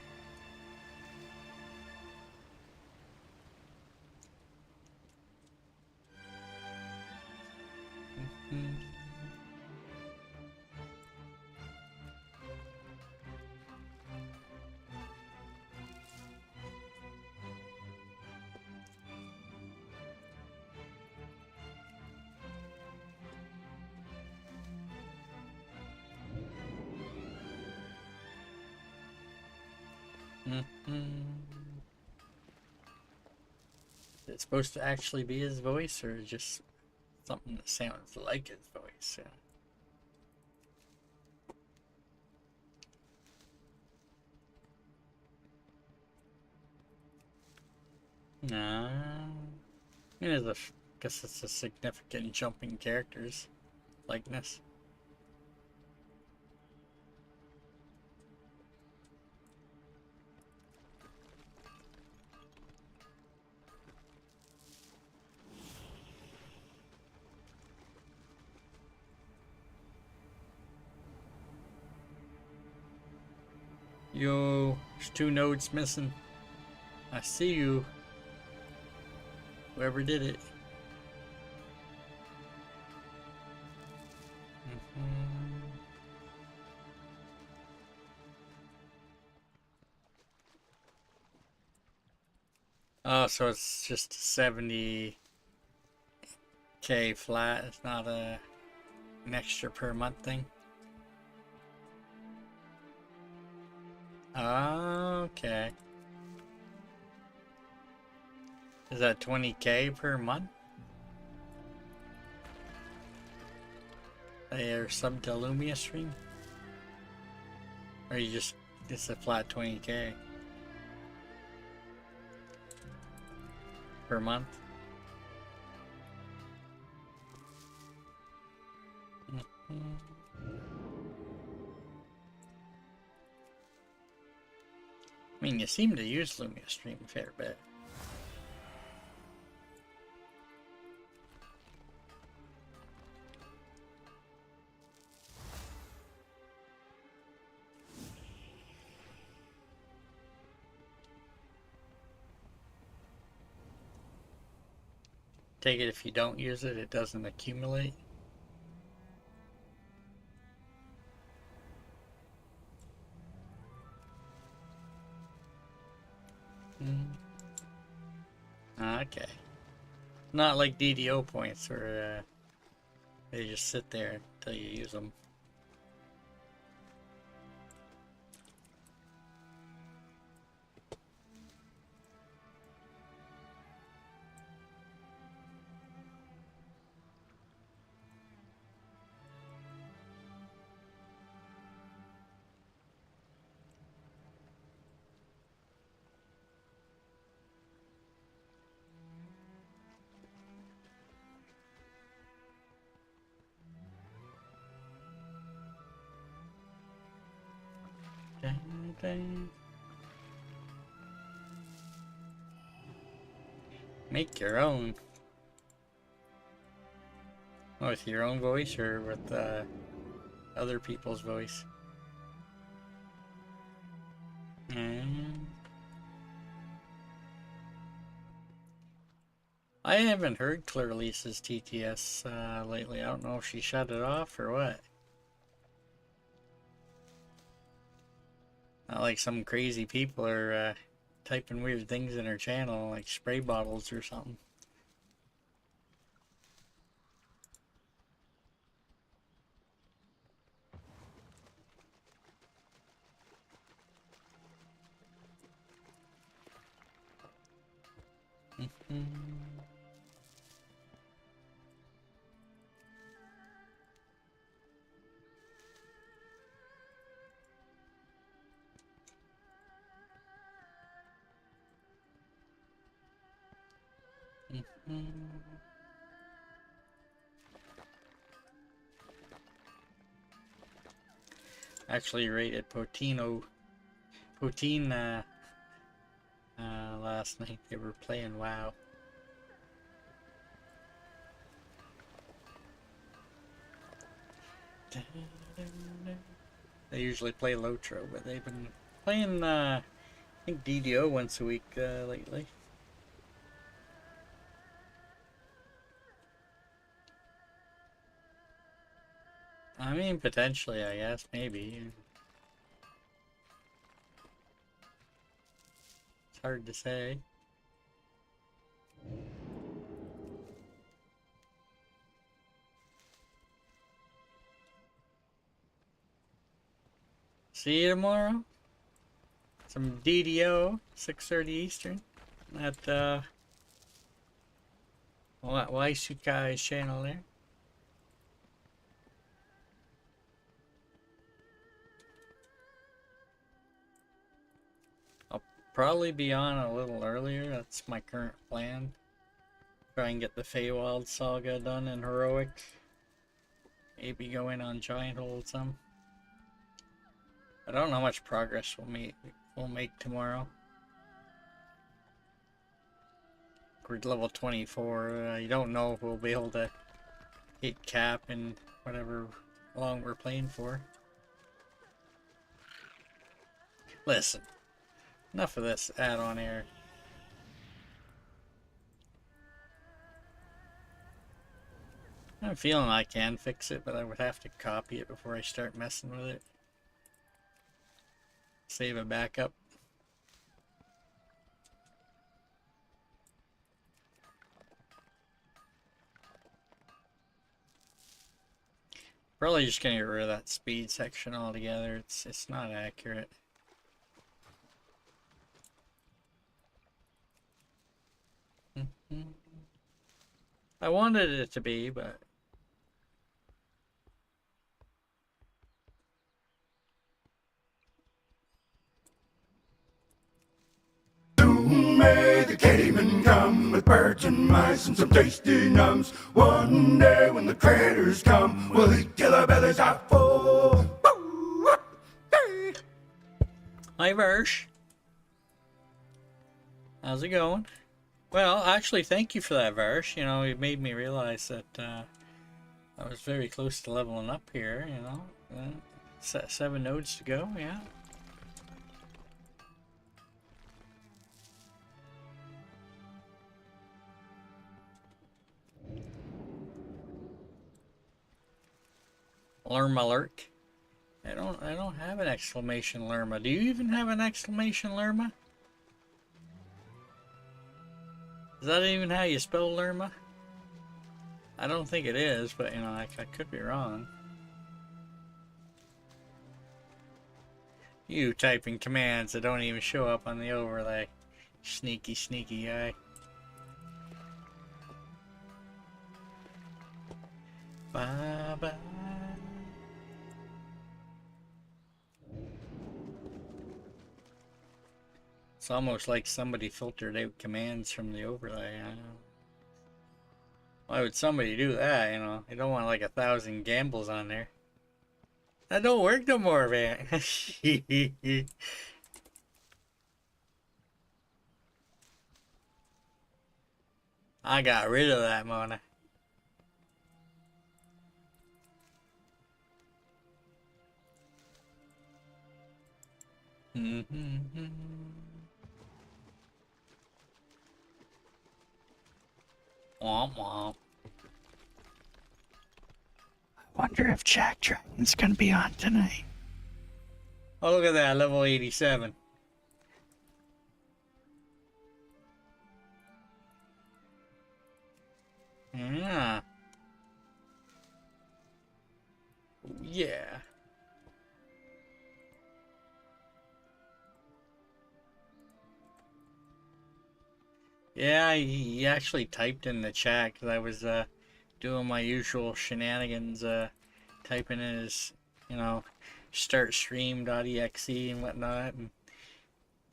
Mm-hmm. Is it supposed to actually be his voice, or just something that sounds like his voice? Yeah. No. Guess it's a significant jump in characters likeness. Yo, there's 2 nodes missing. I see you. Whoever did it. Oh, so it's just 70K flat. It's not an extra per month thing. Okay. Is that 20K per month? They are sub to Lumia stream? Or you just, it's a flat 20K per month? I mean, you seem to use Lumia Stream a fair bit. Take it if you don't use it, it doesn't accumulate. Okay. Not like DDO points where they just sit there until you use them. Make your own. With your own voice or with other people's voice? I haven't heard Claire Lisa's TTS lately. I don't know if she shut it off or what. Not like some crazy people are typing weird things in her channel, like spray bottles or something. Actually rated Poutine last night. They were playing WoW. They usually play Lotro, but they've been playing I think DDO once a week lately. I mean, potentially, I guess, maybe. It's hard to say. See you tomorrow. Some DDO, 6:30 Eastern, at Waisukai's channel there. I'll probably be on a little earlier. That's my current plan. Try and get the Feywild saga done in heroic. Maybe go in on giant hold some. I don't know how much progress we'll make tomorrow. We're level 24. You don't know if we'll be able to hit cap in whatever long we're playing for. Listen, enough of this add-on air. I'm feeling I can fix it, but I would have to copy it before I start messing with it. Save a backup. Probably just gonna get rid of that speed section altogether. It's not accurate. I wanted it to be, but May the cavemen come with birds and mice and some tasty nums. One day when the traders come, we'll eat till our bellies are full. Hi, Versh. How's it going? Well, actually, thank you for that, Varsh. You know, it made me realize that I was very close to leveling up here, you know. 7 nodes to go, yeah. Lerma alert. I don't have an exclamation Lerma. Do you even have an exclamation Lerma? Is that even how you spell Lerma? I don't think it is, but you know, I could be wrong. You typing commands that don't even show up on the overlay. Sneaky, sneaky guy. Bye-bye. It's almost like somebody filtered out commands from the overlay. I don't know. Why would somebody do that, you know? You don't want like 1,000 gambles on there. That don't work no more, man. I got rid of that, Mona. Womp womp. I wonder if Jack Dragon's gonna be on tonight. Oh, look at that, level 87. Yeah. Yeah. Yeah, he actually typed in the chat because I was doing my usual shenanigans, typing in his, you know, startstream.exe and whatnot, and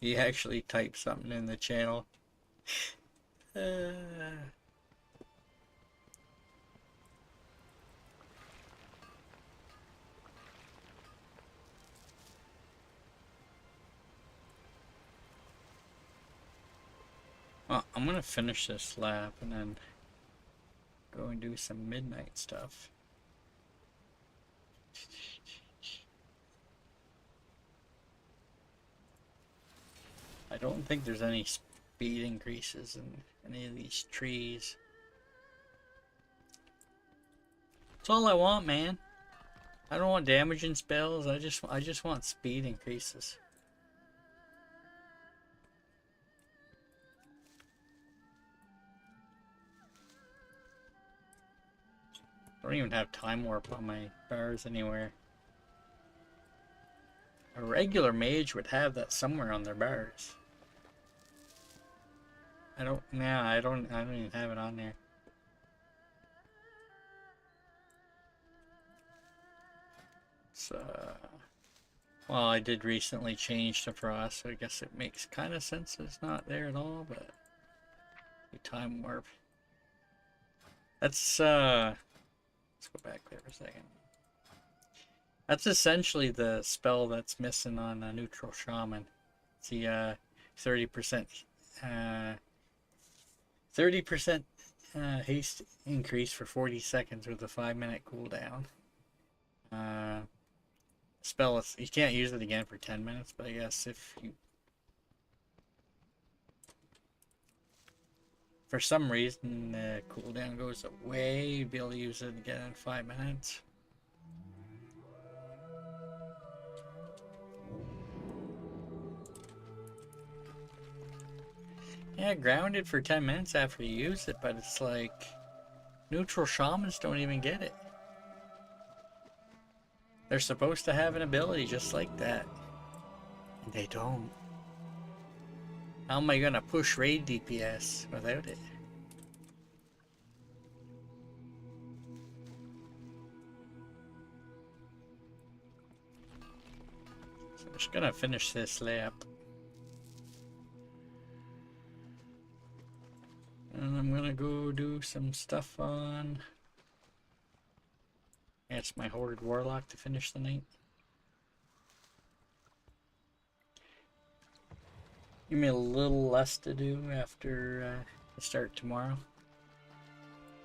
he actually typed something in the channel. Well, I'm gonna finish this lap and then go and do some midnight stuff. I don't think there's any speed increases in any of these trees. That's all I want, man. I don't want damaging spells. I just want speed increases. I don't even have time warp on my bars anywhere. A regular mage would have that somewhere on their bars. I don't even have it on there. So, well, I did recently change to frost, so I guess it makes kind of sense it's not there at all, but time warp. That's let's go back there for a second. That's essentially the spell that's missing on a neutral shaman. It's the 30% 30% haste increase for 40 seconds with a 5-minute cooldown. Spell is, you can't use it again for 10 minutes, but I guess if you, for some reason the cooldown goes away, you'd be able to use it again in 5 minutes. Yeah, grounded for 10 minutes after you use it, but it's like neutral shamans don't even get it. They're supposed to have an ability just like that, and they don't. How am I gonna push raid DPS without it? So I'm just gonna finish this lap. And I'm gonna go do some stuff on... It's my Horde Warlock to finish the night. Give me a little less to do after the start tomorrow.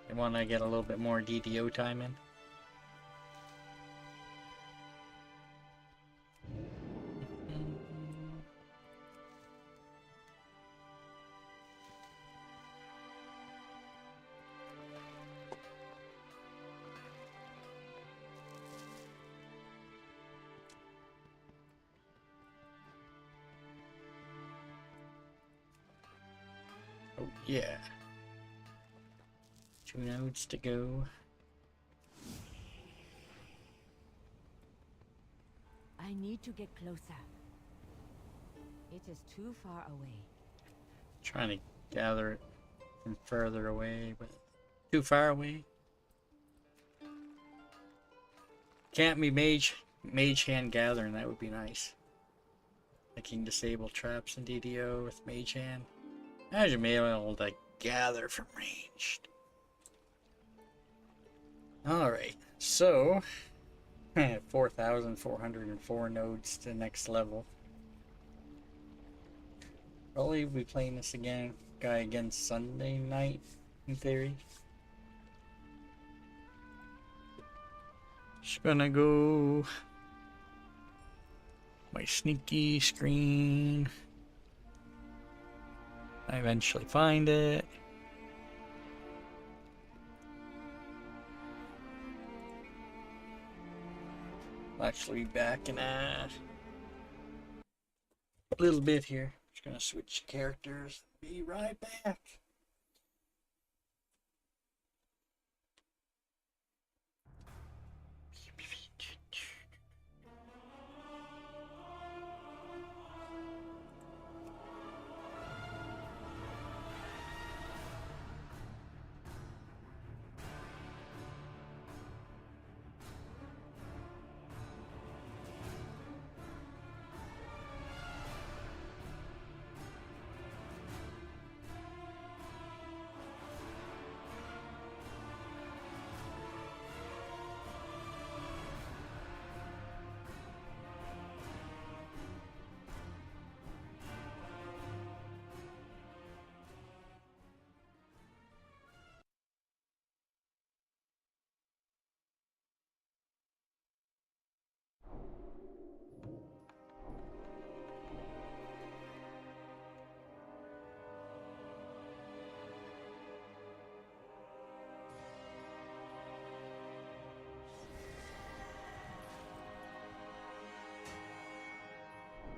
I want to get a little bit more DDO time in. Oh yeah. 2 nodes to go. I need to get closer. It is too far away. Trying to gather it from further away, but too far away. Can't be mage hand gathering, that would be nice. I can disable traps in DDO with mage hand. Imagine being able to gather from ranged. Alright, so 4,404 nodes to next level. Probably be playing this guy again Sunday night, in theory. Just gonna go my sneaky screen. I eventually find it. I'll actually be back in a little bit here. Just gonna switch characters. Be right back.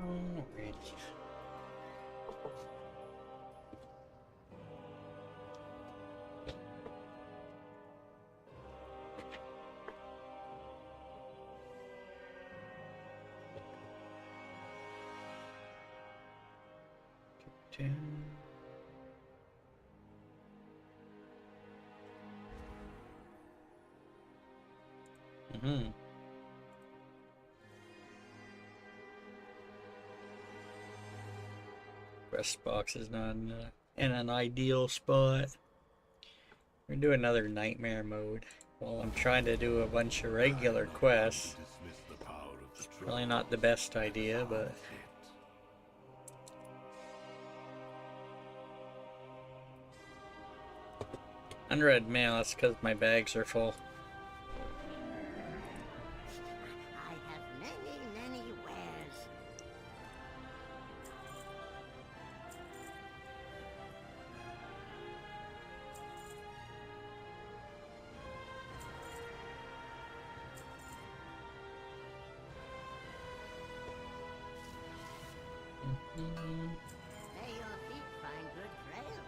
Alright. Mm-hmm. Quest box is not in an ideal spot. We're doing another nightmare mode. Well, I'm trying to do a bunch of regular quests. It's probably not the best idea, but... Unread mail, that's because my bags are full. I have many, many wares. May your feet find good trails.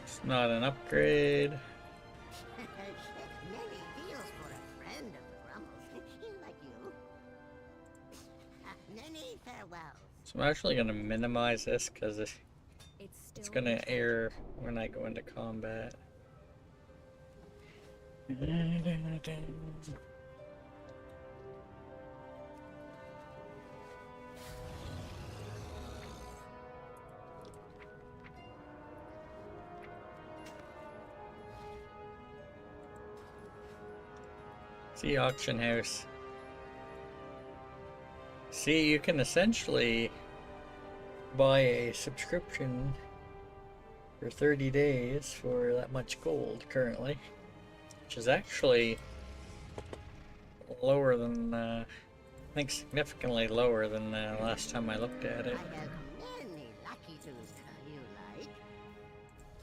It's not an upgrade. Many deals for a friend of the Grumbles, like you. Many farewells. So I'm actually going to minimize this because it's going to error when I go into combat. See, auction house. See, you can essentially buy a subscription for 30 days for that much gold currently, which is actually lower than, I think significantly lower than last time I looked at it. I have many lucky to you like.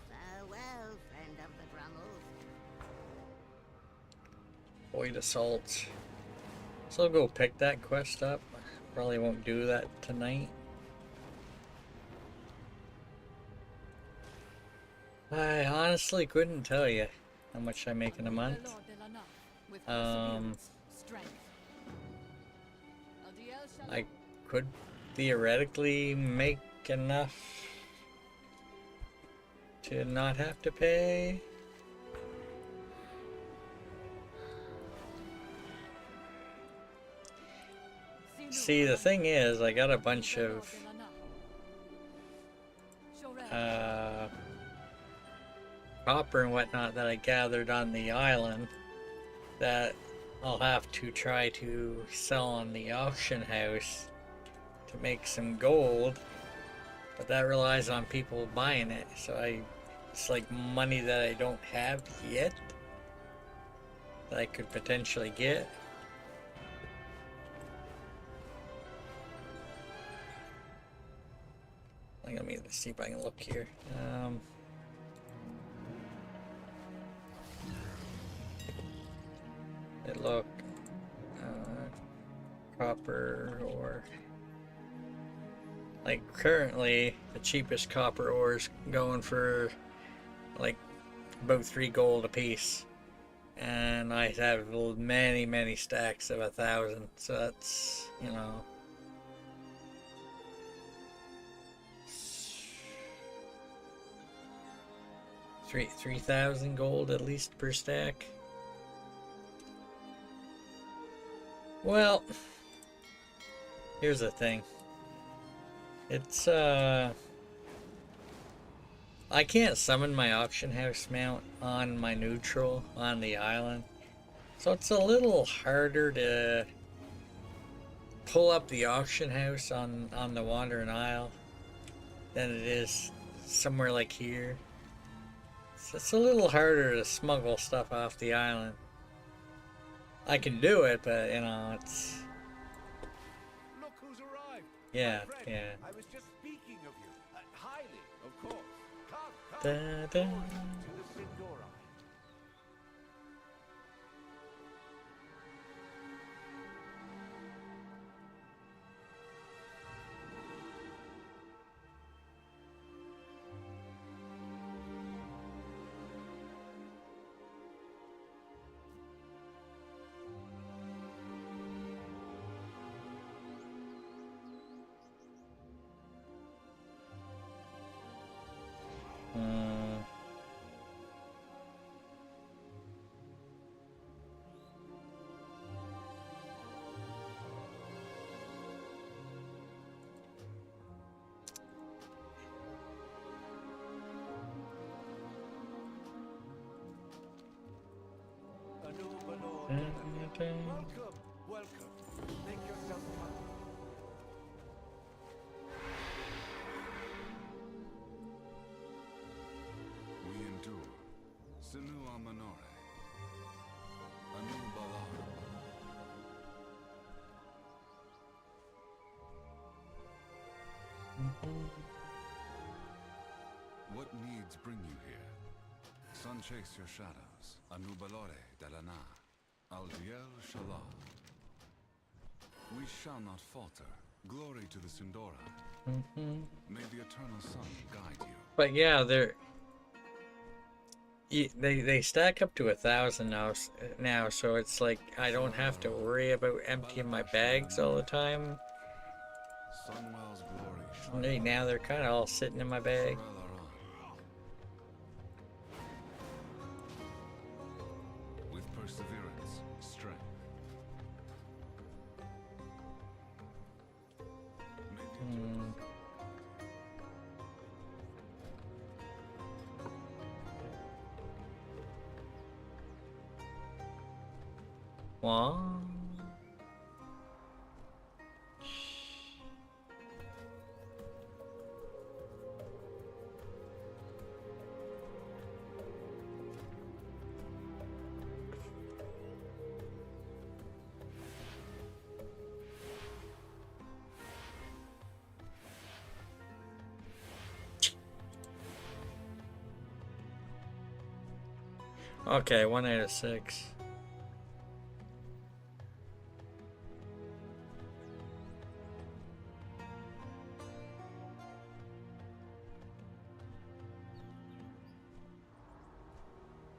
Farewell, friend of the Grummles. Void Assault. So I'll go pick that quest up. Probably won't do that tonight. I honestly couldn't tell you how much I make in a month. I could theoretically make enough to not have to pay. See, the thing is, I got a bunch of copper and whatnot that I gathered on the island that I'll have to try to sell on the auction house to make some gold, but that relies on people buying it, so it's like money that I don't have yet that I could potentially get. Let me see if I can look here. Look, copper ore. Like currently, the cheapest copper ore is going for like about 3 gold a piece, and I have many stacks of 1,000. So that's, you know, three thousand gold at least per stack. Well, here's the thing. It's, I can't summon my auction house mount on my neutral on the island. So it's a little harder to pull up the auction house on the Wandering Isle than it is somewhere like here. So it's a little harder to smuggle stuff off the island. I can do it, but you know, it's... Look who's arrived. Yeah, My friend, yeah. I was just speaking of you. Highly, of course. Come, Da, da. to the Sindora. Welcome, welcome. Make yourself comfortable. We endure. Sinu Amanore. Anu Balara. What needs bring you here? Sun chase your shadows. Anu Balore Dalana. Aldiel Shalah. We shall not falter. Glory to the Sindora. May the eternal sun guide you. But yeah, they stack up to 1,000 now, so it's like I don't have to worry about emptying my bags all the time. Sunwell's glory. Right now they're kind of all sitting in my bag. With perseverance, strength. What? Okay, 1 out of 6.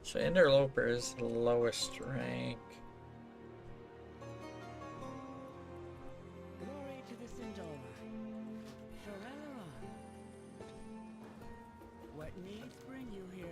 So Interloper is the lowest rank. Glory to the Centaur. Forever on. What needs bring you here?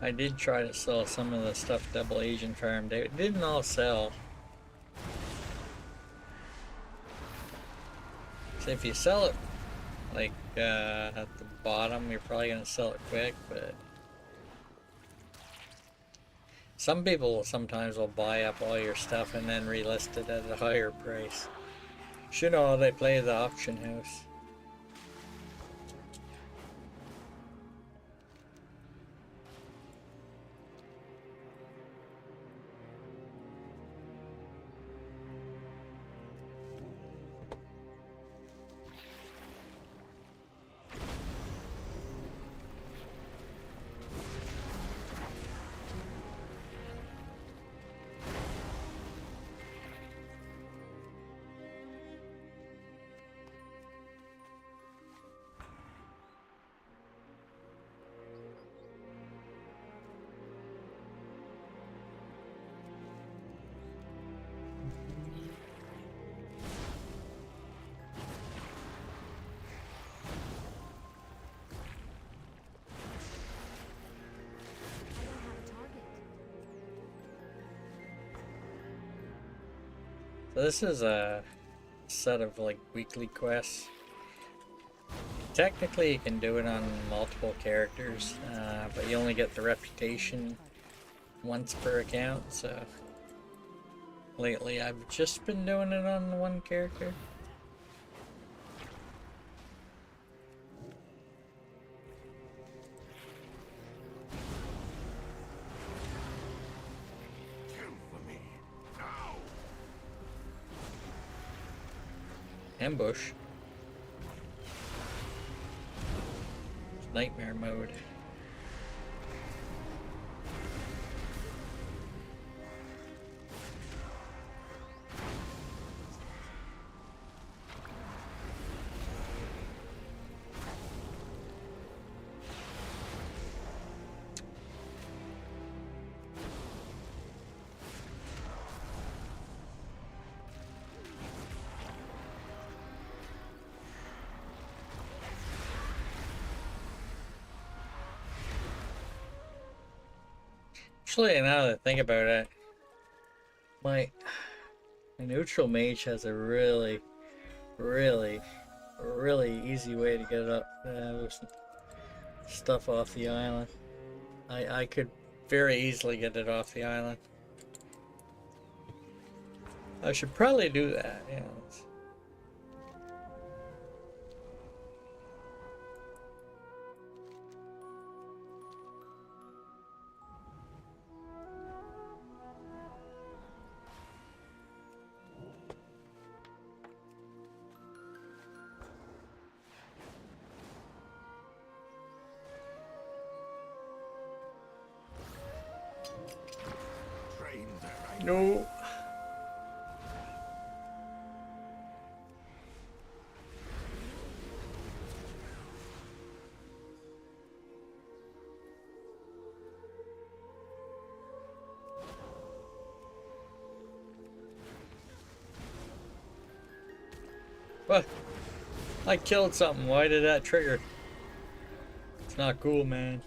I did try to sell some of the stuff Double Agent farmed. It didn't all sell. So if you sell it like at the bottom, you're probably gonna sell it quick, but some people sometimes will buy up all your stuff and then relist it at a higher price. You know how they play the auction house. So this is a set of like weekly quests. Technically you can do it on multiple characters, but you only get the reputation once per account, so lately I've just been doing it on one character. Ambush. Nightmare mode. Actually, now that I think about it, my neutral mage has a really easy way to get up stuff off the island. I could very easily get it off the island. I should probably do that, you know. No. What? I killed something. Why did that trigger? It's not cool, man.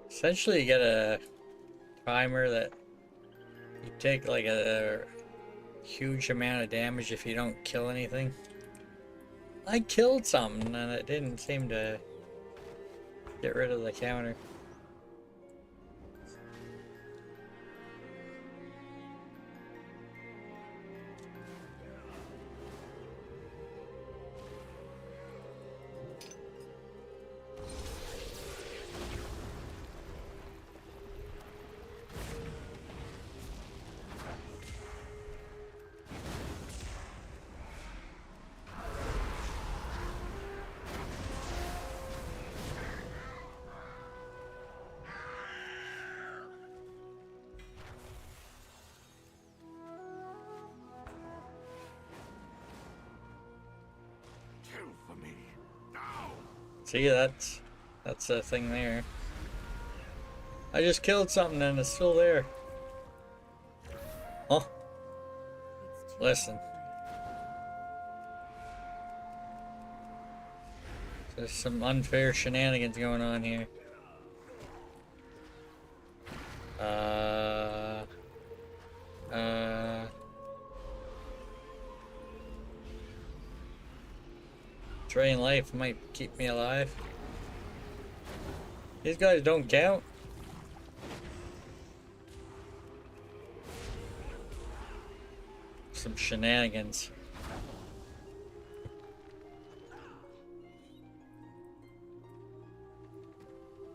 Essentially, you get a timer that you take like a huge amount of damage if you don't kill anything. I killed something and it didn't seem to get rid of the counter. See, that's a thing there. I just killed something and it's still there. Huh? Listen. There's some unfair shenanigans going on here. Drain life might keep me alive. These guys don't count. Some shenanigans.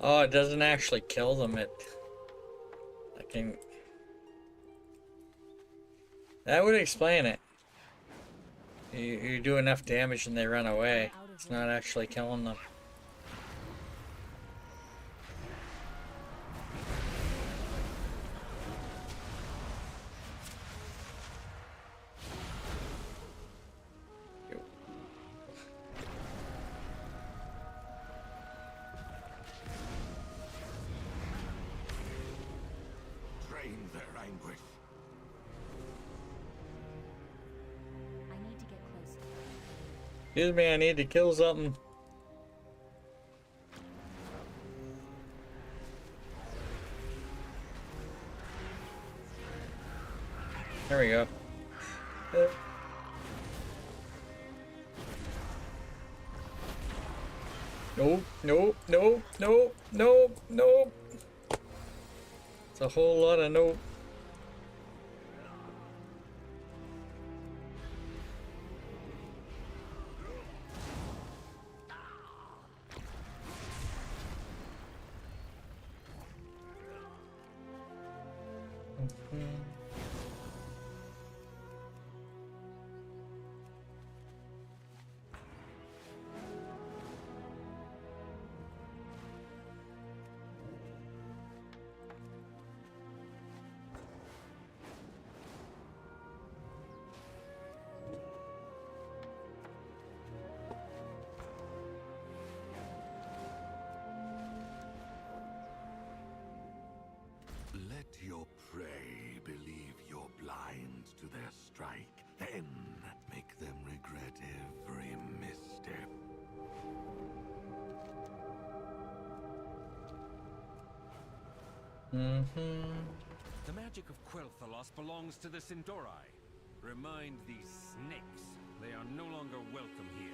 Oh, it doesn't actually kill them. That would explain it. You do enough damage and they run away. It's not actually killing them. Drain their anguish. Excuse me, I need to kill something. There we go. Nope, nope, nope, nope, nope, nope. It's a whole lot of nope. Let your prey believe you're blind to their strike, then make them regret every misstep. The magic of Quel'Thalos belongs to the Sindori. Remind these snakes they are no longer welcome here.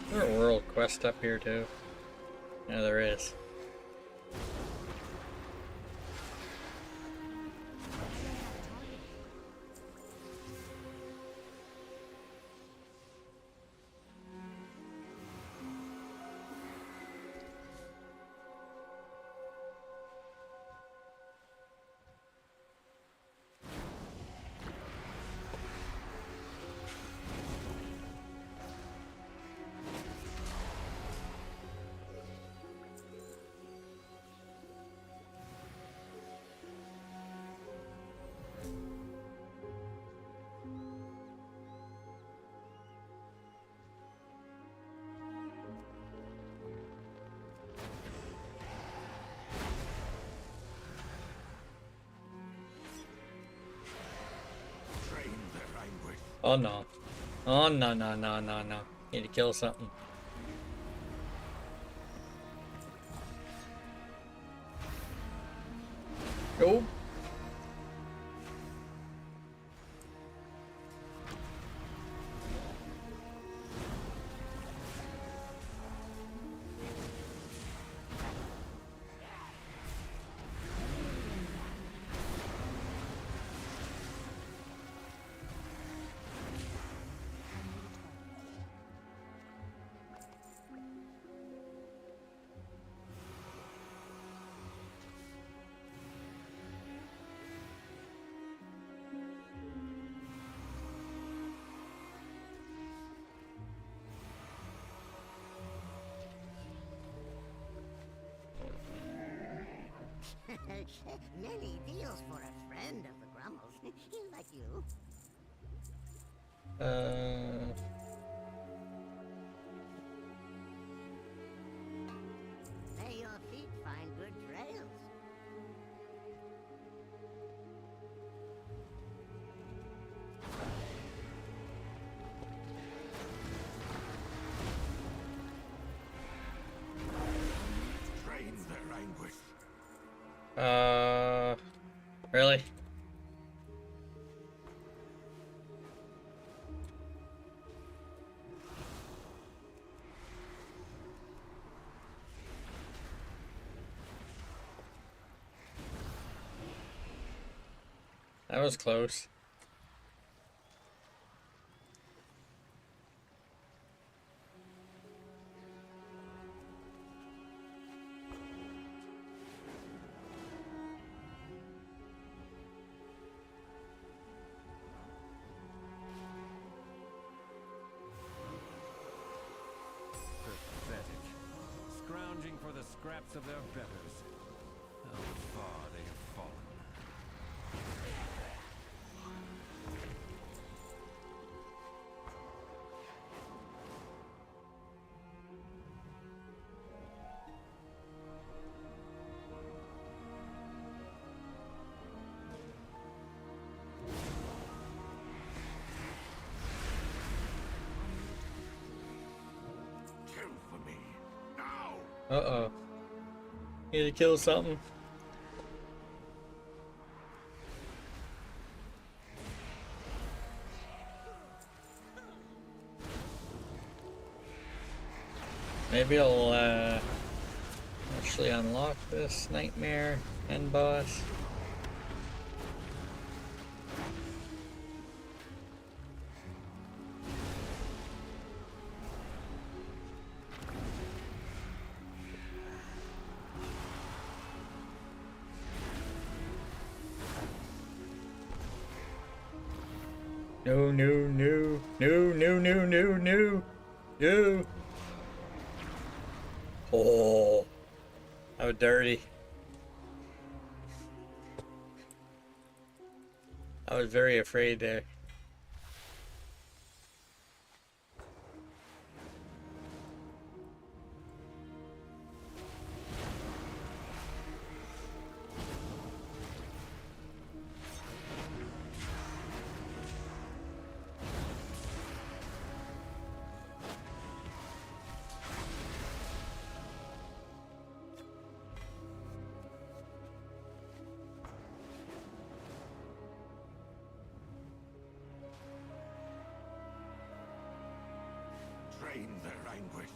Is there a world quest up here too? Yeah, there is. Oh no. Oh no, no, no, no, no. Need to kill something. Go. Many deals for a friend of the Grummles. Like you. May your feet find good trails. Drain their anguish. Really? That was close. Pathetic. Scrounging for the scraps of their betters. How far they have fallen. Kill for me. Now! Uh-oh. Need to kill something. Maybe I'll actually unlock this nightmare end boss. No, no, no, no, no, no, no, no, no. Oh, how dirty. I was very afraid there. Drain their anguish.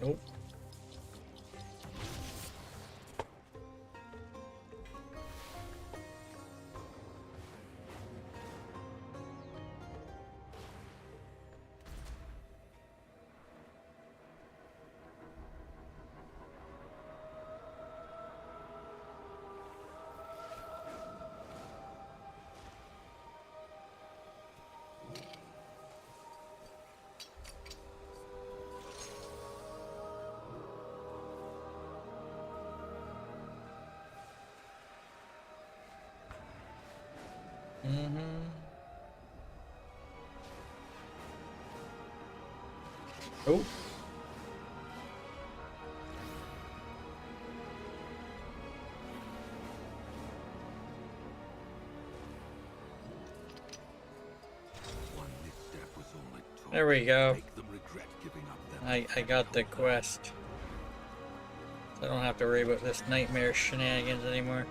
Nope. Oh. There we go. I got the quest. So I don't have to worry about this nightmare shenanigans anymore.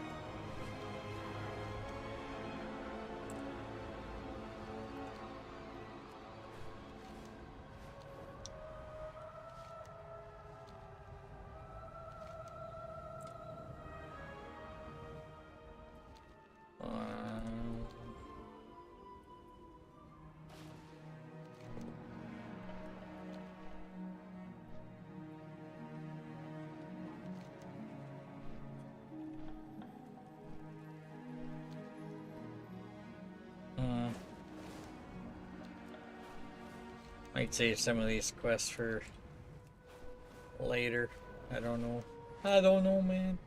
Might save some of these quests for later. I don't know. I don't know, man.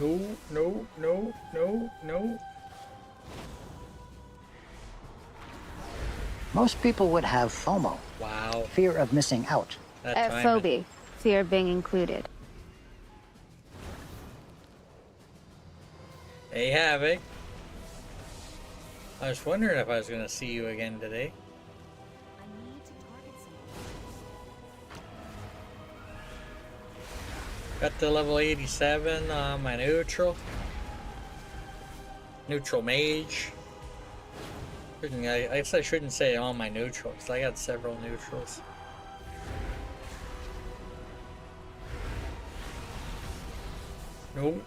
No, no, no, no, no. Most people would have FOMO. Wow. Fear of missing out. Phobia, fear of being included. There you have it. I was wondering if I was going to see you again today. Got to level 87 on my neutral. Neutral mage. I guess I shouldn't say on my neutral, because I got several neutrals. Nope.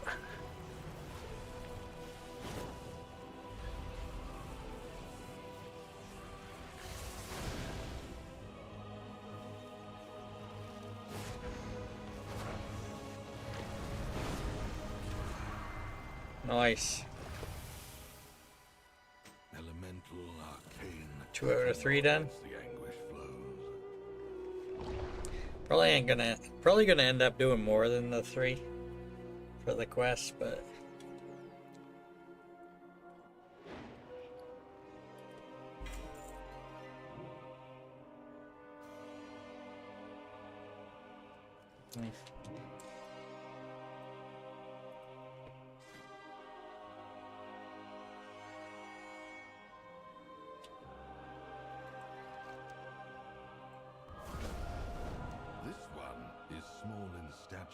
Nice. Elemental arcane. 2 out of 3 done. Probably gonna end up doing more than the 3 for the quest, but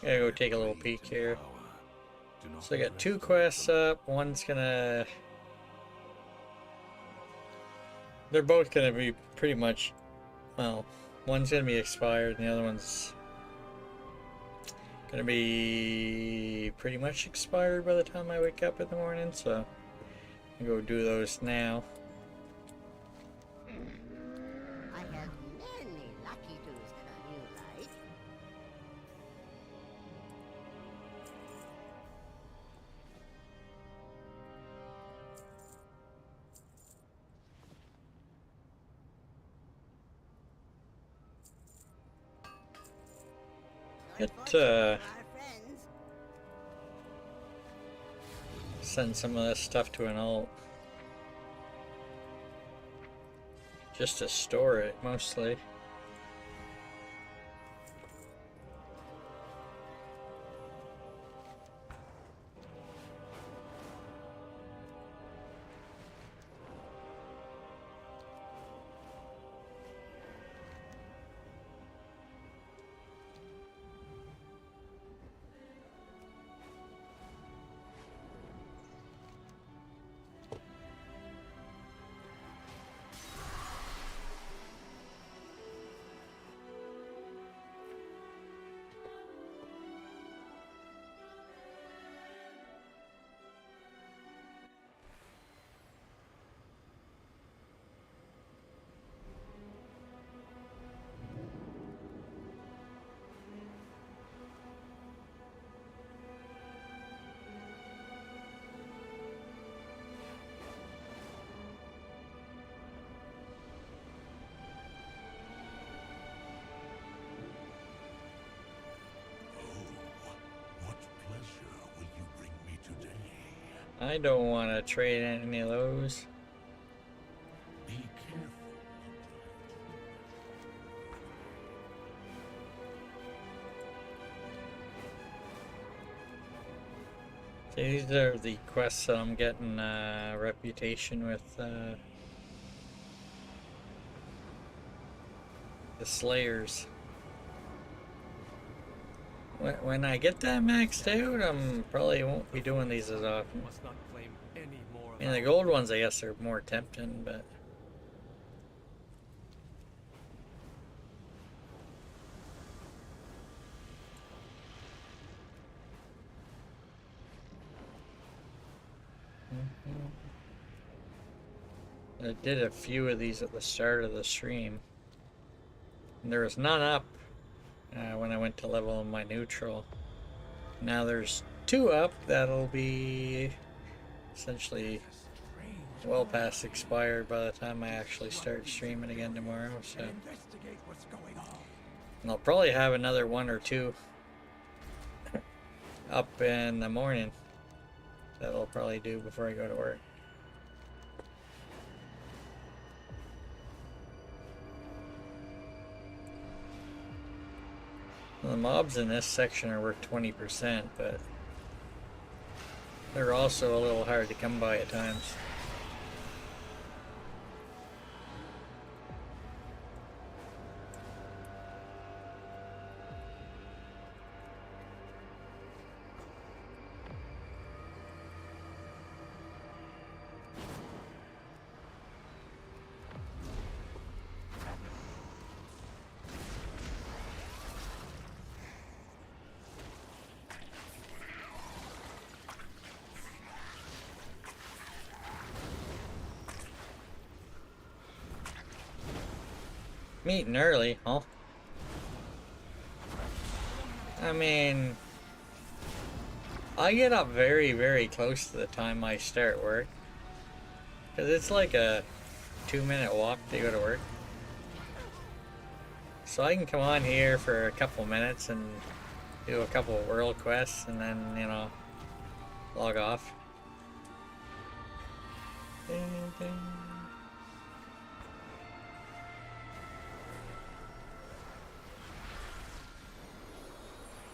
gotta go take a little peek here. So I got 2 quests up. One's gonna... They're both gonna be pretty much... Well, one's gonna be expired and the other one's gonna be pretty much expired by the time I wake up in the morning, so I'll go do those now. I have many lucky tools you like. Send some of this stuff to an alt. Just to store it, mostly. I don't want to trade any of those. Be careful. These are the quests that I'm getting reputation with the Slayers. When I get that maxed out, I'm probably won't be doing these as often. Must not claim any more. I mean, the gold ones, I guess, are more tempting, but. I did a few of these at the start of the stream. And there was none up when I went to level my neutral. Now there's 2 up that'll be essentially well past expired by the time I actually start streaming again tomorrow. So, and I'll probably have another 1 or 2 up in the morning that I'll probably do before I go to work. The mobs in this section are worth 20%, but they're also a little hard to come by at times. Meeting early, huh? I mean, I get up very, very close to the time I start work. Because it's like a 2-minute walk to go to work. So I can come on here for a couple minutes and do a couple of world quests and then, you know, log off. Ding, ding.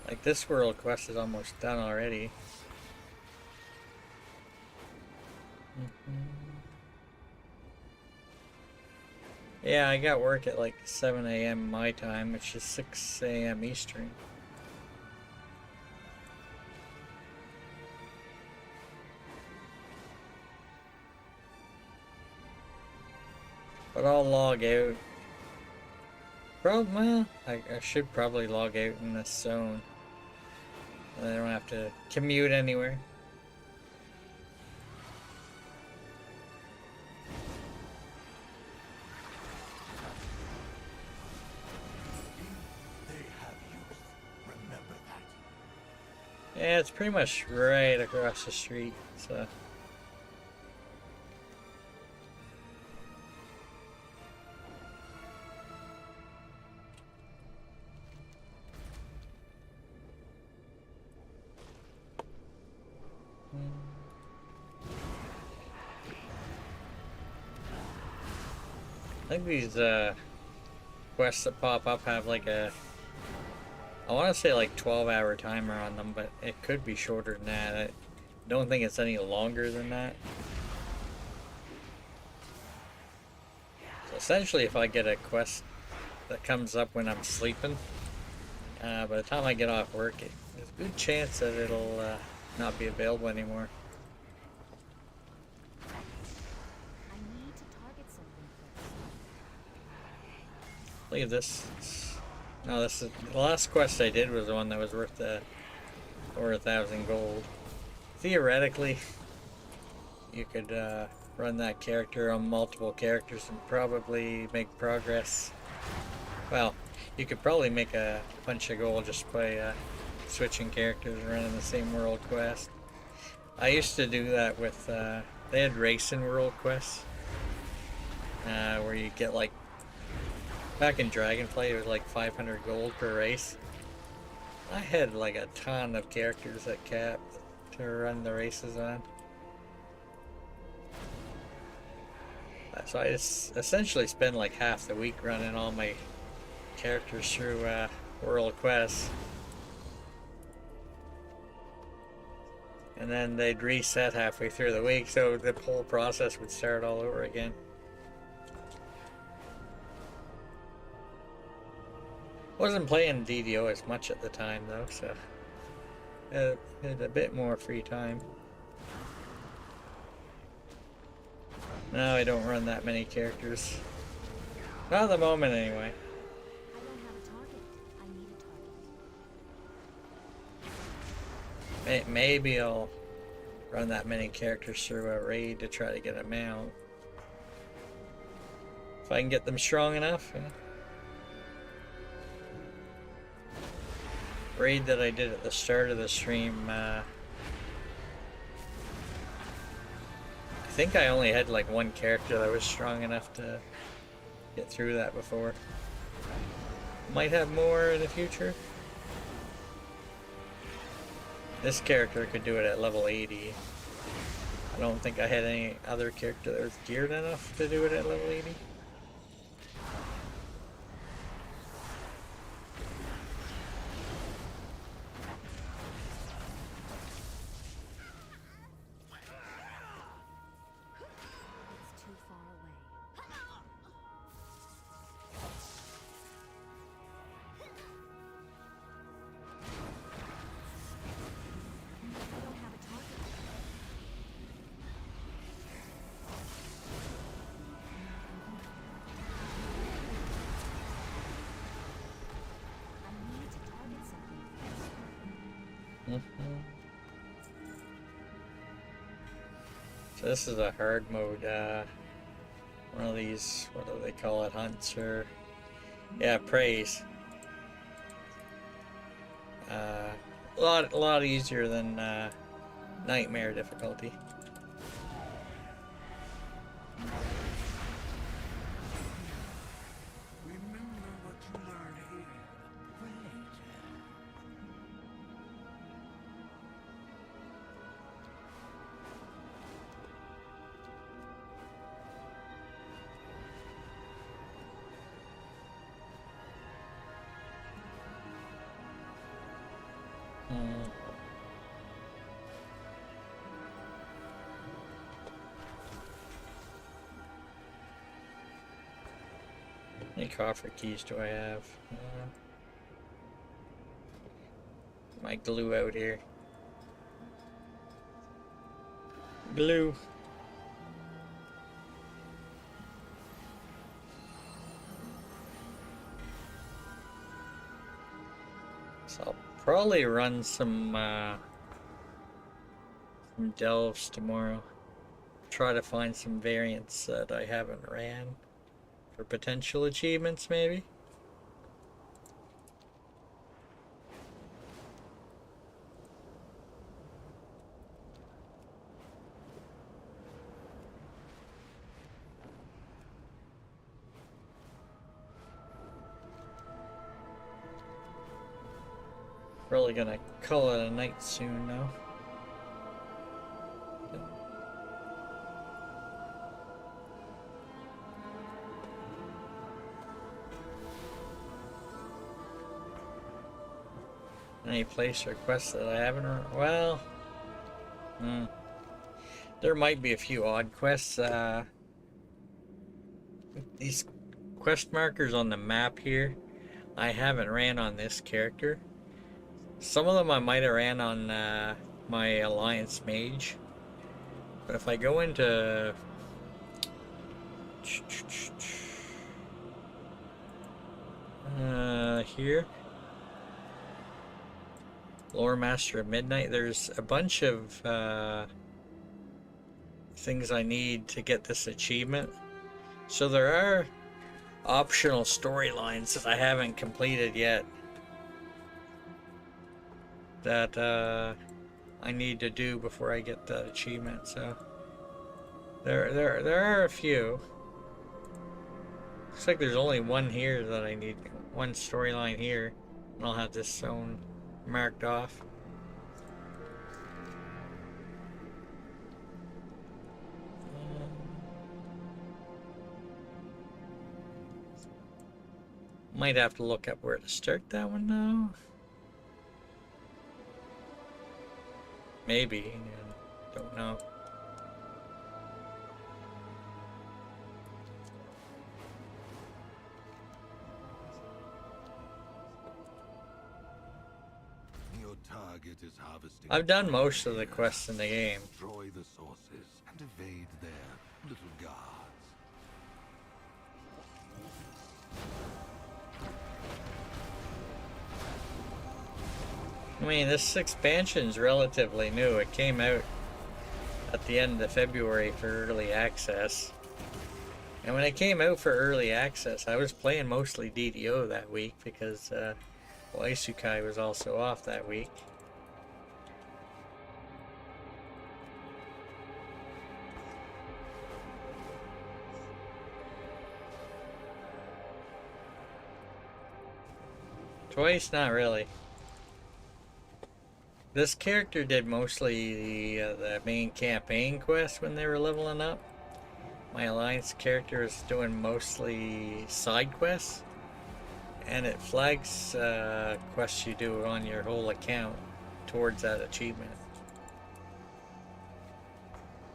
Like, this world quest is almost done already. Yeah, I got work at like 7 a.m. my time, which is 6 a.m. Eastern. But I'll log out. Well, I should probably log out in this zone. I don't have to commute anywhere. Yeah, it's pretty much right across the street, so. I think these quests that pop up have like a, I want to say like 12-hour timer on them, but it could be shorter than that. I don't think it's any longer than that. So essentially, if I get a quest that comes up when I'm sleeping, by the time I get off work, there's a good chance that it'll not be available anymore. Look at this. No, this is the last quest I did was the one that was worth over 1,000 gold. Theoretically, you could run that character on multiple characters and probably make progress. Well, you could probably make a bunch of gold just by switching characters and running the same world quest. I used to do that with, they had racing world quests, where you get like, back in Dragonflight, it was like 500 gold per race. I had like a ton of characters that capped to run the races on. So I essentially spend like half the week running all my characters through World Quests. And then they'd reset halfway through the week, so the whole process would start all over again. Wasn't playing DDO as much at the time though, so had a bit more free time. No, I don't run that many characters. Not at the moment, anyway. Maybe I'll run that many characters through a raid to try to get them out. If I can get them strong enough. Yeah. Raid that I did at the start of the stream, I think I only had like one character that was strong enough to get through that before. Might have more in the future. This character could do it at level 80. I don't think I had any other character that was geared enough to do it at level 80. So this is a hard mode, one of these, what do they call it, hunts or, yeah, praise. A lot easier than nightmare difficulty. How many coffer keys do I have? My glue out here. Glue. So I'll probably run some delves tomorrow. Try to find some variants that I haven't ran. For potential achievements, maybe? Probably gonna call it a night soon, though. Any place or quests that I haven't well, there might be a few odd quests. These quest markers on the map here, I haven't ran on this character. Some of them I might have ran on my Alliance Mage. But if I go into here, Lore Master of Midnight, there's a bunch of things I need to get this achievement. So there are optional storylines that I haven't completed yet that I need to do before I get that achievement. So there are a few. Looks like there's only one here that I need, one storyline here, and I'll have this zone marked off. Might have to look up where to start that one now. Maybe, don't know. Your target is harvesting. I've done most of the quests in the game. Destroy the sources and evade their little guards. I mean, this expansion's relatively new. It came out at the end of February for early access. And when it came out for early access, I was playing mostly DDO that week because Isukai was also off that week. Twice, not really. This character did mostly the main campaign quest when they were leveling up. My Alliance character is doing mostly side quests. And it flags quests you do on your whole account towards that achievement.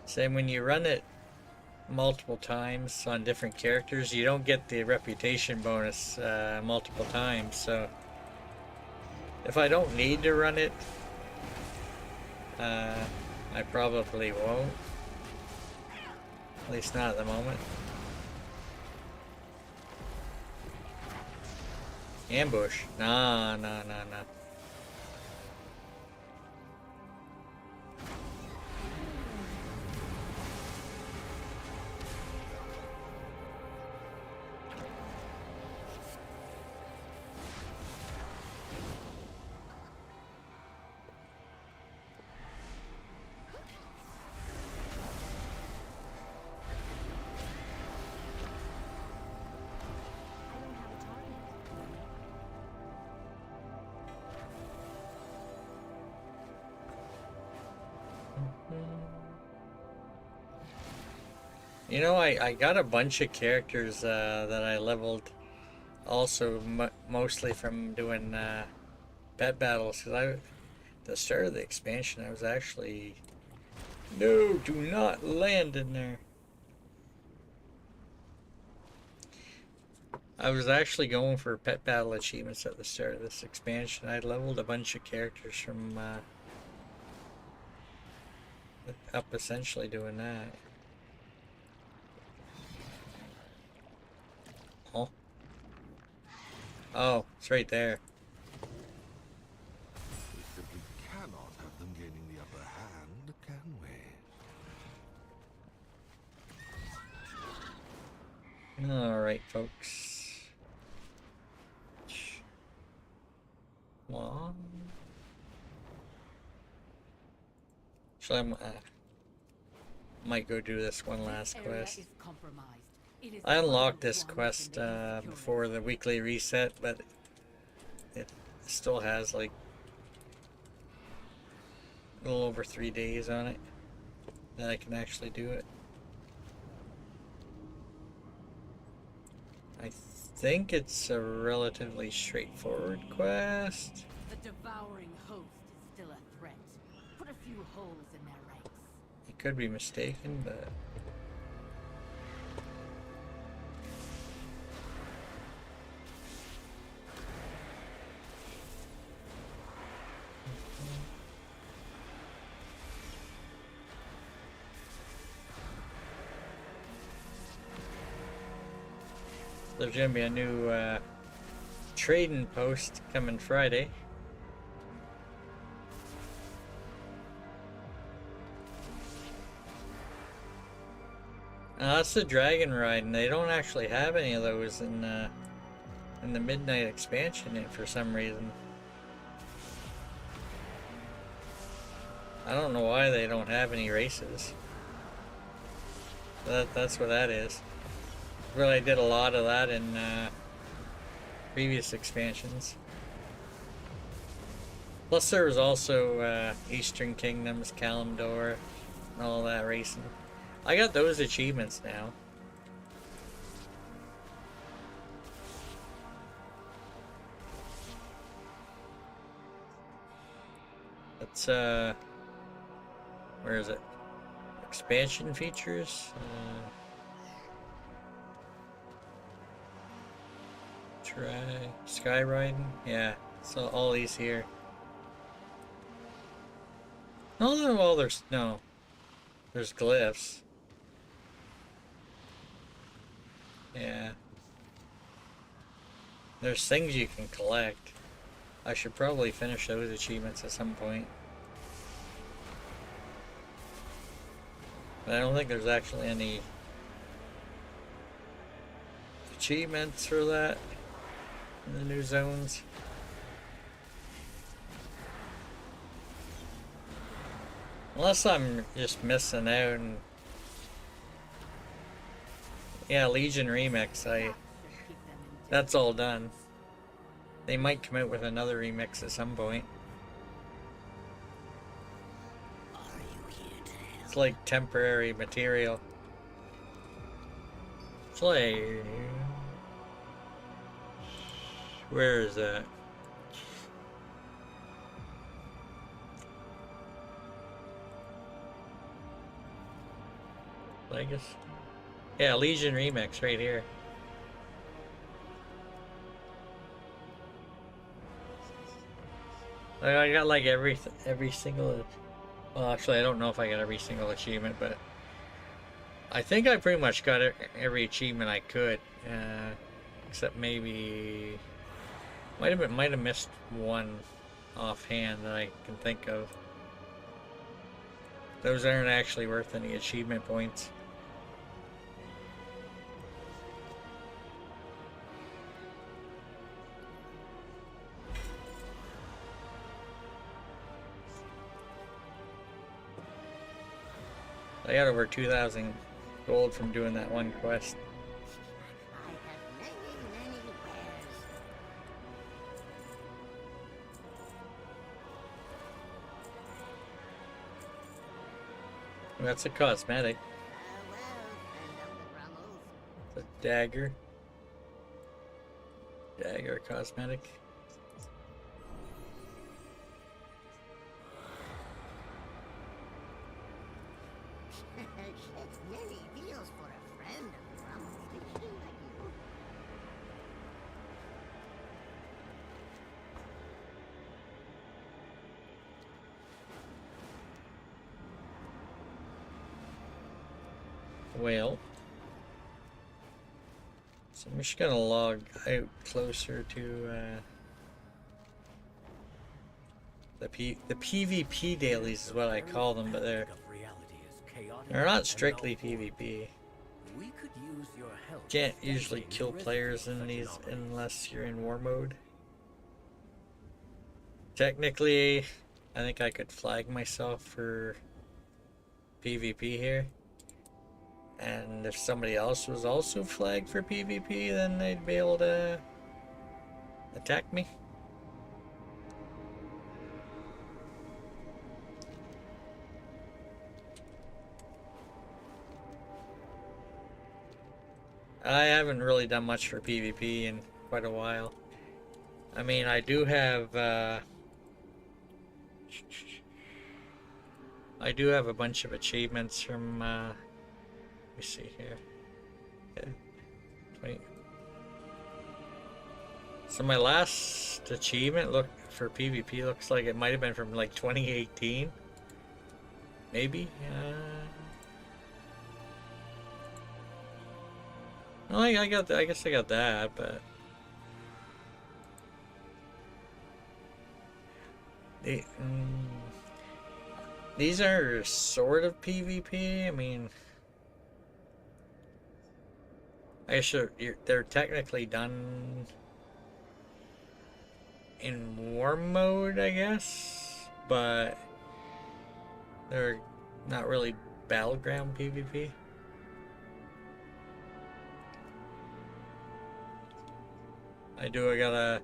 Same when you run it multiple times on different characters, you don't get the reputation bonus multiple times. So if I don't need to run it, I probably won't. At least not at the moment. Ambush. Nah. You know, I got a bunch of characters that I leveled also mostly from doing pet battles, because at the start of the expansion I was actually... No, do not land in there. I was actually going for pet battle achievements at the start of this expansion. I leveled a bunch of characters from up essentially doing that. Oh, it's right there. We simply cannot have them gaining the upper hand, can we? Alright, folks. Come on. Actually, might go do this one last quest. I unlocked this quest before the weekly reset, but it still has like a little over 3 days on it that I can actually do it. I think it's a relatively straightforward quest. The devouring host is still a threat. Put a few holes in their ranks. I could be mistaken, but... There's gonna be a new trading post coming Friday. That's the Dragon Ride, and they don't actually have any of those in the Midnight expansion for some reason. I don't know why they don't have any races. That's what that is. Really did a lot of that in previous expansions. Plus there was also Eastern Kingdoms, Kalimdor, and all that racing. I got those achievements now. It's where is it? Expansion features. Try skywriting. Yeah, so all these here. Oh well, there's no. There's glyphs. Yeah. There's things you can collect. I should probably finish those achievements at some point. But I don't think there's actually any achievements for that in the new zones. Unless I'm just missing out. And yeah, Legion Remix, that's all done. They might come out with another remix at some point. It's like temporary material. It's like... Where is that? Legacy? Yeah, Legion Remix right here. I got like every single... Well, actually, I don't know if I got every single achievement, but I think I pretty much got every achievement I could, except maybe might have missed one offhand that I can think of. Those aren't actually worth any achievement points. I got over 2,000 gold from doing that one quest. That's a cosmetic. It's a dagger. Dagger cosmetic. Many deals for a friend of the Grummles. Like you. Well, so I'm just gonna log out closer to the PvP dailies is what I call them, but they're not strictly PvP. Can't usually kill players in these unless you're in war mode. Technically, I think I could flag myself for PvP here. And if somebody else was also flagged for PvP, then they'd be able to attack me. I haven't really done much for PvP in quite a while. I mean, I do have a bunch of achievements from let me see here. Yeah. 20. So my last achievement for PvP looks like it might have been from like 2018. Maybe. Well, I guess I got that, but these are sort of PvP. I mean, I guess they're technically done in war mode, I guess, but they're not really battleground PvP. I got a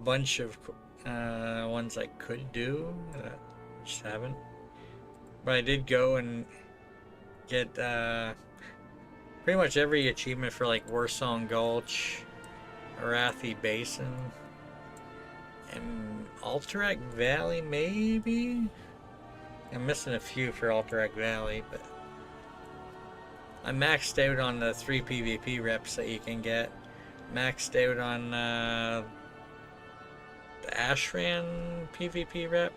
bunch of ones I could do, I just haven't. But I did go and get pretty much every achievement for like Warsong Gulch, Arathi Basin, And Alterac Valley, maybe? I'm missing a few for Alterac Valley, but I maxed out on the 3 PvP reps that you can get. Maxed out on the Ashran PvP rep.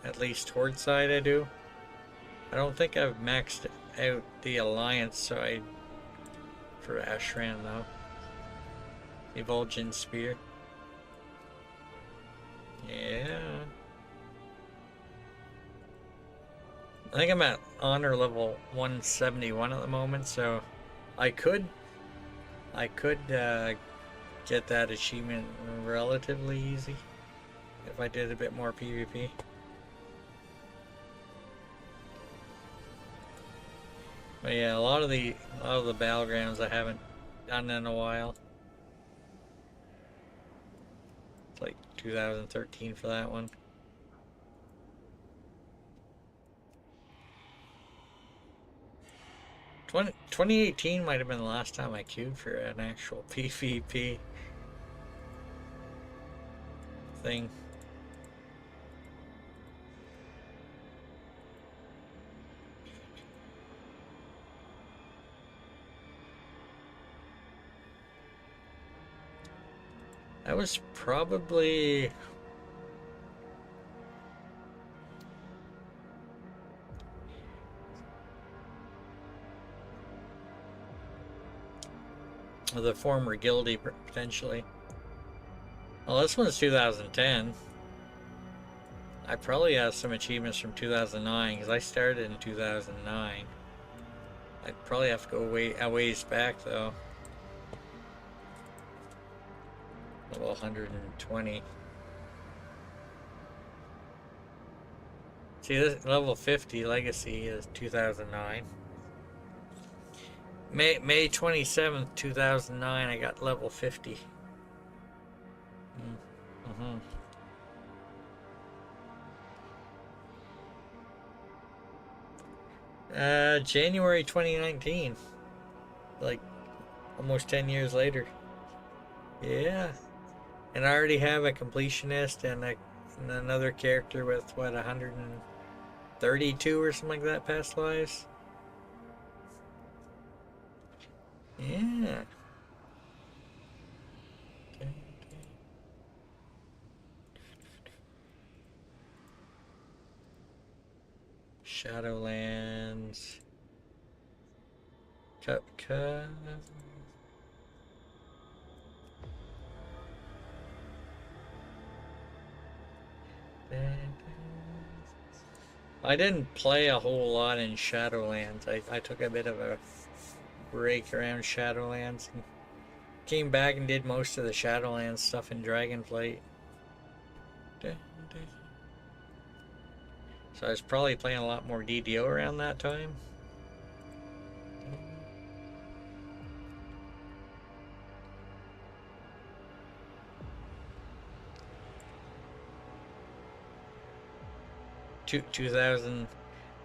At least Horde side I do. I don't think I've maxed out the Alliance side for Ashran though. Evulgent Spear. Yeah. I think I'm at honor level 171 at the moment, so I could get that achievement relatively easy if I did a bit more PvP. But yeah, a lot of the battlegrounds I haven't done in a while. It's like 2013 for that one. — 2018 might have been the last time I queued for an actual PvP thing. That was probably the former guildie, potentially. Well, this one's 2010. I probably have some achievements from 2009 because I started in 2009. I'd probably have to go a ways back though. Level 120. See, this level 50 legacy is 2009. May 27th, 2009, I got level 50. January 2019. Like, almost 10 years later. Yeah. And I already have a completionist and another character with, what, 132 or something like that past lives? Yeah. Shadowlands. Cut. I didn't play a whole lot in Shadowlands. I took a bit of a break around Shadowlands and came back and did most of the Shadowlands stuff in Dragonflight. So I was probably playing a lot more DDO around that time.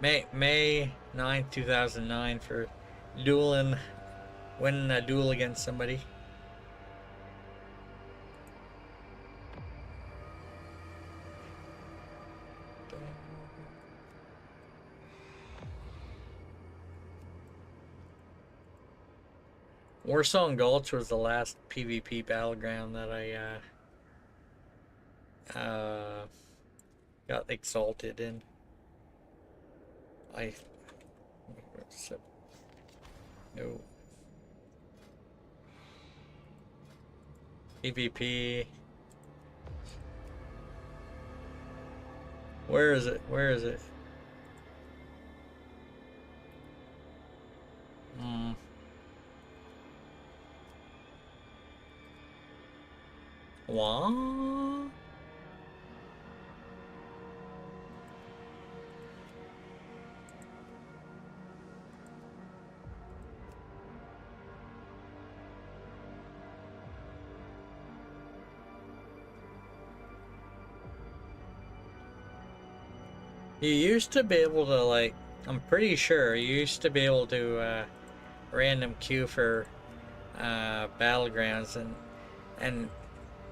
May 9th, 2009 for dueling, winning a duel against somebody. Warsong Gulch was the last PvP battleground that I got exalted in. No. PvP. Where is it? Where is it? What? You used to be able to, like, I'm pretty sure you used to be able to random queue for battlegrounds, and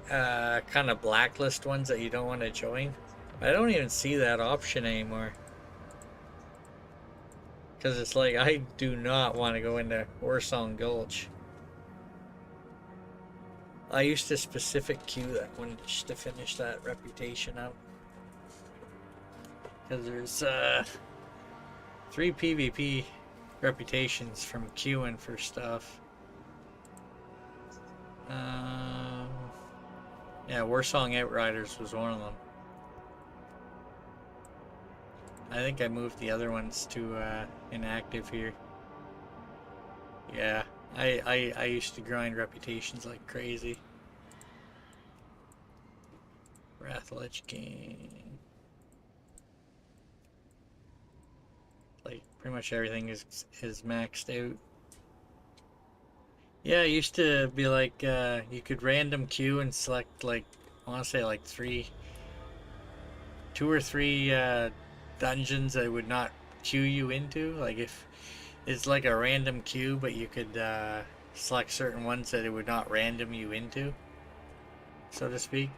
kind of blacklist ones that you don't want to join. I don't even see that option anymore. Because it's like, I do not want to go into Warsong Gulch. I used to specific queue that one just to finish that reputation up. Because there's 3 PvP reputations from queuing for stuff. Yeah, Warsong Outriders was one of them. I think I moved the other ones to inactive here. Yeah, I used to grind reputations like crazy. Wrathledge King. Like pretty much everything is maxed out. Yeah, it used to be like you could random queue and select like I want to say like 2 or 3 dungeons that would not queue you into. Like if it's like a random queue, but you could select certain ones that it would not random you into, so to speak.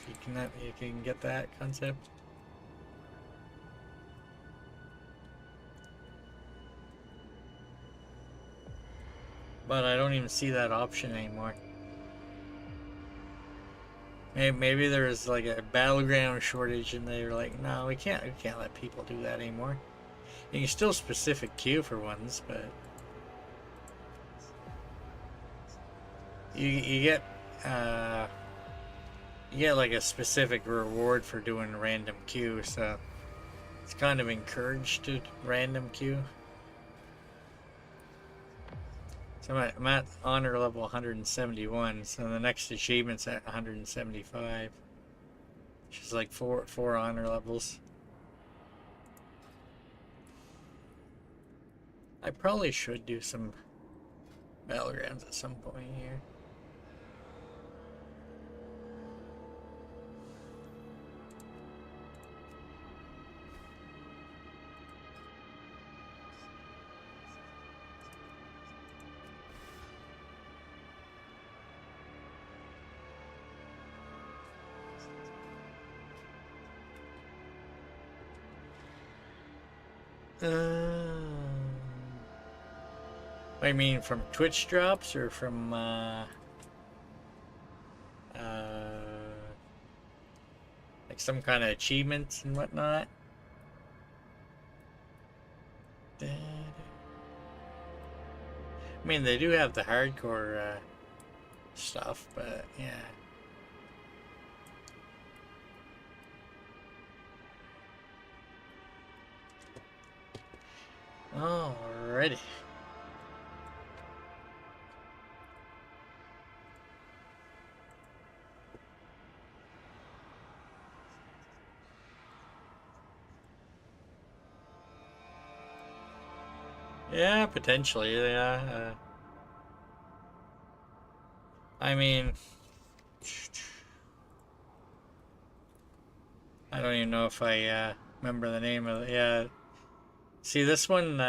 You can get that concept. But I don't even see that option anymore. Maybe there's like a battleground shortage and they're like, no, we can't let people do that anymore. You can still specific queue for ones, but you get like a specific reward for doing random queue, so it's kind of encouraged to random queue. So I'm at honor level 171, so the next achievement's at 175. Which is like four honor levels. I probably should do some battlegrounds at some point here. I mean, from Twitch drops or from like some kind of achievements and whatnot. I mean, they do have the hardcore stuff, but yeah. Alrighty. Yeah, potentially, yeah. I mean, I don't even know if I remember the name of it. Yeah. See, this one,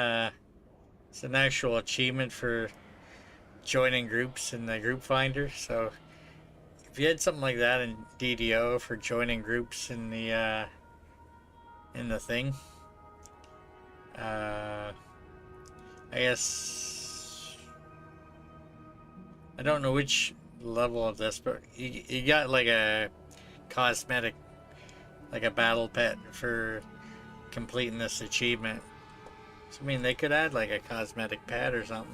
it's an actual achievement for joining groups in the group finder. So if you had something like that in DDO for joining groups in the thing, I guess I don't know which level of this, but you got like a cosmetic, like a battle pet for completing this achievement. So, I mean, they could add like a cosmetic pad or something.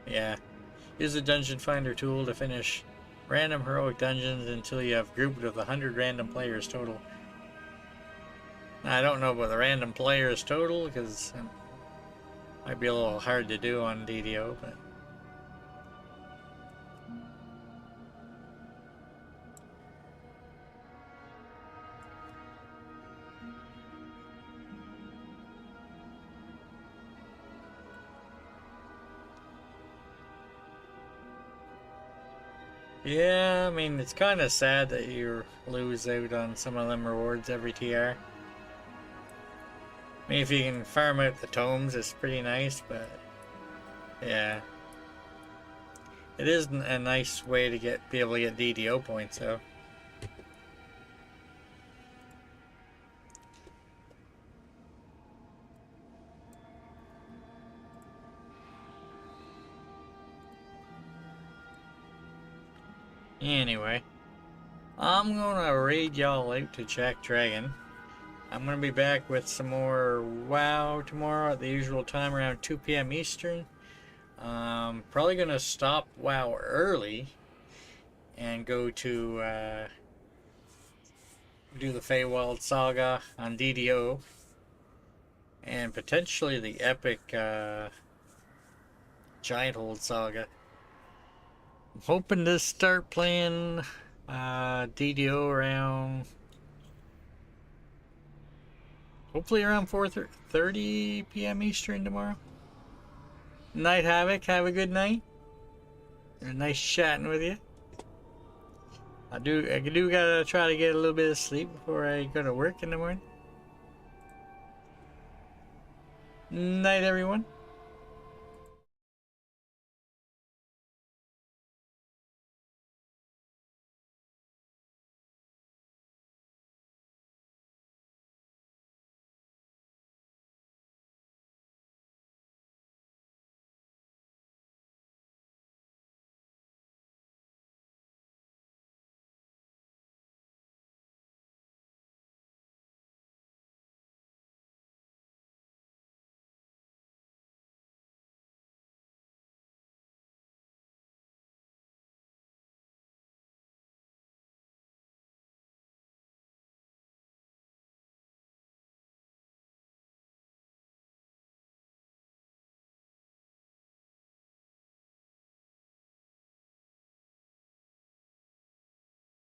Yeah. Use the dungeon finder tool to finish random heroic dungeons until you have grouped with 100 random players total. Now, I don't know about the random players total because it might be a little hard to do on DDO, but yeah, I mean, it's kind of sad that you lose out on some of them rewards every TR. I mean, if you can farm out the tomes, it's pretty nice, but yeah. It is a nice way to be able to get DDO points, though. Anyway, I'm gonna raid y'all out to Jack Dragon. I'm gonna be back with some more WoW tomorrow at the usual time around 2 p.m. Eastern. Probably gonna stop WoW early and go to do the Feywild Saga on DDO and potentially the epic Giant Hold Saga. I'm hoping to start playing DDO around, hopefully around 4:30 p.m. Eastern tomorrow. Night Havoc, have a good night. Nice chatting with you. I do gotta try to get a little bit of sleep before I go to work in the morning. Night, everyone.